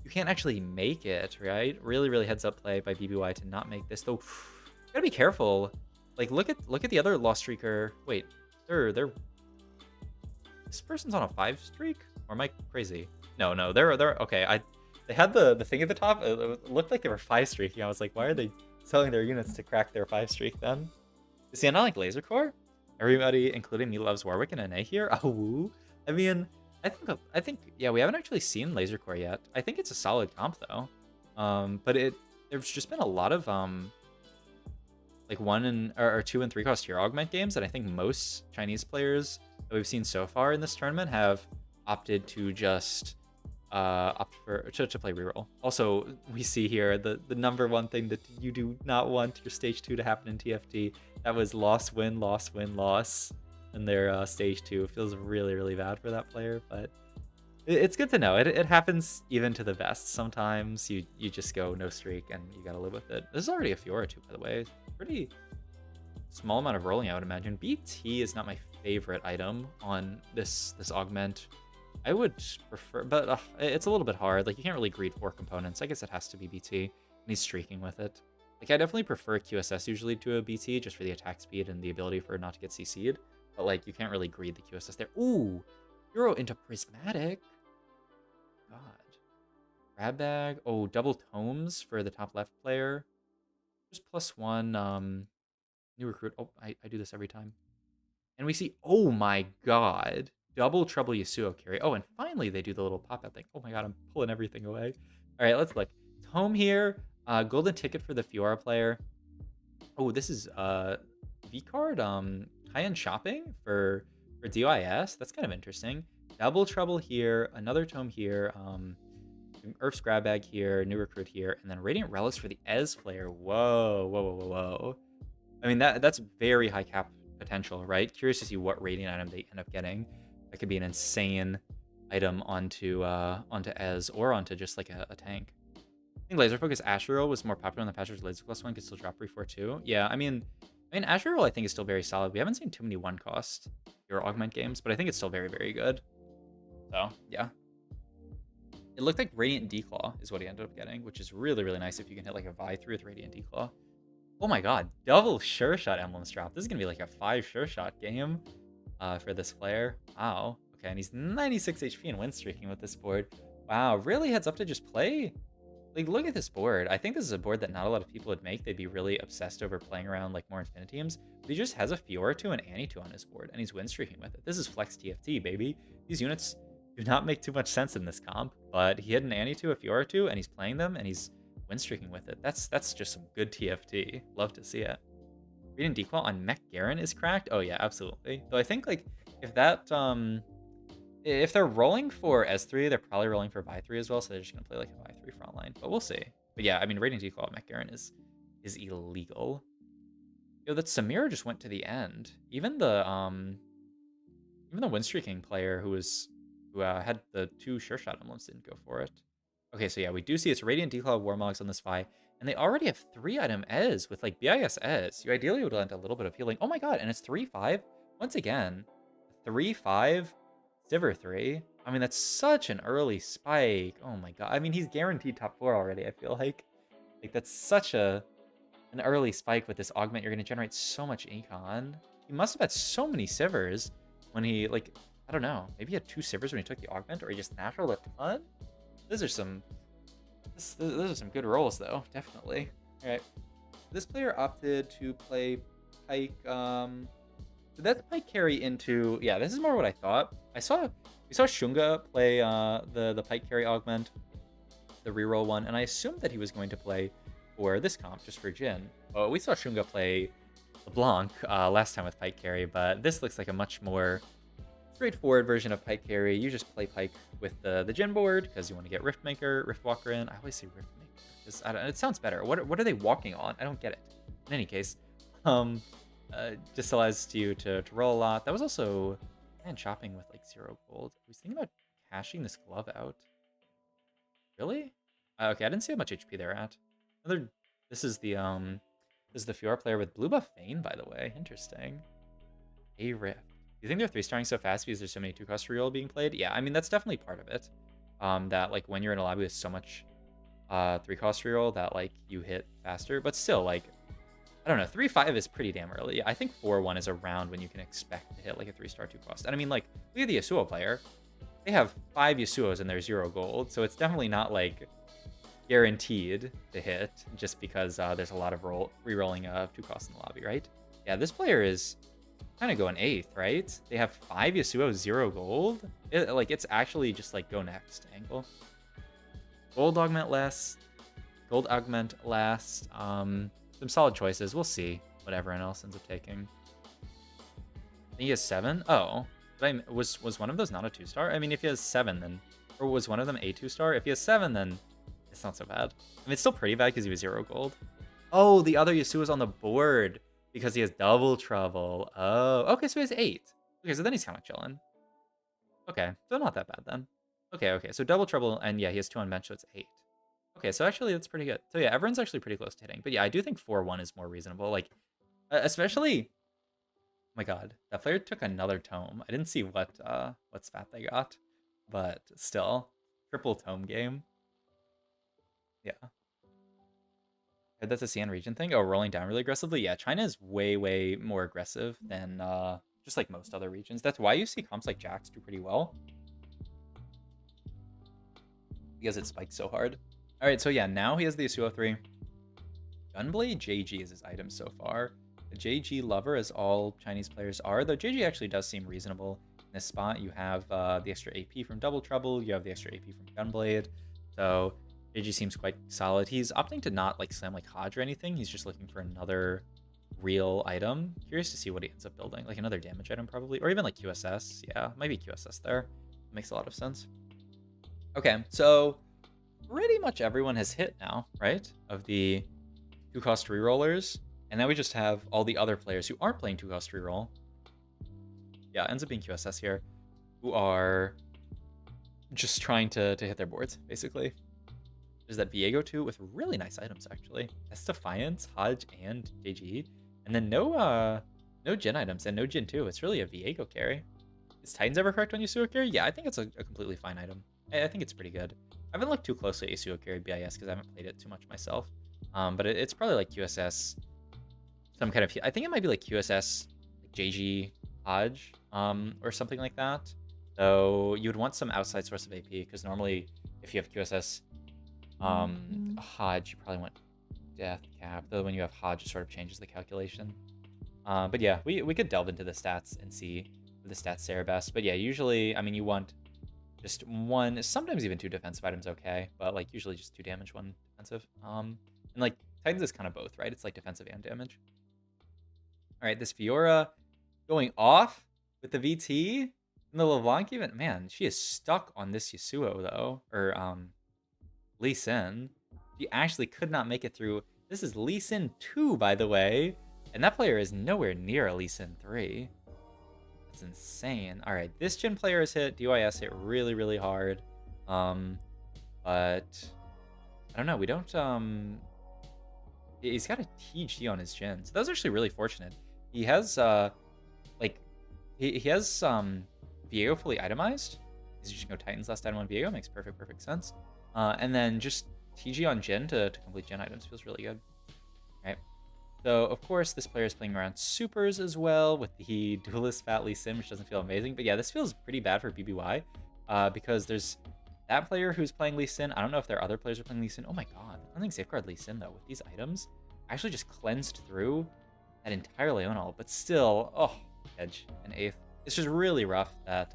S2: you can't actually make it, right? Really heads up play by BBY to not make this, though. You gotta be careful. Like, look at the other lost streaker. Wait, they're this person's on a 5 streak, or am I crazy? No, they're okay. They had the thing at the top. It looked like they were 5 streaking. I was like, why are they selling their units to crack their 5 streak then? See, I not like Laser Core. Everybody, including me, loves Warwick and NA here. Oh, woo. I mean, I think yeah, we haven't actually seen Laser Core yet. I think it's a solid comp though. But there's just been a lot of like 1 or 2 and 3 cost hero augment games that I think most Chinese players that we've seen so far in this tournament have opted to just to play reroll. Also, we see here the number one thing that you do not want your stage 2 to happen in TFT. That was loss, win, loss, win, loss in their stage 2. It feels really bad for that player, but it's good to know. It happens even to the best. Sometimes you just go no streak and you gotta live with it. This is already a Fiora 2, by the way. Pretty small amount of rolling, I would imagine. BT is not my favorite item on this augment. I would prefer, but it's a little bit hard. Like, you can't really greed 4 components. I guess it has to be BT, and he's streaking with it. Like, I definitely prefer QSS usually to a BT, just for the attack speed and the ability for it not to get CC'd. But, like, you can't really greed the QSS there. Ooh! Hero into Prismatic. God. Grab bag. Oh, double tomes for the top left player. Just +1 new recruit. Oh, I do this every time. And we see, oh my god, double trouble Yasuo carry. Oh, and finally they do the little pop-out thing. Oh my god, I'm pulling everything away. All right, let's look. Tome here. Golden ticket for the Fiora player. Oh, this is V-card. High-end shopping for DYS. That's kind of interesting. Double trouble here. Another tome here. Earth's grab bag here. New recruit here. And then Radiant Relics for the Ez player. Whoa. I mean, that's very high cap potential, right? Curious to see what Radiant item they end up getting. That could be an insane item onto Ez or onto just like a tank. I think Laser Focus Asheral was more popular in the patches. Laser Plus 1 could still drop re4 too. Yeah, I mean Asheral I think is still very solid. We haven't seen too many 1-cost hero augment games, but I think it's still very good. So yeah. It looked like Radiant Declaw is what he ended up getting, which is really nice if you can hit like a Vi through with Radiant Declaw. Oh my god, double Sure Shot emblems drop. This is gonna be like a 5 Sure Shot game for this player. Wow. Okay, and he's 96 HP and win streaking with this board. Wow, really heads up to just play. Like, look at this board. I think this is a board that not a lot of people would make. They'd be really obsessed over playing around like more Infiniteams. But he just has a Fiora 2 and Annie 2 on his board, and he's win streaking with it. This is flex TFT, baby. These units do not make too much sense in this comp, but he hit an Annie 2, a Fiora 2, and he's playing them, and he's win streaking with it. That's just some good TFT. Love to see it. Radiant Declaw on Mech Garen is cracked. Oh yeah, absolutely. Though I think like if that if they're rolling for S3, they're probably rolling for Vi 3 as well, so they're just gonna play like a Vi 3 frontline. But we'll see. But yeah, I mean Radiant Declaw on Mech Garen is illegal. Yo, that Samira just went to the end. Even the win streaking player who had the 2 Sure Shot emblems didn't go for it. Okay, so yeah, we do see it's Radiant Declaw Warmogs on this Vi, and they already have 3-item Ez with like BIS Ez. You ideally would want a little bit of healing. Oh my god, and it's 3-5. Once again, 3-5, Sivir 3. I mean, that's such an early spike. Oh my god. I mean, he's guaranteed top 4 already, I feel like. Like, that's such an early spike with this augment. You're going to generate so much econ. He must have had so many Sivers when he, like, I don't know. Maybe he had 2 Sivers when he took the augment, or he just natural a ton? Those are some good rolls, though. Definitely. All right. This player opted to play Pike. So that's Pike carry into. Yeah, this is more what I thought. We saw Shunga play the Pike carry augment, the reroll one, and I assumed that he was going to play for this comp just for Jin. Oh, we saw Shunga play LeBlanc last time with Pike carry, but this looks like a much more straightforward version of Pike carry. You just play Pike with the Jin board because you want to get Riftwalker in. I always say Riftmaker. It sounds better. What are they walking on? I don't get it. In any case, just allows you to roll a lot. That was also shopping with like 0 gold. I was thinking about cashing this glove out. Really? Okay, I didn't see how much HP they're at. This is the Fiora player with blue buff Vayne, by the way. Interesting. A Rift. Do you think they're 3-starring so fast because there's so many 2-cost reroll being played? Yeah, I mean, that's definitely part of it. That, like, when you're in a lobby with so much 3-cost reroll that, like, you hit faster. But still, like, I don't know, 3-5 is pretty damn early. I think 4-1 is around when you can expect to hit, like, a 3-star 2-cost. And I mean, like, look at the Yasuo player. They have 5 Yasuos and they're 0 gold. So it's definitely not, like, guaranteed to hit just because there's a lot of rerolling 2-cost in the lobby, right? Yeah, this player is kind of going 8th, right? They have 5 Yasuo, 0 gold. It's actually just like go next angle. Gold augment last. Gold augment last. Some solid choices. We'll see what everyone else ends up taking. I think he has 7. Oh, was one of those not a 2-star? I mean, if he has 7, then, or was one of them a 2-star? If he has 7, then it's not so bad. I mean, it's still pretty bad because he was 0 gold. Oh, the other Yasuo is on the board because he has double trouble. Oh, okay, so he has 8. Okay, so then he's kind of chilling. Okay, so not that bad then. Okay, so double trouble, and yeah, he has 2 on bench, so it's 8. Okay, so actually that's pretty good. So yeah, everyone's actually pretty close to hitting. But yeah, I do think 4-1 is more reasonable. Like, especially, oh my god, that player took another tome. I didn't see what spat they got, but still, triple tome game. Yeah. That's a CN region thing. Oh, rolling down really aggressively. Yeah, China is way more aggressive than just like most other regions. That's why you see comps like Jax do pretty well, because it spikes so hard. All right, so yeah, now he has the Yasuo 3. Gunblade JG is his item so far. The JG lover, as all Chinese players are, though JG actually does seem reasonable. In this spot, you have the extra AP from Double Trouble. You have the extra AP from Gunblade. So JG seems quite solid. He's opting to not like slam like Hodge or anything. He's just looking for another real item. Curious to see what he ends up building. Like another damage item probably. Or even like QSS. Yeah, might be QSS there. Makes a lot of sense. Okay, so pretty much everyone has hit now, right? Of the 2-cost rerollers. And now we just have all the other players who aren't playing 2-cost reroll. Yeah, ends up being QSS here. Who are just trying to hit their boards, basically. There's that Viego too with really nice items, actually. That's Defiance, Hodge, and JG. And then no Jin items and no Jin too. It's really a Viego carry. Is Titans ever correct on Yasuo carry? Yeah, I think it's a completely fine item. I think it's pretty good. I haven't looked too closely at Yasuo carry BIS because I haven't played it too much myself. But it's probably like QSS, some kind of, I think it might be like QSS, like JG, Hodge, or something like that. Though you would want some outside source of AP because normally if you have QSS Hodge, you probably want Death Cap. Though when you have Hodge, it sort of changes the calculation. But yeah, we could delve into the stats and see the stats say are best. But yeah, usually, I mean, you want just 1, sometimes even 2 defensive items, okay, but like usually just 2 damage, 1 defensive. And like Titans is kind of both, right? It's like defensive and damage. All right, this Fiora going off with the VT in the LeBlanc event. Man, she is stuck on this Yasuo though, or Lee Sin. She actually could not make it through. This is Lee Sin 2, by the way, and that player is nowhere near a Lee Sin 3. That's insane. All right, this Jin player has hit. DYS hit really hard. But I don't know. We don't. He's got a TG on his Jin, so that was actually really fortunate. He has like he has Viego fully itemized. He's just gonna go Titans last item on Viego. Makes perfect sense. And then just TG on Jin to complete Jin items feels really good. All right. So, of course, this player is playing around supers as well with the Duelist Fat Lee Sin, which doesn't feel amazing. But yeah, this feels pretty bad for BBY because there's that player who's playing Lee Sin. I don't know if there are other players who are playing Lee Sin. Oh my god, I don't think Safeguard Lee Sin though with these items. I actually just cleansed through that entire Leona, but still, oh, edge and 8th. It's just really rough that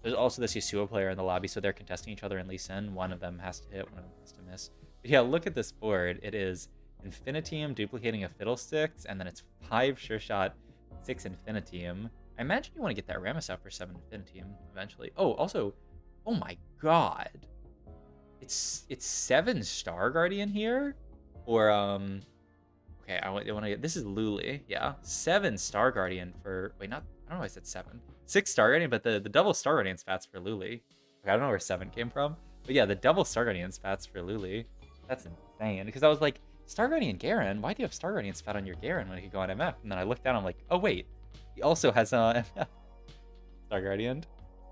S2: there's also this Yasuo player in the lobby, so they're contesting each other in Lee Sin. One of them has to hit, one of them has to miss. But yeah, look at this board. It is Infinitium duplicating a Fiddlesticks, and then it's 5 Sure Shot, 6 Infinitium. I imagine you want to get that Rammus out for 7 Infinitium eventually. Oh, also, oh my god. It's 7 Star Guardian here? Or, okay, I want to get, this is Luli, yeah. 7 Star Guardian for, wait, not, I don't know why I said 7. 6 Star Guardian, but the double Star Guardian spats for Luli. I don't know where 7 came from. But yeah, the double Star Guardian spats for Luli. That's insane. Because I was like, Star Guardian Garen? Why do you have Star Guardian spat on your Garen when he could go on MF? And then I looked down, I'm like, oh wait, he also has MF. Star Guardian.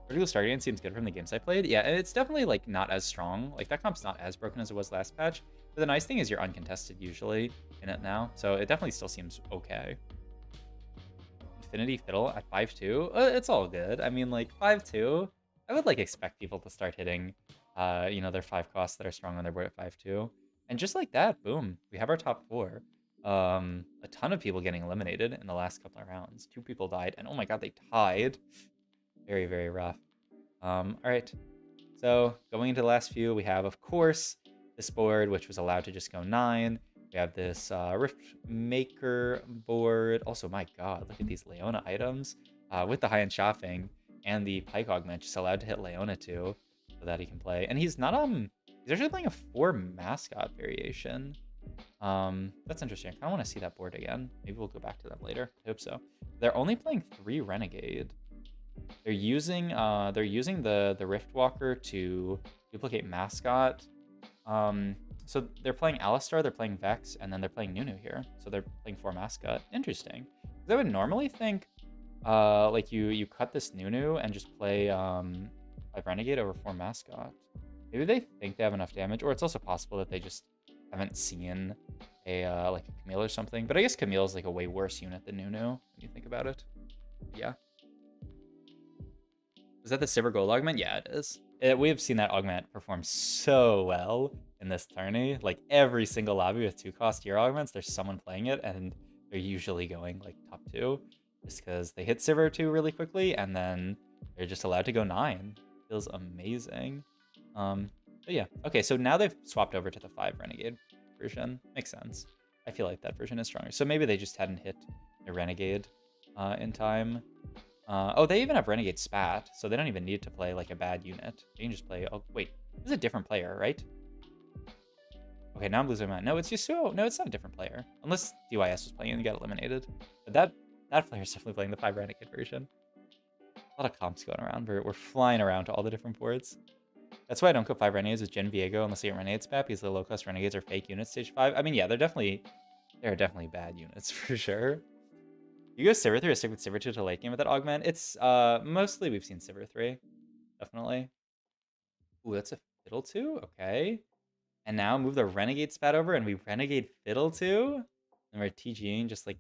S2: Vertical Star Guardian seems good from the games I played. Yeah, and it's definitely like not as strong. Like that comp's not as broken as it was last patch. But the nice thing is you're uncontested usually in it now. So it definitely still seems okay. Infinity Fiddle at 5-2. It's all good. I mean, like 5-2. I would like expect people to start hitting, you know, their 5 costs that are strong on their board at 5-2. And just like that, boom, we have our top 4. A ton of people getting eliminated in the last couple of rounds. 2 people died, and oh my god, they tied. Very, very rough. All right. So going into the last few, we have, of course, this board, which was allowed to just go 9. We have this Rift Maker board. Also, my god, look at these Leona items. With the high-end shopping and the Pike Augment, just allowed to hit Leona too, so that he can play. And he's not, he's actually playing a 4 mascot variation. That's interesting. I kind of want to see that board again. Maybe we'll go back to that later. I hope so. They're only playing 3 Renegade. They're using the Rift Walker to duplicate mascot. So they're playing Alistar, they're playing Vex, and then they're playing Nunu here. So they're playing 4 mascot. Interesting. Because I would normally think like you cut this Nunu and just play 5 Renegade over 4 mascot. Maybe they think they have enough damage, or it's also possible that they just haven't seen a like a Camille or something. But I guess Camille is like a way worse unit than Nunu when you think about it. Yeah. Is that the Sivir Gold augment? Yeah, it is. We have seen that augment perform so well in this tourney. Like every single lobby with 2-cost tier augments, there's someone playing it, and they're usually going like top 2, just because they hit Sivir 2 really quickly, and then they're just allowed to go 9. Feels amazing. But yeah, okay, so now they've swapped over to the 5 Renegade version. Makes sense. I feel like that version is stronger. So maybe they just hadn't hit the Renegade in time. Oh, they even have Renegade Spat, so they don't even need to play like a bad unit. They can just play, oh wait, this is a different player, right? Okay, now I'm losing my mind. No, it's Yasuo. No, it's not a different player. Unless DYS was playing and got eliminated. But that player is definitely playing the 5 Renegade version. A lot of comps going around. We're flying around to all the different boards. That's why I don't go 5 Renegades with Gen Viego unless you get Renegade Spat, because the low-cost Renegades are fake units stage 5. I mean, yeah, they're definitely bad units for sure. You go Sivir 3 or stick with Sivir 2 to late game with that augment? It's mostly we've seen Sivir 3. Definitely. Ooh, that's a Fiddle 2? Okay. And now move the Renegade Spat over and we Renegade Fiddle 2? And we're TGing just like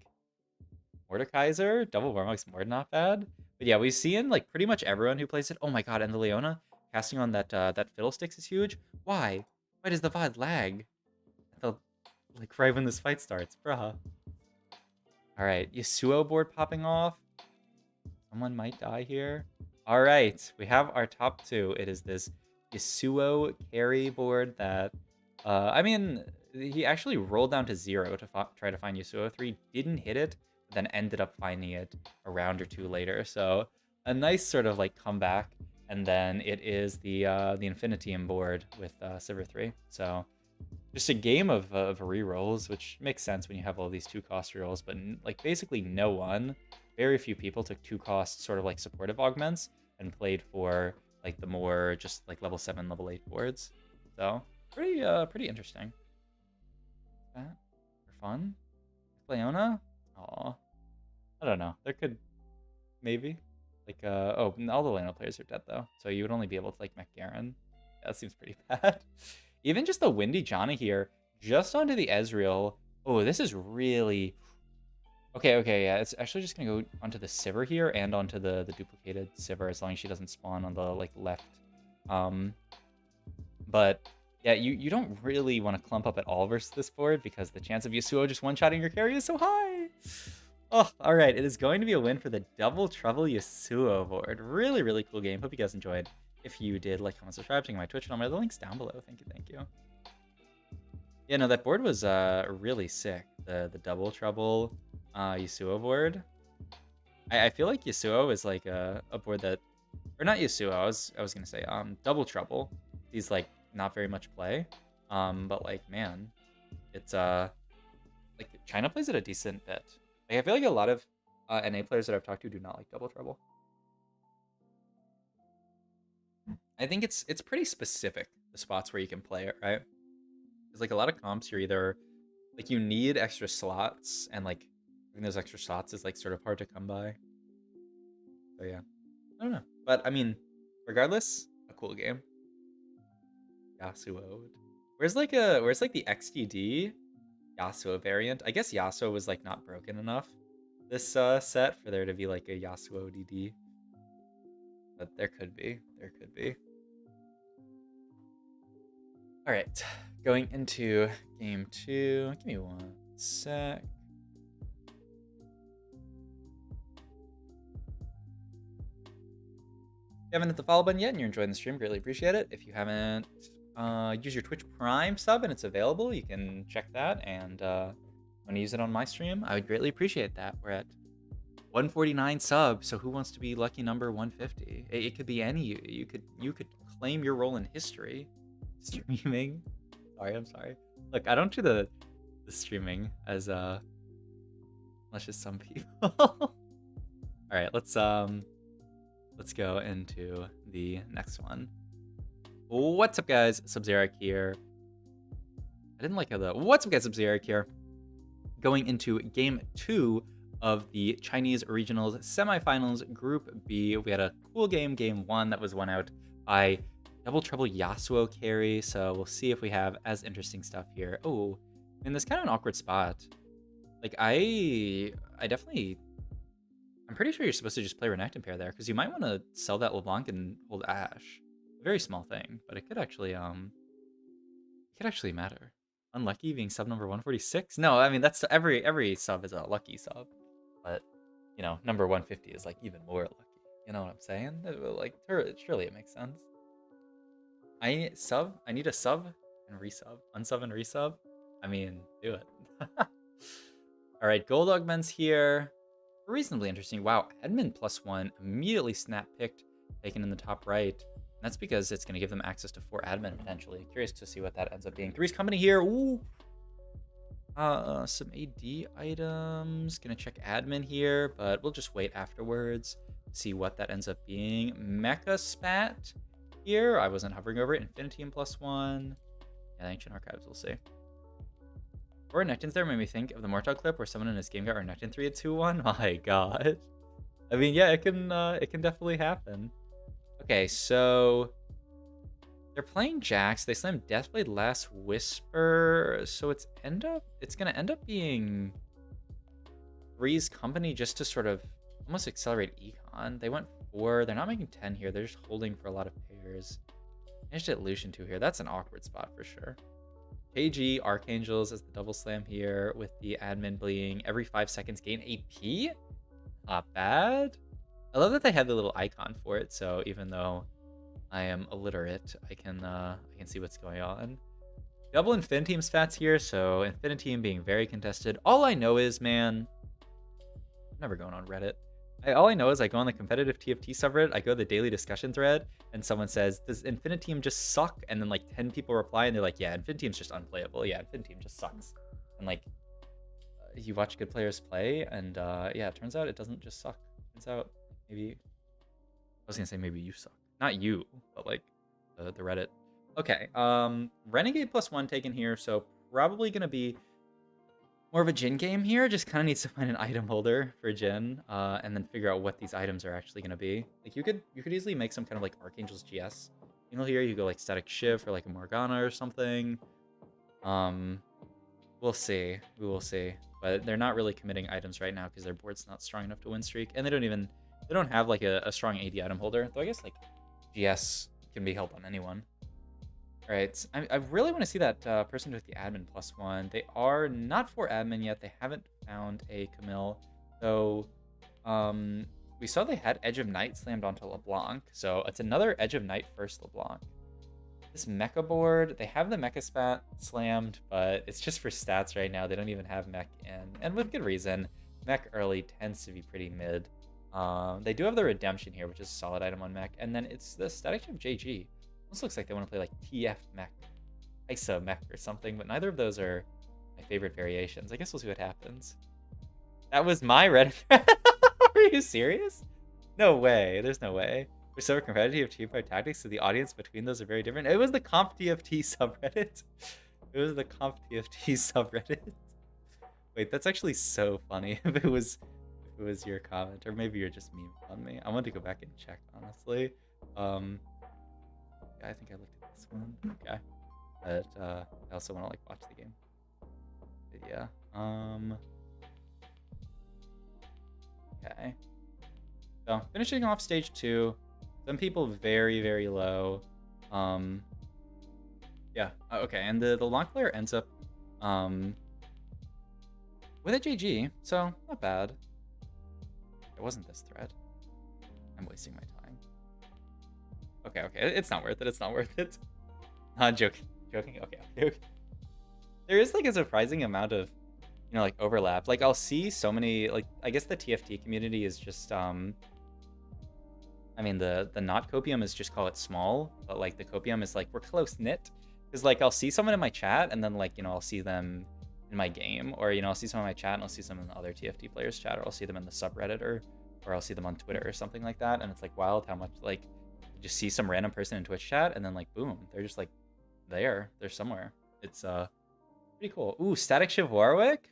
S2: Mordekaiser. Double Warmock's more not bad. But yeah, we've seen like pretty much everyone who plays it. Oh my god, and the Leona casting on that Fiddlesticks is huge. Why? Why does the VOD lag? Like right when this fight starts, bruh. Alright, Yasuo board popping off. Someone might die here. Alright, we have our top 2. It is this Yasuo carry board that, I mean, he actually rolled down to 0 to try to find Yasuo 3. Didn't hit it, but then ended up finding it a round or 2 later. So a nice sort of like comeback. And then it is the Infinitium board with Sivir 3. So just a game of rerolls, which makes sense when you have all these 2-cost rerolls, but like basically no one, very few people took 2-cost sort of like supportive augments and played for like the more just like level 7, level 8 boards. So pretty interesting. That for fun. Leona? Aw. I don't know. There could maybe like oh, all the Leona players are dead though, so you would only be able to like mech Garen. That seems pretty bad. Even just the Windy Janna here, just onto the Ezreal. Oh, this is really... Okay, yeah, it's actually just gonna go onto the Sivir here and onto the duplicated Sivir, as long as she doesn't spawn on the like left But yeah, you don't really want to clump up at all versus this board because the chance of Yasuo just one-shotting your carry is so high. Oh, all right. It is going to be a win for the Double Trouble Yasuo board. Really, really cool game. Hope you guys enjoyed. If you did, like, comment, subscribe, check my Twitch channel. The link's down below. Thank you, thank you. Yeah, no, that board was really sick. The Double Trouble Yasuo board. I feel like Yasuo is like a board that, or not Yasuo. I was gonna say Double Trouble. He's like not very much play, but like man, it's like China plays it a decent bit. Like, I feel like a lot of NA players that I've talked to do not like Double Trouble. I think it's pretty specific, the spots where you can play it, right? There's like a lot of comps you're either like you need extra slots, and like having those extra slots is like sort of hard to come by. So yeah, I don't know, but I mean, regardless, a cool game. Yasuo. Where's like the XDD Yasuo variant? I guess Yasuo was like not broken enough this set for there to be like a Yasuo DD. But there could be. All right, going into game 2. Give me one sec. If you haven't hit the follow button yet and you're enjoying the stream, greatly appreciate it. If you haven't used your Twitch Prime sub and it's available, you can check that. And want to use it on my stream, I would greatly appreciate that. We're at 149 subs, so who wants to be lucky number 150? It could be any you could claim your role in history. Streaming. I'm sorry. Look, I don't do the streaming as much as some people. All right, let's go into the next one. What's up, guys? Sub-Zeric here. I didn't like how what's up, guys? Sub-Zeric here. Going into game 2 of the Chinese Regionals Semifinals Group B. We had a cool game 1 that was won out by Double Trouble Yasuo carry, so we'll see if we have as interesting stuff here. Oh, and this kind of an awkward spot. Like, I'm pretty sure you're supposed to just play Renekton pair there, because you might want to sell that LeBlanc and hold Ashe. A very small thing, but it could actually matter. Unlucky being sub number 146? No, I mean, that's every sub is a lucky sub, but you know, number 150 is like even more lucky. You know what I'm saying? Like, surely it makes sense. I need a sub and resub. Unsub and resub? I mean, do it. Alright, gold augments here. Reasonably interesting. Wow, admin +1 immediately snap picked, taken in the top right. And that's because it's going to give them access to 4 admin potentially. Curious to see what that ends up being. Three's company here. Ooh. Some AD items. Gonna check admin here, but we'll just wait afterwards. See what that ends up being. Mecha Spat here. I wasn't hovering over it. Infinitium +1. Yeah, Ancient Archives, we'll see. Or Renekton's there made me think of the Mortal clip where someone in his game got Renekton 3 at 2-1. My god. I mean, yeah, it can definitely happen. Okay, so they're playing Jax. They slammed Deathblade Last Whisper, so it's gonna end up being Three's company just to sort of almost accelerate econ. They went 4. They're not making 10 here. They're just holding for a lot of pairs. Managed to hit Lucian 2 here. That's an awkward spot for sure. KG Archangels as the double slam here with the admin being every 5 seconds gain AP. Not bad. I love that they have the little icon for it, so even though I am illiterate, I can see what's going on. Double Infiniteam stats here, so Infiniteam being very contested. All I know is, man, I'm never going on Reddit. All I know is I go on the competitive TFT subreddit, I go to the daily discussion thread, and someone says, does Infiniteam just suck? And then like 10 people reply, and they're like, yeah, Infiniteam's just unplayable. Yeah, Infiniteam just sucks. And like, you watch good players play, and yeah, it turns out it doesn't just suck. Turns out maybe, I was gonna say maybe you suck. Not you, but like the Reddit. Okay, Renegade +1 taken here, so probably gonna be more of a Jhin game here. Just kind of needs to find an item holder for Jhin, and then figure out what these items are actually gonna be. Like you could easily make some kind of like Archangel's GS. You know, here you go like Static Shift or like a Morgana or something. We'll see. We will see. But they're not really committing items right now because their board's not strong enough to win streak, and they don't have like a strong AD item holder. Though I guess like GS can be held on anyone. All right, I really want to see that person with the admin +1. They are not for admin yet. They haven't found a Camille. So we saw they had Edge of Night slammed onto LeBlanc. So it's another Edge of Night first LeBlanc. This mecha board, they have the mecha spat slammed, but it's just for stats right now. They don't even have mech in, and with good reason. Mech early tends to be pretty mid. They do have the Redemption here, which is a solid item on mech, and then it's the Static Shift JG. This looks like they want to play like TF mech, ISO mech or something, but neither of those are my favorite variations. I guess we'll see what happens. That was my Reddit. Are you serious? No way. There's no way. We're so competitive Teamfight tactics, so the audience between those are very different. It was the Comp TFT subreddit. It was the Comp TFT subreddit. Wait, that's actually so funny. If it was your comment, or maybe you're just memeing on me. I want to go back and check, honestly. Yeah, I think I looked at this one. Okay. But I also want to like watch the game. But yeah. Okay. So finishing off stage 2. Some people very, very low. Yeah. Okay. And the long player ends up with a GG. So not bad. It wasn't this thread. I'm wasting my time. Okay. It's not worth it. It's not worth it. Joking. Okay. There is like a surprising amount of, like overlap. Like I'll see so many, like I guess the TFT community is just I mean the not copium is just call it small, but like the copium is like we're close knit. Because like I'll see someone in my chat and then like I'll see them in my game, or I'll see someone in my chat and I'll see some in the other TFT players chat, or I'll see them in the subreddit, or I'll see them on Twitter or something like that. And it's like wild how much like you just see some random person in Twitch chat and then like boom, they're just like they're somewhere. It's pretty cool. Ooh, Static Shiv Warwick.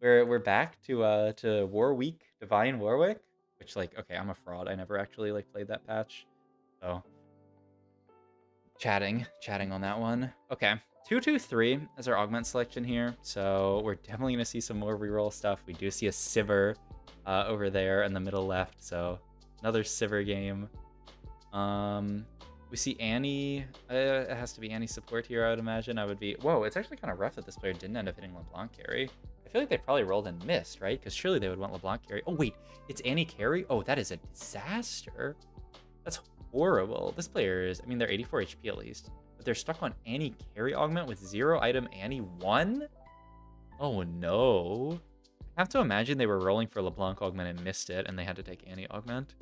S2: We're back to Warwick, Divine Warwick, which like okay, I'm a fraud. I never actually like played that patch, so chatting on that one. Okay, 2-2-3 as our augment selection here, so we're definitely gonna see some more reroll stuff. We do see a Sivir over there in the middle left, so another Sivir game. We see Annie. It has to be Annie support here, I would imagine. I would be. Whoa, it's actually kind of rough that this player didn't end up hitting LeBlanc carry. I feel like they probably rolled and missed, right? Because surely they would want LeBlanc carry. Oh wait, it's Annie carry. Oh, that is a disaster. That's horrible. This player is. I mean, they're 84 HP at least, but they're stuck on Annie carry augment with 0 item Annie 1. Oh no. I have to imagine they were rolling for LeBlanc augment and missed it, and they had to take Annie augment.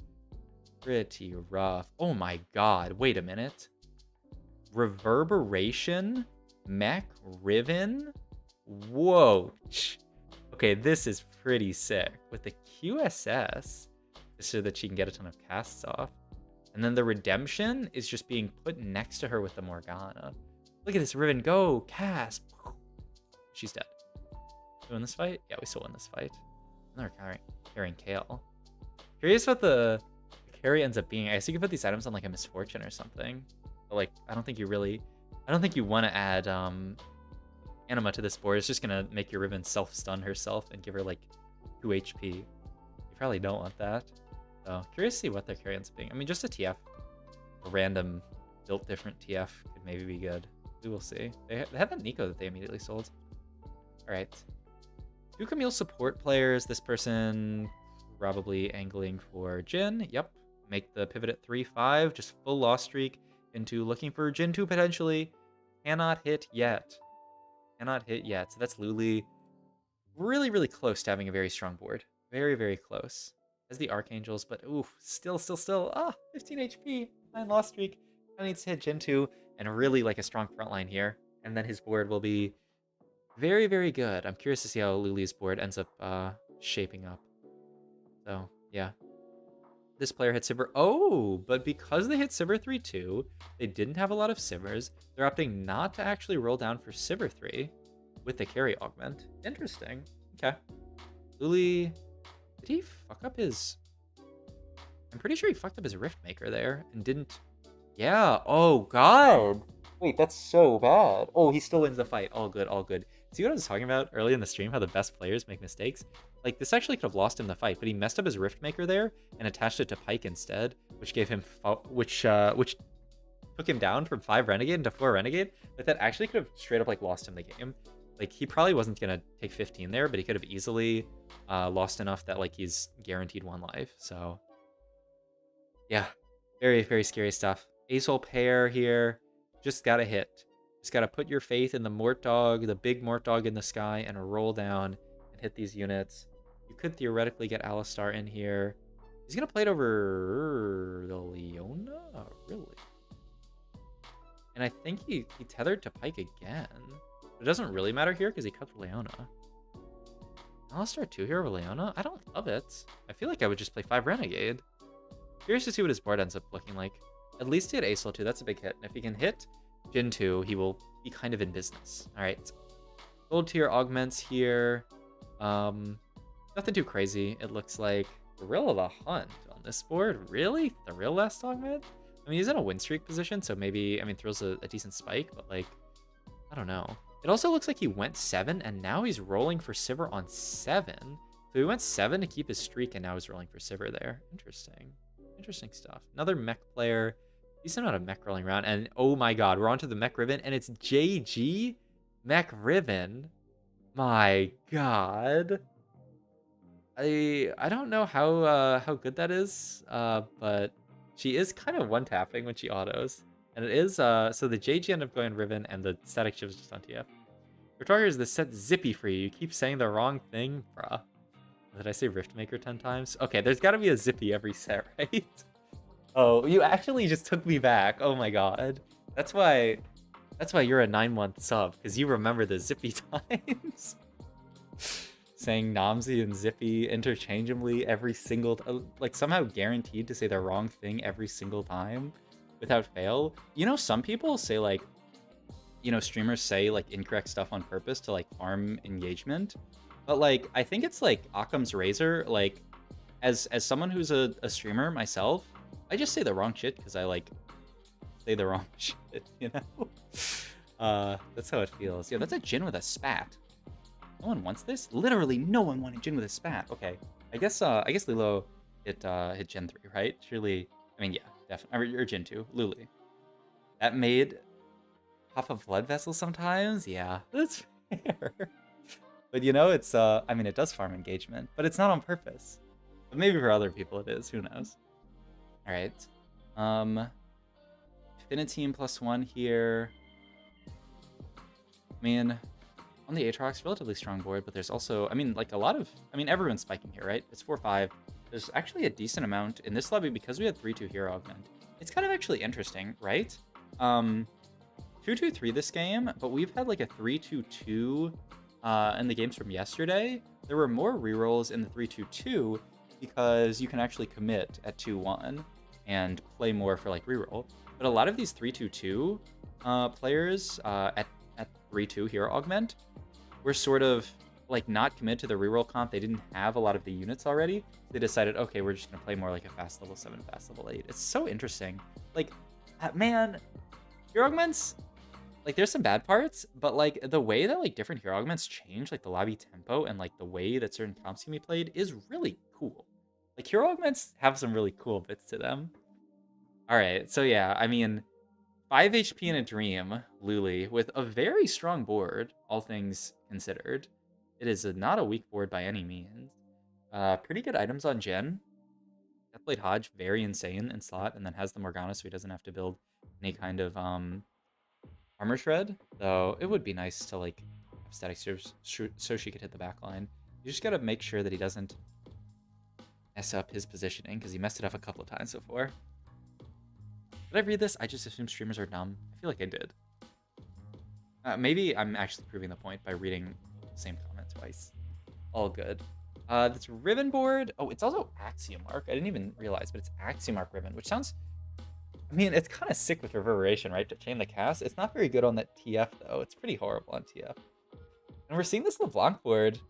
S2: Pretty rough. Oh my god. Wait a minute. Reverberation? Mech? Riven? Whoa. Okay, this is pretty sick. With the QSS, just so that she can get a ton of casts off. And then the Redemption is just being put next to her with the Morgana. Look at this Riven. Go. Cast. She's dead. We win this fight? Yeah, we still win this fight. And they're carrying Kale. Curious what the carry ends up being. I guess you could put these items on like a Misfortune or something, but like I don't think you want to add Anima to this board. It's just gonna make your Riven self-stun herself and give her like 2 HP. You probably don't want that. So curious to see what their carry ends up being. I mean, just a TF, a random built different TF could maybe be good. We will see. They have that Nico that they immediately sold. All right, 2 Camille support players. This person probably angling for Jhin. Yep. Make the pivot at 3-5, just full loss streak into looking for Jhin 2 potentially. Cannot hit yet. So that's Luli. Really, really close to having a very strong board. Very, very close. As the Archangels, but oof, still. 15 HP, 9 loss streak. Now needs to hit Jhin 2 and really like a strong front line here. And then his board will be very, very good. I'm curious to see how Luli's board ends up shaping up. So, yeah. This player hit Sivir. Oh, but because they hit Sivir 3-2, they didn't have a lot of Sivers. They're opting not to actually roll down for Sivir 3 with the carry augment. Interesting. Okay. Luli, did he fuck up his... I'm pretty sure he fucked up his Rift Maker there and didn't... Yeah. Oh, God. Wait, that's so bad. Oh, he still wins the fight. All good, all good. See what I was talking about early in the stream, how the best players make mistakes? Like, this actually could have lost him the fight, but he messed up his Rift Maker there and attached it to Pike instead, which gave him... which took him down from 5 Renegade into 4 Renegade, but that actually could have straight up like lost him the game. Like he probably wasn't gonna take 15 there, but he could have easily lost enough that like he's guaranteed 1 life. So yeah, very, very scary stuff. Ace-hole pair here. Just gotta hit. Just gotta put your faith in the Mort Dog, the big Mort Dog in the sky, and roll down and hit these units. You could theoretically get Alistar in here. He's gonna play it over the Leona? Really? And I think he tethered to Pike again. It doesn't really matter here because he cut the Leona. Alistar 2 here over Leona? I don't love it. I feel like I would just play 5 Renegade. Curious to see what his board ends up looking like. At least he had Ace 2. That's a big hit. And if he can hit Jin 2, he will be kind of in business. All right. Gold tier augments here. Nothing too crazy. It looks like Thrill of the Hunt on this board. Really? Thrill last augment? I mean, he's in a win streak position, so maybe, I mean, Thrill's a decent spike, but like, I don't know. It also looks like he went 7, and now he's rolling for Sivir on 7. So he went 7 to keep his streak, and now he's rolling for Sivir there. Interesting. Interesting stuff. Another mech player. Decent amount of mech rolling around. And oh my god, we're onto the mech ribbon, and it's JG mech ribbon. My god. I don't know how good that is, but she is kind of one-tapping when she autos. And it is, so the JG ended up going Riven, and the static shift is just on TF. Your target is the set Zippy for you. You keep saying the wrong thing, bruh. Did I say Riftmaker 10 times? Okay, there's got to be a Zippy every set, right? Oh, you actually just took me back. Oh my god. That's why you're a 9-month sub, because you remember the Zippy times. Saying Namzi and Zippy interchangeably every single... like, somehow guaranteed to say the wrong thing every single time without fail. You know, some people say, like... You know, streamers say, like, incorrect stuff on purpose to, like, farm engagement. But, like, I think it's, like, Occam's razor. Like, as someone who's a streamer myself, I just say the wrong shit because I, like, say the wrong shit, you know? That's how it feels. Yeah, that's a Jhin with a spat. No one wants this? Literally no one wanted Jhin with a spat. Okay. I guess Lilo hit Gen 3, right? Surely, I mean, yeah, definitely. Or Gen 2, Luli. That made pop a blood vessel sometimes? Yeah, that's fair. But you know, it's, I mean, it does farm engagement, but it's not on purpose. But maybe for other people it is, who knows? All right. Affinity +1 here. I mean, on the Aatrox, relatively strong board, but there's also, I mean, like a lot of, I mean, everyone's spiking here, right? It's 4-5. There's actually a decent amount in this lobby because we had 3-2 hero augment. It's kind of actually interesting, right? 2-2-3 this game, but we've had like a 3-2-2 in the games from yesterday. There were more rerolls in the 3-2-2 because you can actually commit at 2-1 and play more for like reroll. But a lot of these 3-2-2 players at 3-2 hero augment were sort of like not committed to the reroll comp. They didn't have a lot of the units already. They decided, okay, we're just gonna play more like a fast level 7, fast level 8. It's so interesting. Like, man, hero augments, like there's some bad parts, but like the way that like different hero augments change like the lobby tempo and like the way that certain comps can be played is really cool. Like hero augments have some really cool bits to them. All right, so yeah, I mean, 5 HP in a dream, Luli, with a very strong board, all things considered. It is not a weak board by any means. Pretty good items on Jen. That played Hodge, very insane in slot, and then has the Morgana, so he doesn't have to build any kind of armor shred. Though it would be nice to like have static so she could hit the back line. You just gotta make sure that he doesn't mess up his positioning, because he messed it up a couple of times before. Did I read this? I just assume streamers are dumb. I feel like I did. Maybe I'm actually proving the point by reading the same comment twice. All good. This Riven board. Oh, it's also Axiomark. I didn't even realize, but it's Axiomark Riven, which sounds... I mean, it's kind of sick with Reverberation, right? To chain the cast. It's not very good on that TF, though. It's pretty horrible on TF. And we're seeing this LeBlanc board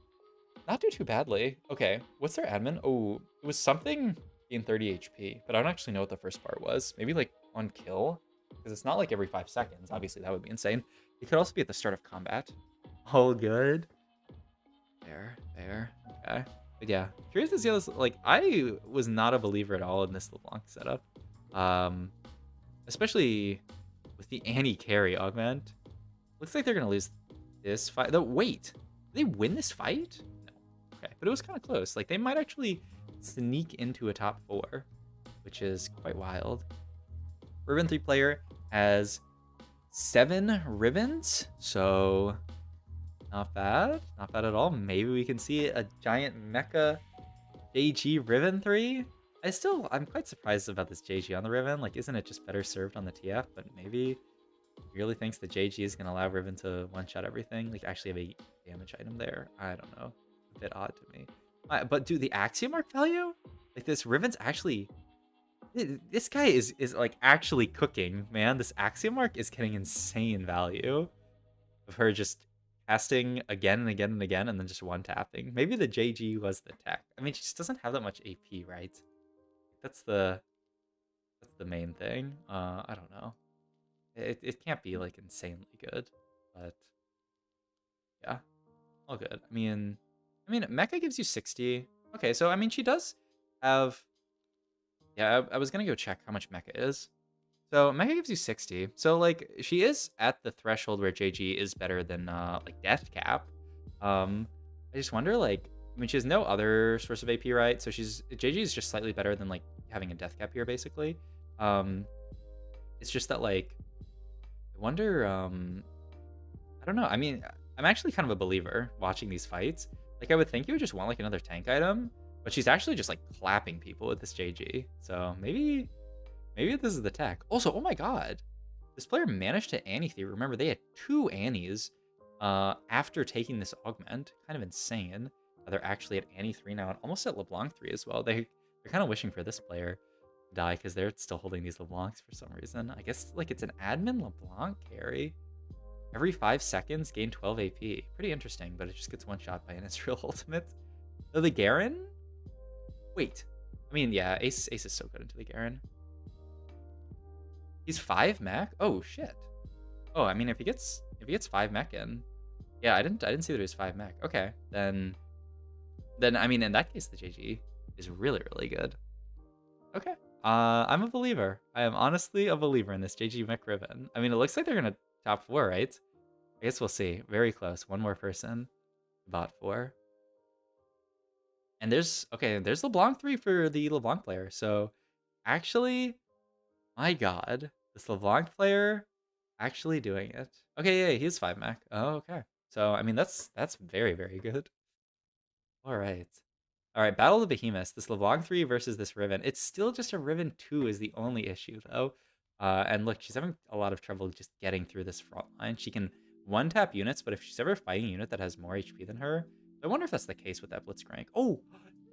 S2: not do too badly. Okay, what's their admin? Oh, it was something in 30 HP, but I don't actually know what the first part was. Maybe like on kill, because it's not like every 5 seconds. Obviously, that would be insane. It could also be at the start of combat. All good. There. Okay. But yeah, curious to see how this, like, I was not a believer at all in this LeBlanc setup. Especially with the anti-carry augment. Looks like they're going to lose this fight. Though, wait. Did they win this fight? No. Okay, but it was kind of close. Like, they might actually sneak into a top 4, which is quite wild. Ribbon 3 player has 7 ribbons, so not bad. Not bad at all. Maybe we can see a giant mecha JG Ribbon 3. I'm quite surprised about this JG on the Ribbon. Like, isn't it just better served on the TF? But maybe he really thinks the JG is going to allow Ribbon to one-shot everything. Like, actually have a damage item there. I don't know. A bit odd to me. But dude, the Axiom Mark value? Like, this Ribbon's actually... This guy is like actually cooking, man. This Axiom Mark is getting insane value of her just casting again and again and again and then just one-tapping. Maybe the JG was the tech. I mean, she just doesn't have that much AP, right? That's the main thing. I don't know. It can't be like insanely good, but yeah, all good. I mean, Mecha gives you 60. Okay, so I mean, she does have. Yeah, I was gonna go check how much Mecha is. So Mecha gives you 60. So like she is at the threshold where JG is better than like Death Cap. I just wonder like I mean she has no other source of AP, right? So JG is just slightly better than like having a Death Cap here basically. It's just that like I wonder I don't know. I mean, I'm actually kind of a believer watching these fights. Like I would think you would just want like another tank item, but she's actually just like clapping people with this JG. So maybe this is the tech. Also, oh my god. This player managed to Annie 3. Remember, they had 2 Annies after taking this augment. Kind of insane. They're actually at Annie 3 now and almost at LeBlanc 3 as well. They're kind of wishing for this player to die because they're still holding these LeBlancs for some reason. I guess like it's an admin LeBlanc carry. Every 5 seconds, gain 12 AP. Pretty interesting, but it just gets one-shot by an Israel ultimate. Though the Garen? Wait. I mean, yeah, Ace is so good into the Garen. He's 5 mech? Oh shit. Oh, I mean if he gets 5 mech in. Yeah, I didn't see that he was 5 mech. Okay. Then I mean in that case the JG is really, really good. Okay. I'm a believer. I am honestly a believer in this JG mech Ribbon. I mean it looks like they're gonna top 4, right? I guess we'll see. Very close. One more person. Bot 4. And there's LeBlanc 3 for the LeBlanc player. So actually, my god, this LeBlanc player actually doing it. Okay, yeah, he's 5 mech. Oh, okay. So I mean that's very, very good. Alright. Alright, Battle of the Behemoths. This LeBlanc 3 versus this Riven. It's still just a Riven 2 is the only issue though. And look, she's having a lot of trouble just getting through this front line. She can one-tap units, but if she's ever fighting a unit that has more HP than her, I wonder if that's the case with that Blitzcrank. Oh,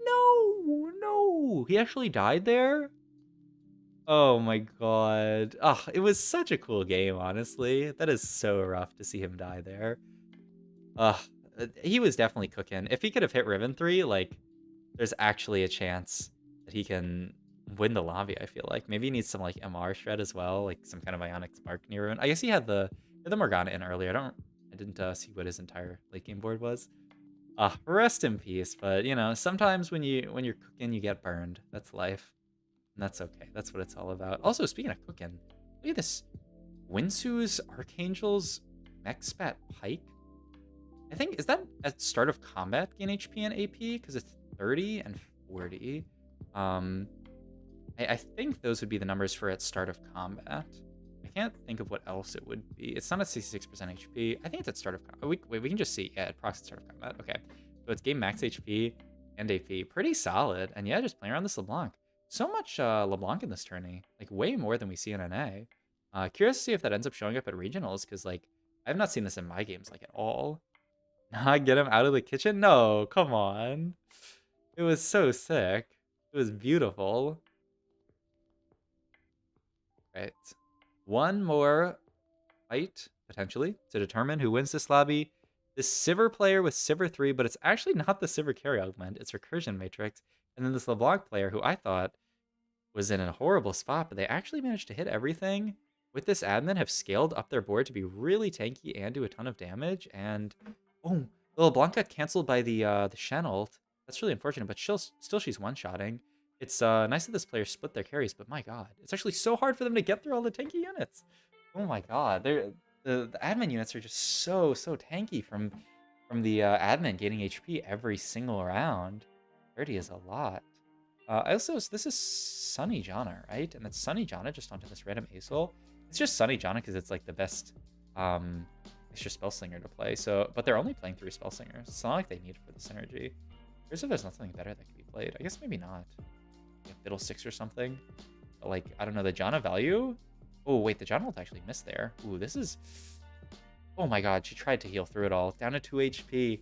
S2: no! He actually died there? Oh my god. Oh, it was such a cool game, honestly. That is so rough to see him die there. He was definitely cooking. If he could have hit Riven 3, like, there's actually a chance that he can win the lobby, I feel like. Maybe he needs some, like, MR shred as well, like some kind of Ionic Spark near Riven. I guess he had the Morgana in earlier. I didn't see what his entire late game board was. Rest in peace, but, you know, sometimes when you're cooking, you get burned. That's life. And that's okay. That's what it's all about. Also, speaking of cooking, look at this. Winsu's Archangel's Mech Spat Pike. I think, is that at start of combat gain HP and AP? Because it's 30 and 40. I think those would be the numbers for at start of combat. I can't think of what else it would be. It's not at 66% HP. I think it's at start of combat. Wait, we can just see. Yeah, it procs at start of combat. Okay. So it's game max HP and AP. Pretty solid. And yeah, just playing around this LeBlanc. So much LeBlanc in this tourney. Like, way more than we see in NA. Curious to see if that ends up showing up at regionals, because, like, I have not seen this in my games, like, at all. Not get him out of the kitchen? No, come on. It was so sick. It was beautiful. Right. One more fight, potentially, to determine who wins this lobby. This Sivir player with Sivir 3, but it's actually not the Sivir carry augment. It's Recursion Matrix. And then this LeBlanc player, who I thought was in a horrible spot, but they actually managed to hit everything. With this admin, have scaled up their board to be really tanky and do a ton of damage. And, oh, the LeBlanc got canceled by the Shen ult. That's really unfortunate, but still she's one-shotting. It's nice that this player split their carries, but my god. It's actually so hard for them to get through all the tanky units. Oh my god, the admin units are just so tanky from the admin gaining HP every single round. 30 is a lot. I also, this is Sunny Jana, right? And that's Sunny Jana just onto this random Acel. It's just Sunny Jana because it's like the best extra Spellslinger to play. So, but they're only playing 3 Spellslingers. It's not like they need it for the synergy. Here's if there's nothing better that can be played. I guess maybe not. Like Fiddlesticks or something. But like, I don't know, the Jana value? Oh, wait, the Jana ult actually missed there. Ooh, this is... Oh my god, she tried to heal through it all. Down to 2 HP.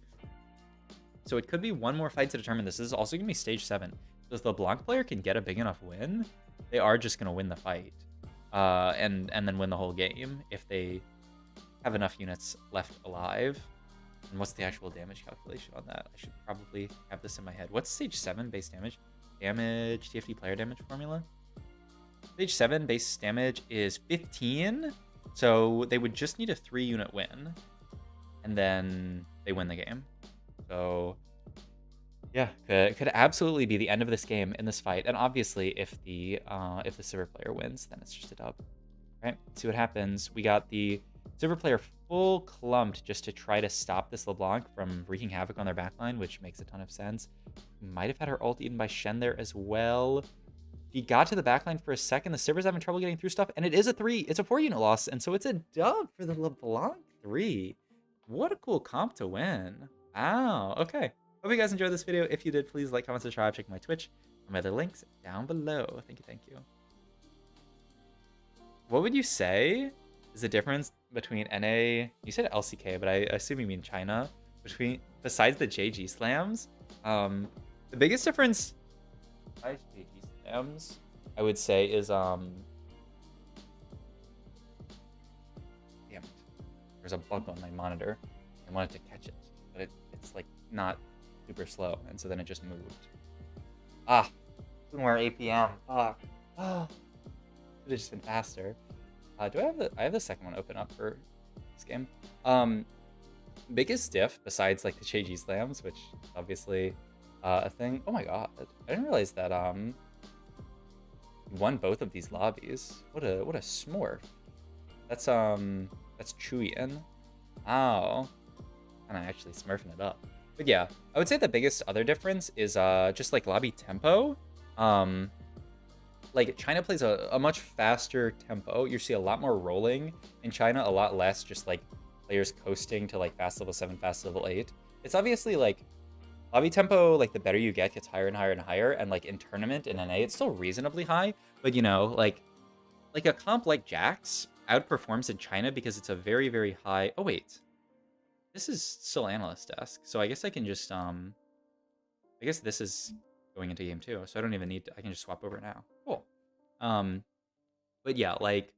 S2: So it could be one more fight to determine this. This is also going to be stage 7. So if the Blanc player can get a big enough win, they are just going to win the fight. And then win the whole game if they have enough units left alive. And what's the actual damage calculation on that? I should probably have this in my head. What's stage 7 base damage? Damage, TFT player damage formula? Stage 7 base damage is 15. So they would just need a 3-unit win. And then they win the game. So yeah, could absolutely be the end of this game in this fight. And obviously, if the silver player wins, then it's just a dub. Right? See what happens. We got the silver player full clumped just to try to stop this LeBlanc from wreaking havoc on their backline, which makes a ton of sense. Might have had her ult eaten by Shen there as well. He got to the backline for a second. The silver's having trouble getting through stuff, and it is a 3. It's a 4-unit loss, and so it's a dub for the LeBlanc 3. What a cool comp to win. Wow. Okay. Hope you guys enjoyed this video. If you did, please like, comment, subscribe, check my Twitch, and my other links down below. Thank you. What would you say is the difference between NA? You said LCK, but I assume you mean China. Besides the JG slams, the biggest difference besides JG slams, I would say, is damn it. There's a bug on my monitor. I wanted to catch it, but it's like not super slow, and so then it just moved. Ah, 2 more APM. Fuck. Oh, should have just been faster. Do I have the second one open up for this game? Biggest diff besides like the JG slams, which is obviously a thing. Oh my god, I didn't realize that you won both of these lobbies. What a smorf. That's Chuyin. Oh, kind of actually smurfing it up. But yeah, I would say the biggest other difference is just like lobby tempo. Like China plays a much faster tempo. You see a lot more rolling in China, a lot less just like players coasting to like fast level 7, fast level 8. It's obviously like lobby tempo, like the better you get, gets higher and higher and higher. And like in tournament in NA, it's still reasonably high. But you know, like a comp like Jax outperforms in China because it's a very, very high. Oh wait. This is still analyst desk, so I guess I can just I guess this is going into game 2, so I don't even need to, I can just swap over now. Cool. But yeah, like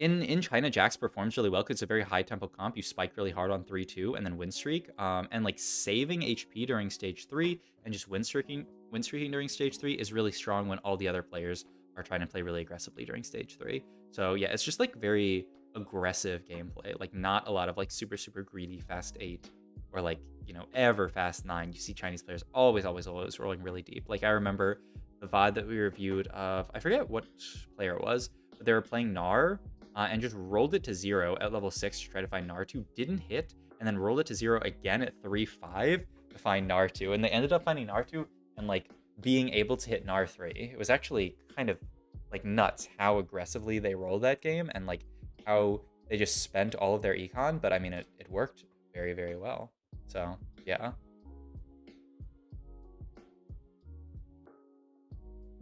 S2: in China, Jax performs really well because it's a very high tempo comp. You spike really hard on 3-2 and then win streak. And like saving HP during stage 3 and just win streaking during stage 3 is really strong when all the other players are trying to play really aggressively during stage 3. So yeah, it's just like very aggressive gameplay, like not a lot of like super greedy fast 8 or like, you know, ever fast 9. You see Chinese players always rolling really deep. Like I remember the VOD that we reviewed of, I forget what player it was, but they were playing Gnar and just rolled it to 0 at level 6 to try to find Gnar 2, didn't hit, and then rolled it to 0 again at 3-5 to find Gnar 2, and they ended up finding Gnar 2 and like being able to hit Gnar 3. It was actually kind of like nuts how aggressively they rolled that game and like how they just spent all of their econ, but I mean, it worked very well. So yeah.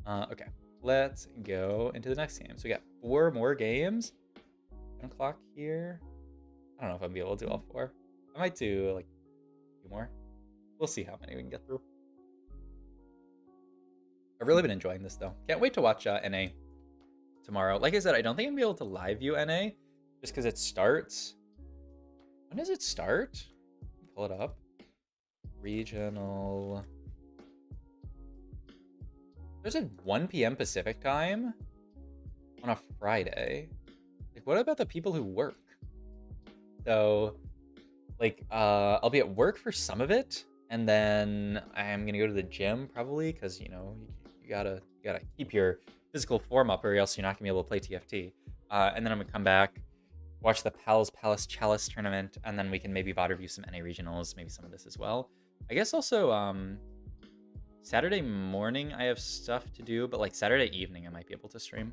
S2: Okay, let's go into the next game. So we got 4 more games. 10 o'clock here. I don't know if I'm gonna be able to do all 4. I might do like a few more. We'll see how many we can get through. I've really been enjoying this though. Can't wait to watch NA tomorrow. Like I said, I don't think I'm gonna be able to live view NA just because it starts. When does it start? Pull it up. Regional. There's a 1 p.m. Pacific time on a Friday. Like, what about the people who work? So, like, I'll be at work for some of it, and then I'm gonna go to the gym probably because you know you gotta keep your physical form up, or else you're not gonna be able to play TFT. And then I'm gonna come back, watch the Pals Palace Chalice tournament, and then we can maybe VOD review some NA regionals, maybe some of this as well. I guess also Saturday morning I have stuff to do, but like Saturday evening I might be able to stream.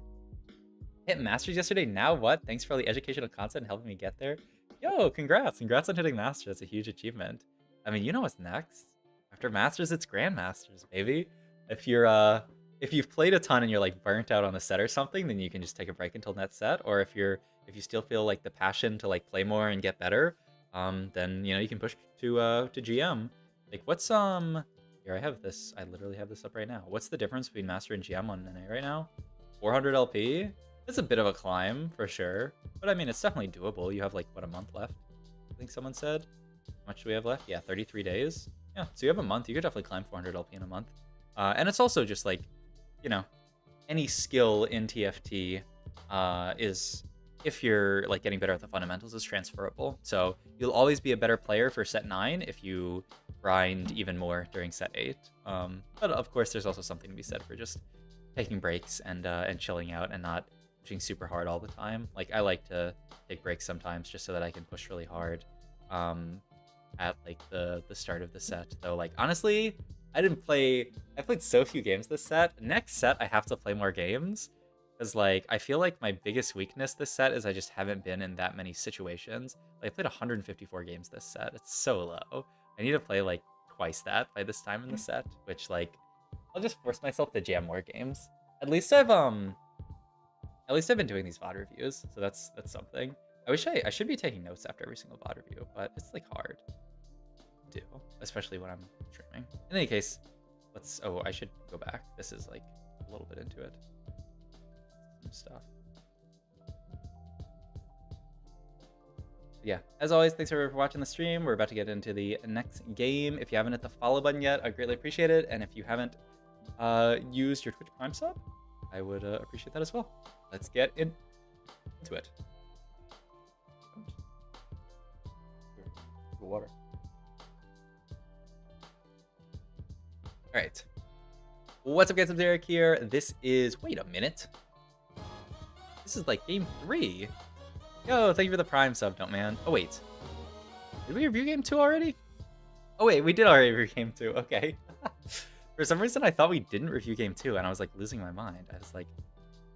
S2: Hit Masters yesterday, now what? Thanks for all the educational content and helping me get there. Yo, congrats on hitting Masters. That's a huge achievement. I mean, you know what's next. After Masters, it's Grandmasters, baby. If you've played a ton and you're like burnt out on the set or something, then you can just take a break until next set. Or if you still feel like the passion to like play more and get better, then you can push to GM. Like what's here I have this. I literally have this up right now. What's the difference between Master and GM on NA right now? 400 LP. It's a bit of a climb for sure, but I mean it's definitely doable. You have like what, a month left? I think someone said. How much do we have left? Yeah, 33 days. Yeah, so you have a month. You could definitely climb 400 LP in a month. And it's also just like, any skill in TFT is, if you're like getting better at the fundamentals, is transferable. So you'll always be a better player for set 9 if you grind even more during set 8. But of course, there's also something to be said for just taking breaks and chilling out and not pushing super hard all the time. Like I like to take breaks sometimes just so that I can push really hard at like the start of the set. Though like honestly, I played so few games this set. Next set I have to play more games because like I feel like my biggest weakness this set is I just haven't been in that many situations. Like, I played 154 games this set. It's so low. I need to play like twice that by this time in the set, which like I'll just force myself to jam more games. At least I've been doing these VOD reviews, so that's something. I should be taking notes after every single VOD review, but it's like hard to do, especially when I'm streaming. In any case, I should go back. This is like a little bit into it. Some stuff. Yeah, as always, thanks everyone for watching the stream. We're about to get into the next game. If you haven't hit the follow button yet, I greatly appreciate it. And if you haven't used your Twitch Prime sub, I would appreciate that as well. Let's get into it. Water. All right. What's up, guys? I'm Derek here. This is... Wait a minute. This is like game 3. Yo, thank you for the Prime sub, don't man. Oh, wait. Did we review game 2 already? Oh, wait, we did already review game 2. Okay. For some reason, I thought we didn't review game 2, and I was like losing my mind. I was like,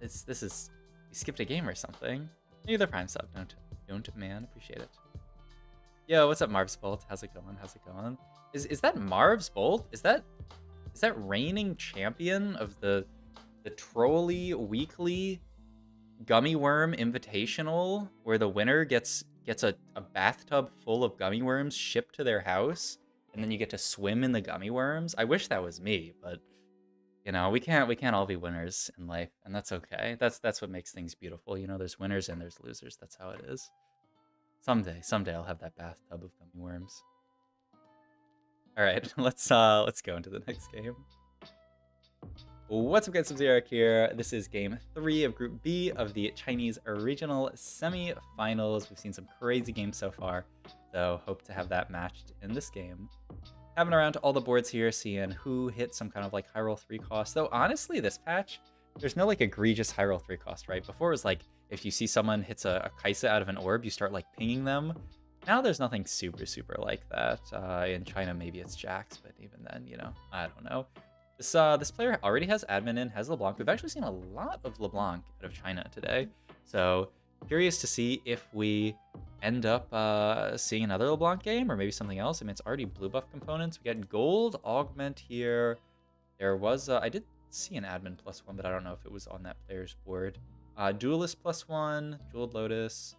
S2: this is... You skipped a game or something. Maybe the Prime sub. Don't man. Appreciate it. Yo, what's up, Marv's Bolt? How's it going? How's it going? Is that Marv's Bolt? Is that reigning champion of the Trolley Weekly Gummy Worm Invitational, where the winner gets a bathtub full of gummy worms shipped to their house, and then you get to swim in the gummy worms? I wish that was me, but we can't all be winners in life, and that's okay. That's what makes things beautiful. There's winners and there's losers. That's how it is. Someday I'll have that bathtub of gummy worms. All right, let's go into the next game. What's up, guys? I'm Eric here. This is game 3 of Group B of the Chinese regional semi-finals. We've seen some crazy games so far, so hope to have that matched in this game. Having around to all the boards here, seeing who hit some kind of like high roll 3 cost. Though honestly, this patch, there's no like egregious high roll 3 cost, right? Before it was like, if you see someone hits a Kaisa out of an orb, you start like pinging them. Now there's nothing super like that. In China, maybe it's Jax, but even then, I don't know. This player already has admin in, has LeBlanc. We've actually seen a lot of LeBlanc out of China today. So curious to see if we end up seeing another LeBlanc game or maybe something else. I mean, it's already blue buff components. We got gold augment here. There was, I did see an admin +1, but I don't know if it was on that player's board. Duelist +1, Jeweled Lotus,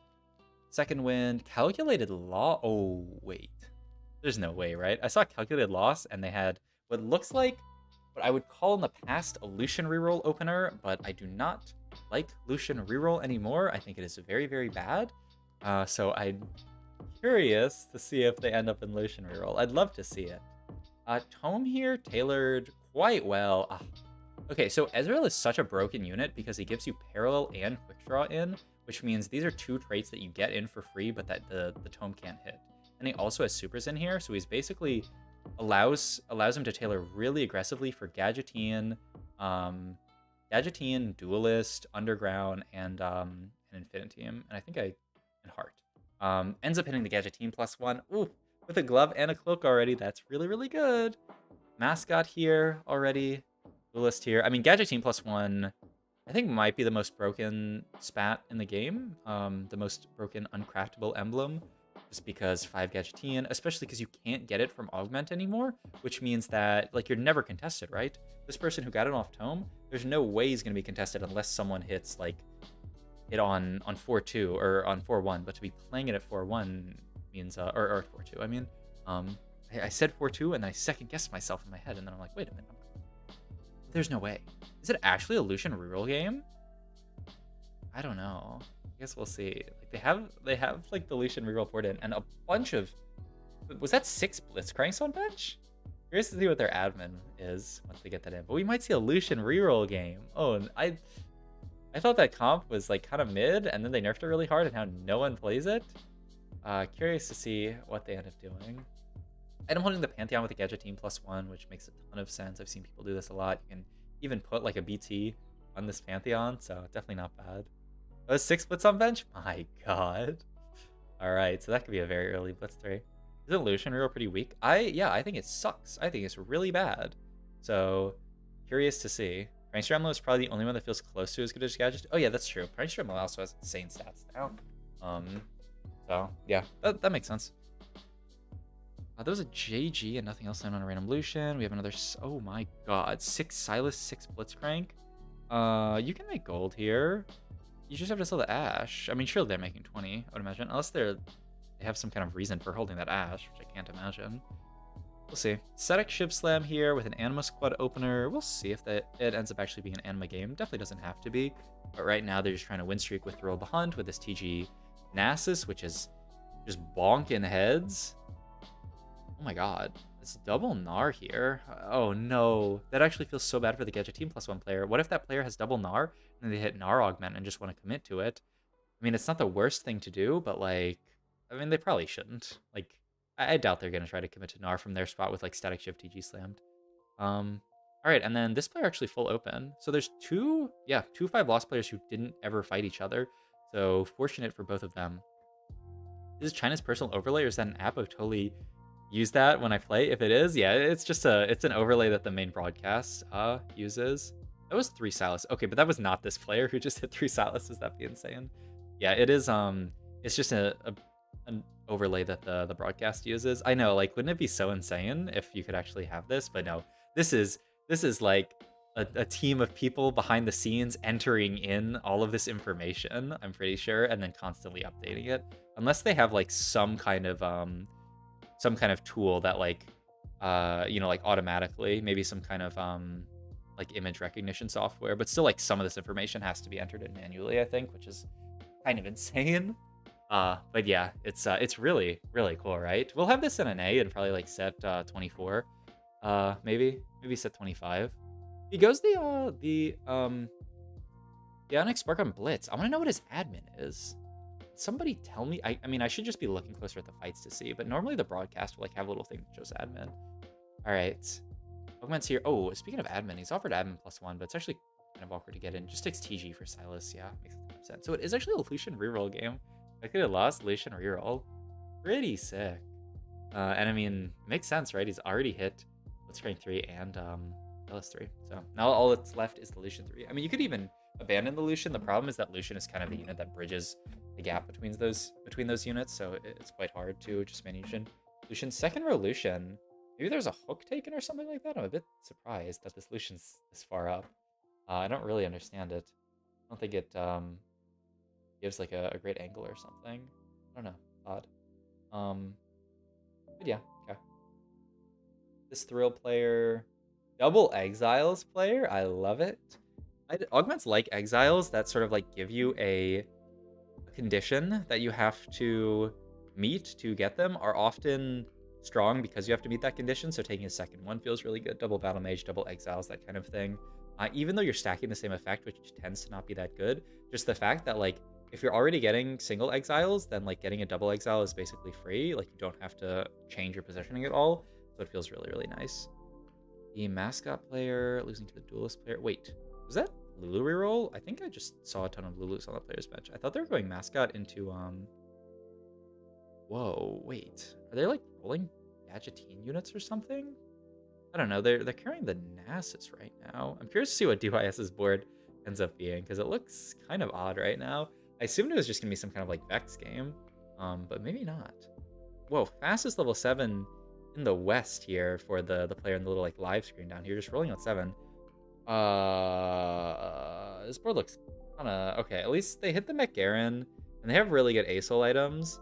S2: Second Wind, Calculated Law. Oh, wait. There's no way, right? I saw Calculated Loss, and they had what looks like what I would call in the past a Lucian reroll opener, but I do not like Lucian reroll anymore. I think it is very, very bad. So I'm curious to see if they end up in Lucian reroll. I'd love to see it. Tome here, tailored quite well. Okay, so Ezreal is such a broken unit because he gives you Parallel and Quick Draw in, which means these are 2 traits that you get in for free, but that the Tome can't hit. And he also has supers in here, so he's basically allows him to tailor really aggressively for Gadgetean, Duelist, Underground, and an Infiniteam, and I think and Heart. Ends up hitting the Gadgeteam +1. Ooh, with a glove and a cloak already. That's really, really good. Mascot here already. Duelist here. I mean, Gadgeteam +1, I think might be the most broken spat in the game. The most broken uncraftable emblem. Just because 5 Gadgetean, especially because you can't get it from Augment anymore, which means that like you're never contested, right? This person who got it off Tome, there's no way he's going to be contested unless someone hits like it on 4-2 or on 4-1. But to be playing it at 4-1 means or 4-2. I mean, I said 4-2 and I second guessed myself in my head, and then I'm like, wait a minute, there's no way. Is it actually a Lucian reroll game? I don't know. I guess we'll see. Like they have like the Lucian reroll port in, and a bunch of, was that 6 Blitzcranks on bench? Curious to see what their admin is once they get that in. But we might see a Lucian reroll game. Oh, and I thought that comp was like kind of mid, and then they nerfed it really hard, and now no one plays it. Curious to see what they end up doing. I'm holding the Pantheon with the Gadgeteam +1, which makes a ton of sense. I've seen people do this a lot. You can even put like a BT on this Pantheon, so definitely not bad. Those 6 Blitz on bench? My god. Alright, so that could be a very early Blitz 3. Isn't Lucian reroll pretty weak? Yeah, I think it sucks. I think it's really bad. So, curious to see. Prankster Emblem is probably the only one that feels close to as good as Gadget. Oh yeah, that's true. Prankster Emblem also has insane stats now. So, yeah, that makes sense. There was a JG and nothing else on a random Lucian. We have another, oh my god, 6 Silas, 6 Blitzcrank. You can make gold here. You just have to sell the Ash. I mean, surely they're making 20, I would imagine. Unless they have some kind of reason for holding that Ash, which I can't imagine. We'll see. Static Ship Slam here with an Anima Squad opener. We'll see if it ends up actually being an Anima game. Definitely doesn't have to be. But right now, they're just trying to win streak with Thrill Behunt with this TG Nasus, which is just bonking heads. Oh my god. It's double Gnar here. Oh no. That actually feels so bad for the Gadgeteam +1 player. What if that player has double Gnar and they hit Gnar Augment and just want to commit to it? I mean, it's not the worst thing to do, but like, I mean, they probably shouldn't. Like, I doubt they're going to try to commit to Gnar from their spot with like Static Shift TG slammed. Alright, and then this player actually full open. So there's two 5 lost players who didn't ever fight each other. So fortunate for both of them. This is China's personal overlay, or is that an app? I've totally use that when I play. If it is, yeah, it's an overlay that the main broadcast uses. That was 3 Silas. Okay, but that was not this player who just hit 3 Silas. That'd be insane. Yeah, it is. It's just an overlay that the broadcast uses. I know, like, wouldn't it be so insane if you could actually have this? But no, this is like a team of people behind the scenes entering in all of this information, I'm pretty sure, and then constantly updating it. Unless they have like some kind of tool that like like automatically, maybe some kind of like image recognition software, but still like some of this information has to be entered in manually, I think, which is kind of insane. But yeah, it's really, really cool, right? We'll have this in an A and probably like set 24, maybe set 25. He goes the Onyx Spark on Blitz. I want to know what his admin is. Somebody tell me. I mean, I should just be looking closer at the fights to see, but normally the broadcast will like have a little thing that shows admin. All right, Augment's here. Oh, speaking of admin, he's offered admin +1, but it's actually kind of awkward to get in. Just takes TG for Silas. Yeah, makes a ton of sense. So it is actually a Lucian reroll game. I could have lost Lucian reroll. Pretty sick. And I mean, makes sense, right? He's already hit Blitzcrank 3 and LS3. So now all that's left is the Lucian 3. I mean, you could even abandon the Lucian. The problem is that Lucian is kind of the unit that bridges the gap between those units, so it's quite hard to just manage Lucian. Second row Lucian. Maybe there's a hook taken or something like that. I'm a bit surprised that this Lucian's this far up. I don't really understand it. I don't think it gives like a great angle or something. I don't know. Odd. But yeah, okay. This Thrill player, double Exiles player. I love it. Augments like Exiles that sort of like give you a condition that you have to meet to get them are often strong because you have to meet that condition. So taking a second one feels really good. Double Battle Mage, double Exiles, that kind of thing. Even though you're stacking the same effect, which tends to not be that good, just the fact that like if you're already getting single Exiles, then like getting a double Exile is basically free. Like you don't have to change your positioning at all. So it feels really, really nice. The mascot player losing to the duelist player. Wait, was that Lulu reroll? I think I just saw a ton of Lulus on the player's bench. I thought they were going mascot into Whoa, wait. Are they like rolling Gadgeteen units or something? I don't know. They're carrying the Nasus right now. I'm curious to see what DYS's board ends up being because it looks kind of odd right now. I assumed it was just gonna be some kind of like Vex game, but maybe not. Whoa, fastest level 7 in the West here for the player in the little like live screen down here, just rolling on 7. This board looks kind of okay. At least they hit the McGarren, and they have really good ASOL items.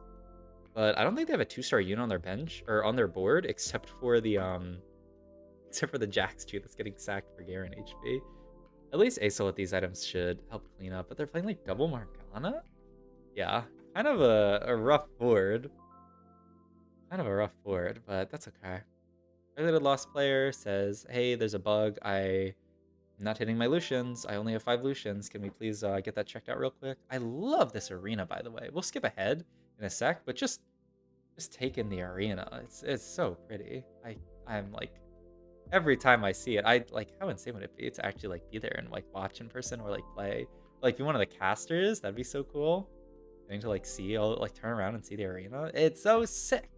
S2: But I don't think they have a 2-star unit on their bench or on their board, except for the Jax 2 that's getting sacked for Garen HP. At least ASOL with these items should help clean up. But they're playing like double Morgana? Yeah, kind of a rough board. Kind of a rough board, but that's okay. Regulated Lost player says, hey, there's a bug. I'm not hitting my Lucians. I only have 5 Lucians. Can we please get that checked out real quick? I love this arena, by the way. We'll skip ahead in a sec, but just take in the arena. It's so pretty. I'm like, every time I see it, I like, how insane would it be to actually like be there and like watch in person or like play, like be one of the casters? That'd be so cool. Getting to like see, all like turn around and see the arena. It's so sick.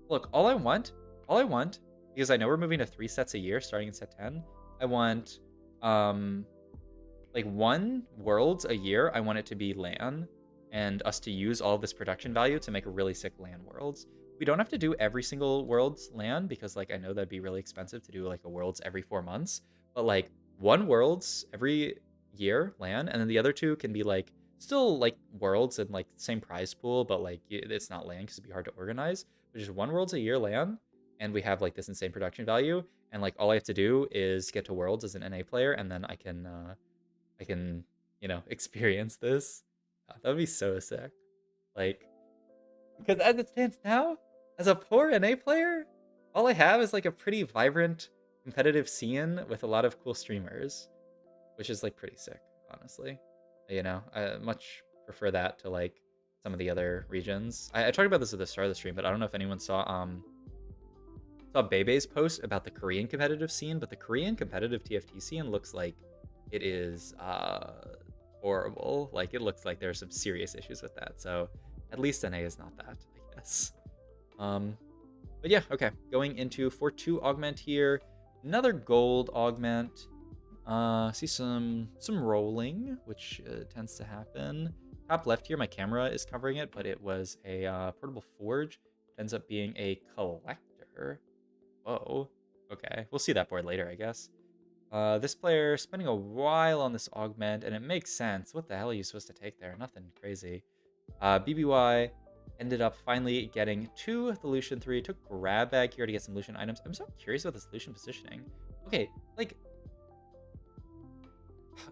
S2: Look, all I want, because I know we're moving to 3 sets a year starting in set 10. I want like 1 Worlds a year. I want it to be LAN and us to use all of this production value to make a really sick LAN Worlds. We don't have to do every single Worlds LAN because like I know that'd be really expensive to do like a Worlds every 4 months, but like 1 Worlds every year LAN, and then the other 2 can be like still like Worlds and like same prize pool, but like it's not LAN because it'd be hard to organize. But just 1 Worlds a year LAN, and we have like this insane production value, and like all I have to do is get to Worlds as an NA player, and then I can you know, experience this. That would be so sick. Like, because as it stands now, as a poor NA player, all I have is like a pretty vibrant competitive scene with a lot of cool streamers, which is like pretty sick, honestly. You know, I much prefer that to like some of the other regions. I talked about this at the start of the stream, but I don't know if anyone saw Bebe's post about the Korean competitive scene, but the Korean competitive TFT scene looks like it is horrible. Like it looks like there's some serious issues with that. So at least NA is not that, I guess. But yeah, okay. Going into 4-2 augment here. Another gold augment. See some rolling, which tends to happen. Top left here, my camera is covering it, but it was a portable forge. It ends up being a collector. Whoa. Okay, we'll see that board later, I guess. This player spending a while on this augment, and it makes sense. What the hell are you supposed to take there? Nothing crazy. BBY ended up finally getting to the Lucian 3. Took grab bag here to get some Lucian items. I'm so curious about this Lucian positioning. Okay, like...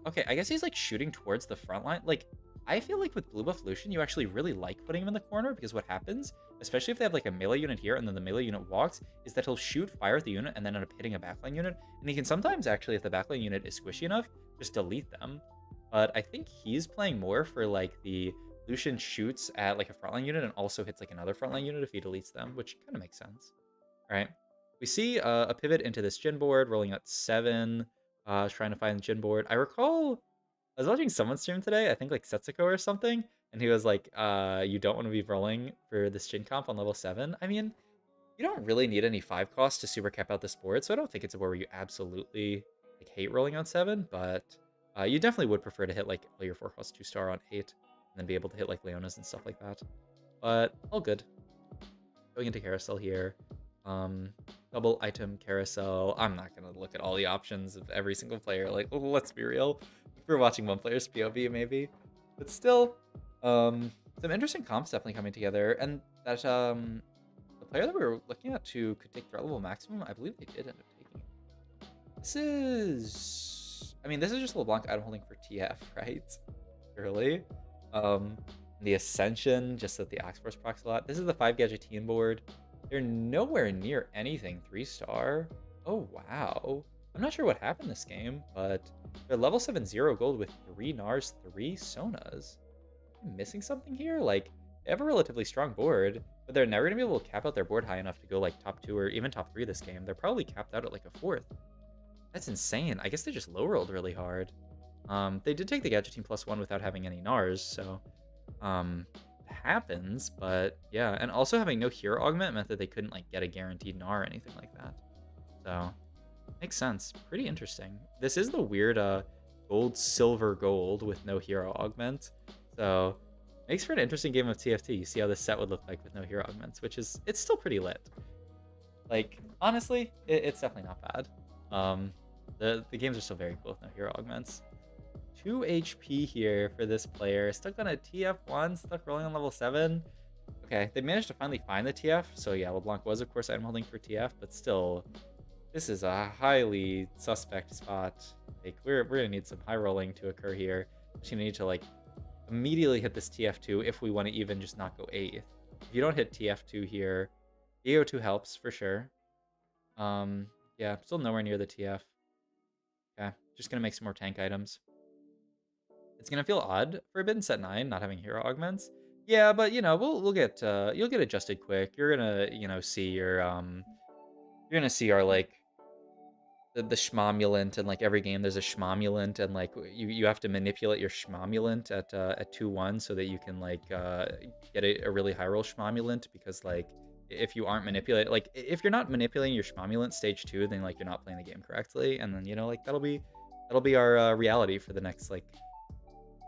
S2: Okay, I guess he's like shooting towards the front line. Like, I feel like with blue buff Lucian, you actually really like putting him in the corner, because what happens, especially if they have like a melee unit here and then the melee unit walks, is that he'll shoot, fire at the unit, and then end up hitting a backline unit. And he can sometimes actually, if the backline unit is squishy enough, just delete them. But I think he's playing more for like the Lucian shoots at like a frontline unit and also hits like another frontline unit if he deletes them, which kind of makes sense. All right, we see a pivot into this Jhin board, rolling out 7, trying to find the Jhin board. I recall I was watching someone stream today, I think like Setsuko or something, and he was like, you don't want to be rolling for this Jhin comp on level 7. I mean, you don't really need any 5 costs to super cap out this board, so I don't think it's a board where you absolutely like hate rolling on 7, but you definitely would prefer to hit like all your 4 cost 2-star on 8, and then be able to hit like Leonas and stuff like that. But all good. Going into carousel here. Double item carousel. I'm not gonna look at all the options of every single player. Like, let's be real. If we're watching one player's POV, maybe, but still, some interesting comps definitely coming together. And that the player that we were looking at to could take threat level maximum, I believe they did end up taking it. This is, I mean, this is just LeBlanc item holding for TF, right? Surely. The Ascension, just that the Oxforce procs a lot. This is the 5 Gadgeteen board. They're nowhere near anything 3-star. Oh, wow. I'm not sure what happened this game, but they're level 7-0 gold with 3 Nars, 3 Sonas. I'm missing something here? Like, they have a relatively strong board, but they're never going to be able to cap out their board high enough to go like top 2 or even top 3 this game. They're probably capped out at like a 4th. That's insane. I guess they just low rolled really hard. They did take the Gadget Team +1 without having any Nars, so it happens, but yeah. And also having no hero augment meant that they couldn't like get a guaranteed Nar or anything like that. So makes sense. Pretty interesting. This is the weird gold, silver, gold with no hero augment. So makes for an interesting game of TFT. You see how this set would look like with no hero augments, which is, it's still pretty lit. Like, honestly, it's definitely not bad. The games are still very cool with no hero augments. 2 HP here for this player. Stuck on a TF1, stuck rolling on level 7. Okay, they managed to finally find the TF. So yeah, LeBlanc was, of course, item holding for TF, but still, this is a highly suspect spot. Like, we're gonna need some high rolling to occur here. We're gonna need to, like, immediately hit this TF2 if we want to even just not go 8th. If you don't hit TF2 here, EO2 helps for sure. Yeah, still nowhere near the TF. Okay, just gonna make some more tank items. It's gonna feel odd for a bit in set 9 not having hero augments. Yeah, but you know, we'll get you'll get adjusted quick. You're gonna, you know, see your you're gonna see our like the schmomulant, and like every game there's a schmomulant, and like you have to manipulate your schmomulant at 2-1 so that you can like get a really high roll schmomulant, because like if you aren't manipulating, like if you're not manipulating your schmomulant stage 2, then like you're not playing the game correctly, and then you know, like that'll be our reality for the next like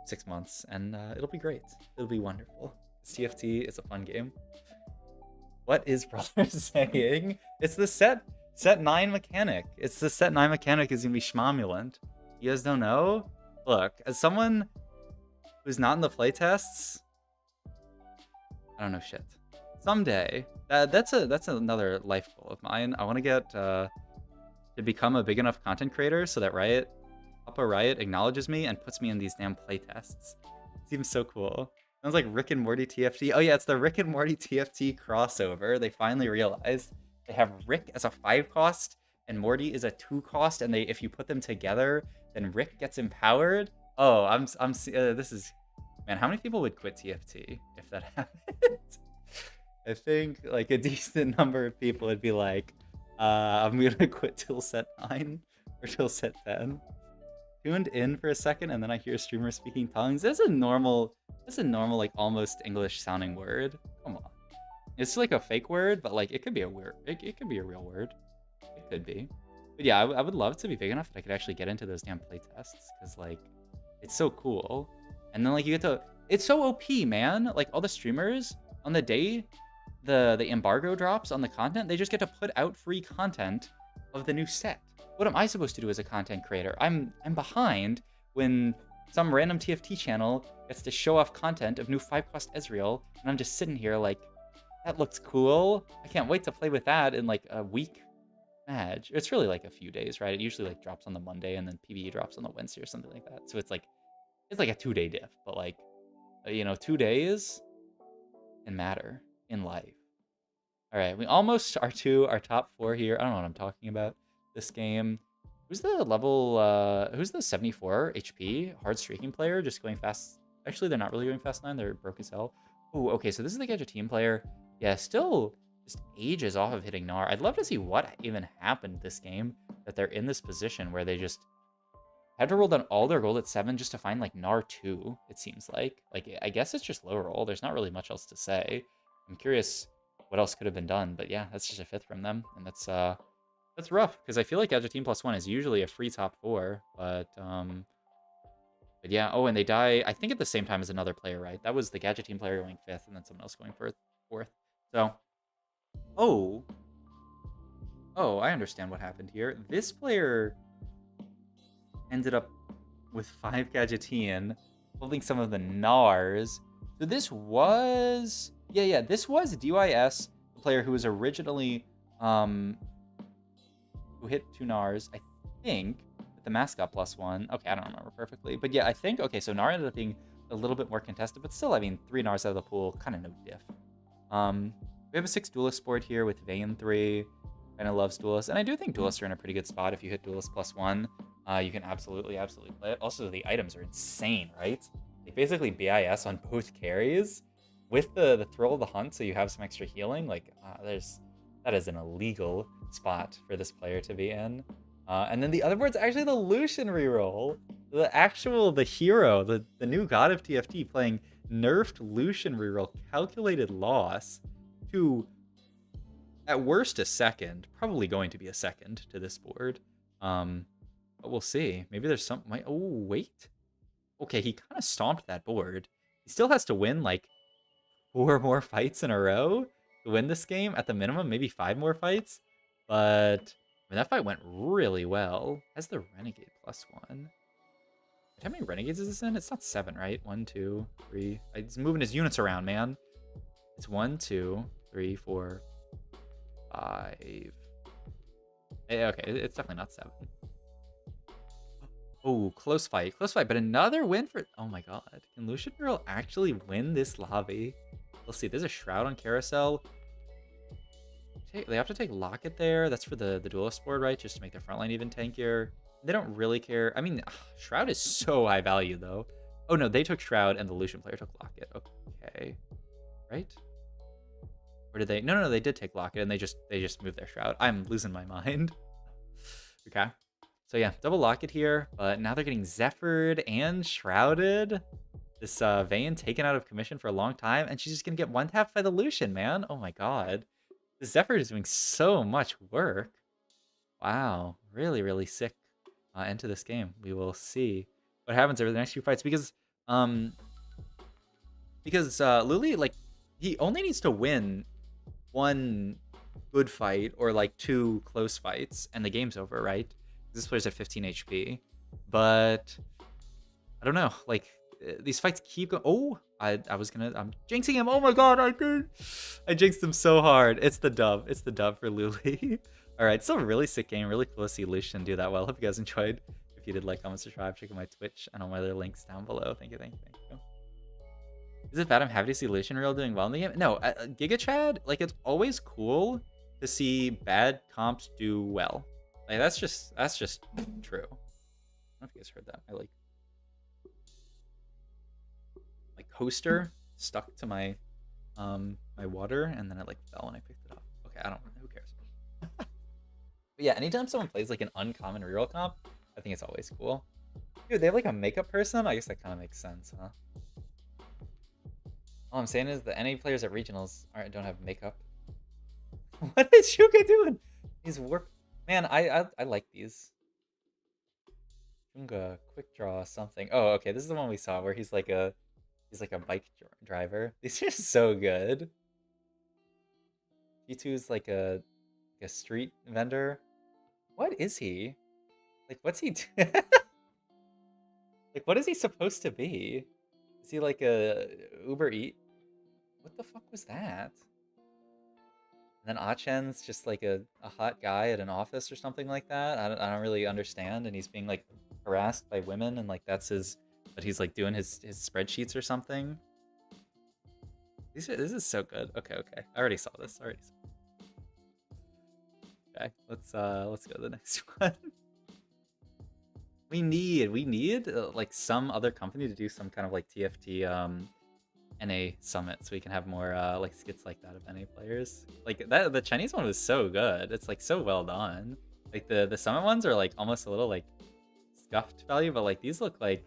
S2: 6 months, and it'll be great. It'll be wonderful. CFT is a fun game. What is brother saying? It's the set 9 mechanic. It's the set 9 mechanic is gonna be schmomulant. You guys don't know? Look, as someone who's not in the playtests, I don't know shit. Someday, that's another life goal of mine. I want to get to become a big enough content creator so that Papa Riot acknowledges me and puts me in these damn playtests. Seems so cool. Sounds like Rick and Morty TFT. Oh yeah, it's the Rick and Morty TFT crossover. They finally realized they have Rick as a 5 cost and Morty is a 2 cost, and if you put them together, then Rick gets empowered. Oh, this is, man, how many people would quit TFT if that happened? I think like a decent number of people would be like, I'm gonna quit till set 9 or till set 10. Tuned in for a second, and then I hear streamers speaking tongues. That's a normal like almost English sounding word. Come on, it's like a fake word, but like it could be a weird, it could be a real word. It could be, but yeah, I would love to be big enough that I could actually get into those damn playtests, because like it's so cool. And then like you get to, it's so OP, man. Like all the streamers on the day the embargo drops on the content, they just get to put out free content of the new set. What am I supposed to do as a content creator? I'm behind when some random TFT channel gets to show off content of new 5-cost Ezreal, and I'm just sitting here like, that looks cool. I can't wait to play with that in like a week match. It's really like a few days, right? It usually like drops on the Monday and then PvE drops on the Wednesday or something like that. So it's like a 2-day diff, but like, you know, 2 days can matter in life. All right, we almost are to our top 4 here. I don't know what I'm talking about this game. Who's the 74 HP hard streaking player just going fast? Actually, they're not really going fast 9. They're broke as hell. Oh, okay, so this is the Gadget team player. Yeah, still just ages off of hitting Gnar. I'd love to see what even happened this game that they're in this position where they just had to roll down all their gold at 7 just to find like Gnar 2, it seems like. Like, I guess it's just low roll. There's not really much else to say. I'm curious what else could have been done, but yeah, that's just a 5th from them, and that's rough, because I feel like Gadget Team +1 is usually a free top 4, but yeah. Oh, and they die, I think, at the same time as another player, right? That was the Gadget Team player going 5th, and then someone else going for 4th. So, oh, I understand what happened here. This player ended up with 5 Gadgetean, holding some of the Nars. So this was, yeah, this was DYS, the player who was originally, who hit 2 Nars, I think, with the mascot +1. Okay, I don't remember perfectly, but yeah, I think, okay, so Gnar ended up being a little bit more contested, but still, I mean, 3 Nars out of the pool, kind of no diff. We have a 6 Duelist board here with Vayne 3, kind of loves Duelists, and I do think Duelists are in a pretty good spot. If you hit Duelist +1, you can absolutely play it. Also, the items are insane, right? They basically BIS on both carries with the Thrill of the Hunt, so you have some extra healing. Like, that is an illegal spot for this player to be in. And then the other board's actually the Lucian reroll. The hero, the new god of TFT playing nerfed Lucian reroll calculated loss to, at worst, a second. Probably going to be a second to this board. But we'll see. Maybe there's some... Oh, wait. Okay, he kind of stomped that board. He still has to win, like, 4 more fights in a row to win this game. At the minimum, maybe 5 more fights. But, I mean, that fight went really well. Has the Renegade +1. How many Renegades is this in? It's not 7, right? 1, 2, 3. He's moving his units around, man. It's 1, 2, 3, 4, 5. Okay, it's definitely not 7. Oh, close fight, but another win for... Oh my god. Can Lucian Girl actually win this lobby? Let's see, there's a Shroud on Carousel. They have to take Locket there. That's for the Duelist board, right? Just to make their front line even tankier. They don't really care. I mean, Shroud is so high value, though. Oh, no, they took Shroud and the Lucian player took Locket. Okay. Right? Or did they? No, they did take Locket and they just moved their Shroud. I'm losing my mind. Okay. So yeah, double Locket here, but now they're getting Zephyred and Shrouded. This Vayne taken out of commission for a long time, and she's just gonna get one-tapped by the Lucian, man. Oh my god. The Zephyr is doing so much work. Wow. Really, really sick into this game. We will see what happens over the next few fights, because Luli, like, he only needs to win 1 good fight or like 2 close fights and the game's over, right? This player's at 15 HP. But I don't know, like, these fights keep going. Oh, I'm jinxing him. Oh my god, I jinxed him so hard. It's the dub for Luli. All right, still a really sick game. Really cool to see Lucian do that well. Hope you guys enjoyed. If you did, like, comment, subscribe, check out my Twitch and all my other links down below. Thank you. Is it bad I'm happy to see Lucian Real doing well in the game? No, Giga Chad, like, it's always cool to see bad comps do well. Like, that's just true. I don't know if you guys heard that. My coaster stuck to my my water, and then it like fell when I picked it up. Okay, I don't know. Who cares? But yeah, anytime someone plays like an uncommon reroll comp, I think it's always cool. Dude, they have like a makeup person? I guess that kind of makes sense, huh? All I'm saying is the NA players at regionals don't have makeup. What is Shuka doing? He's warp. Man, I like these. Shunga, quick draw something. Oh, okay, this is the one we saw where he's like a bike driver. These are so good. G2's like a street vendor. What is he? Like, what's he like, what is he supposed to be? Is he like a Uber Eat? What the fuck was that? And then Achen's just like a hot guy at an office or something like that. I don't really understand. And he's being like harassed by women, and like that's his... But he's like doing his spreadsheets or something. This is so good. Okay. I already saw this. Okay, let's go to the next one. We need like some other company to do some kind of like TFT NA summit, so we can have more like skits like that of NA players. Like that, the Chinese one was so good. It's like so well done. Like the summit ones are like almost a little like scuffed value, but like these look like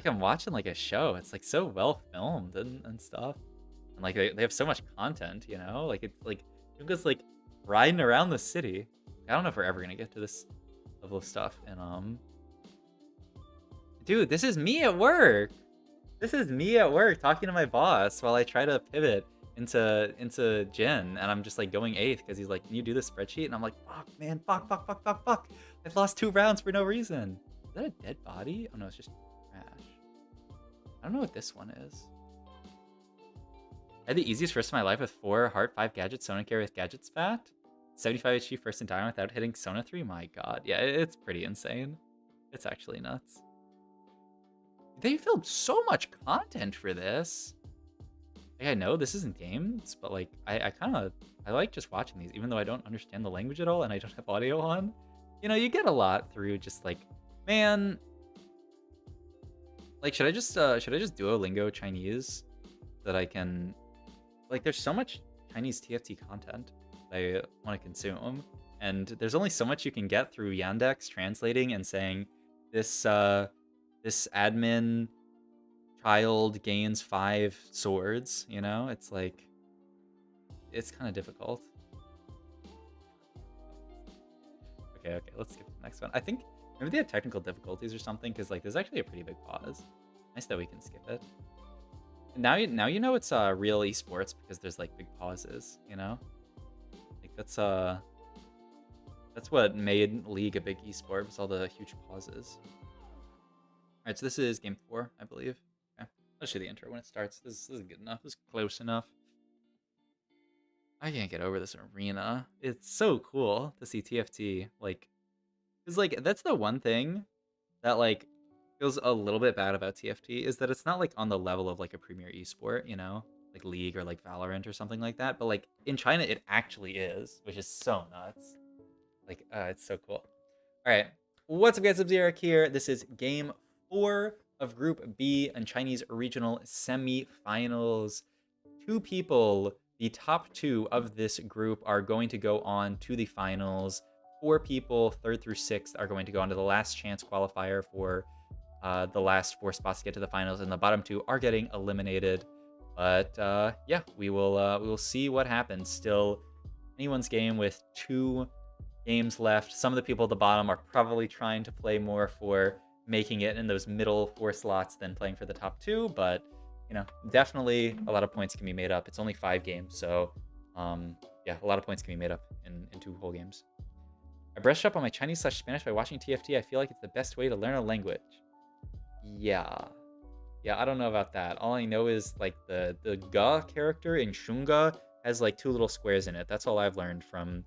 S2: I'm watching like a show. It's like so well filmed and stuff, and like they have so much content, you know. Like it's like Junga's like riding around the city. I don't know if we're ever gonna get to this level of stuff. And dude, this is me at work. This is me at work talking to my boss while I try to pivot into Jin, and I'm just like going 8th because he's like, "Can you do this spreadsheet?" And I'm like, "Fuck, man, fuck! I've lost 2 rounds for no reason." Is that a dead body? Oh no, it's just trash. I don't know what this one is. I had the easiest first of my life with 4 heart, 5 gadgets, Sona carry with gadgets fat, 75 HP first in time without hitting Sona 3. My god, yeah, it's pretty insane. It's actually nuts. They filmed so much content for this. Like, I know this isn't games, but like I like just watching these, even though I don't understand the language at all and I don't have audio on. You know, you get a lot through just like, man. Like, should I just Duolingo Chinese so that I can, like, there's so much Chinese TFT content that I want to consume, and there's only so much you can get through Yandex translating and saying this this admin child gains 5 swords, you know? It's like, it's kind of difficult. Okay, let's skip the next one. I think maybe they had technical difficulties or something, because like there's actually a pretty big pause. Nice that we can skip it. Now you know it's real esports because there's like big pauses, you know? Like that's what made League a big esport, was all the huge pauses. Alright, so this is game 4, I believe. Okay. I'll show the intro when it starts. This is good enough. This is close enough. I can't get over this arena. It's so cool to see TFT. Like, because like that's the one thing that like feels a little bit bad about TFT, is that it's not like on the level of like a premier esport, you know, like League or like Valorant or something like that. But like in China, it actually is, which is so nuts. Like, it's so cool. All right, what's up, guys? Sub-Zero here. This is game 4 of Group B and Chinese regional semi-finals. 2 people, the top 2 of this group, are going to go on to the finals. 4 people, 3rd through 6th, are going to go on to the last chance qualifier for the last 4 spots to get to the finals, and the bottom 2 are getting eliminated. But yeah, we will see what happens. Still anyone's game with 2 games left. Some of the people at the bottom are probably trying to play more for making it in those middle 4 slots than playing for the top 2, but you know, definitely a lot of points can be made up. It's only 5 games, so yeah, a lot of points can be made up in 2 whole games. I brushed up on my Chinese/Spanish by watching TFT. I feel like it's the best way to learn a language. Yeah, I don't know about that. All I know is like the Ga character in Shunga has like 2 little squares in it. That's all I've learned from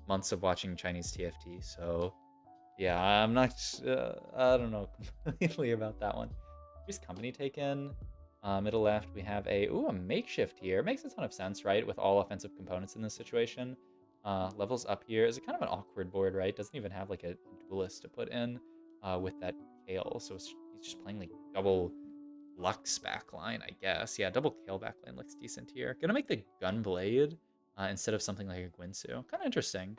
S2: months of watching Chinese TFT. So yeah, I'm not I don't know completely about that one. Here's company taken. Middle left, we have a makeshift here. Makes a ton of sense, right? With all offensive components in this situation. Levels up here is kind of an awkward board, right? Doesn't even have like a duelist to put in with that Kale. So he's just playing like double Lux backline, I guess. Yeah, double Kale backline looks decent here. Gonna make the Gunblade instead of something like a Guinsoo. Kind of interesting.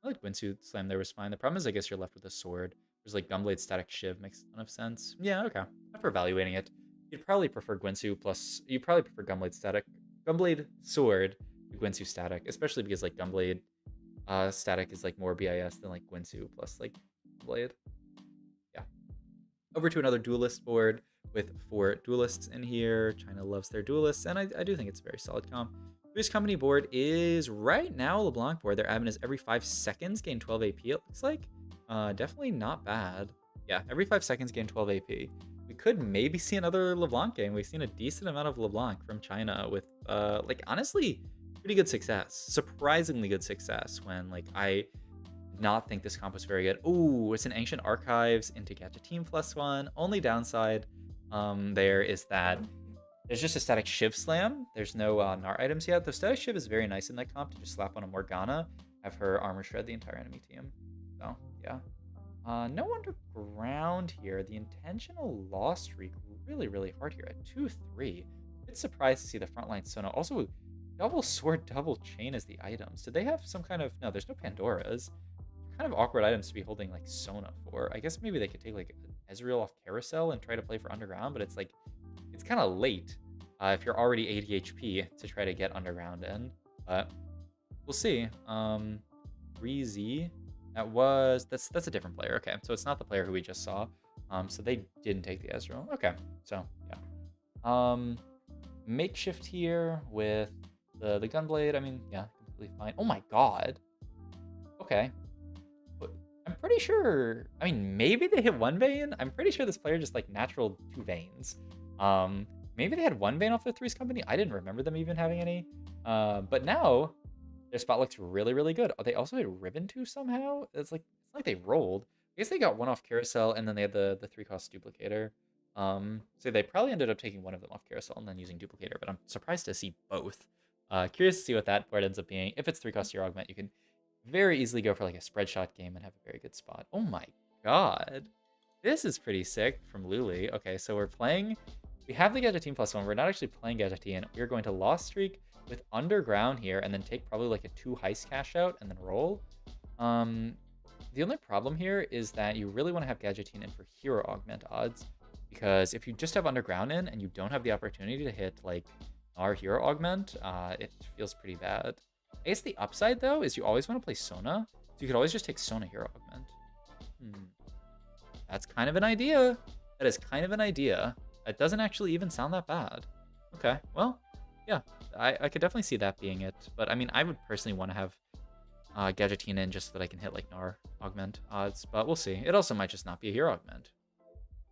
S2: I like Guinsoo Slam there was fine. The problem is I guess you're left with a sword. There's like Gunblade Static Shiv makes a ton of sense. Yeah, okay. After evaluating it, you'd probably prefer Guinsoo plus... You probably prefer Gunblade Static. Gunblade Sword to Guinsoo Static, especially because like Gunblade Static is like more BIS than like Guinsoo plus like Blade. Yeah. Over to another duelist board with 4 duelists in here. China loves their duelists, and I do think it's a very solid comp. Whose company board is right now LeBlanc board. Their admin is every 5 seconds gain 12 AP, it looks like. Definitely not bad. Yeah, every 5 seconds gain 12 AP. We could maybe see another LeBlanc game. We've seen a decent amount of LeBlanc from China with, like, honestly, pretty good success. Surprisingly good success when, like, I did not think this comp was very good. Ooh, it's an Ancient Archives into Gadgeteam +1. Only downside there is that there's just a Static Shiv Slam. There's no Nar items yet. The Static Shiv is very nice in that comp to just slap on a Morgana, have her armor shred the entire enemy team. So, yeah. No underground here. The intentional loss streak really, really hard here at 2-3. Bit surprised to see the frontline Sona. Also, double sword, double chain as the items. Did they have some kind of... No, there's no Pandoras. Kind of awkward items to be holding like Sona for. I guess maybe they could take like Ezreal off Carousel and try to play for underground, but it's like... It's kind of late if you're already 80 HP to try to get underground in. But we'll see. 3Z... That's a different player. Okay, so it's not the player who we just saw. So they didn't take the Ezreal. Okay, so yeah. Makeshift here with the Gunblade. I mean, yeah, completely fine. Oh my god. Okay. But I'm pretty sure. I mean, maybe they hit 1 vein. I'm pretty sure this player just like natural 2 veins. Maybe they had 1 vein off the Threes company. I didn't remember them even having any. But now their spot looks really, really good. Oh, they also had Ribbon 2 somehow. It's like they rolled. I guess they got 1 off Carousel, and then they had the 3-cost Duplicator. So they probably ended up taking 1 of them off Carousel and then using Duplicator, but I'm surprised to see both. Curious to see what that board ends up being. If it's 3-cost Tier Augment, you can very easily go for like a spread shot game and have a very good spot. Oh my god. This is pretty sick from Luli. Okay, so we're playing... We have the Gadgeteam +1. We're not actually playing Gadgeteam. We're going to Lost Streak with Underground here, and then take probably like a 2 heist cash out and then roll. The only problem here is that you really want to have Gadgeteam in for hero augment odds. Because if you just have Underground in and you don't have the opportunity to hit like our Hero Augment, it feels pretty bad. I guess the upside though is you always want to play Sona, so you could always just take Sona Hero Augment. That's kind of an idea. That is kind of an idea. It doesn't actually even sound that bad. Okay, well, yeah, I could definitely see that being it. But I mean, I would personally want to have Gadgetina in just so that I can hit like Gnar Augment odds, but we'll see. It also might just not be a Hero Augment.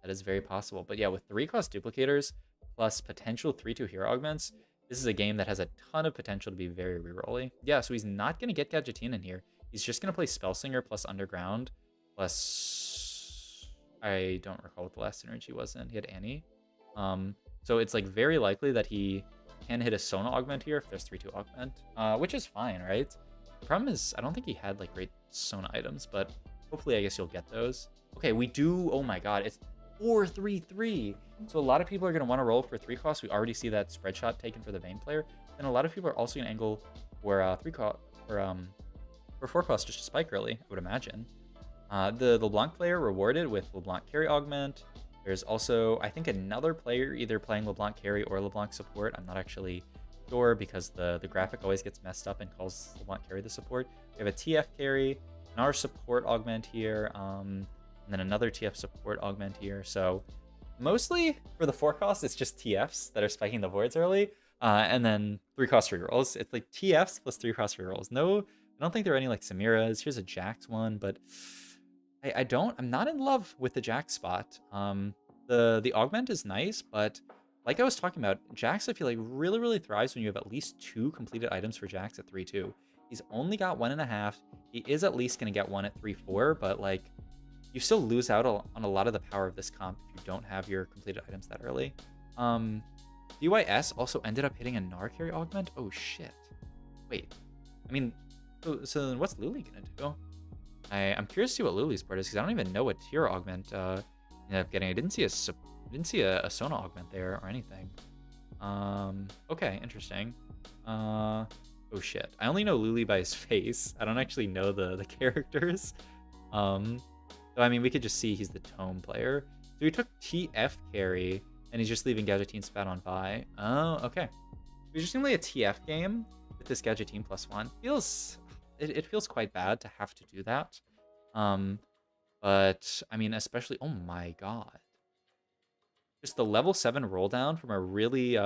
S2: That is very possible. But yeah, with 3-cost duplicators plus potential 3-2 Hero Augments, this is a game that has a ton of potential to be very rerolly. Yeah, so he's not going to get Gadgetina in here. He's just going to play Spellslinger plus Underground plus... I don't recall what the last synergy was in. He had Annie. So it's like very likely that he can hit a Sona Augment here if there's 3-2 Augment, which is fine, right? The problem is I don't think he had like great Sona items, but hopefully I guess you'll get those. Okay, we do... Oh my god, it's 4-3-3. So a lot of people are going to want to roll for 3-cost. We already see that spread shot taken for the Vayne player. And a lot of people are also going to angle for 3-cost for 4-cost just to spike early, I would imagine. The LeBlanc player rewarded with LeBlanc carry augment. There's also, I think, another player either playing LeBlanc carry or LeBlanc support. I'm not actually sure because the graphic always gets messed up and calls LeBlanc carry the support. We have a TF carry, another support augment here, and then another TF support augment here. So mostly for the 4-cost, it's just TFs that are spiking the voids early, and then 3-cost rerolls. It's like TFs plus 3-cost rerolls. No, I don't think there are any like Samiras. Here's a Jax one, but I'm not in love with the Jax spot. The augment is nice, but like I was talking about, Jax I feel like really thrives when you have at least 2 completed items for Jax at 3-2. He's only got 1.5. He is at least going to get 1 at 3-4, but like you still lose out on a lot of the power of this comp if you don't have your completed items that early. DYS also ended up hitting a Gnar carry augment. Oh shit. Wait. I mean, so then what's Luli gonna do? I'm curious to see what Luli's part is because I don't even know what tier augment ended up getting. I didn't see a Sona augment there or anything. Okay, interesting. Oh shit. I only know Luli by his face. I don't actually know the characters. So I mean, we could just see he's the Tome player. So he took TF carry, and he's just leaving Gadgetin spat on Vi. Oh, okay. It's just only a TF game with this Gadgetin +1. It feels quite bad to have to do that. But I mean, especially, oh my god. Just the level 7 roll down from a really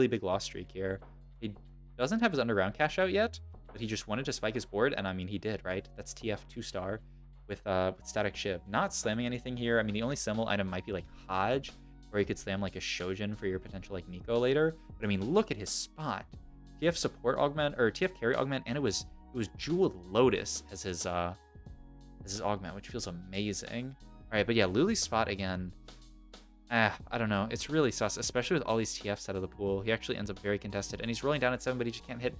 S2: big loss streak here. He doesn't have his Underground cash out yet, but he just wanted to spike his board, and I mean, he did, right? That's TF 2-star. With Static Shiv. Not slamming anything here. I mean, the only symbol item might be like Hodge, or you could slam like a Shojin for your potential like Nico later. But I mean, look at his spot. TF support augment, or TF carry augment, and it was Jeweled Lotus as his augment, which feels amazing. All right, but yeah, Luli's spot again. I don't know. It's really sus, especially with all these TFs out of the pool. He actually ends up very contested, and he's rolling down at 7, but he just can't hit.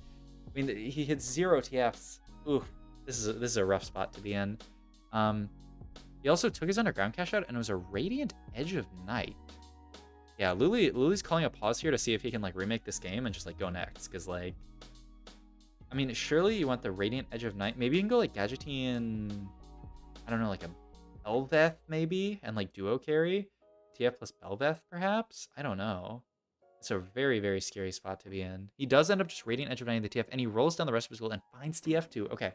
S2: I mean, he hits 0 TFs. Ooh, this is a rough spot to be in. He also took his Underground cash out, and it was a Radiant Edge of Night. Yeah, Luli's calling a pause here to see if he can like remake this game and just like go next, because like, I mean, surely you want the Radiant Edge of Night. Maybe you can go like Gadgetin, I don't know, like a Belveth maybe, and like duo carry TF plus Belveth perhaps. I don't know. It's a very scary spot to be in. He does end up just Radiant Edge of Night in the TF, and he rolls down the rest of his gold and finds TF too. Okay.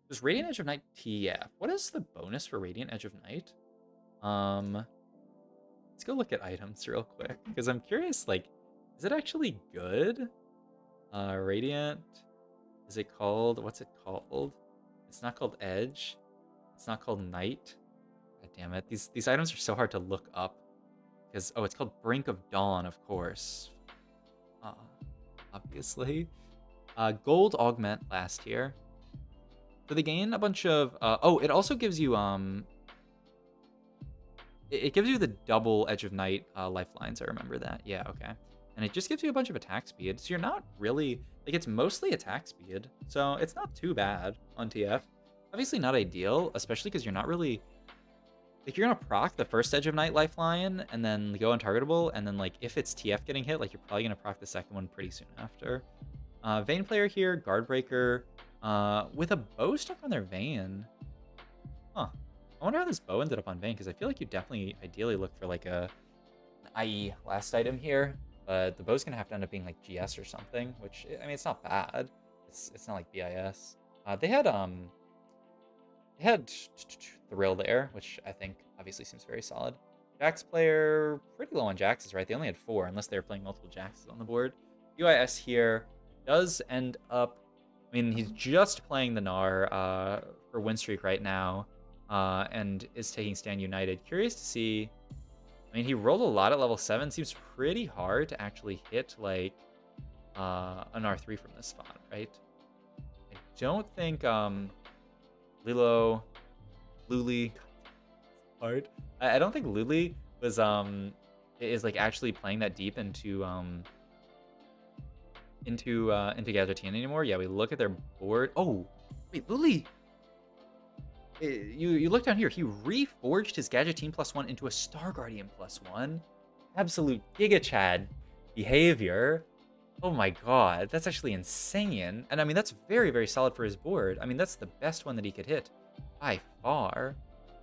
S2: Does Radiant Edge of Night TF? What is the bonus for Radiant Edge of Night? Let's go look at items real quick because I'm curious. Like, is it actually good? Radiant. Is it called? What's it called? It's not called Edge. It's not called Night. God damn it! These items are so hard to look up because it's called Brink of Dawn, of course. Obviously. Gold augment last year. So they gain a bunch of it also gives you it gives you the double Edge of Night lifelines. I remember that. Yeah, okay. And it just gives you a bunch of attack speed. So you're not really like, it's mostly attack speed. So it's not too bad on TF. Obviously not ideal, especially because you're not really like, you're gonna proc the first Edge of Night lifeline and then go untargetable, and then like if it's TF getting hit, like you're probably gonna proc the second one pretty soon after. Vayne player here, Guard Breaker. With a bow stuck on their Vayne. Huh. I wonder how this bow ended up on Vayne, because I feel like you definitely ideally look for like a IE last item here, but the bow's gonna have to end up being like GS or something, which, I mean, it's not bad. It's not like BIS. They had Thrill there, which I think obviously seems very solid. Jax player, pretty low on Jaxes, right? They only had 4, unless they were playing multiple Jaxes on the board. UIS here does end up, I mean, he's just playing the Gnar for Win Streak right now, and is taking Stand United. Curious to see, I mean, he rolled a lot at level 7. Seems pretty hard to actually hit, like, an R3 from this spot, right? I don't think, Luli, hard. I don't think Luli was is like actually playing that deep into Gadgeteen anymore. Yeah, we look at their board. Oh, wait, Luli. You look down here. He reforged his Gadgeteen +1 into a Star Guardian +1. Absolute Giga Chad behavior. Oh my god, that's actually insane. And I mean, that's very, very solid for his board. I mean, that's the best one that he could hit by far.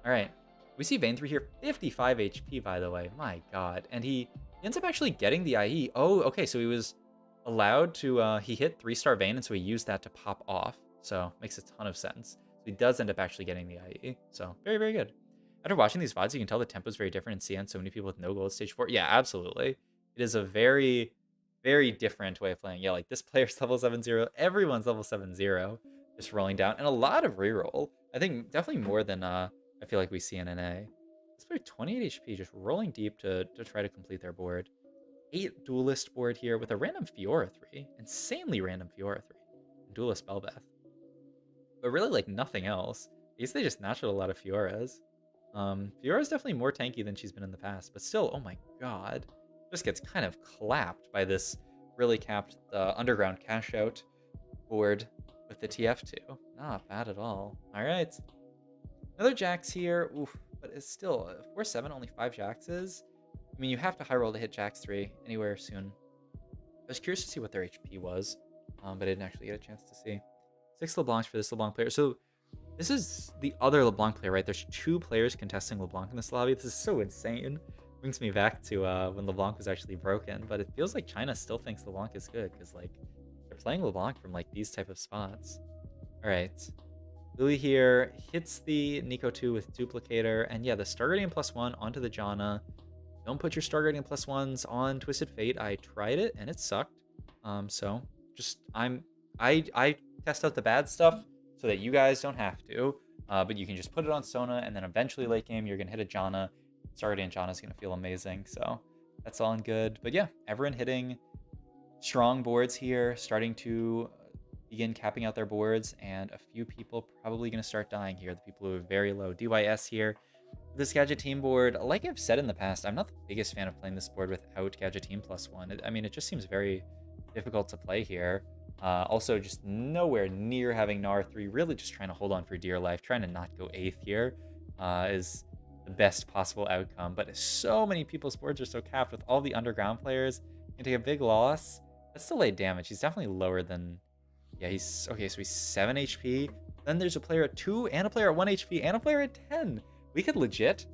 S2: All right, we see Vayne 3 here, 55 HP, by the way. My god. And he ends up actually getting the IE. Oh, okay, so he was allowed to, he hit 3-star Vayne, and so he used that to pop off. So makes a ton of sense. So he does end up actually getting the IE. So very, very good. After watching these VODs, you can tell the tempo is very different in CN. So many people with no gold at stage 4. Yeah, absolutely. It is a very, very different way of playing. Yeah, like this player's level 7-0. Everyone's level 7-0. Just rolling down. And a lot of reroll. I think definitely more than I feel like we see in NA. This player 28 HP, just rolling deep to try to complete their board. 8 duelist board here with a random Fiora 3. Insanely random Fiora 3. And duelist Belbeth. But really like nothing else. I guess they just naturally a lot of Fioras. Fiora's definitely more tanky than she's been in the past. But still, oh my god. Just gets kind of clapped by this really capped underground cash out board with the TF2. Not bad at all. All right. Another Jax here. Oof, but it's still 4-7, only 5 Jaxes. I mean, you have to high roll to hit Jax 3 anywhere soon. I was curious to see what their HP was, but I didn't actually get a chance to see. 6 LeBlancs for this LeBlanc player. So this is the other LeBlanc player, right? There's 2 players contesting LeBlanc in this lobby. This is so insane. Brings me back to when LeBlanc was actually broken, but it feels like China still thinks LeBlanc is good because like they're playing LeBlanc from like these type of spots. All right, Lily here hits the Nico 2 with Duplicator, and yeah, the Star Guardian +1 onto the Janna. Don't put your Star Guardian +1s on Twisted Fate. I tried it and it sucked. So just I test out the bad stuff so that you guys don't have to. But you can just put it on Sona, and then eventually late game you're gonna hit a Janna. Star Guardian Janna is gonna feel amazing. So that's all in good. But yeah, everyone hitting strong boards here, starting to begin capping out their boards, and a few people probably gonna start dying here. The people who are very low. DYS here. This Gadgeteen board, like I've said in the past, I'm not the biggest fan of playing this board without Gadgeteen +1. I mean, it just seems very difficult to play here. Also, just nowhere near having Gnar 3, really just trying to hold on for dear life, trying to not go 8th here is the best possible outcome. But so many people's boards are so capped with all the underground players, and take a big loss. That's delayed damage. He's definitely lower than, yeah, he's, okay, so he's 7 HP. Then there's a player at 2, and a player at 1 HP, and a player at 10. We could legit,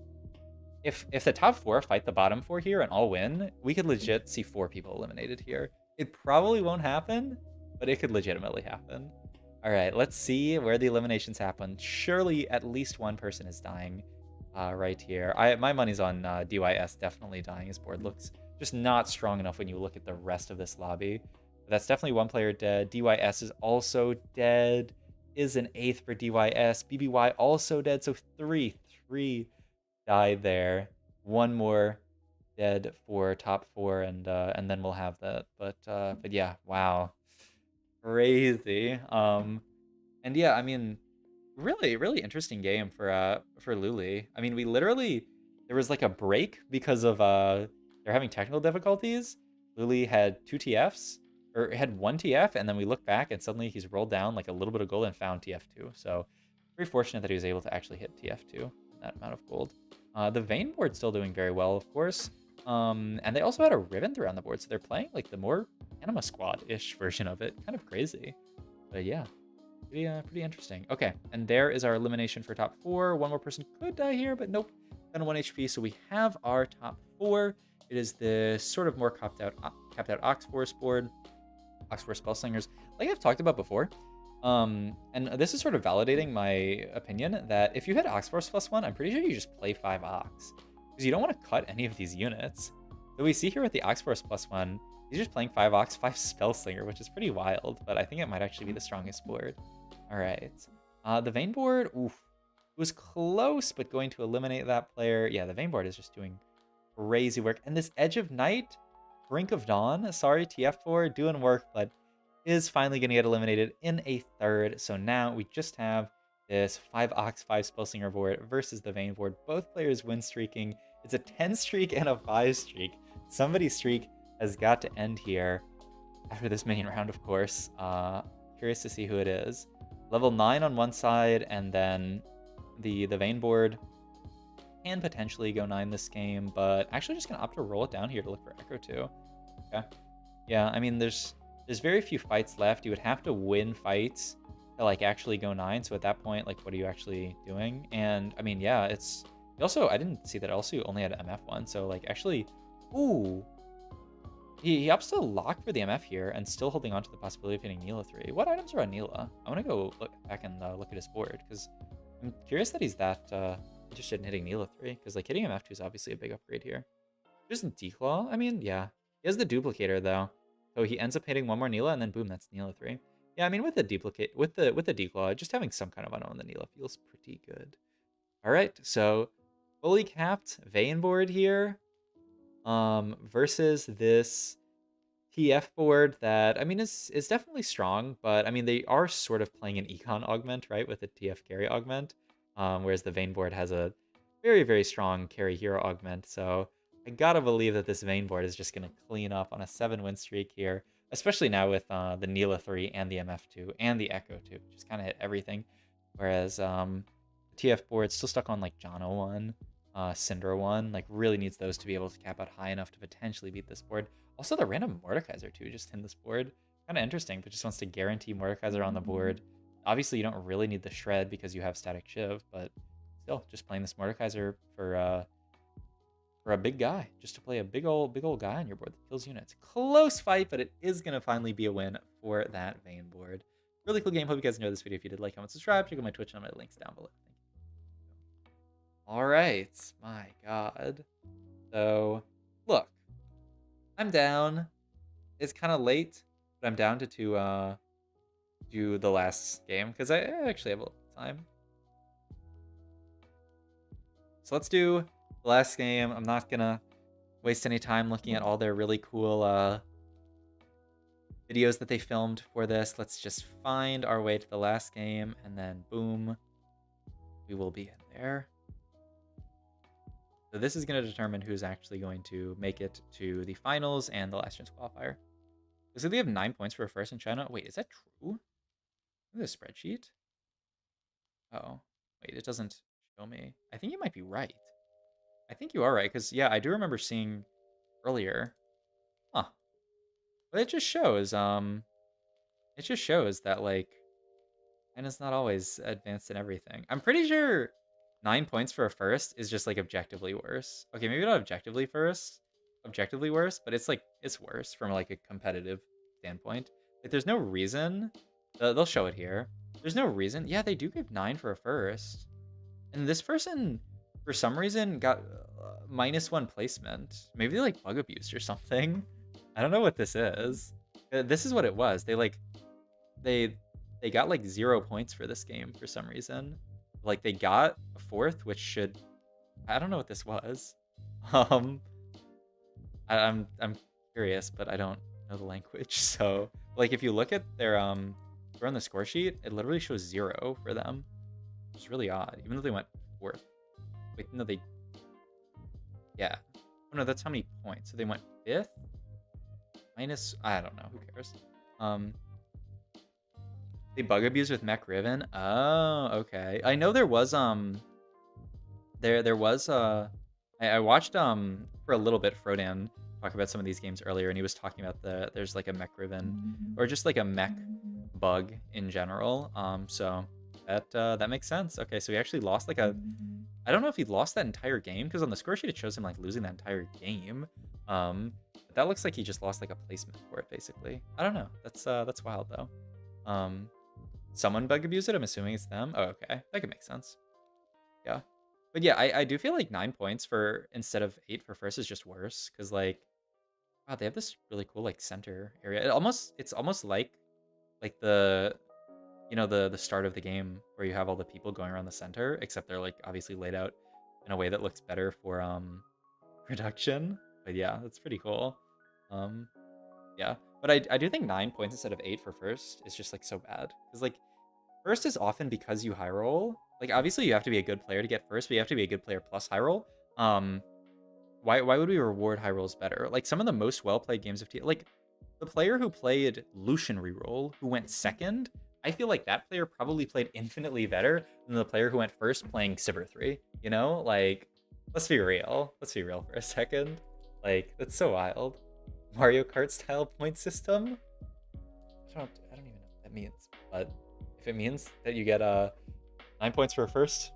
S2: if the top 4 fight the bottom 4 here and all win, we could legit see 4 people eliminated here. It probably won't happen, but it could legitimately happen. All right, let's see where the eliminations happen. Surely at least one person is dying right here. My money's on DYS definitely dying. His board looks just not strong enough when you look at the rest of this lobby. But that's definitely one player dead. DYS is also dead. Is an 8th for DYS. BBY also dead. So three died there. One more dead for top 4, and then we'll have that. But yeah, wow, crazy. And yeah, I mean, really interesting game for Luli. I mean, we literally, there was like a break because of they're having technical difficulties. Luli had 2 TFs, or had 1 TF, and then we look back and suddenly he's rolled down like a little bit of gold and found TF2. So very fortunate that he was able to actually hit TF2 that amount of gold. The Vayne board's still doing very well, of course. And they also had a Riven through on the board, so they're playing like the more Anima Squad-ish version of it. Kind of crazy. But yeah, pretty interesting. Okay, and there is our elimination for top 4. One more person could die here, but nope. Then 1 HP, so we have our top 4. It is the sort of more capped out Ox Force board. Ox Force Spellslingers, like I've talked about before. And this is sort of validating my opinion that if you hit Ox Force +1, I'm pretty sure you just play 5 Ox. Because you don't want to cut any of these units. So we see here with the Ox Force +1, he's just playing 5 Ox, 5 Spellslinger, which is pretty wild, but I think it might actually be the strongest board. Alright. The Vayne board, oof. It was close, but going to eliminate that player. Yeah, the Vayne board is just doing crazy work. And this Edge of Night, Brink of Dawn, sorry, TF4, doing work, but is finally going to get eliminated in a third. So now we just have this 5 Ox, 5 Spellslinger board versus the Vayne board. Both players win streaking. It's a 10 streak and a 5 streak. Somebody's streak has got to end here after this minion round, of course. Curious to see who it is. Level 9 on one side, and then the Vayne board can potentially go 9 this game, but actually just going to opt to roll it down here to look for Echo too. Okay. Yeah, I mean, there's very few fights left. You would have to win fights to like actually go 9. So at that point, like, what are you actually doing? And I mean, yeah, it's also, I didn't see that Elsu only had MF1. So like actually, ooh, he opts to lock for the MF here and still holding on to the possibility of hitting Neela 3. What items are on Neela? I want to go look back and look at his board because I'm curious that he's that interested in hitting Neela 3 because like hitting MF2 is obviously a big upgrade here. Just Declaw, I mean, yeah. He has the duplicator though. So he ends up hitting one more Neela, and then boom, that's Neela 3. Yeah, I mean, with the Declaw, just having some kind of unknown the Neela feels pretty good. All right, so fully capped Vayne board here, versus this TF board that, I mean, is definitely strong, but I mean, they are sort of playing an econ augment, right, with the TF carry augment, whereas the Vayne board has a very, very strong carry hero augment. So I gotta believe that this Vayne board is just gonna clean up on a 7-win streak here, especially now with the Neela 3 and the MF2 and the Echo 2, just kind of hit everything. Whereas the TF board still stuck on like Jono 1, Syndra 1, like really needs those to be able to cap out high enough to potentially beat this board. Also, the random Mordekaiser too just in this board, kind of interesting, but just wants to guarantee Mordekaiser on the board. Obviously, you don't really need the Shred because you have Static Shiv, but still, just playing this Mordekaiser for a big guy, just to play a big old guy on your board that kills units. Close fight, but it is going to finally be a win for that Vayne board. Really cool game. Hope you guys enjoyed this video. If you did, like, comment, subscribe. Check out my Twitch and my links down below. Thank you. All right. My God. So, look. I'm down. It's kind of late, but I'm down to do the last game because I actually have a little time. So let's do the last game. I'm not gonna waste any time looking at all their really cool videos that they filmed for this. Let's just find our way to the last game, and then boom, we will be in there. So this is going to determine who's actually going to make it to the finals and the last chance qualifier. So they have 9 points for a first in China. Wait, is that true? Look at the spreadsheet. Oh, wait, it doesn't show me. I think you might be right. I think you are right, because, yeah, I do remember seeing earlier. Huh. But it just shows, that, like, China's not always advanced in everything. I'm pretty sure 9 points for a first is just, like, objectively worse. Okay, maybe not objectively worse, but it's, like, it's worse from, like, a competitive standpoint. Like, there's no reason. They'll show it here. There's no reason. Yeah, they do give 9 for a first. And this person, for some reason, got -1 placement. Maybe they, like, bug abused or something. I don't know what this is. This is what it was. They, like, they got, like, 0 points for this game for some reason. Like, they got a 4th, which should... I don't know what this was. I'm curious, but I don't know the language. So, like, if you look at their they're on the score sheet, it literally shows 0 for them, which is really odd. Even though they went 4th. Wait, no, they... Yeah. Oh, no, that's how many points. So they went 5th? Minus... I don't know. Who cares? They bug abused with Mech Riven? Oh, okay. I know there was, there was, I watched, for a little bit, Frodan talk about some of these games earlier, and he was talking about there's, like, a Mech Riven, or just, like, a mech bug in general. So that makes sense. Okay, so he actually lost, like, a I don't know if he lost that entire game, because on the score sheet it shows him like losing that entire game. But that looks like he just lost like a placement for it, basically. I don't know. That's wild though. Someone bug abused it. I'm assuming it's them. Oh, okay, that could make sense. Yeah, but yeah, I do feel like 9 points for instead of 8 for first is just worse, because like, wow, they have this really cool like center area. It's almost like the the start of the game where you have all the people going around the center, except they're like obviously laid out in a way that looks better for production. But yeah, that's pretty cool. Yeah, but I do think 9 points instead of 8 for first is just like so bad, because like first is often because you high roll. Like obviously you have to be a good player to get first, but you have to be a good player plus high roll. Why would we reward high rolls better? Like some of the most well played games of like the player who played Lucian Reroll, who went second, I feel like that player probably played infinitely better than the player who went first playing Sivir 3. You know, like let's be real. Let's be real for a second. Like that's so wild. Mario Kart style point system. I don't even know what that means, but if it means that you get 9 points for a first,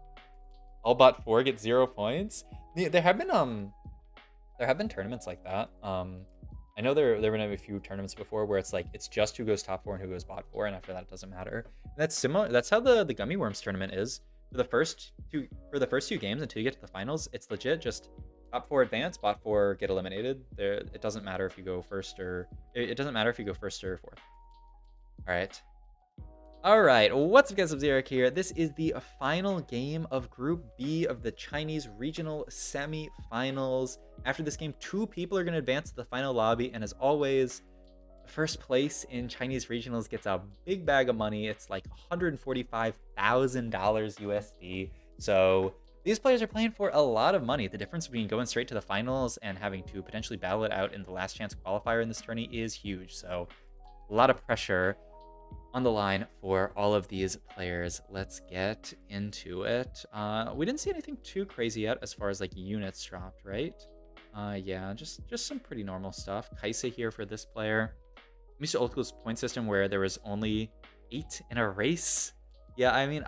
S2: all bot 4 get 0 points. There have been tournaments like that. I know there have been a few tournaments before where it's like it's just who goes top 4 and who goes bot 4, and after that it doesn't matter. And that's similar. That's how the Gummy Worms tournament is for the first two games until you get to the finals. It's legit just top 4 advance, bot 4 get eliminated. It doesn't matter if you go first or it doesn't matter if you go first or fourth. All right, what's up guys, Sub-Zero here. This is the final game of Group B of the Chinese Regional Semi-Finals. After this game, 2 people are going to advance to the final lobby, and as always, first place in Chinese Regionals gets a big bag of money. It's like $145,000 USD. So these players are playing for a lot of money. The difference between going straight to the finals and having to potentially battle it out in the last chance qualifier in this tourney is huge. So a lot of pressure on the line for all of these players. Let's get into it. We didn't see anything too crazy yet as far as like units dropped, right? Yeah, just some pretty normal stuff. Kaisa here for this player. Mr. Old School's point system where there was only 8 in a race. Yeah, I mean,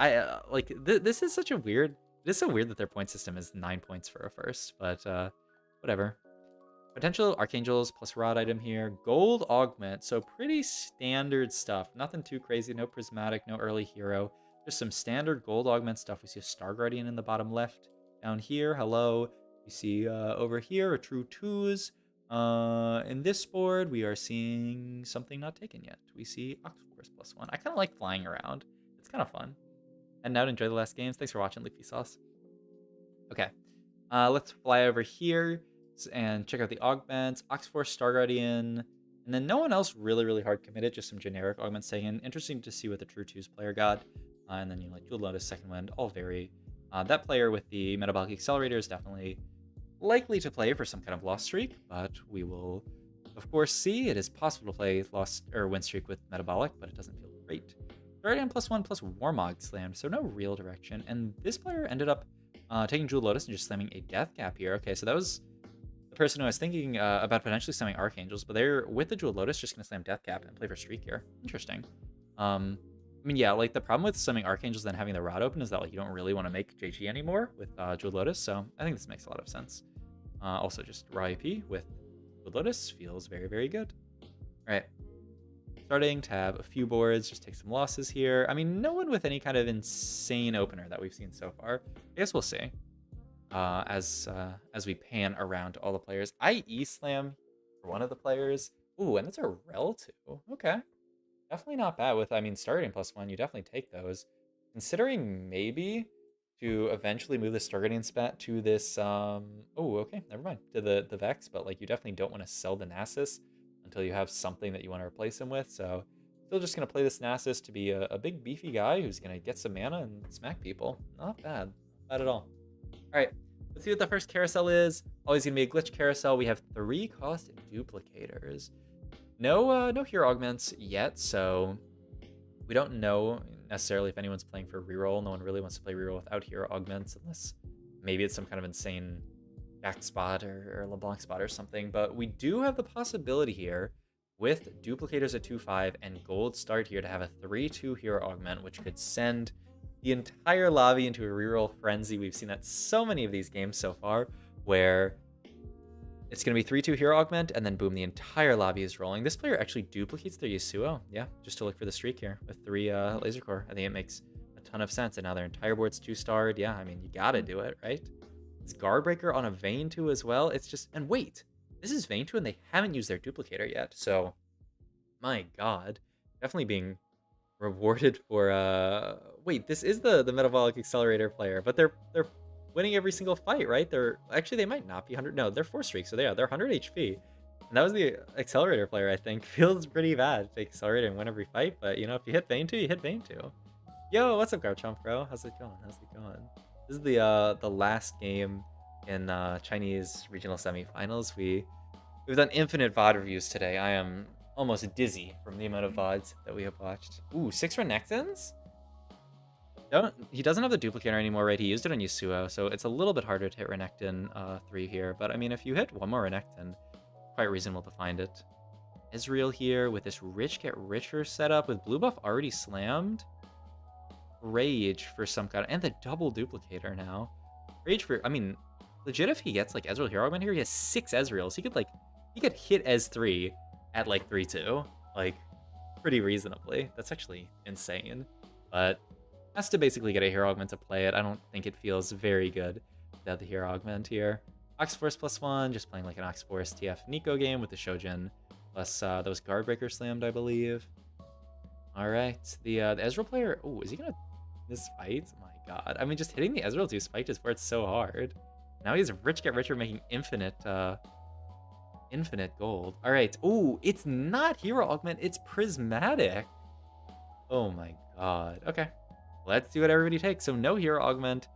S2: like this is such a weird. It is so weird that their point system is 9 points for a first, but whatever. Potential Archangels plus Rod item here. Gold Augment, so pretty standard stuff. Nothing too crazy, no Prismatic, no early hero. Just some standard Gold Augment stuff. We see a Star Guardian in the bottom left. Down here, hello. We see over here a True Twos. In this board, we are seeing something not taken yet. We see Oxforce plus 1. I kind of like flying around. It's kind of fun. And now enjoy the last games. Thanks for watching, Leafy Sauce. Okay, let's fly over here and check out the augments. Oxforce, Star Guardian, and then no one else really hard committed, just some generic augments taken. Interesting to see what the True Twos player got. And then like Jewel Lotus, Second Wind, all vary. That player with the Metabolic Accelerator is definitely likely to play for some kind of loss streak, but we will of course see. It is possible to play loss or win streak with Metabolic, but it doesn't feel great. Guardian plus 1 plus Warmog slammed, so no real direction. And this player ended up taking Jewel Lotus and just slamming a Death Cap here. Okay, so that was the person who I was thinking about potentially slamming Archangels, but they're with the Jewel Lotus just gonna slam Death Cap and play for streak here. Interesting. I mean, yeah, like the problem with slamming Archangels and having the Rod open is that like you don't really want to make JG anymore with Jewel Lotus, so I think this makes a lot of sense. Also, just raw AP with Jewel Lotus feels very good. All right, starting to have a few boards, just take some losses here. I mean, no one with any kind of insane opener that we've seen so far. I guess we'll see. As we pan around to all the players. I E-slam for one of the players. Ooh, and that's a rel too. Okay. Definitely not bad with, I mean, starting plus 1, you definitely take those. Considering maybe to eventually move the Star Guardian spat to this, oh, okay, never mind, to the Vex, but like you definitely don't want to sell the Nasus until you have something that you want to replace him with, so still just going to play this Nasus to be a big beefy guy who's going to get some mana and smack people. Not bad. Not bad at all. All right, let's see what the first carousel is. Always gonna be a glitch carousel. We have 3 cost duplicators. No hero augments yet, so we don't know necessarily if anyone's playing for reroll. No one really wants to play reroll without hero augments, unless maybe it's some kind of insane back spot or LeBlanc spot or something. But we do have the possibility here with duplicators at 2-5 and gold start here to have a 3-2 hero augment, which could send the entire lobby into a reroll frenzy. We've seen that so many of these games so far, where it's going to be 3-2 hero augment, and then boom, the entire lobby is rolling. This player actually duplicates their Yasuo, yeah, just to look for the streak here with 3 laser core. I think it makes a ton of sense, and now their entire board's 2-starred. Yeah, I mean, you gotta do it, right? It's Guard Breaker on a Vayne 2 as well. It's just, and wait, this is Vayne 2 and they haven't used their duplicator yet, so my god, definitely being rewarded for wait, this is the metabolic accelerator player, but they're winning every single fight, right? They're actually, they might not be 100. No, they're 4 streaks, so they're 100 HP. And that was the accelerator player, I think. Feels pretty bad to accelerate and win every fight, but you know, if you hit Vayne 2, you hit Vayne 2. Yo, what's up, Garchomp, bro? How's it going? How's it going? This is the last game in Chinese regional semifinals. We've done infinite VOD reviews today. I am almost dizzy from the amount of VODs that we have watched. Ooh, 6 Renekton's? He doesn't have the duplicator anymore, right? He used it on Yasuo, so it's a little bit harder to hit Renekton 3 here. But I mean, if you hit one more Renekton, quite reasonable to find it. Ezreal here with this rich get richer setup with blue buff already slammed. Rage for some kind of, and the double duplicator now. Rage for, I mean, legit if he gets like Ezreal hero augment here, he has 6 Ezreals. He could hit Ez3 at like 3-2, like pretty reasonably. That's actually insane, but has to basically get a hero augment to play it. I don't think it feels very good without the hero augment here. Oxforce +1, just playing like an Oxforce TF Nico game with the Shojin, plus those Guard Breaker slammed, I believe. All right, the Ezreal player, oh, is he gonna this fight? Oh my god, I mean, just hitting the Ezreal 2 spiked his board so hard. Now he's rich get richer, making infinite gold. All right, oh, it's not hero augment, it's prismatic. Oh my god. Okay, let's do what everybody takes. So no hero augment.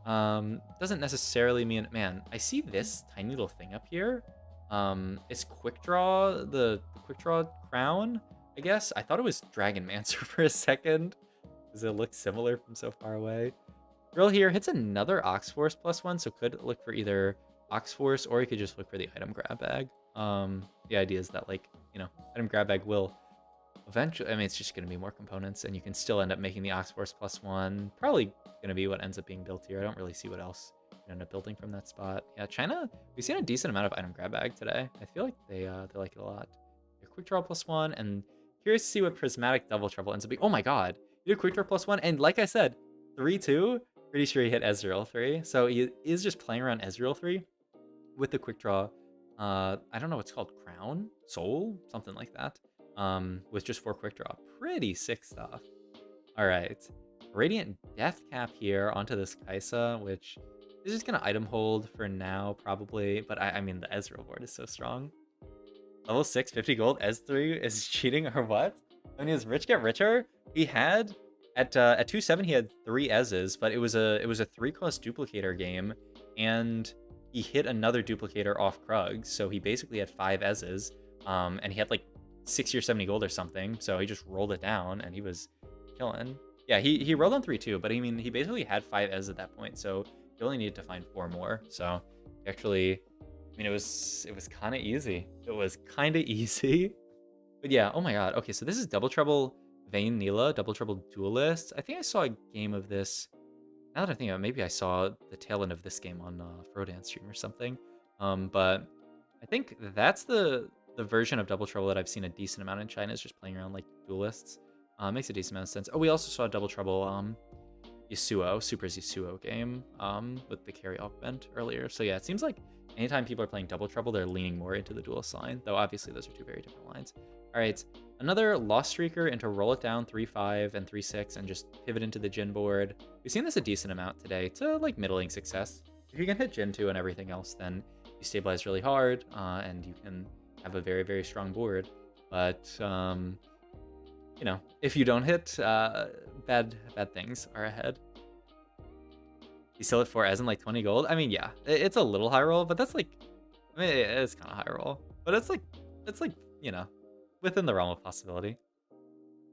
S2: Doesn't necessarily mean, man, I see this tiny little thing up here. It's quick draw, the quick draw crown, I guess. I thought it was Dragon Mancer for a second because it looks similar from so far away. Drill here hits another Oxforce +1, so could look for either Oxforce or you could just look for the item grab bag. The idea is that, like, you know, item grab bag will eventually, I mean, it's just going to be more components, and you can still end up making the Oxforce +1. Probably going to be what ends up being built here. I don't really see what else you end up building from that spot. Yeah, China, we've seen a decent amount of item grab bag today. I feel like they like it a lot. Your quick draw +1, and curious to see what prismatic double trouble ends up being. Oh my god, you did quick draw +1, and like I said, 3-2. Pretty sure he hit Ezreal 3, so he is just playing around Ezreal 3 with the quick draw. I don't know what's called, Crown? Soul? Something like that. With just 4 quick draw. Pretty sick stuff. Alright. Radiant Death Cap here onto this Kaisa, which is just gonna item hold for now, probably. But I mean, the Ezreal board is so strong. Level 6, 50 gold, Ez3 is cheating or what? I mean, he was rich get richer. He had at 2-7 he had 3 Ez's, but it was a 3-cost duplicator game, and he hit another duplicator off Krug, so he basically had 5 Ez's, and he had like 60 or 70 gold or something, so he just rolled it down and he was killing. Yeah, he rolled on 3-2, but I mean, he basically had 5 Ez at that point, so he only needed to find 4 more. So actually, I mean, it was kind of easy. It was kind of easy. But yeah, oh my god. Okay, so this is Double Trouble Vayne Neela, Double Trouble Duelist. I think I saw a game of this. Now that I think about it, maybe I saw the tail end of this game on Frodan stream or something. But I think that's the version of Double Trouble that I've seen a decent amount in China, is just playing around like duelists. Makes a decent amount of sense. Oh, we also saw Double Trouble Yasuo, Super's Yasuo game with the carry augment earlier. So yeah, it seems like anytime people are playing Double Trouble, they're leaning more into the duelist line, though obviously those are 2 very different lines. All right, another Lost Streaker into Roll It Down 3-5 and 3-6 and just pivot into the Jhin board. We've seen this a decent amount today to like middling success. If you can hit Jhin 2 and everything else, then you stabilize really hard and you can have a very, very strong board. But you know, if you don't hit, bad things are ahead. You still at 4 as in like 20 gold? I mean, yeah, it's a little high roll, but that's like, I mean, it's kind of high roll, but it's like, you know, within the realm of possibility.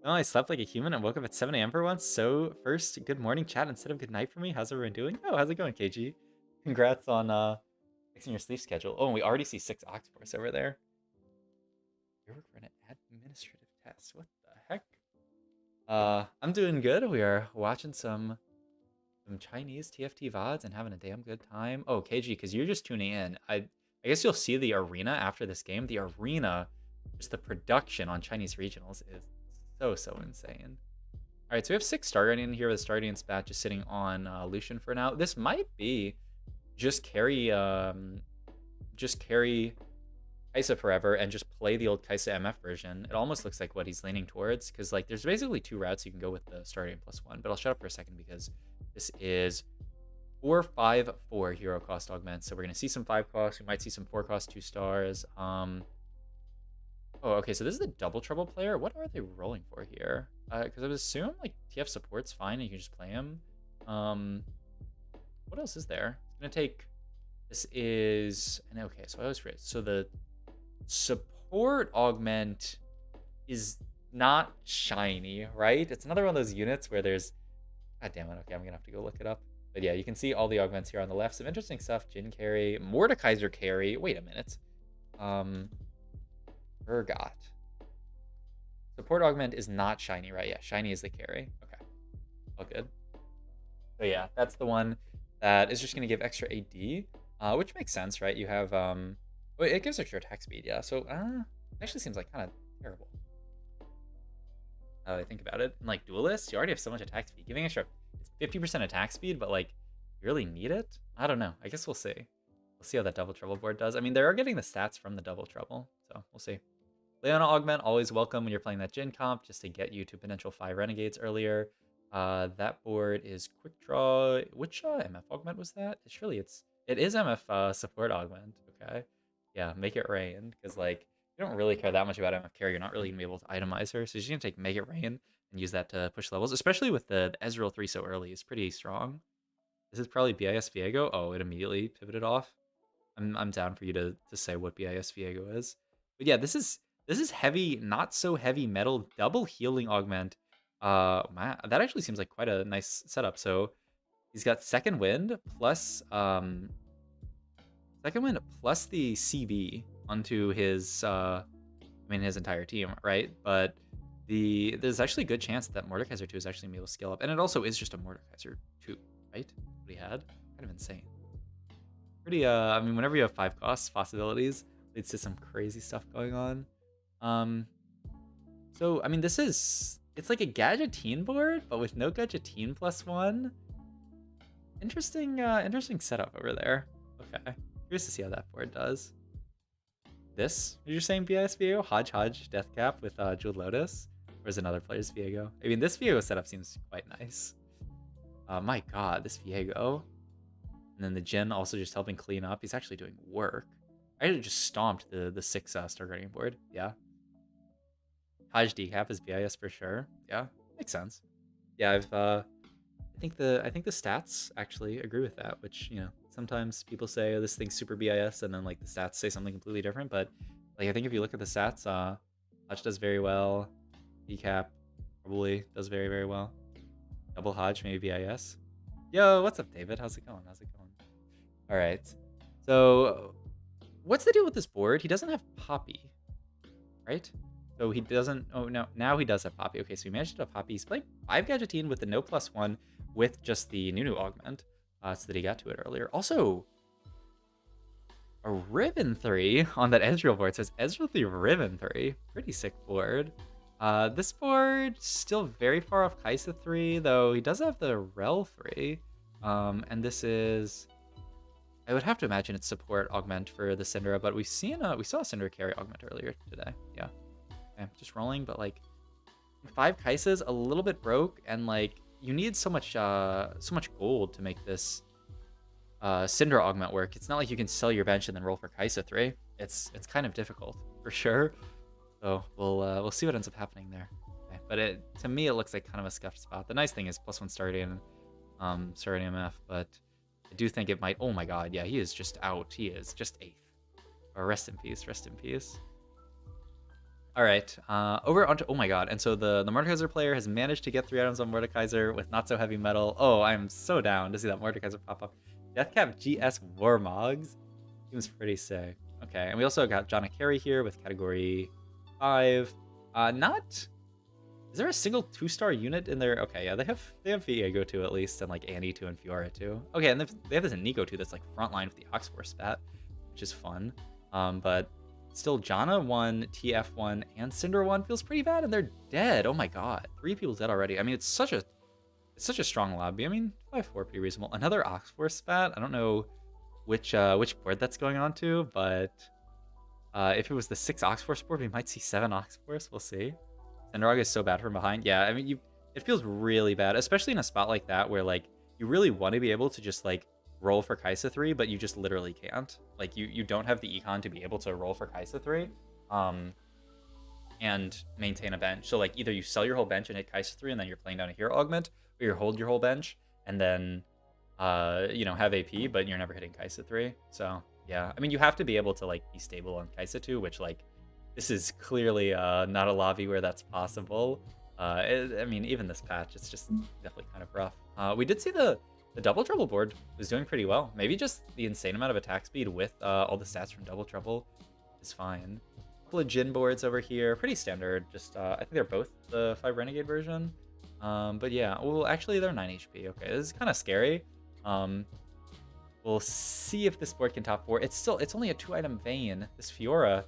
S2: Oh, I slept like a human and woke up at 7 a.m. for once. So first, good morning chat instead of good night for me. How's everyone doing? Oh, how's it going, KG? Congrats on fixing your sleep schedule. Oh, and we already see 6 Oxforce over there. You're working for an administrative test. What the heck? I'm doing good. We are watching some Chinese TFT VODs and having a damn good time. Oh, KG, because you're just tuning in. I guess you'll see the arena after this game. The arena, just the production on Chinese regionals is so insane. All right, so we have 6 Star Guardian here with Star Guardian Spat just sitting on Lucian for now. This might be just carry Kaisa forever and just play the old Kaisa MF version. It almost looks like what he's leaning towards, because like there's basically 2 routes you can go with the Star Guardian +1. But I'll shut up for a second because this is 4-5-4 hero cost augment. So we're gonna see some 5 costs. We might see some 4 cost 2 stars. Oh, okay, so this is the Double Trouble player. What are they rolling for here? Because I would assume like TF support's fine and you can just play him. What else is there? It's gonna take. This is and okay, so I always forget. So the support augment is not shiny, right? It's another one of those units where there's. God damn it. Okay, I'm gonna have to go look it up. But yeah, you can see all the augments here on the left. Some interesting stuff. Jin carry, Mordekaiser carry. Wait a minute. Urgot. Support augment is not shiny, right? Yeah, shiny is the carry. Okay. All good. So yeah, that's the one that is just going to give extra AD, which makes sense, right? You have, well, it gives extra attack speed, yeah. So, it actually seems like kind of terrible. I think about it. And like Duelist, you already have so much attack speed. Giving extra, it's 50% attack speed, but like, you really need it? I don't know. I guess we'll see. We'll see how that Double Trouble board does. I mean, they are getting the stats from the Double Trouble, so we'll see. Leona Augment, always welcome when you're playing that Jin comp, just to get you to potential 5 Renegades earlier. That board is Quick Draw. Which MF Augment was that? It is MF Support Augment, okay? Yeah, Make It Rain, because like, you don't really care that much about MF carry. You're not really going to be able to itemize her, so you're just going to take Make It Rain and use that to push levels, especially with the Ezreal 3 so early. It's pretty strong. This is probably BIS Viego. Oh, it immediately pivoted off. I'm down for you to say what BIS Viego is. But yeah, this is heavy, not so heavy metal double healing augment. Man, that actually seems like quite a nice setup. So he's got second wind plus the CB onto his his entire team, right? But there's actually a good chance that Mordekaiser 2 is actually able to scale up, and it also is just a Mordekaiser 2, right? What he had, kind of insane. Pretty I mean, whenever you have 5 costs possibilities, leads to some crazy stuff going on. So I mean, it's like a Gadgeteen board, but with no Gadgeteen +1. Interesting setup over there. Okay, curious to see how that board does. This, you're saying BIS Viego? Hodge Deathcap with Jeweled Lotus? Or is another player's Viego? I mean, this Viego setup seems quite nice. My god, this Viego. And then the Jin also just helping clean up. He's actually doing work. I actually just stomped the 6 Star Guardian board. Yeah. Hodge decap is BIS for sure. Yeah, makes sense. Yeah, I think the stats actually agree with that, which, you know, sometimes people say, oh, this thing's super BIS, and then like the stats say something completely different. But like, I think if you look at the stats, Hodge does very well. Decap probably does very well. Double Hodge, maybe BIS. Yo, what's up, David? How's it going? All right. So what's the deal with this board? He doesn't have Poppy, right? So he doesn't. Oh, no. Now he does have Poppy. Okay, so he managed to have Poppy. He's playing 5 Gadgeteen with the no +1 with just the Nunu augment, so that he got to it earlier. Also, a Riven 3 on that Ezreal board. It says Ezreal 3 Riven 3. Pretty sick board. This board still very far off Kaisa 3, though he does have the Rel 3. And this is. I would have to imagine it's support augment for the Syndra, but we saw a Syndra carry augment earlier today. Yeah. Okay, just rolling, but like 5 Kaisas a little bit broke, and like you need so much gold to make this Syndra augment work. It's not like you can sell your bench and then roll for Kaisa 3. It's kind of difficult for sure. So we'll see what ends up happening there. Okay, but to me it looks like kind of a scuffed spot. The nice thing is +1 Stardian MF, but I do think it might. Oh my god, yeah, he is just out. He is just 8th. Or rest in peace, rest in peace. All right, over onto, oh my god, and so the Mordekaiser player has managed to get 3 items on Mordekaiser with not so heavy metal. Oh, I'm so down to see that Mordekaiser pop up. Deathcap GS Warmogs seems pretty sick. Okay, and we also got Jana Carey here with category 5. Not Is there a single 2-star unit in there? Okay, yeah, they have Viego too at least, and like Annie too and Fiora too. Okay, and they have this Nico too that's like frontline with the Oxforce spat, which is fun. But still, Janna 1, TF 1, and Cinder 1 feels pretty bad, and they're dead. Oh my god, 3 people dead already. I mean, it's such a strong lobby. I mean, 5-4 pretty reasonable. Another Oxforce spat. I don't know which board that's going on to, but if it was the 6 Oxforce board, we might see 7 Oxforce. We'll see. Cinderaga is so bad from behind. Yeah, I mean, it feels really bad, especially in a spot like that where like you really want to be able to just like roll for Kai'Sa 3, but you just literally can't. Like you don't have the econ to be able to roll for Kai'Sa 3, and maintain a bench. So like either you sell your whole bench and hit Kai'Sa 3, and then you're playing down a hero augment, or you hold your whole bench and then have AP, but you're never hitting Kai'Sa 3. So yeah, I mean, you have to be able to like be stable on Kai'Sa 2, which like this is clearly not a lobby where that's possible. I mean, even this patch, it's just definitely kind of rough. We did see the Double Trouble board was doing pretty well. Maybe just the insane amount of attack speed with all the stats from Double Trouble is fine. A couple of Jhin boards over here, pretty standard. Just I think they're both the 5 Renegade version. But yeah, well, actually they're 9 HP. Okay, this is kind of scary. We'll see if this board can top 4. It's only a 2-item Vayne. This Fiora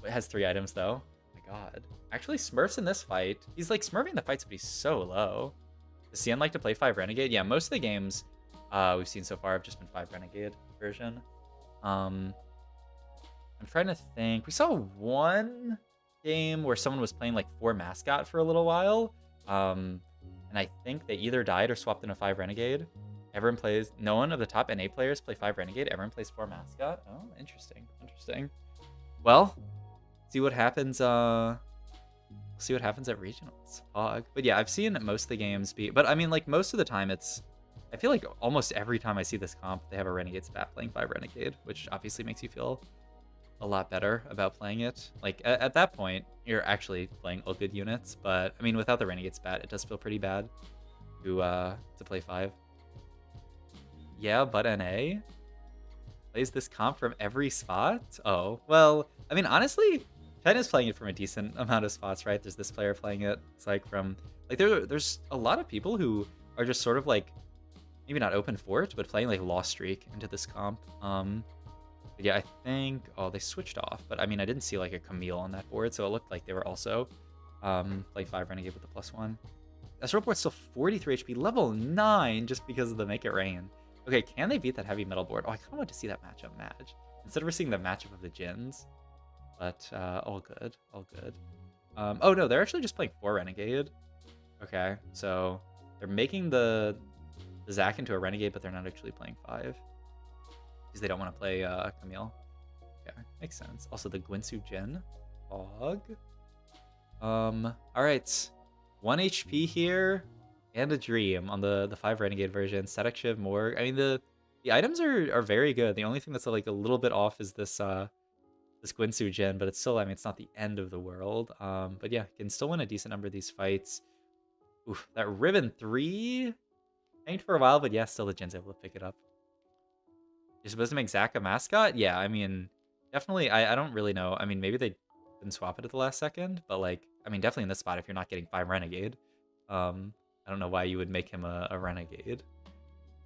S2: has 3 items though. Oh my god. Actually, Smurf's in this fight. He's like smurfing the fights, but he's so low. Does CN like to play 5 Renegade? Yeah, most of the games we've seen so far have just been 5 Renegade version. I'm trying to think. We saw one game where someone was playing like 4 Mascot for a little while. And I think they either died or swapped in a 5 Renegade. Everyone plays, no one of the top NA players play 5 Renegade. Everyone plays 4 Mascot. Oh, interesting. Interesting. Well, see what happens. See what happens at regionals. Hog. But yeah, I've seen most of the games be. But I mean, like most of the time, I feel like almost every time I see this comp, they have a Renegade spat playing 5 Renegade, which obviously makes you feel a lot better about playing it. Like at that point, you're actually playing all good units. But I mean, without the Renegade spat, it does feel pretty bad to play 5. Yeah, but NA plays this comp from every spot. Oh well, I mean, honestly, China's playing it from a decent amount of spots, right? There's this player playing it. It's like from like there's a lot of people who are just sort of like maybe not open for it, but playing like Lost Streak into this comp. But yeah, I think they switched off, but I mean I didn't see like a Camille on that board, so it looked like they were also playing 5 Renegade with the +1. Ezreal board's still 43 HP, level 9, just because of the Make It Rain. Okay, can they beat that heavy metal board? Oh, I kind of want to see that matchup match instead of we're seeing the matchup of the Jins. But all good, all good. Oh no, they're actually just playing 4 Renegade. Okay, so they're making the Zac into a Renegade, but they're not actually playing 5 because they don't want to play Camille. Okay, makes sense. Also the Gwynsu Jin. Hog. All right, 1 HP here and a Dream on the 5 Renegade version. Static Shiv, Morg. I mean the items are very good. The only thing that's like a little bit off is this Gwynsu Jin, but it's still, I mean, it's not the end of the world. But yeah, can still win a decent number of these fights. Oof, that Ribbon 3 tanked for a while, but yeah, still the Jin's able to pick it up. You're supposed to make Zac a mascot? Yeah, I mean, definitely, I don't really know. I mean, maybe they didn't swap it at the last second, but like, I mean, definitely in this spot, if you're not getting 5 Renegade, I don't know why you would make him a Renegade.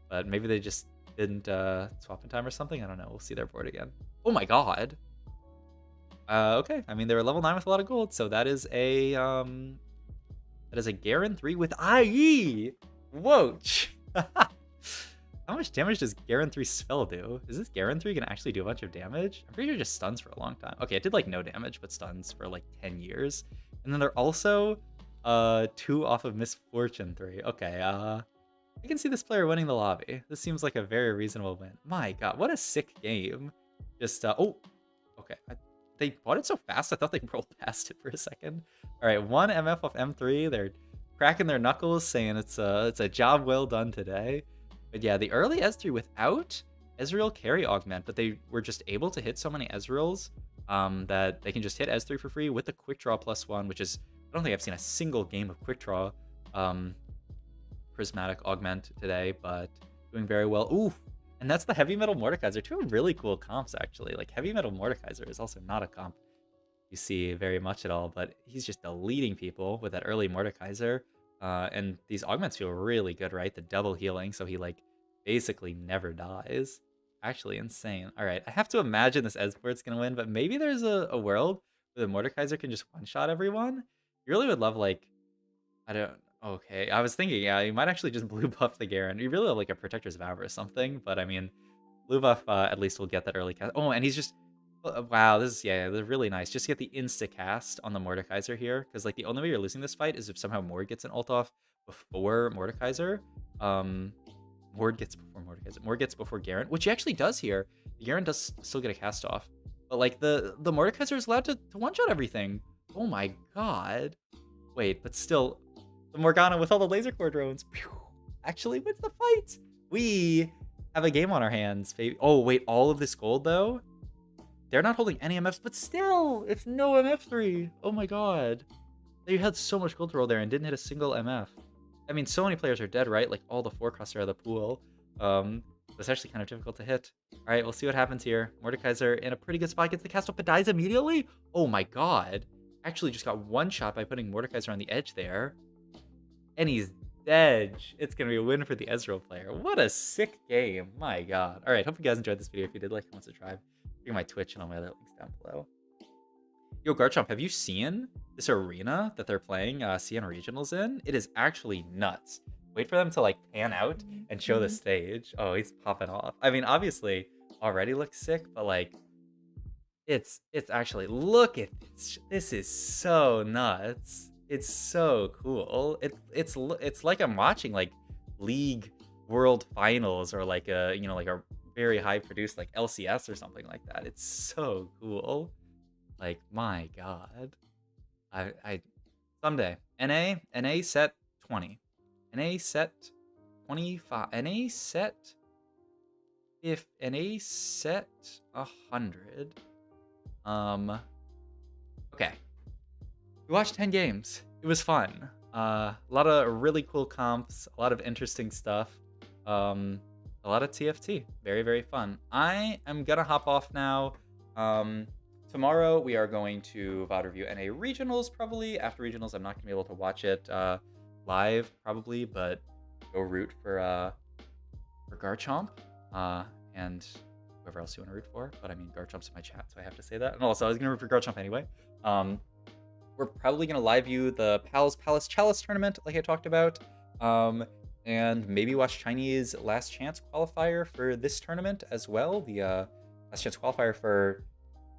S2: But maybe they just didn't swap in time or something. I don't know. We'll see their board again. Oh my god. Okay, I mean they were level 9 with a lot of gold, so that is a Garen 3 with IE. Whoa! How much damage does Garen 3 spell do? Is this Garen 3 gonna actually do a bunch of damage? I'm pretty sure it just stuns for a long time. Okay, it did like no damage, but stuns for like 10 years. And then they're also 2 off of Misfortune 3. Okay, I can see this player winning the lobby. This seems like a very reasonable win. My god, what a sick game. Just oh, okay. They bought it so fast, I thought they rolled past it for a second. All right, 1 MF off M3. They're cracking their knuckles, saying it's a job well done today. But yeah, the early S3 without Ezreal carry augment, but they were just able to hit so many Ezreals that they can just hit S3 for free with the quick draw +1, which is, I don't think I've seen a single game of quick draw prismatic augment today, but doing very well. Ooh. And that's the Heavy Metal Mordekaiser. 2 really cool comps, actually. Like, Heavy Metal Mordekaiser is also not a comp you see very much at all, but he's just deleting people with that early Mordekaiser. And these augments feel really good, right? The double healing, so he like basically never dies. Actually insane. All right, I have to imagine this Esport's gonna win, but maybe there's a world where the Mordekaiser can just one-shot everyone. You really would love like, I don't. Okay, I was thinking, yeah, you might actually just blue buff the Garen. You really have like a Protector's Vow or something, but I mean, blue buff at least will get that early cast. Oh, and he's just wow, this is yeah, they're really nice. Just get the insta cast on the Mordekaiser here, because like the only way you're losing this fight is if somehow Mord gets an ult off before Mordekaiser. Mord gets before Mordekaiser. Mord gets before Garen, which he actually does here. The Garen does still get a cast off, but like the Mordekaiser is allowed to one shot everything. Oh my god. Wait, but still, the Morgana with all the laser core drones actually wins the fight. We have a game on our hands. Oh wait, all of this gold though. They're not holding any MFs, but still, it's no MF3. Oh my god. They had so much gold to roll there and didn't hit a single MF. I mean, so many players are dead, right? Like, all the 4-cross are out of the pool. It's actually kind of difficult to hit. All right, we'll see what happens here. Mordekaiser in a pretty good spot, gets the cast up, but dies immediately? Oh my god. Actually just got one shot by putting Mordekaiser on the edge there. And he's dead. It's going to be a win for the Ezreal player. What a sick game. My god. All right, hope you guys enjoyed this video. If you did, like, comment, subscribe. Check my Twitch and all my other links down below. Yo, Garchomp, have you seen this arena that they're playing CN Regionals in? It is actually nuts. Wait for them to like pan out and show the stage. Oh, he's popping off. I mean, obviously already looks sick, but like it's actually, look at this. This is so nuts. It's so cool. It's like I'm watching like League World Finals or like a, you know, like a very high produced like LCS or something like that. It's so cool. Like, my god. I someday. NA set 20. NA set 25. NA set if NA set 100. Okay. We watched 10 games. It was fun. A lot of really cool comps, a lot of interesting stuff. A lot of TFT. Very, very fun. I am gonna hop off now. Tomorrow we are going to VOD review NA Regionals probably. After Regionals, I'm not gonna be able to watch it live probably, but go root for Garchomp and whoever else you want to root for. But I mean, Garchomp's in my chat, so I have to say that. And also, I was gonna root for Garchomp anyway. We're probably gonna live view the Pals Palace Chalice tournament, like I talked about. And maybe watch Chinese Last Chance qualifier for this tournament as well. The Last Chance qualifier for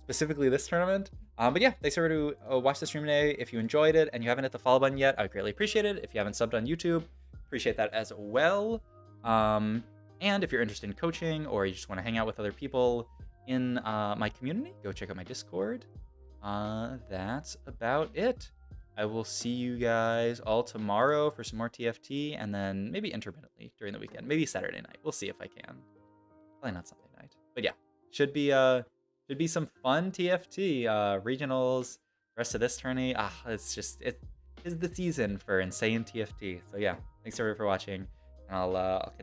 S2: specifically this tournament. But yeah, thanks for to watch the stream today. If you enjoyed it and you haven't hit the follow button yet, I would greatly appreciate it. If you haven't subbed on YouTube, appreciate that as well. And if you're interested in coaching or you just want to hang out with other people in my community, go check out my Discord. That's about it. I will see you guys all tomorrow for some more TFT, and then maybe intermittently during the weekend. Maybe Saturday night. We'll see if I can. Probably not Sunday night. But yeah, should be some fun TFT. Regionals, rest of this tourney. It's just, it is the season for insane TFT. So yeah, thanks everyone for watching, and I'll catch you